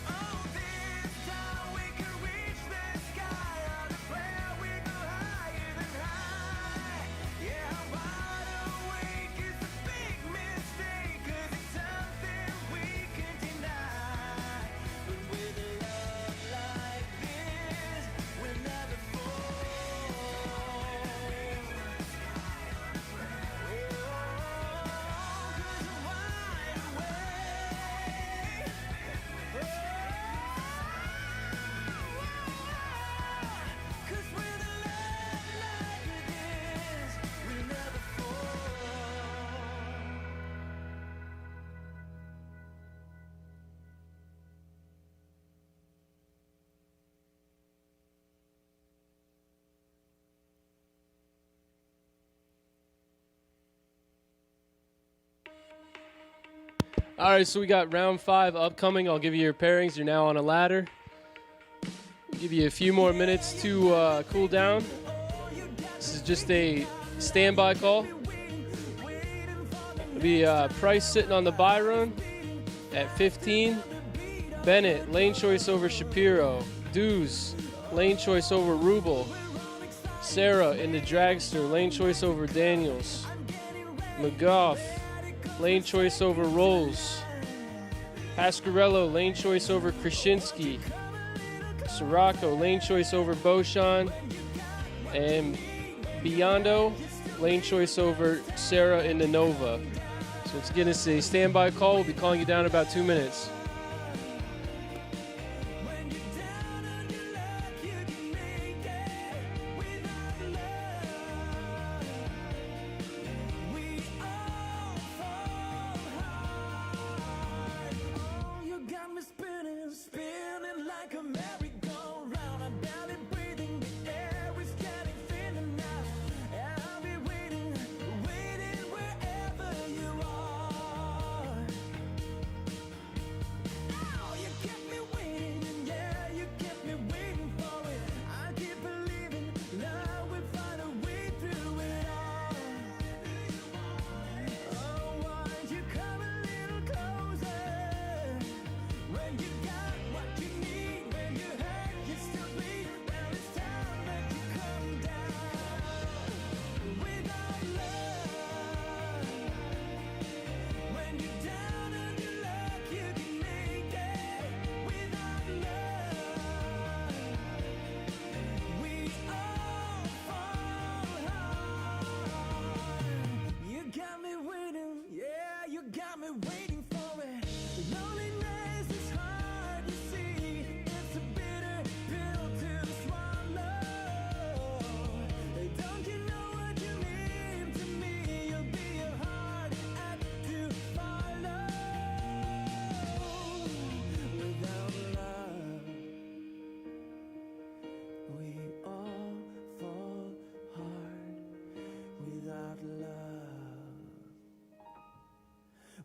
Speaker 4: Oh, this time we can reach the sky. On a prayer we go higher than high. Yeah, wide awake, it's a big mistake, 'cause it's something we can deny. But with a love like this, we'll never fall. 'Cause we're wide awake. 'Cause with a love like this, we'll never fall.
Speaker 9: All right, so we got round 5 upcoming. I'll give you your pairings. You're now on a ladder. Give you a few more minutes to cool down. This is just a standby call. It'll be Price sitting on the buy run at 15. Bennett, lane choice over Shapiro. Dews, lane choice over Rubel. Sarah in the dragster, lane choice over Daniels. McGough, lane choice over Rolls. Pasquarello, lane choice over Krasinski. Sirocco, lane choice over Beauchamp. And Biondo, lane choice over Sarah in the Nova. So it's getting us a standby call. We'll be calling you down in about 2 minutes.
Speaker 4: You got me spinning, spinning like a merry-go-round. I'm barely breathing, the air is getting thinner now. And I'll be waiting, waiting wherever you are.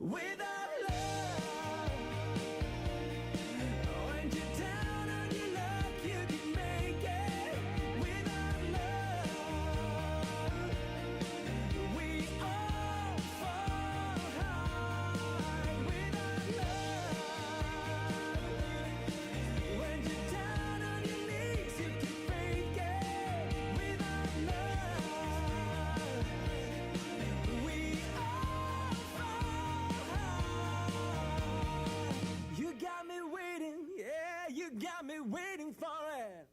Speaker 4: Without love, when you're down on your luck, you can make it. Without love, we all fall hard. Without love, when you're down on your knees, you can fake it. Without love, we all fall hard. You got me waiting, yeah, you got me waiting for it.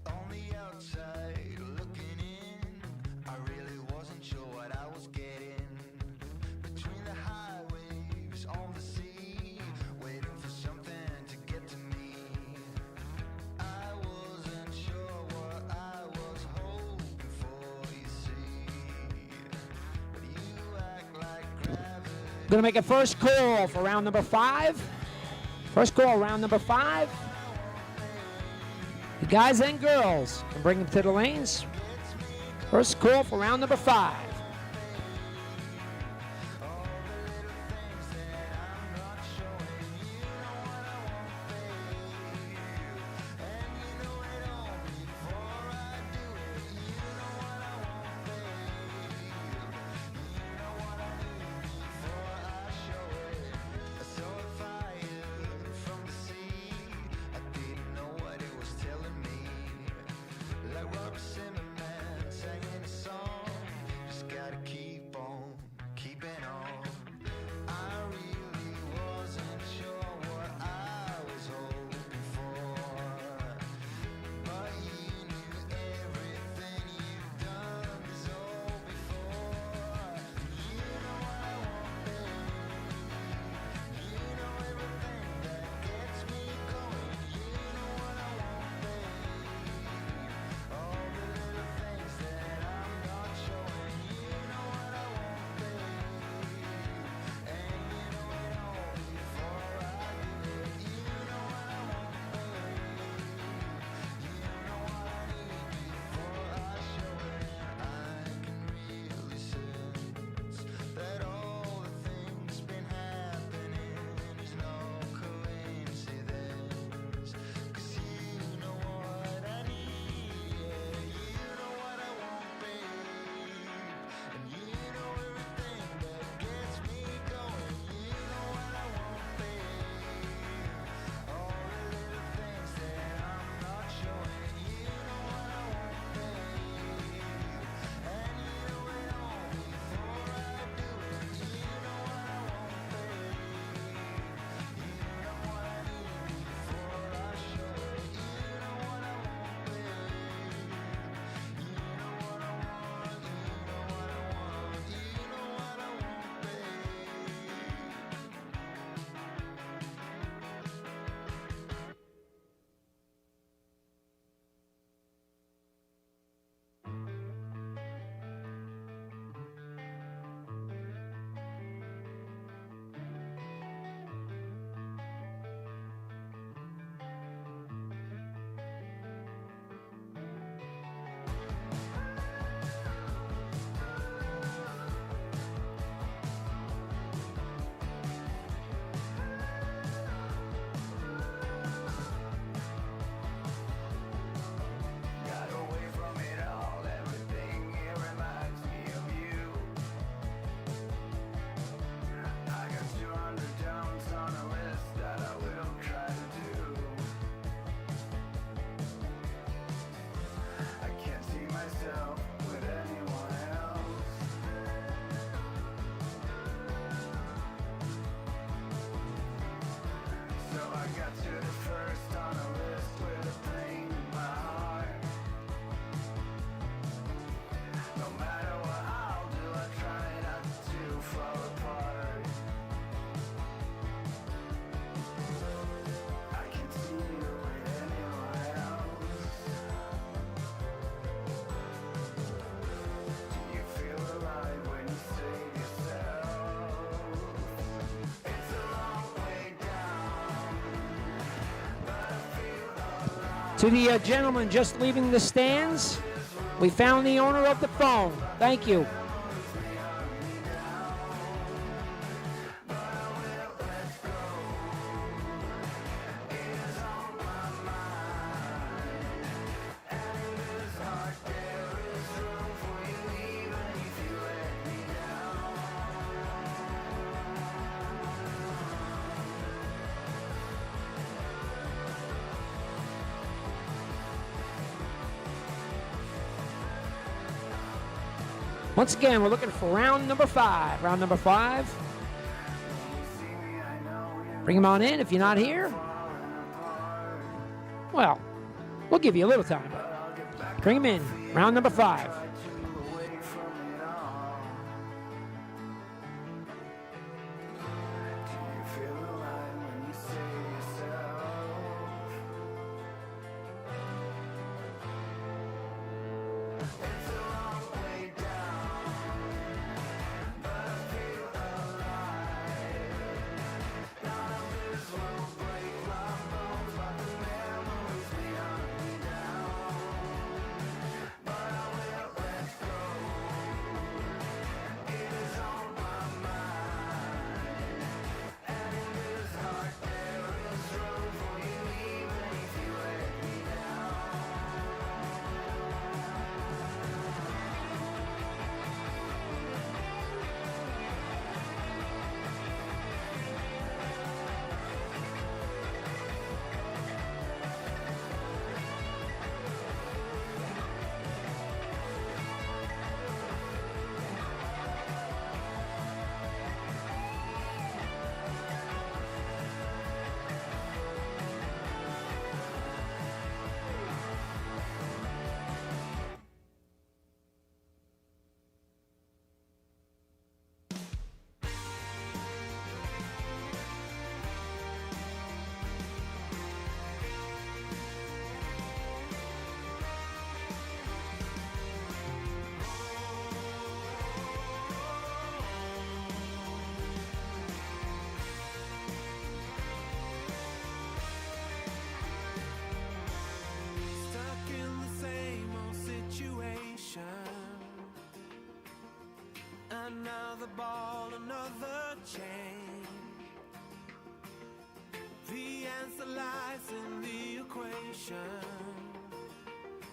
Speaker 20: On the outside, looking in, I really wasn't sure what I was getting. Between the high waves on the sea, waiting for something to get to me. I wasn't sure what I was hoping for, you see. But you act like gravity.
Speaker 2: Gonna make a first call for round number 5. First call, round number 5. The guys and girls can bring them to the lanes. First call for round number 5.
Speaker 20: So fire from the sea, I didn't know what it was telling me. Like Robert Zimmerman singing a song, just
Speaker 2: To the gentleman just leaving the stands, we found the owner of the phone. Thank you. Once again, we're looking for round number 5. Round number 5. Bring him on in if you're not here. Well, we'll give you a little time. Bring him in. Round number 5.
Speaker 4: Stuck in the same old situation. Another ball, another chain. The answer lies in the equation.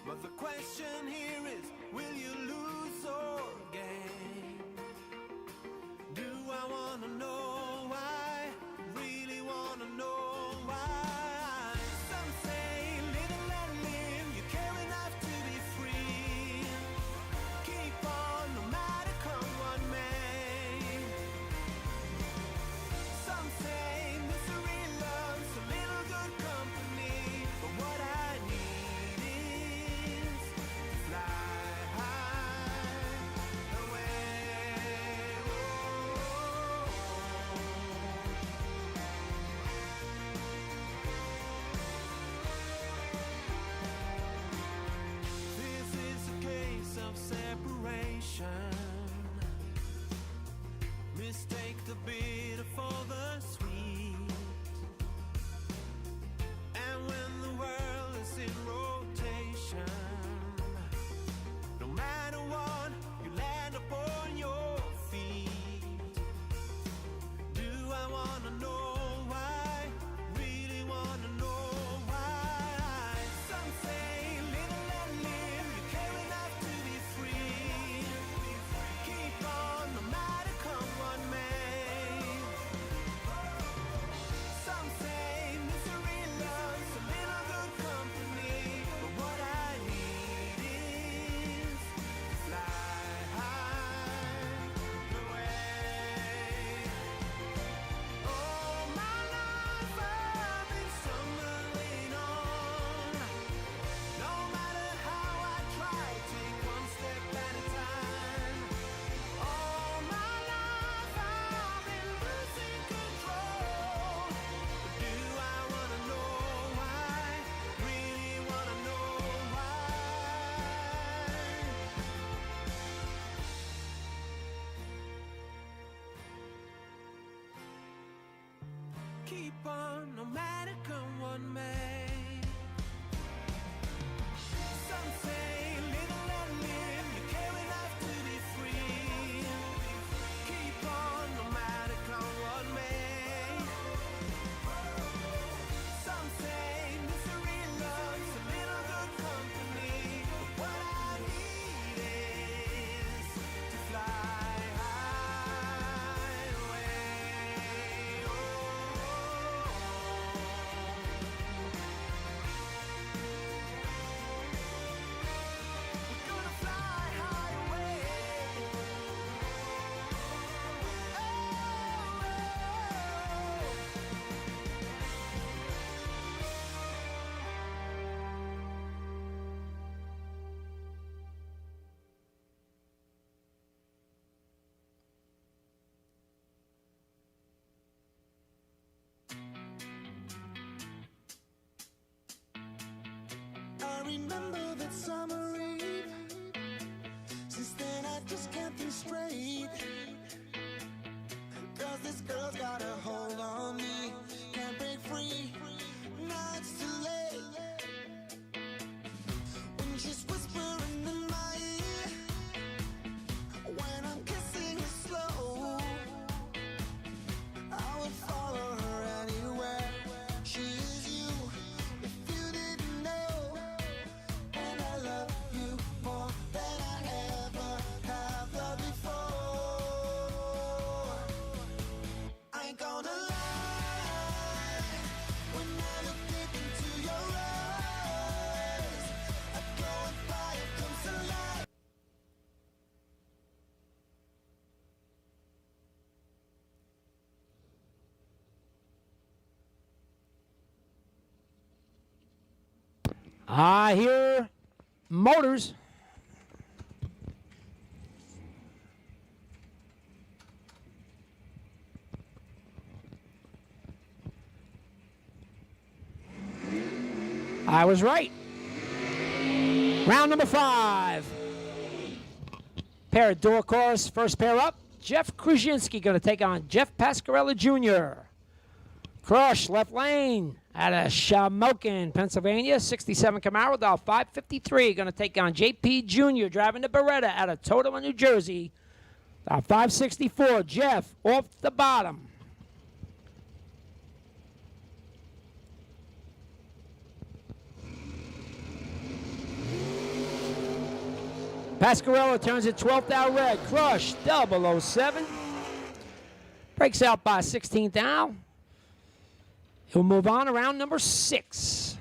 Speaker 4: But the question here is, will you lose or gain? Do I wanna know why? Really wanna know why? Some say live and let live. You care enough to be free. Keep on no matter come what may. Some say misery loves a little good company. But what I need is to fly high away. This is a case of separation. Mistake the bitter for the sweet. And when the world is in rotation, no matter what, you land upon your feet. Do I wanna know why? Really wanna know why? Some say live and let live. You care enough to be free. Keep on no matter come what may. Some say misery loves a little good company. But what I need is to fly high away. All my life I've been stumbling on. No matter how I try, take one step at a time. All my life I've been losing control. But do I wanna know why? Really wanna know why? Keep on no matter come what may.
Speaker 20: remember that summer eve. Since then I just can't think straight. Cause this girl's got a hold on me. Can't break free. Now it's too late. When she's whispering in my ear. When I'm kissing her slow. I would follow her anywhere. She is you, if you didn't know. And I love you more than I ever have loved before. I ain't gonna lie. When I look deep into your eyes, a glowing fire comes to life.
Speaker 2: I hear motors. I was right. Round number 5. Pair of door cars. First pair up. Jeff Krasinski going to take on Jeff Pascarella Jr. Crush, left lane, out of Shamokin, Pennsylvania. 67 Camaro, dial 553. Going to take on JP Jr., driving the Beretta out of Totowa, New Jersey. Dial 564. Jeff off the bottom. Pascarella turns it 12th out red. Crush, 007. Breaks out by 16th out. He'll move on to round number 6.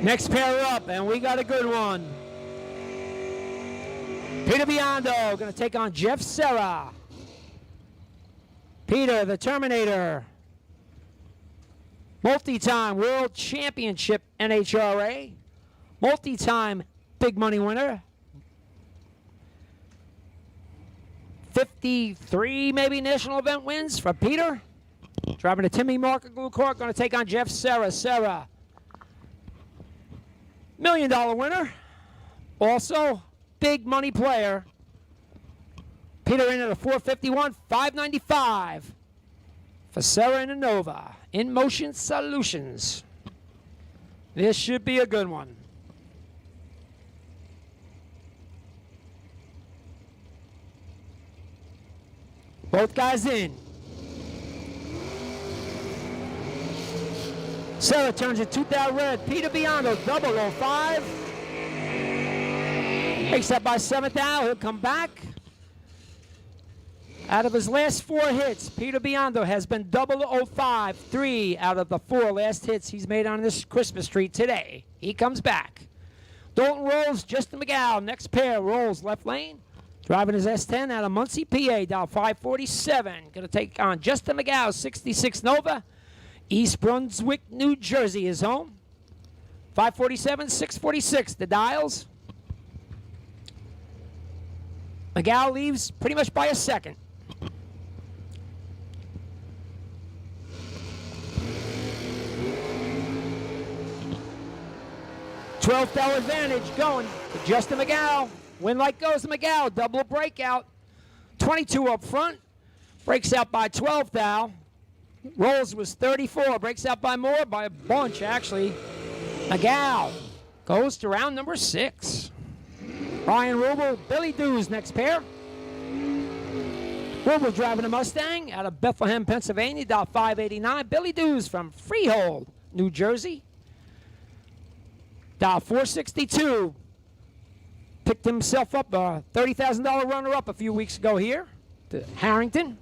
Speaker 2: Next pair up, and we got a good one. Peter Biondo going to take on Jeff Serra. Peter, the Terminator. Multi-time World Championship NHRA. Multi-time big money winner. 53 maybe national event wins for Peter. Driving a Timmy Marker Glue Court, going to take on Jeff Serra. Serra, $1 million winner. Also, big money player. Peter in at a 451, 595 for Serra and Innova. In Motion Solutions. This should be a good one. Both guys in. Serra turns it 2,000 red. Peter Biondo, 005. Makes that by 7th out. He'll come back. Out of his last 4 hits, Peter Biondo has been 005. 3 out of the 4 last hits he's made on this Christmas tree today. He comes back. Dalton rolls, Justin McGow. Next pair rolls left lane. Driving his S10 out of Muncie, PA, dial 547. Going to take on Justin McGow, 66 Nova. East Brunswick, New Jersey is home. 547, 646, the dials. McGow leaves pretty much by a second. $12 advantage going to Justin McGow. Win like goes to McGow. Double breakout. 22 up front. Breaks out by 12 thou. Rolls was 34. Breaks out by more, by a bunch actually. McGow goes to round number 6. Ryan Rubel, Billy Dews next pair. Rubel driving a Mustang out of Bethlehem, Pennsylvania, $589. Billy Dews from Freehold, New Jersey, $462. Picked himself up a $30,000 runner-up a few weeks ago here to Harrington.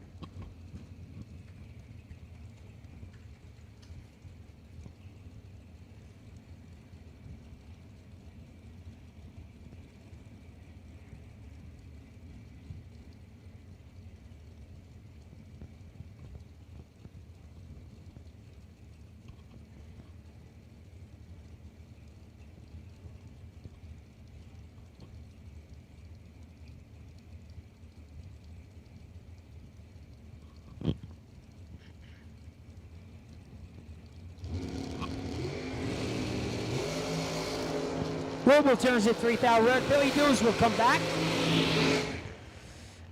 Speaker 2: Rubel turns it 3,000. Billy Dews will come back.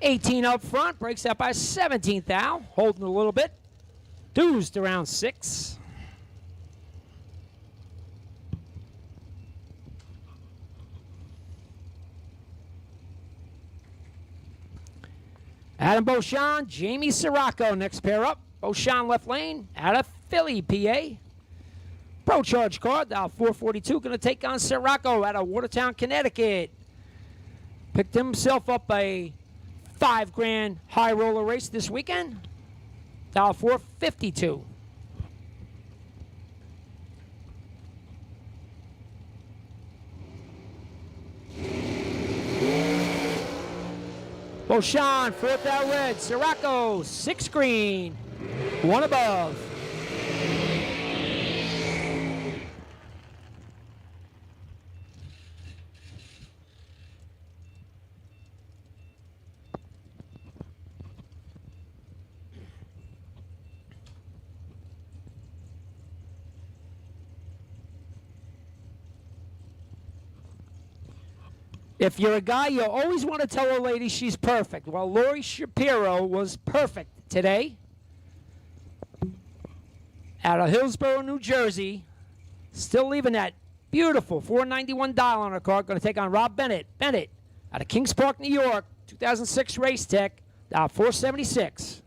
Speaker 2: 18 up front, breaks out by 17th thou, holding a little bit. Dews to round 6. Adam Beauchamp, Jamie Sirocco next pair up. Beauchamp left lane out of Philly, PA. Pro Charge card, $442, going to take on Sirocco out of Watertown, Connecticut. Picked himself up a $5,000 high roller race this weekend, $452. Beauchamp, 4th out red. Sirocco, 6 green, 1 above. If you're a guy, you always want to tell a lady she's perfect. Well, Lori Shapiro was perfect today. Out of Hillsborough, New Jersey. Still leaving that beautiful $491 on her card. Going to take on Rob Bennett. Bennett out of Kings Park, New York. 2006 Race Tech. $476.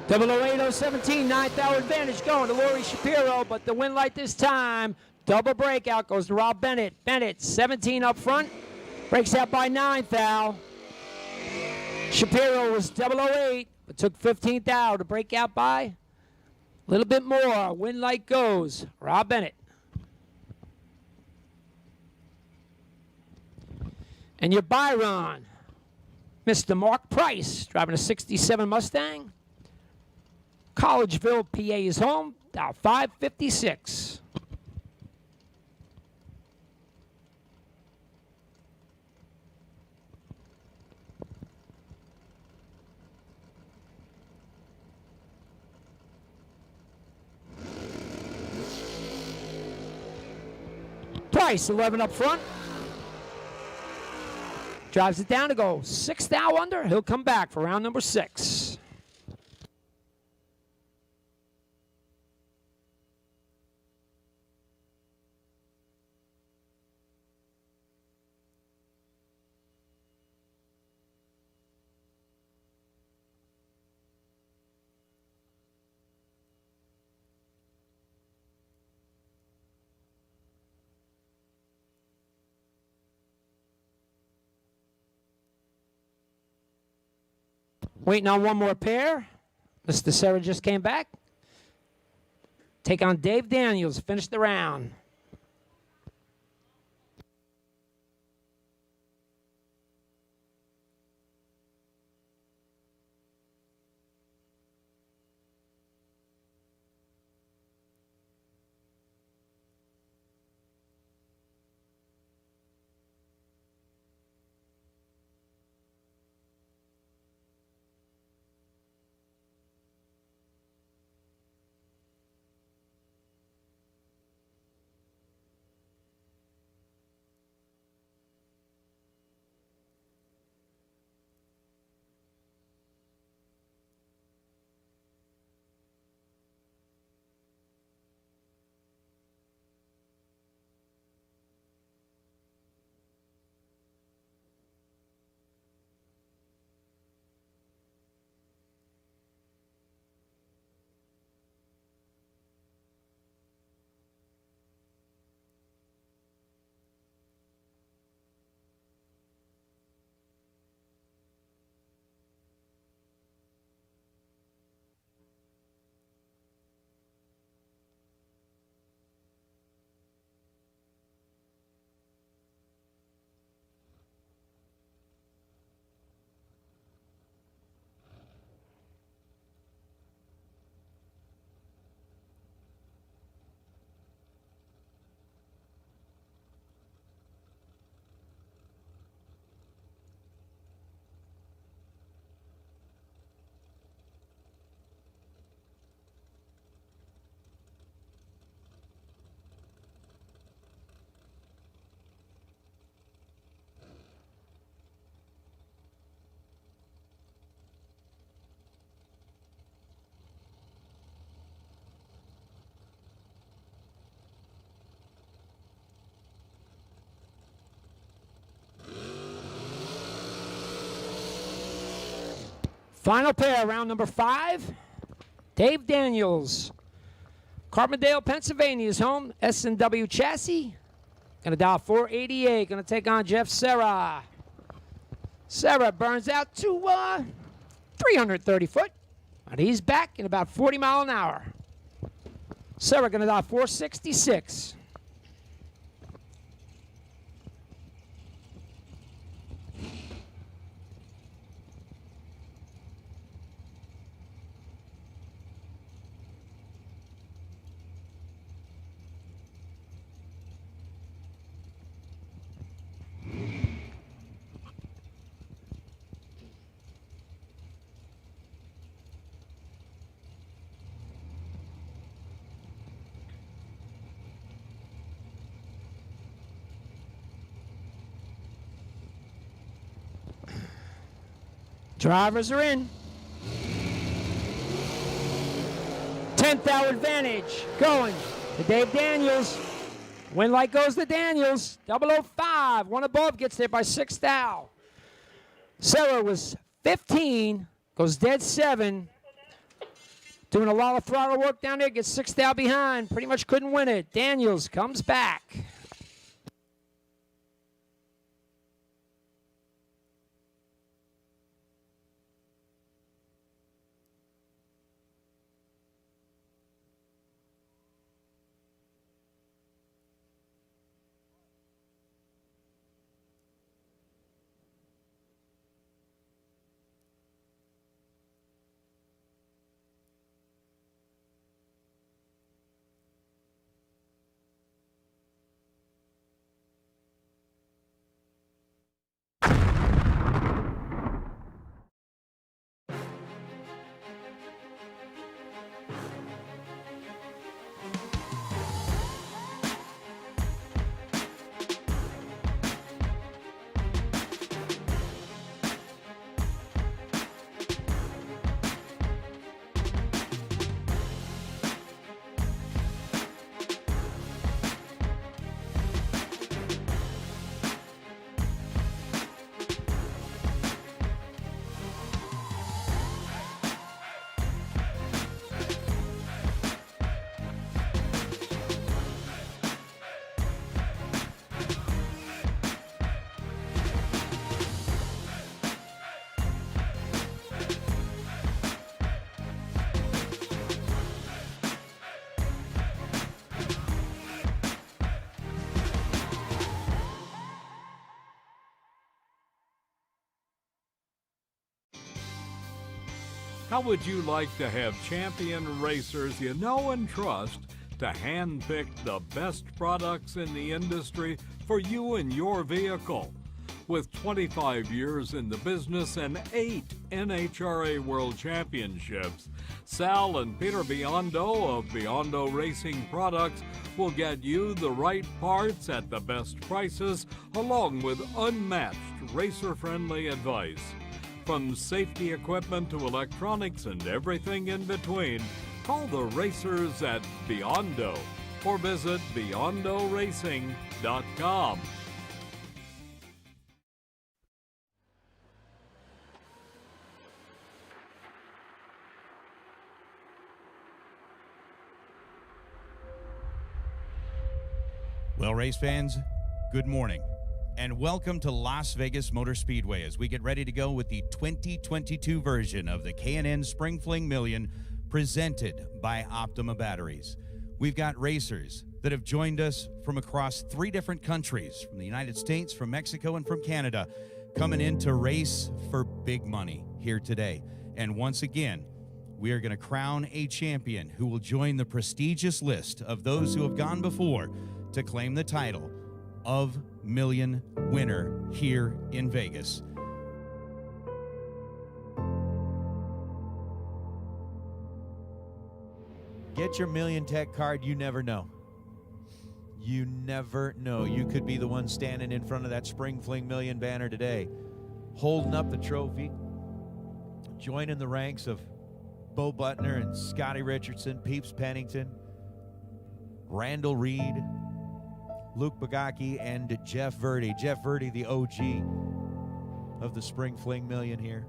Speaker 2: Double 08017, 9th hour advantage going to Lori Shapiro, but the win light this time, double breakout goes to Rob Bennett. Bennett, 17 up front, breaks out by 9th hour. Shapiro was 008, but took 15th hour to break out by a little bit more. Win light goes, Rob Bennett. And your Byron, Mr. Mark Price, driving a 67 Mustang. Collegeville, PA is home, $556. Price, 11 up front. Drives it down to go 6th thou under. He'll come back for round number 6. Waiting on one more pair. Mr. Serra just came back. Take on Dave Daniels. Finish the round. Final pair, round number 5. Dave Daniels, Carbondale, Pennsylvania is home. S&W chassis. Gonna dial 488. Gonna take on Jeff Serra. Serra burns out to 330 foot. And he's back in about 40 mile an hour. Serra gonna dial 466. Drivers are in. 10th hour advantage going to Dave Daniels. Win light goes to Daniels. 005. One above gets there by 6th thou. Serra was 15. Goes dead 7. Doing a lot of throttle work down there. Gets 6th thou behind. Pretty much couldn't win it. Daniels comes back.
Speaker 8: How would you like to have champion racers you know and trust to handpick the best products in the industry for you and your vehicle? With 25 years in the business and 8 NHRA World Championships, Sal and Peter Biondo of Biondo Racing Products will get you the right parts at the best prices, along with unmatched racer-friendly advice. From safety equipment to electronics and everything in between, call the racers at Biondo or visit BiondoRacing.com.
Speaker 21: Well, race fans, good morning, and welcome to Las Vegas Motor Speedway as we get ready to go with the 2022 version of the K&N Spring Fling Million presented by Optima Batteries. We've got racers that have joined us from across 3 different countries, from the United States, from Mexico, and from Canada, coming in to race for big money here today. And once again, we are going to crown a champion who will join the prestigious list of those who have gone before to claim the title of Million winner here in Vegas.
Speaker 22: Get your Million Tech card. You never know. You never know. You could be the one standing in front of that Spring Fling Million banner today, holding up the trophy, joining the ranks of Bo Butner and Scotty Richardson, Peeps Pennington, Randall Reed, Luke Bagaki, and Jeff Verdi. Jeff Verdi, the OG of the Spring Fling Million here.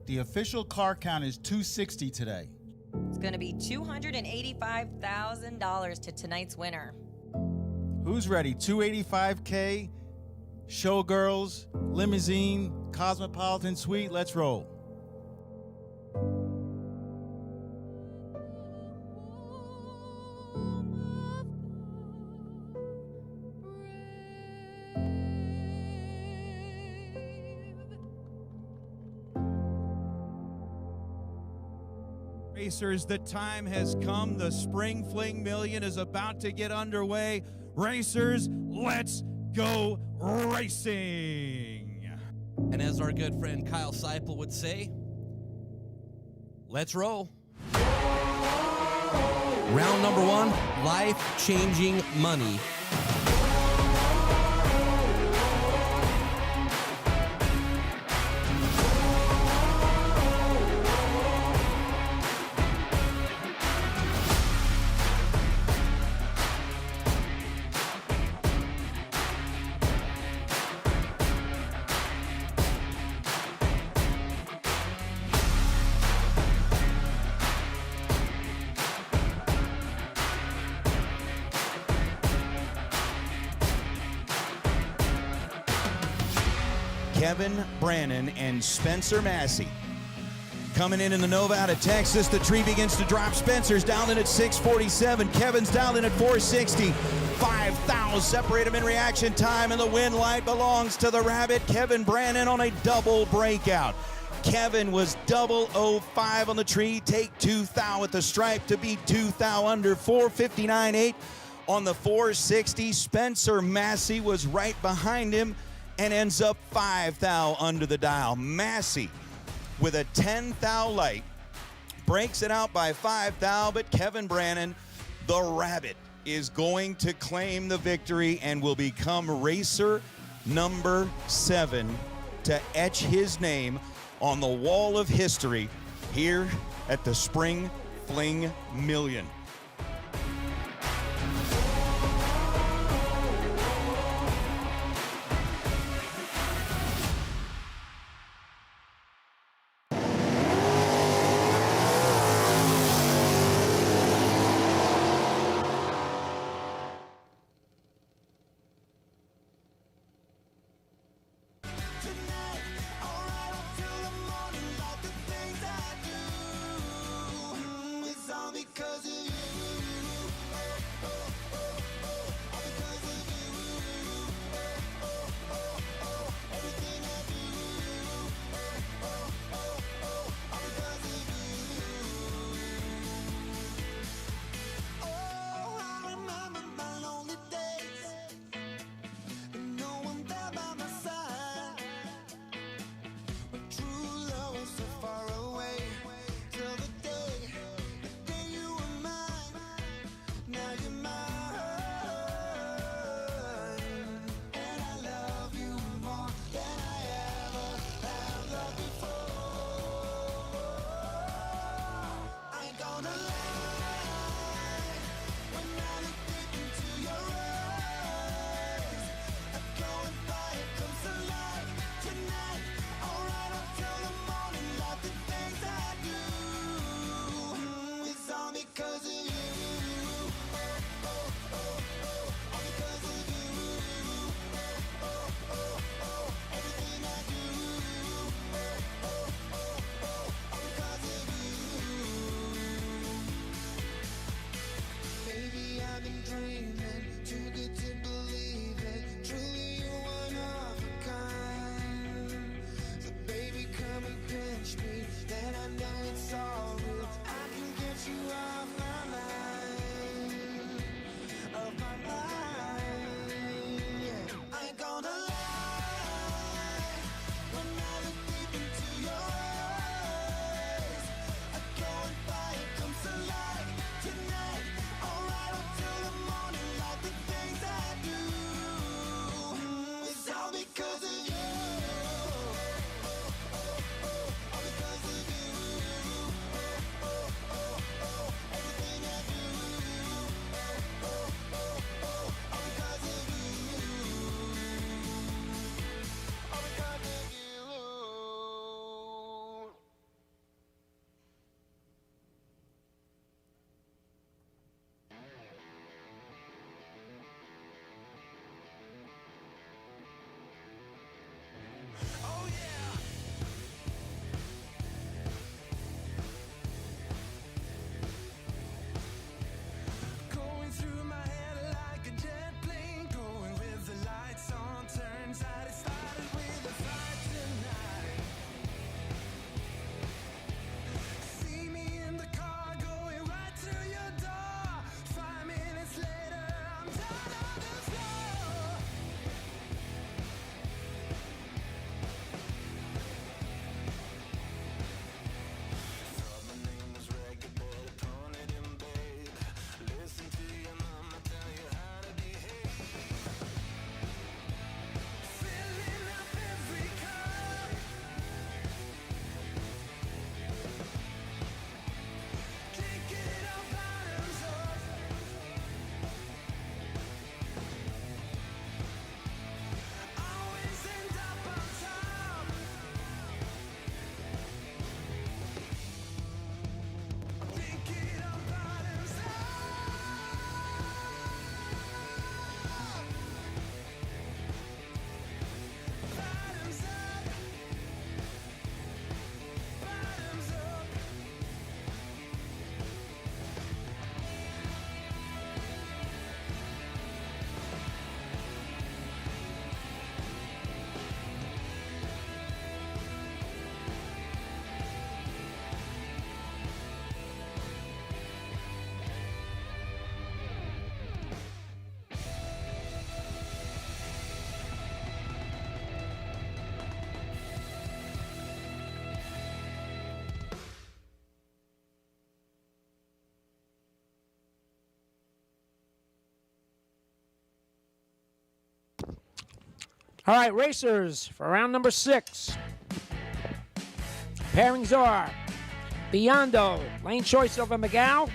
Speaker 11: The official car count is 260 today.
Speaker 1: It's going to be $285,000 to tonight's winner.
Speaker 11: Who's ready? 285K, showgirls, limousine, cosmopolitan suite. Let's roll.
Speaker 21: Racers, the time has come. The Spring Fling Million is about to get underway. Racers, let's go racing.
Speaker 5: And as our good friend Kyle Seipel would say, let's roll. Round number 1, life-changing money.
Speaker 21: Kevin Brannon and Spencer Massey. Coming in the Nova out of Texas, the tree begins to drop. Spencer's down in at 647. Kevin's down in at 460. 5,000 separate them in reaction time, and the win light belongs to the Rabbit. Kevin Brannon on a double breakout. Kevin was 005 on the tree. Take 2,000 at the stripe to beat 2,000 under 459.8 on the 460. Spencer Massey was right behind him and ends up 5,000 under the dial. Massey with a 10,000 light breaks it out by 5,000, but Kevin Brannon, the Rabbit, is going to claim the victory and will become racer number 7 to etch his name on the wall of history here at the Spring Fling Million.
Speaker 20: Then I know it's all real. I can get you off my mind.
Speaker 2: All right, racers, for round number 6. Pairings are Biondo, lane choice over McGow.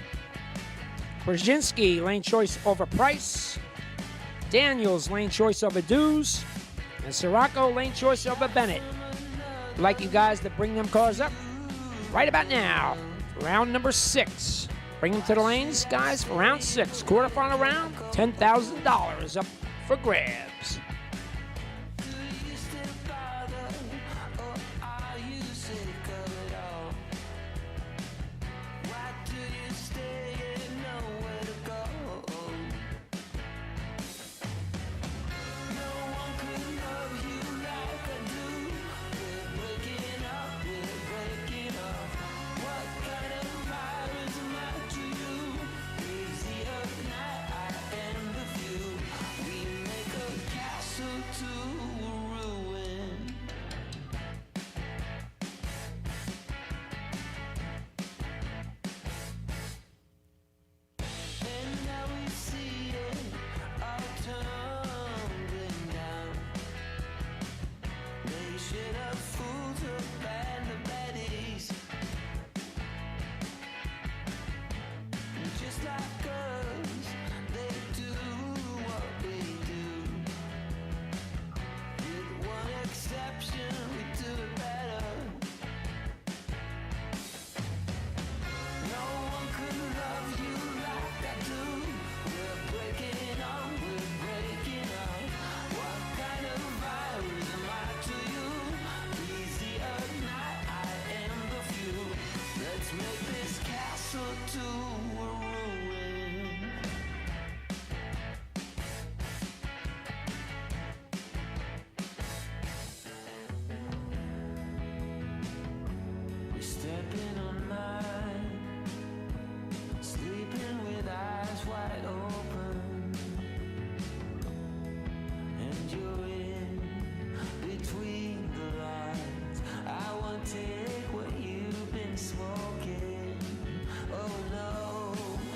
Speaker 2: Brzezinski, lane choice over Price. Daniels, lane choice over Dews. And Sirocco, lane choice over Bennett. I'd like you guys to bring them cars up right about now. Round number 6. Bring them to the lanes, guys, for round 6. Quarterfinal round, $10,000 up for grabs.
Speaker 20: Take what you've been smoking. Oh no.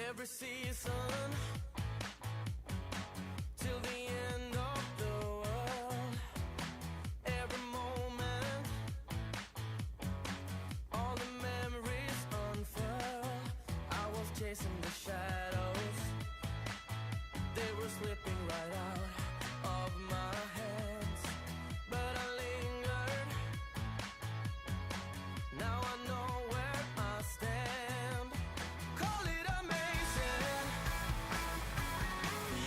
Speaker 4: every season till the end of the world. Every moment, all the memories unfurl. I was chasing the shadows, they were slipping right out of my hands, but I lingered. Now I know where I stand. Call it amazing.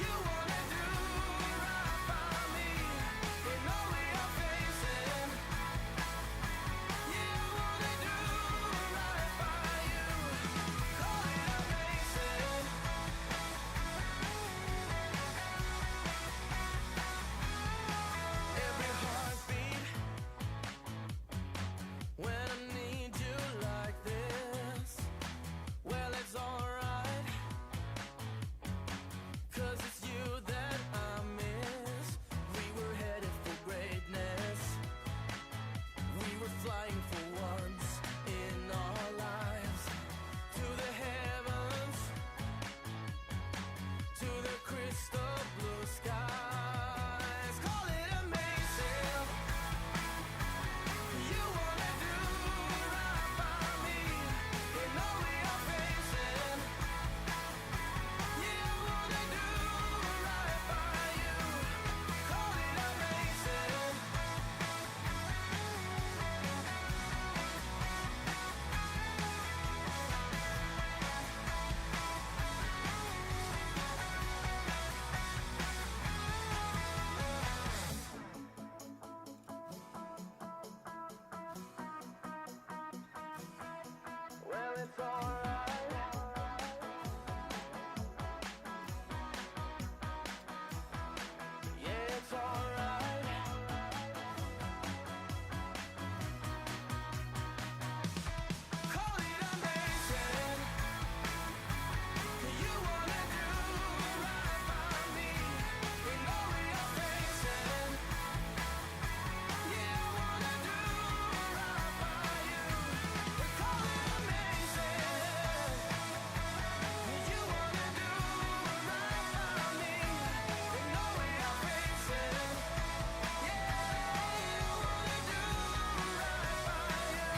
Speaker 4: You wanna do right by me in all we are facing. You wanna do right by you. Call it amazing. Every heartbeat when I need you like this. Well, it's alright, 'cause it's you that I miss. We were headed for greatness. We were flying for once in our lives. To the heavens, to the crystal blue skies. Call it amazing. You wanna do right by me in all we are facing. You wanna do right by you. Call it amazing. Well, it's alright. Yeah, it's alright. Call it amazing. You wanna do right by me in all we are facing. You wanna do right by you. Call it amazing. You wanna do right by me in all we are facing. Yeah, you wanna do right by you.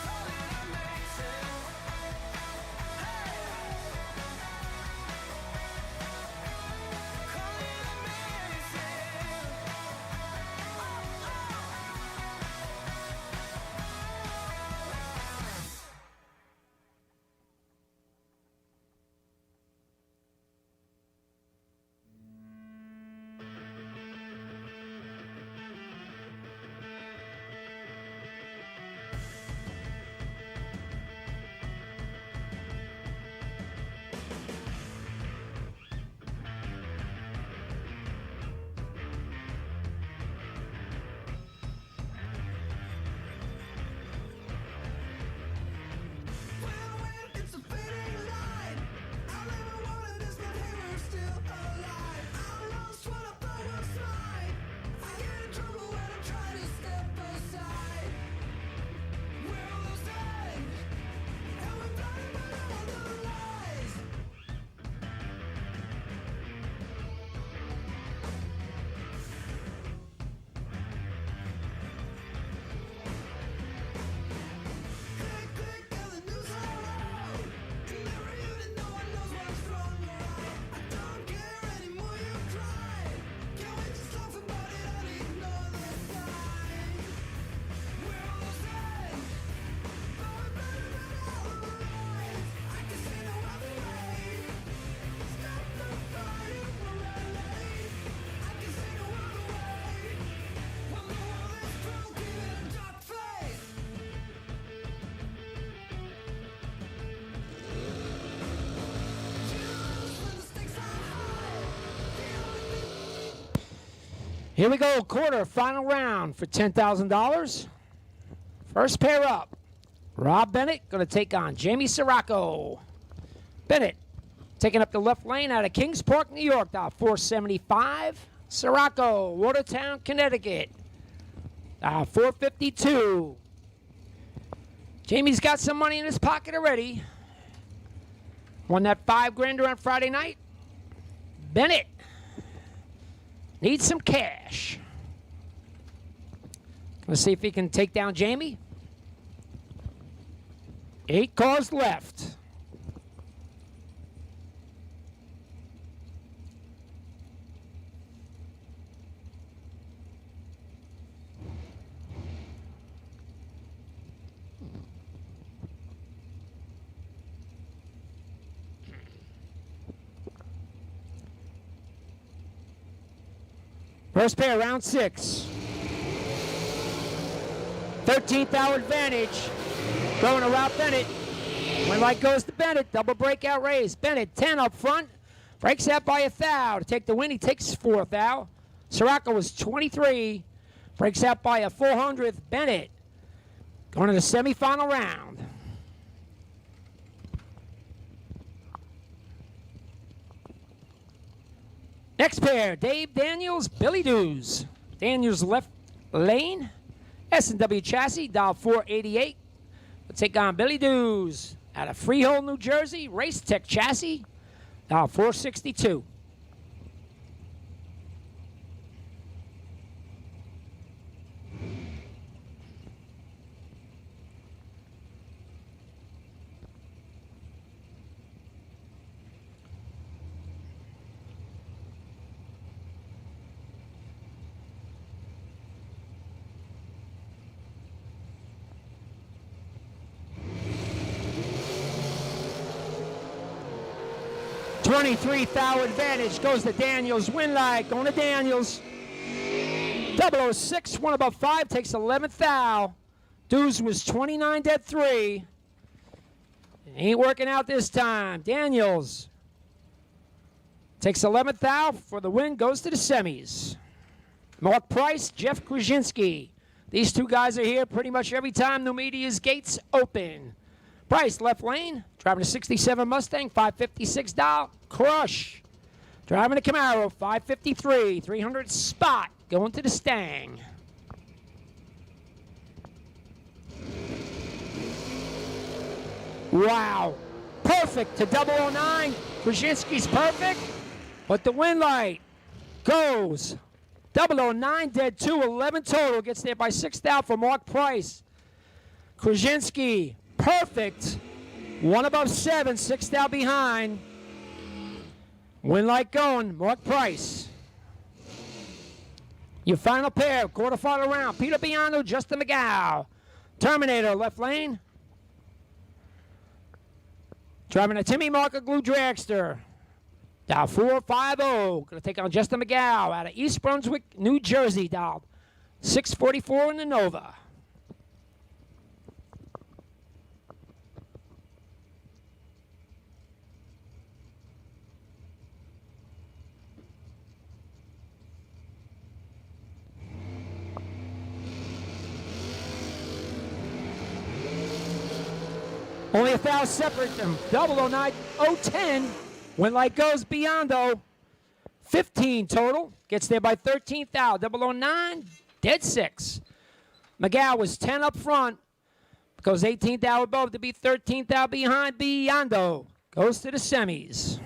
Speaker 4: Call it amazing. Hey, call it amazing. It's a fading line. I never wanted this, but hey, we're still alive. I lost what I thought was mine. I get in trouble when I try to step aside. We're losing, and we're blinded by all the lies. Click, click, and the news all out. You never even know one knows what's wrong or right. I don't care anymore, you cry. Can't we just laugh about it and ignore the sign? We're losing, but we're better than all the lies. I can see no other way. Stop the fighting, we're running late. I can see no other way. When the world is cruel, give it a dark face.
Speaker 2: Here we go, quarter-final round for $10,000. First pair up. Rob Bennett going to take on Jamie Sirocco. Bennett taking up the left lane out of Kings Park, New York, dial 475. Sirocco, Watertown, Connecticut, dial 452. Jamie's got some money in his pocket already. Won that $5,000 on Friday night. Bennett needs some cash. Let's see if he can take down Jamie. 8 cars left. First pair, round 6. 13th hour advantage. Going around Bennett. When light goes to Bennett, double breakout race. Bennett 10 up front. Breaks out by 1,000. To take the win, he takes 4th out. Sirocco was 23. Breaks out by a 400th. Bennett going to the semifinal round. Next pair, Dave Daniels, Billy Dews. Daniels left lane. S&W chassis, dial 488. We'll take on Billy Dews out of Freehold, New Jersey. Race Tech chassis, dial 462. $23,000 advantage goes to Daniels. Win light going to Daniels. 006, 1 above 5, takes 11th thou. Dews was 29 dead 3. Ain't working out this time. Daniels takes 11th thou for the win, goes to the semis. Mark Price, Jeff Krasinski. These two guys are here pretty much every time Numedia's gates open. Price, left lane, driving a 67 Mustang, $556. Crush, driving a Camaro, $553. 300 spot, going to the Stang. Wow, perfect to 009. Krasinski's perfect, but the win light goes 009, dead 2, 11 total. Gets there by 6,000 for Mark Price. Krasinski, perfect. 1 above 7, 6,000 behind. Win light going, Mark Price. Your final pair, quarterfinal round. Peter Biano, Justin McGow. Terminator, left lane. Driving a Timmy Marker Glue Dragster. Dial 450. Going to take on Justin McGow out of East Brunswick, New Jersey. Dial 644 in the Nova. Only 1,000 separate them. 009, 010. When light goes Biondo. 15 total. Gets there by 13,000. 009, dead 6. McGow was 10 up front. Goes 18,000 above to be 13,000 behind. Biondo goes to the semis.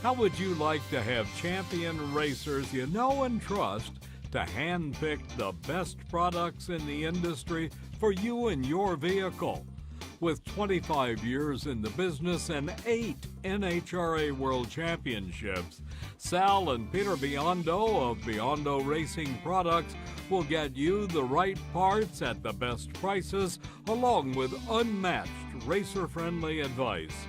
Speaker 8: How would you like to have champion racers you know and trust to handpick the best products in the industry for you and your vehicle? With 25 years in the business and 8 NHRA World Championships, Sal and Peter Biondo of Biondo Racing Products will get you the right parts at the best prices, along with unmatched racer-friendly advice.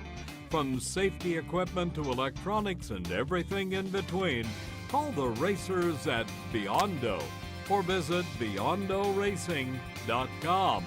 Speaker 8: From safety equipment to electronics and everything in between, call the racers at Biondo or visit BiondoRacing.com.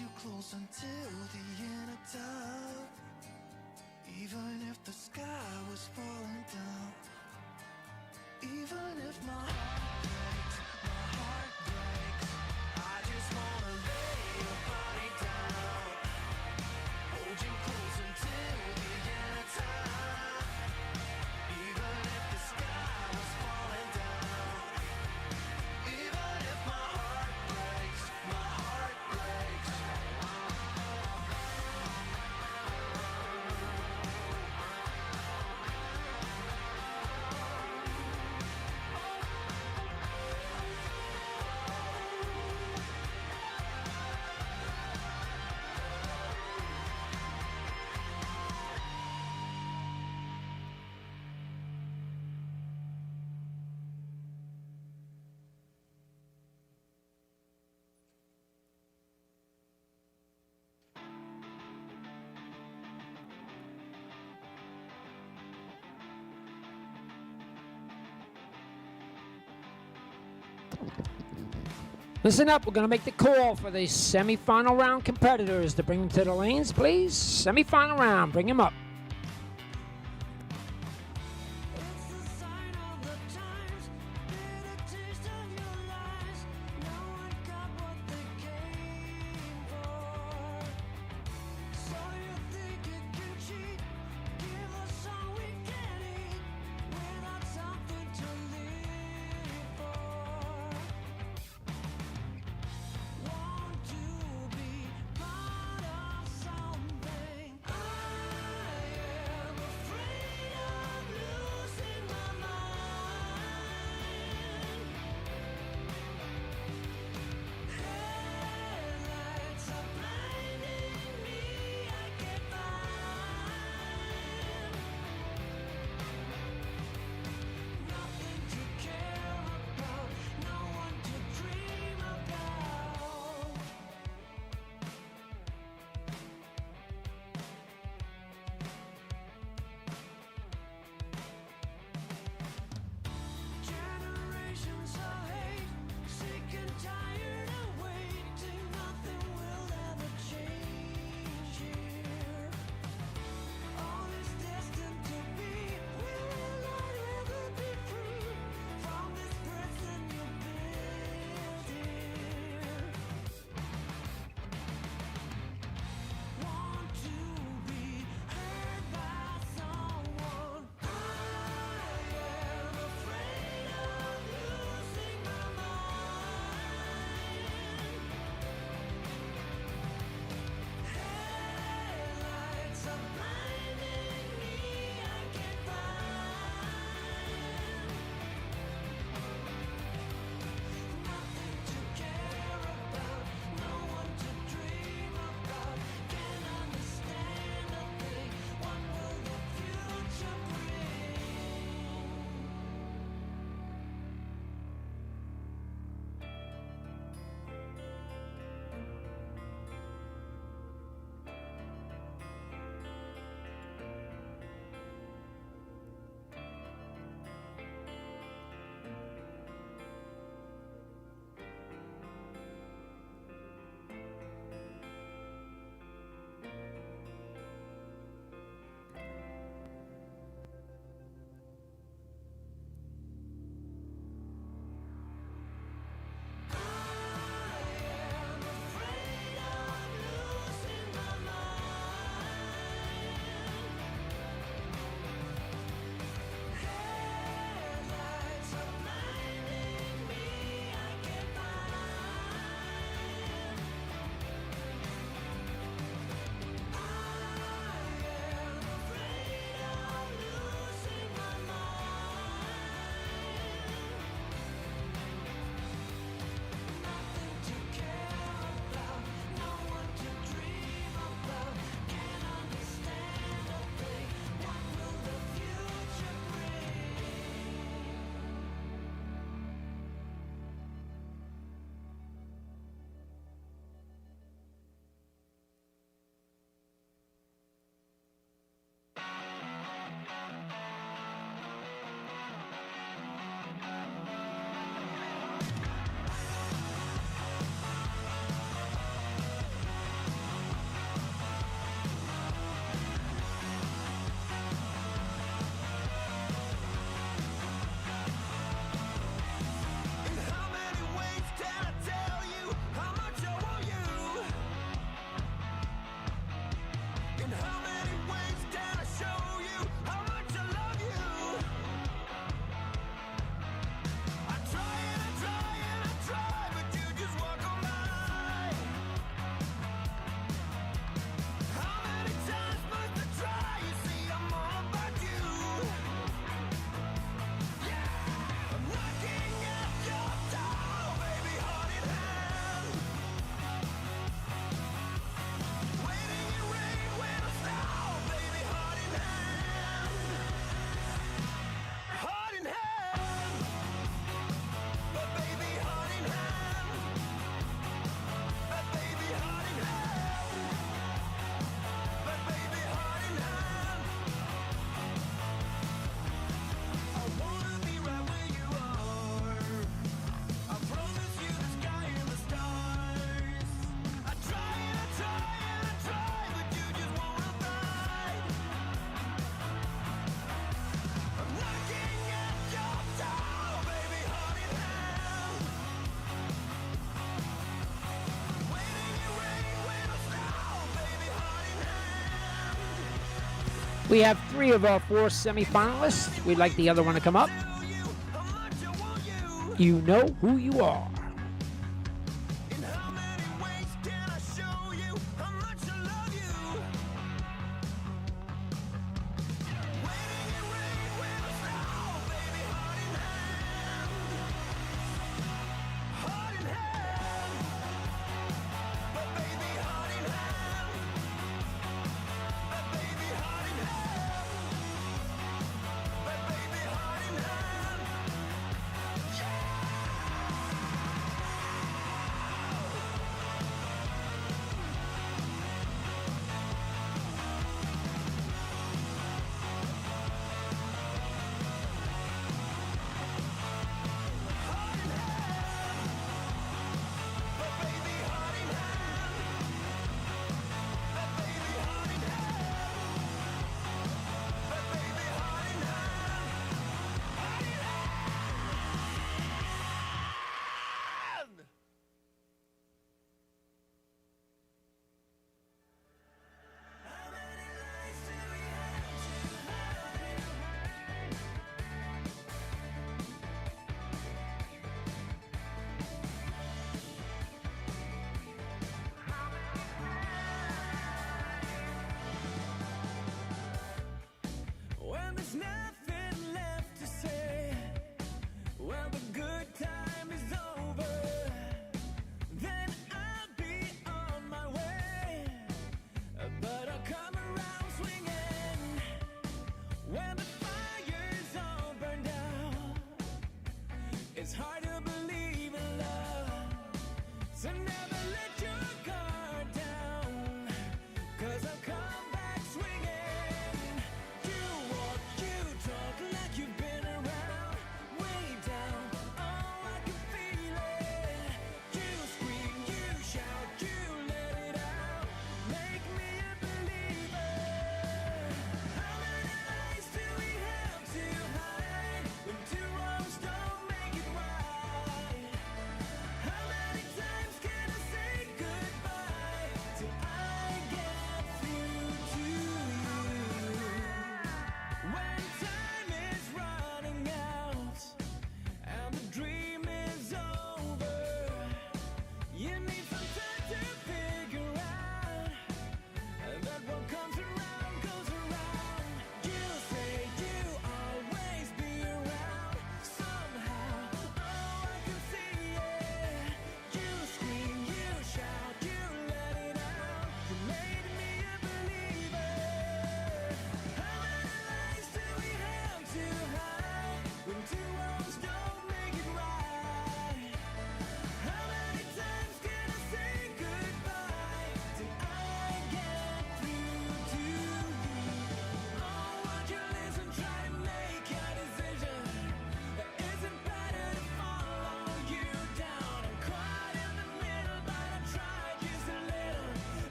Speaker 20: you close until the end of time. Even if the sky was falling down. Even if my heart breaks, I just wanna lay your body down. Hold you close until the end of time. Even if the sky was falling down. Even if my heart breaks, my heart breaks.
Speaker 2: Listen up, we're going to make the call for the semifinal round competitors to bring them to the lanes, please. Semifinal round, bring them up. We have 3 of our 4 semifinalists. We'd like the other one to come up. You know who you are.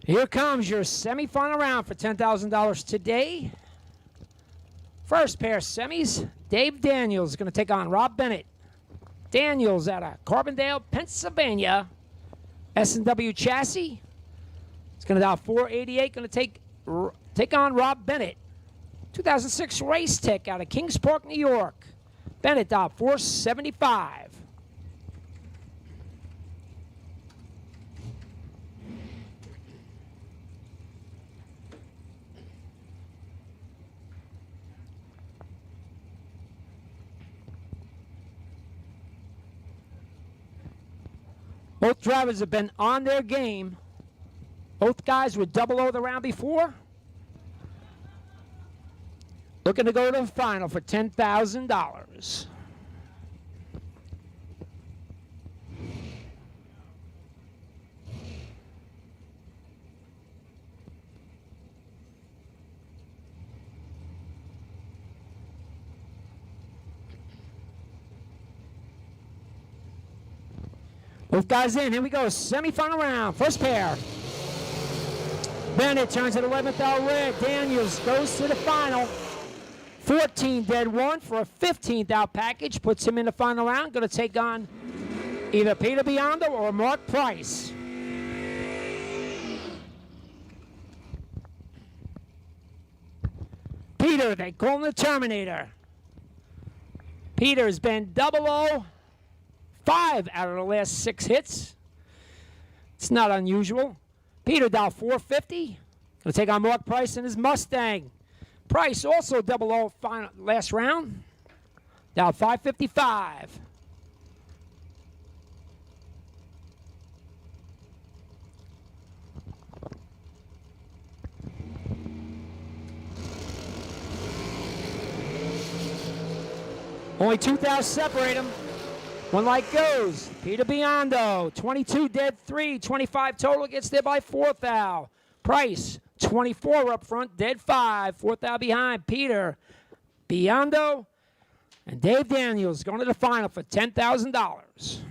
Speaker 2: Here comes your semifinal round for $10,000 today. First pair of semis, Dave Daniels is going to take on Rob Bennett. Daniels out of Carbondale, Pennsylvania. S&W chassis. It's going to dial 488. Going to take on Rob Bennett. 2006 Race Tech out of Kings Park, New York. Bennett dial 475. Both drivers have been on their game. Both guys were 0-0 the round before. Looking to go to the final for $10,000. Both guys in. Here we go. Semifinal round. First pair. Bennett turns at 11th out red. Daniels goes to the final. 14 dead one for a 15th out package. Puts him in the final round. Going to take on either Peter Biondo or Mark Price. Peter, they call him the Terminator. Peter has been 0-0. 5 out of the last 6 hits. It's not unusual. Peter dial 450. Going to take on Mark Price in his Mustang. Price also 0-0 final, last round. Dial 555. Only 2,000 separate them. One light goes. Peter Biondo, 22 dead 3, 25 total, gets there by 4th thou. Price, 24 up front, dead 5, 4th thou behind. Peter Biondo and Dave Daniels going to the final for $10,000.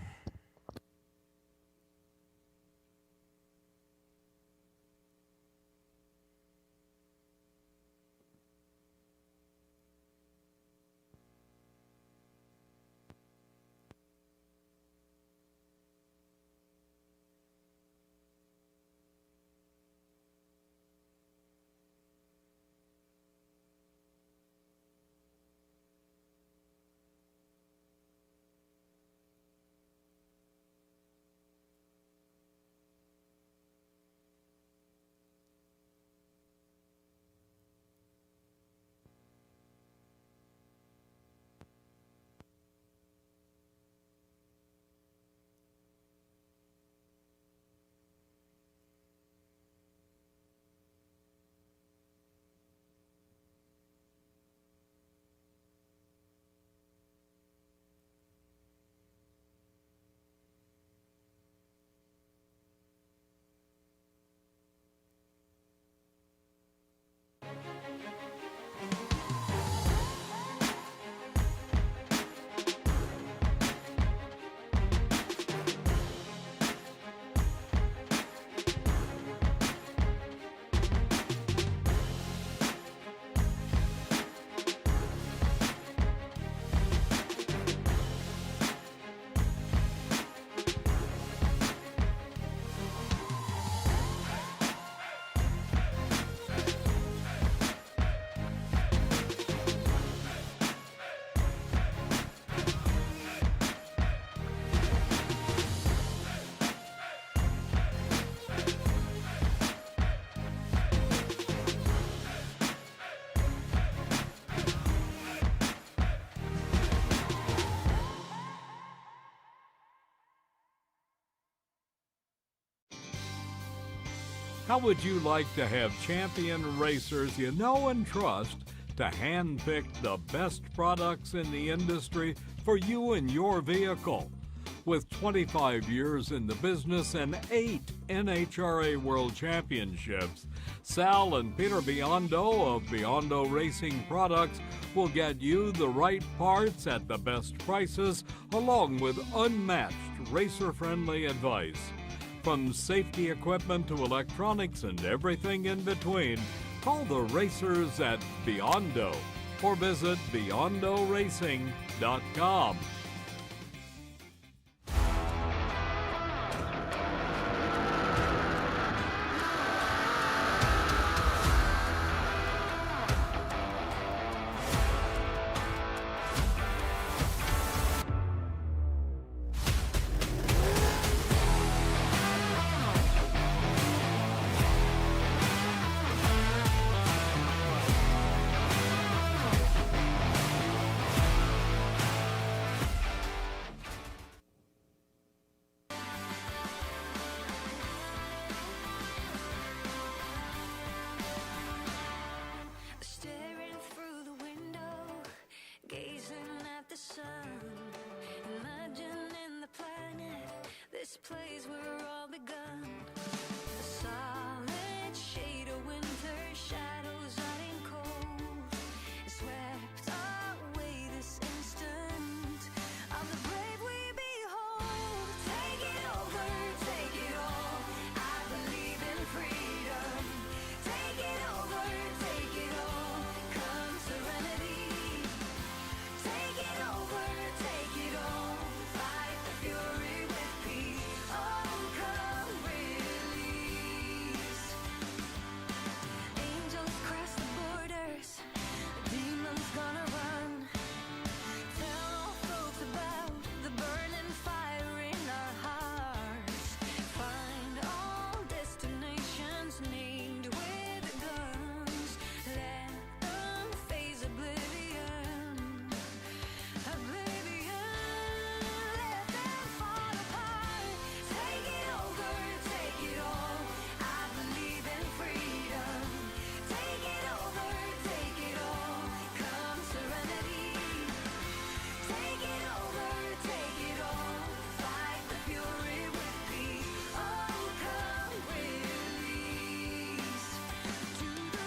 Speaker 8: How would you like to have champion racers you know and trust to handpick the best products in the industry for you and your vehicle? With 25 years in the business and 8 NHRA World Championships, Sal and Peter Biondo of Biondo Racing Products will get you the right parts at the best prices, along with unmatched racer-friendly advice. From safety equipment to electronics and everything in between, call the racers at Biondo or visit beyondoracing.com.
Speaker 6: Staring through the window, gazing at the sun, imagining the planet, this place where all begun. A solid shade of winter, shadows running cold, swept away this instant of the brave we behold. Take it over, take it all. I believe in freedom. Take it over, take it all. Come serenity. Take it over, take it all. Fight the fury with peace. Oh, come release. Angels cross the borders. The demons gonna run. Tell all folks about the burning fire in our hearts. Find all destinations named with guns. Let them face oblivion. Oblivion. Let them fall apart. Take it over, take it all. I believe in freedom. Take it over, take it all. Come serenity. Take it over, take it all. Fight the fury with peace. Oh, come release to the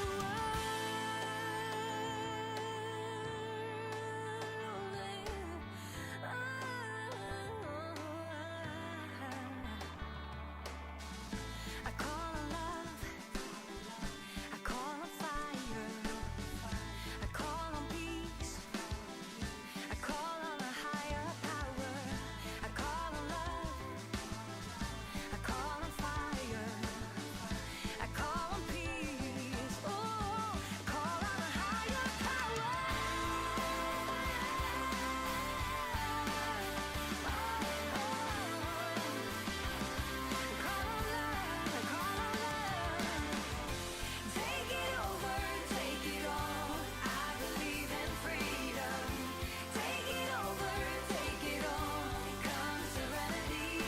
Speaker 6: I call on love, I call on fire, I call on peace, I call on a higher power, I call on love, I call on fire, I call on peace, oh, I call on a higher power. Take it over, take it all. I believe in freedom. Take it over, take it all. Come serenity.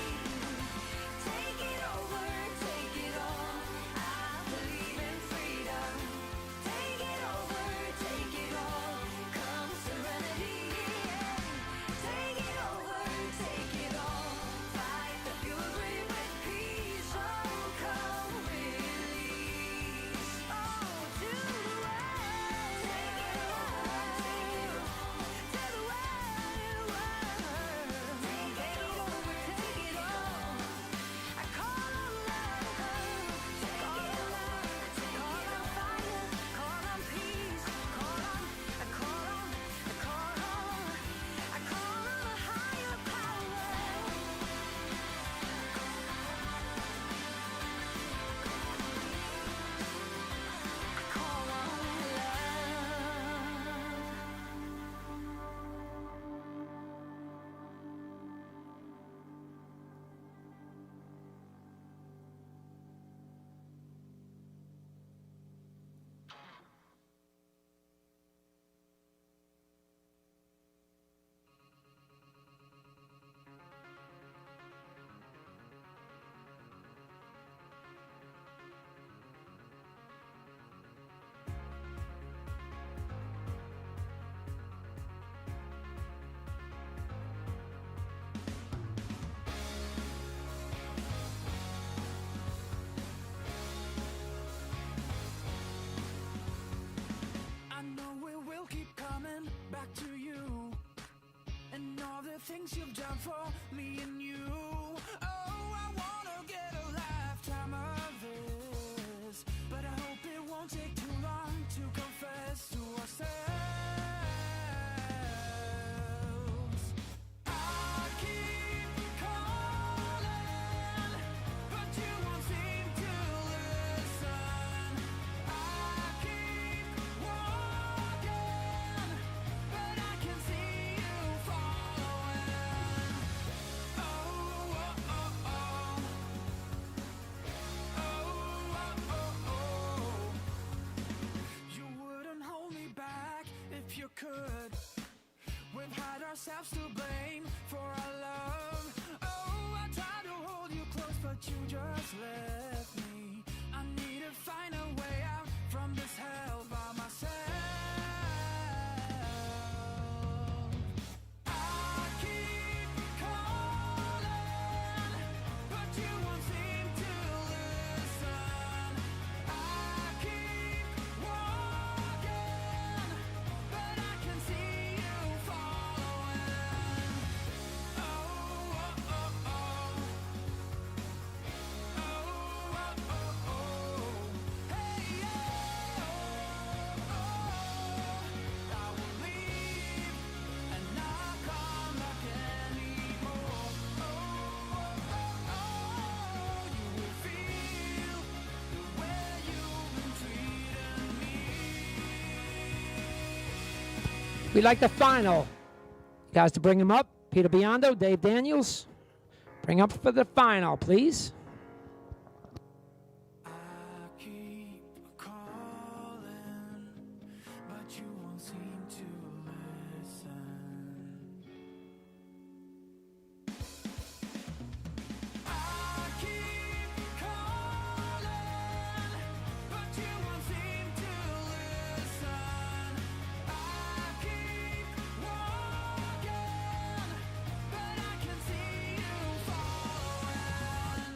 Speaker 6: Take it over, take it all. I believe in freedom. Take it over, take it all. Come serenity. Take it over, take it all. Fight the fury with peace. Oh, come release. Oh, to the world. Take it over, take it all. To the world. Take it over, take it all. I call on love. Call on love. Call on fire. Call on peace. Call on. I call on. I call on. I call on a higher power. I call on
Speaker 4: I know we will keep coming back to you and all the things you've done for me and you. Oh, I wanna get I keep calling, but you won't seem to listen. I keep walking, but I can see you following. Oh, oh, oh, oh. You wouldn't hold me back if you could. We've had ourselves to blame for our love. Oh, I tried to hold you close, but you just left me. I need to find a way out from this hell by myself. I keep calling, but you won't seem to listen. I keep walking, but I can see you following. Oh, oh, oh, oh. Oh, oh, oh, oh. Hey, yeah. Oh, I will leave and not come back anymore. Oh, oh, oh, you will feel the way you've been treating me.
Speaker 2: We'd like the final. Guys, to bring him up, Peter Biondo, Dave Daniels. Bring up for the final, please.
Speaker 4: But you won't seem to listen. I keep calling, but you won't seem to listen. I keep walking, but I can see you following.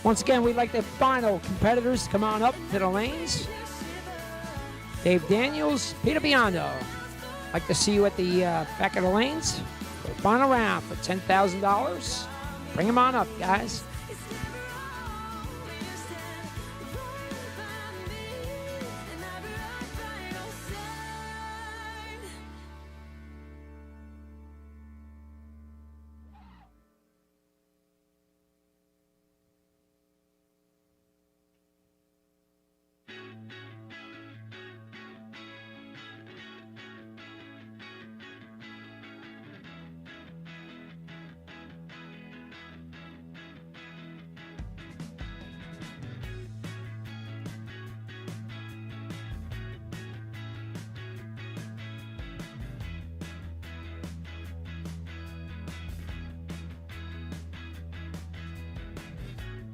Speaker 2: Once again, we'd like the final competitors to come on up to the lanes. Dave Daniels, Peter Biondo. Like to see you at the back of the lanes for the final round for $10,000. Bring them on up, guys.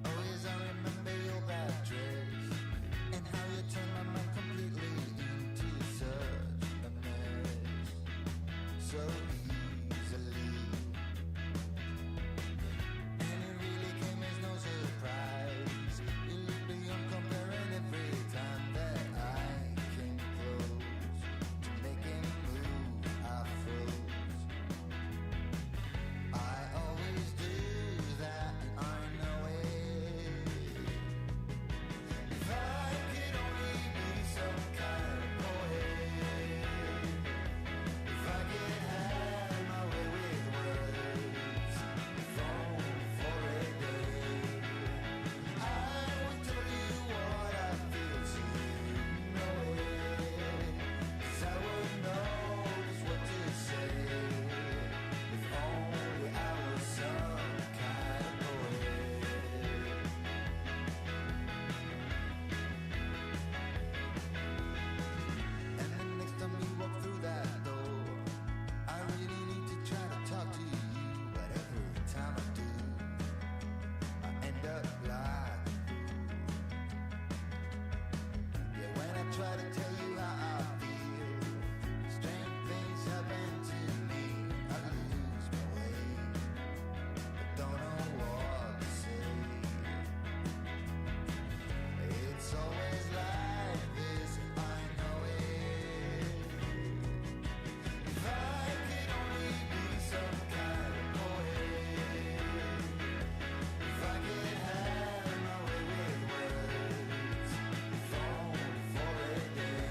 Speaker 20: Always I remember your bad dress and how you turned my mind completely into such a mess, so easily. And it really came as no surprise. You look beyond comparing every time that I came close to making a move. I froze. I always do that, and I know it. If I could only be some kind of poet, if I could have my way with words, if only for a day, I would tell you what I feel so you know it. 'Cause I would know just what to say, if only I was some kind of poet. And the next time you walk through that door, I really need to try to talk to you, but every time I do, I end up like a fool. Yeah, when I try to tell you how I feel, strange things happen to me. I lose my way, but don't know what to say. It's always like this, I know it. If I could only be some kind of poet, if I could have my way with words, if only for a day,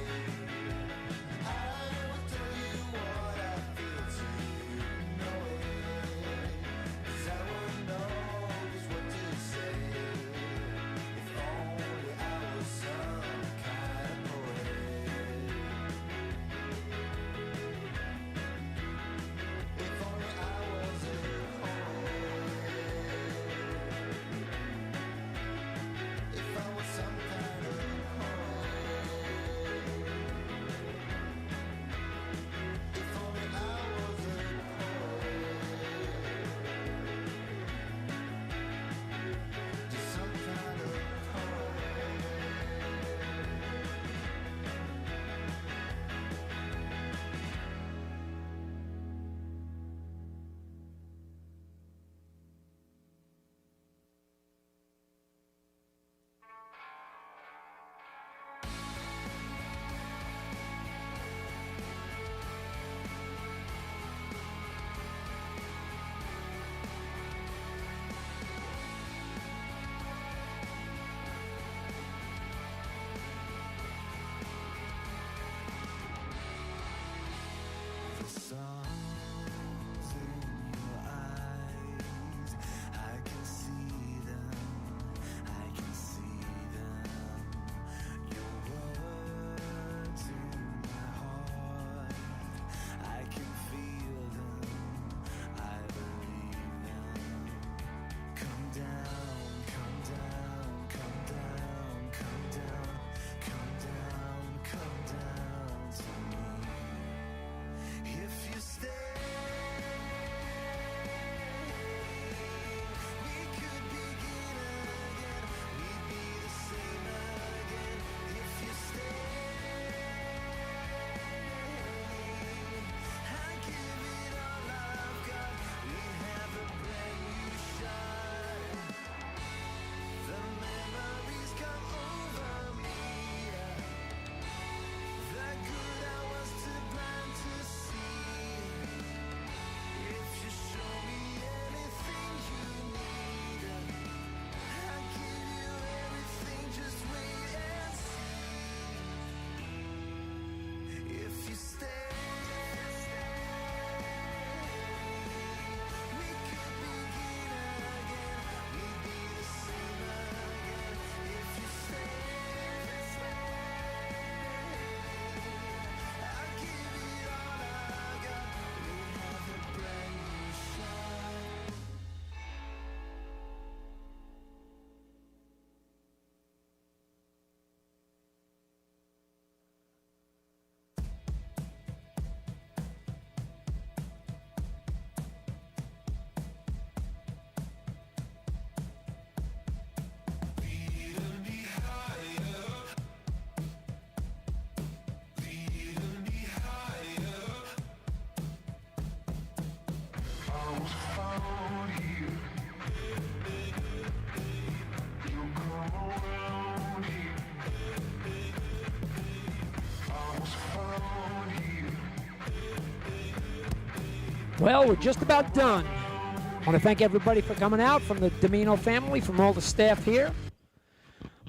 Speaker 2: Well, we're just about done. I want to thank everybody for coming out, from the Domino family, from all the staff here,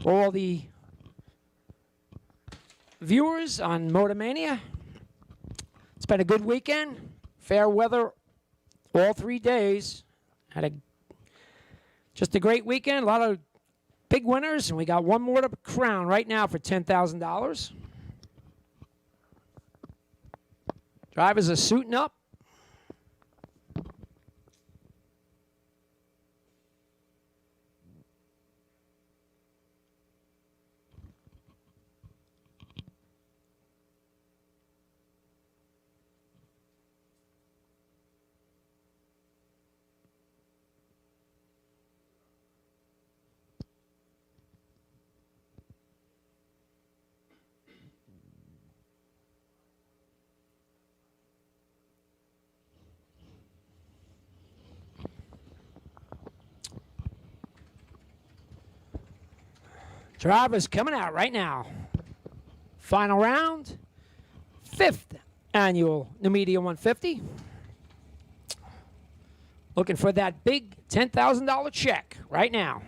Speaker 2: for all the viewers on Motor Mania. It's been a good weekend. Fair weather all 3 days. Just a great weekend. A lot of big winners, and we got one more to crown right now for $10,000. Drivers are suiting up. Drivers coming out right now. Final round, 5th annual Numidia 150. Looking for that big $10,000 check right now.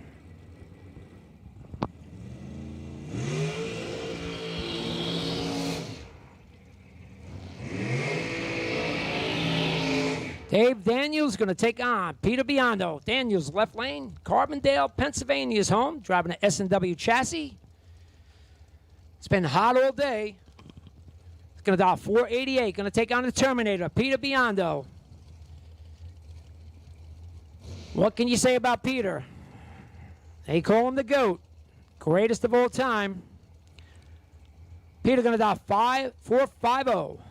Speaker 2: Dave Daniels going to take on Peter Biondo. Daniels left lane. Carbondale, Pennsylvania's home. Driving an S&W chassis. It's been hot all day. It's going to dial 488. Going to take on the Terminator, Peter Biondo. What can you say about Peter? They call him the GOAT. Greatest of all time. Peter going to dial 5450.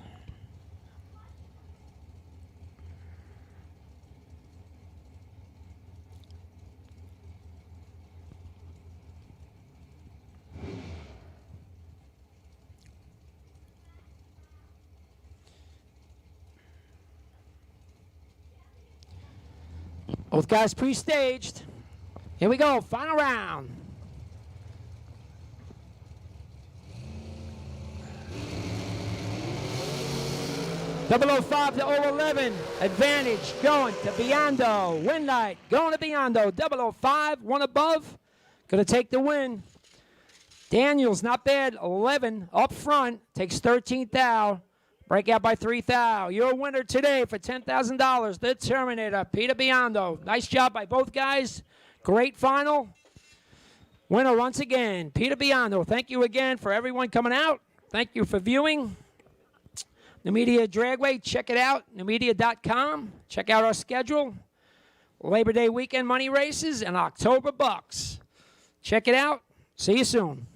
Speaker 2: Both guys pre-staged. Here we go, final round. .005 to 011. Advantage going to Biondo. Win light going to Biondo. 005, one above. Going to take the win. Daniels, not bad. 11 up front. Takes 13th thou. Breakout by 3 thou. Your winner today for $10,000, the Terminator, Peter Biondo. Nice job by both guys. Great final. Winner once again, Peter Biondo. Thank you again for everyone coming out. Thank you for viewing. Numidia Dragway, check it out, numidia.com. Check out our schedule. Labor Day weekend money races and October bucks. Check it out. See you soon.